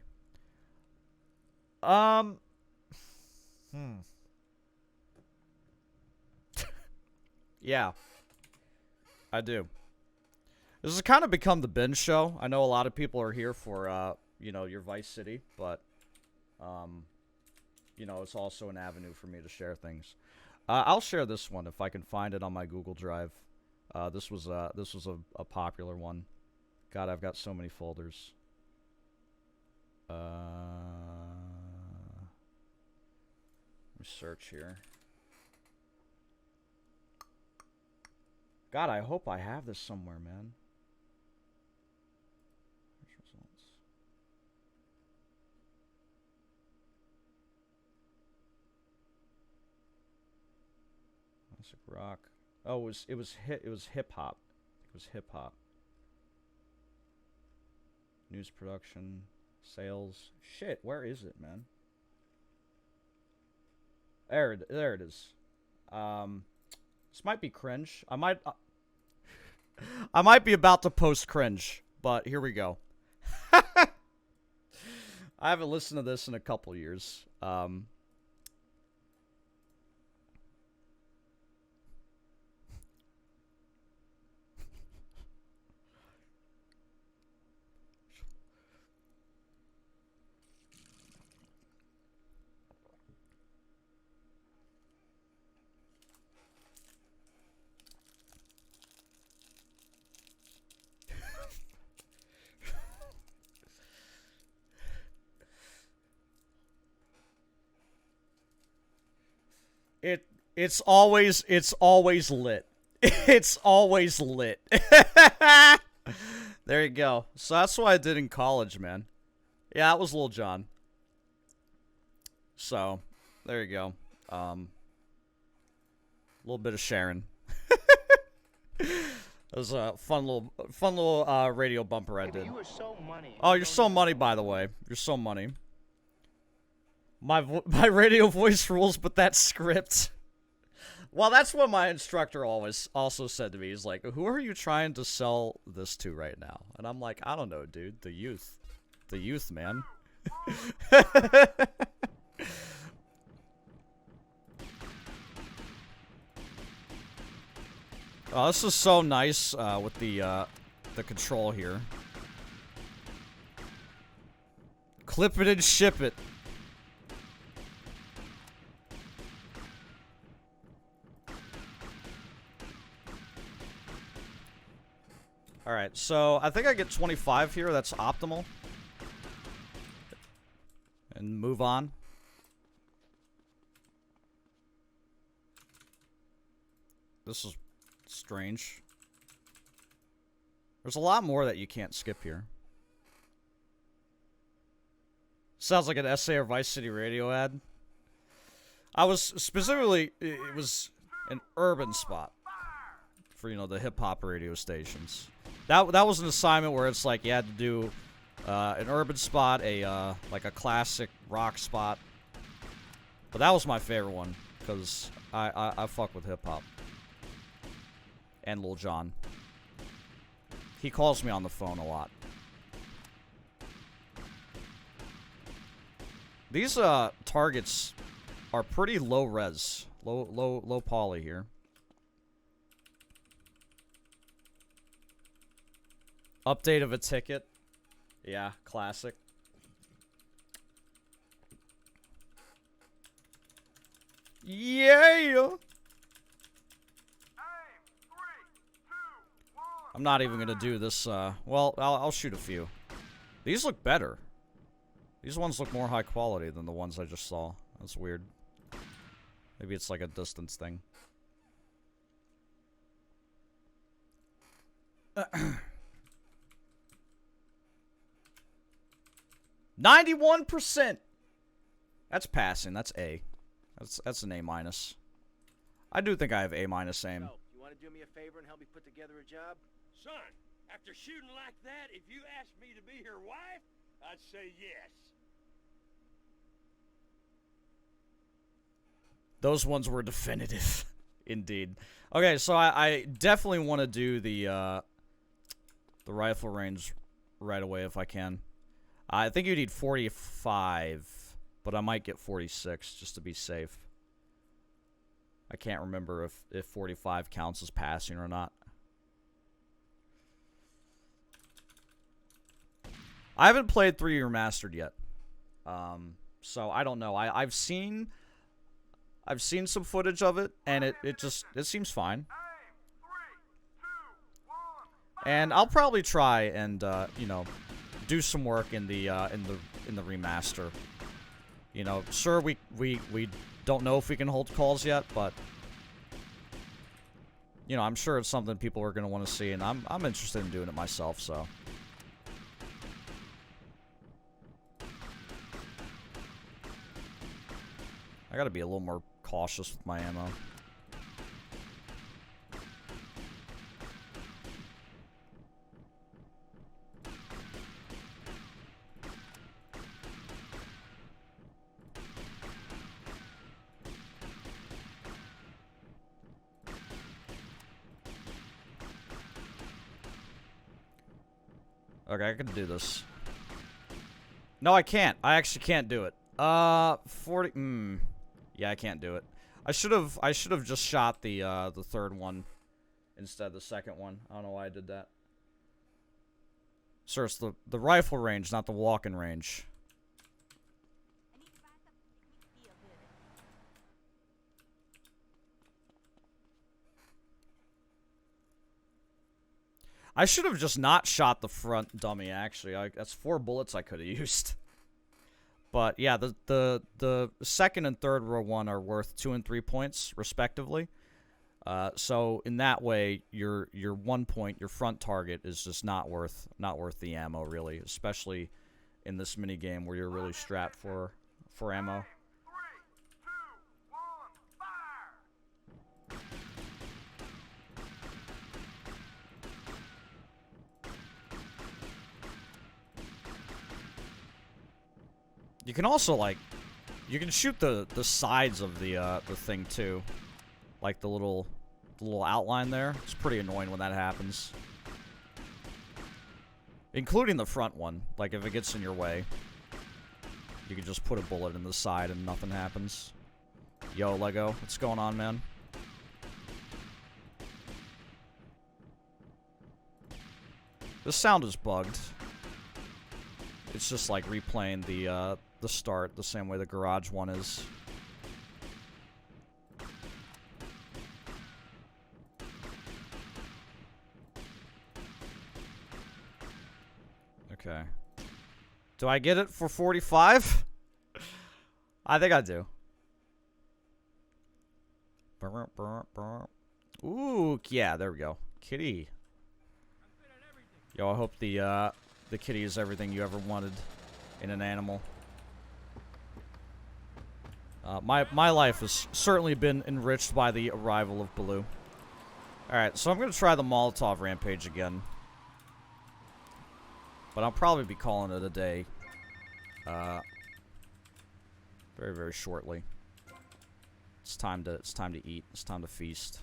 Yeah. I do. This has kind of become the binge show. I know a lot of people are here for, you know, your Vice City, but, you know, it's also an avenue for me to share things. I'll share this one if I can find it on my Google Drive. This was a popular one. God, I've got so many folders. Let me search here. God, I hope I have this somewhere, man. Results. Classic rock. Oh, it was hip hop. It was hip hop. News production, sales. Shit, where is it, man? There it is. This might be cringe. I might be about to post cringe, but here we go. I haven't listened to this in a couple years. It's always lit. It's always lit. There you go. So that's what I did in college, man. Yeah, that was Lil Jon. So, there you go. A little bit of Sharon. It was a fun little radio bumper I did. You are so money. Oh, you're so money, by the way. You're so money. My radio voice rules, but that script. Well, that's what my instructor always also said to me. He's like, "Who are you trying to sell this to right now?" And I'm like, "I don't know, dude. The youth, man." Oh, this is so nice with the control here. Clip it and ship it. Alright, so I think I get 25 here. That's optimal. And move on. This is strange. There's a lot more that you can't skip here. Sounds like an SA or Vice City radio ad. I was specifically, it was an urban spot for, you know, the hip-hop radio stations. That was an assignment where it's like you had to do an urban spot, like a classic rock spot. But that was my favorite one, because I fuck with hip-hop. And Lil Jon. He calls me on the phone a lot. These targets are pretty low res, low poly here. Update of a ticket. Yeah, classic. Yeah. I'm not even gonna do this. Well, I'll shoot a few. These look better. These ones look more high quality than the ones I just saw. That's weird. Maybe it's like a distance thing. 91%. That's passing. That's A. That's an A minus. I do think I have A minus aim. So, you want to do me a favor and help me put together a job? Son, after shooting like that, if you asked me to be your wife, I'd say yes. Those ones were definitive. Indeed. Okay, so I definitely want to do the rifle range right away if I can. I think you need 45, but I might get 46 just to be safe. I can't remember if 45 counts as passing or not. I haven't played 3 Remastered yet. So I don't know. I've seen some footage of it, and it seems fine. And I'll probably try and you know, do some work in the remaster. You know, sure, we don't know if we can hold calls yet, but you know, I'm sure it's something people are gonna want to see, and I'm interested in doing it myself. So. I gotta be a little more cautious with my ammo. Okay, I can do this. No, I can't. I actually can't do it. 40. Yeah, I can't do it. I should have just shot the third one instead of the second one. I don't know why I did that. Sir, it's the rifle range, not the walking range. I should have just not shot the front dummy, actually. That's 4 bullets I could have used. But yeah, the second and third row one are worth 2 and 3 points, respectively. So in that way, your 1 point, your front target, is just not worth the ammo, really, especially in this mini game where you're really strapped for ammo. You can also, like, You can shoot the sides of the thing too, like the little outline there. It's pretty annoying when that happens, including the front one. Like if it gets in your way, you can just put a bullet in the side and nothing happens. Yo, Lego, what's going on, man? The sound is bugged. It's just like replaying the start the same way the garage one is. Okay. Do I get it for 45? I think I do. Ooh, yeah, there we go. Kitty. Yo, I hope the kitty is everything you ever wanted in an animal. My life has certainly been enriched by the arrival of Baloo. Alright, so I'm going to try the Molotov Rampage again. But I'll probably be calling it a day. Very, very shortly. It's time to eat. It's time to feast.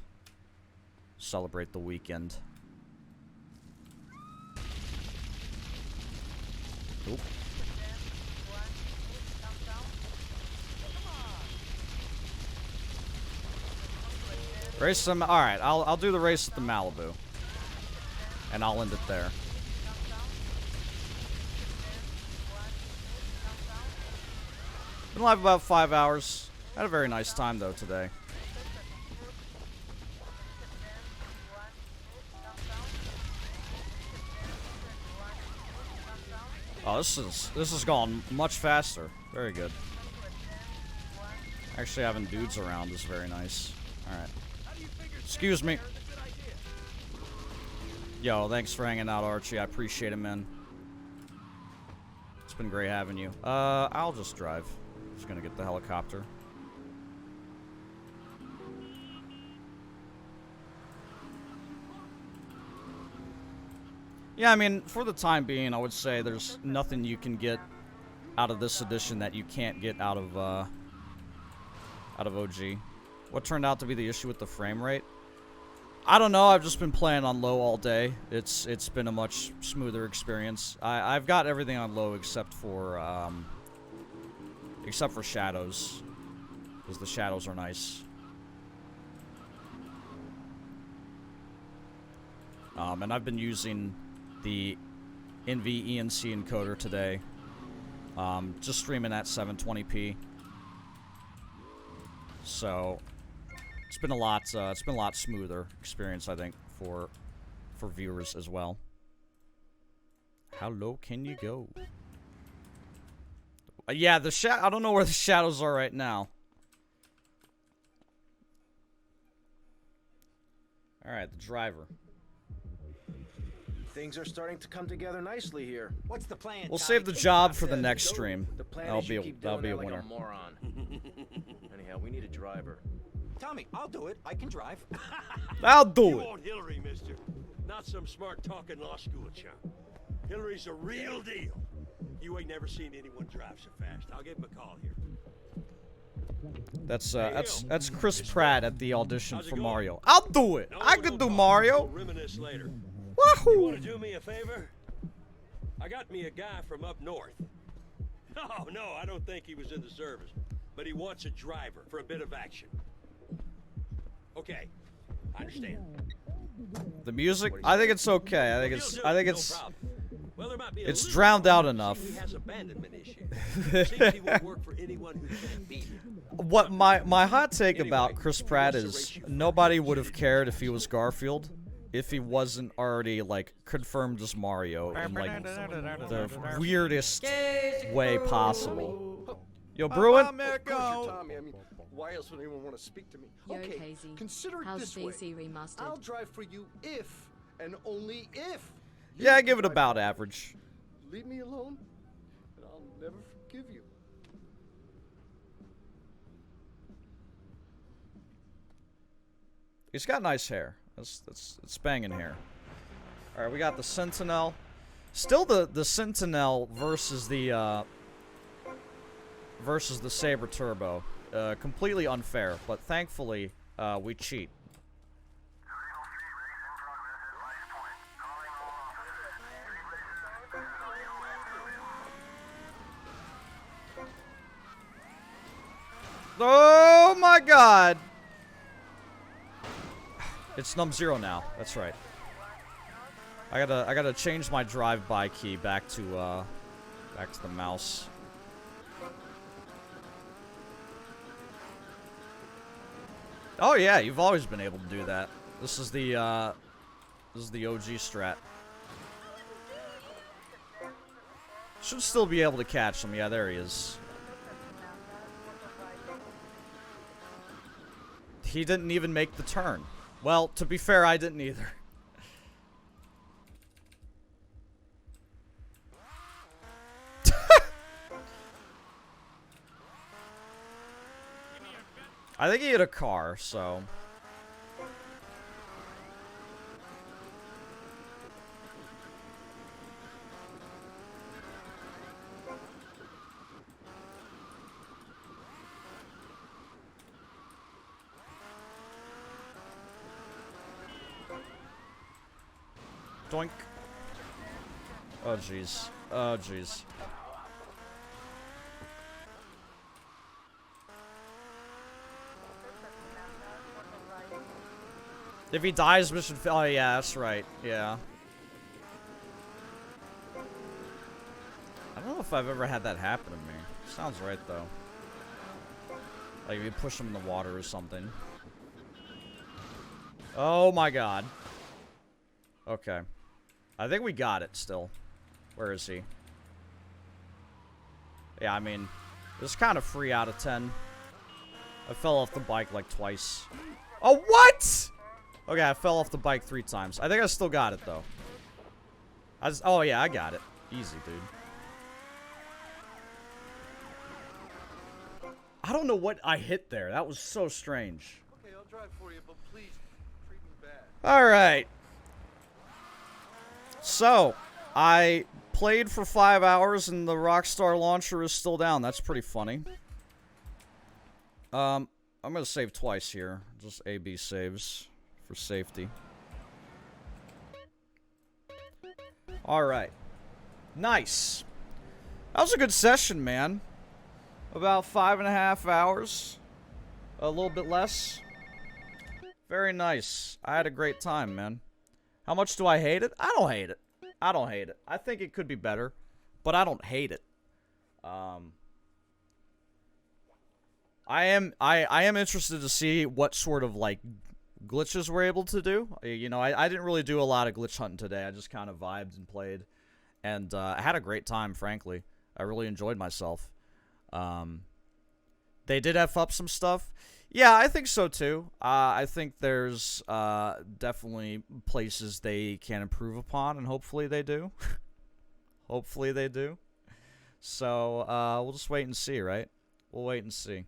Celebrate the weekend. Oop. Race some. All right, I'll do the race at the Malibu, and I'll end it there. Been live about 5 hours. Had a very nice time though today. Oh, this has gone much faster. Very good. Actually, having dudes around is very nice. All right. Excuse me. Yo, thanks for hanging out, Archie. I appreciate it, man. It's been great having you. I'll just drive. Just gonna get the helicopter. Yeah, I mean, for the time being, I would say there's nothing you can get out of this edition that you can't get out of OG. What turned out to be the issue with the frame rate? I don't know. I've just been playing on low all day. It's been a much smoother experience. I've got everything on low except for shadows, because the shadows are nice. And I've been using the NVENC encoder today. Just streaming at 720p. So it's been a lot smoother experience, I think, for viewers as well. How low can you go? Yeah, I don't know where the shadows are right now. All right, the driver. Things are starting to come together nicely here. What's the plan? We'll save the job for the next stream. The plan That'll is be you a keep that'll doing be a that like winner. a moron. Anyhow, we need a driver. Tommy, I'll do it. I can drive. I'll do You it. want Hillary, mister. Not some smart-talking law school chump. Hillary's a real deal. You ain't never seen anyone drive so fast. I'll give him a call here. That's Chris Pratt at the audition for Mario. I'll do it. I could do Mario. We'll reminisce later. Wahoo! You want to do me a favor? I got me a guy from up north. No, I don't think he was in the service, but he wants a driver for a bit of action. Okay, I understand. The music, I think it's okay. I think it's Well, there might be a it's little drowned out problem. enough. He has abandonment issues. Seems he won't work for anyone who can't beat him. What my hot take about Chris Pratt is nobody would have cared if he was Garfield if he wasn't already like confirmed as Mario in like the weirdest way possible. Yo, Bruin. Tommy, I mean, why else would anyone want to speak to me? Yo, Okay, Casey. consider it How's this way. DC remastered? I'll drive for you if and only if. Yeah, I give it about average. Leave me alone, and I'll never forgive you. He's got nice hair. It's banging hair. All right, we got the Sentinel. Still the Sentinel versus the versus the Sabre Turbo. Completely unfair, but thankfully, we cheat. Oh my god! It's num0 now. That's right. I gotta change my drive-by key back to the mouse. Oh yeah, you've always been able to do that. This is the OG strat. Should still be able to catch him. Yeah, there he is. He didn't even make the turn. Well, to be fair, I didn't either. I think he hit a car, so... Doink. Oh, jeez. Oh, jeez. If he dies, mission fail. Oh, yeah, that's right. Yeah. I don't know if I've ever had that happen to me. Sounds right, though. Like, if you push him in the water or something. Oh, my God. Okay. I think we got it still. Where is he? Yeah, I mean, it's kind of free out of 10. I fell off the bike like twice. Oh, what?! Okay, I fell off the bike 3 times. I think I still got it, though. Oh, yeah, I got it. Easy, dude. I don't know what I hit there. That was so strange. Okay, I'll drive for you, but please treat me bad. Alright. So, I played for 5 hours and the Rockstar launcher is still down. That's pretty funny. I'm gonna save twice here. Just A-B saves for safety. Alright. Nice. That was a good session, man. About 5.5 hours. A little bit less. Very nice. I had a great time, man. How much do I hate it? I don't hate it. I don't hate it. I think it could be better, but I don't hate it. I am interested to see what sort of, like, glitches we're able to do. You know, I didn't really do a lot of glitch hunting today. I just kind of vibed and played. And I had a great time, frankly. I really enjoyed myself. They did F up some stuff. Yeah, I think so, too. I think there's definitely places they can improve upon, and hopefully they do. Hopefully they do. So, we'll just wait and see, right? We'll wait and see.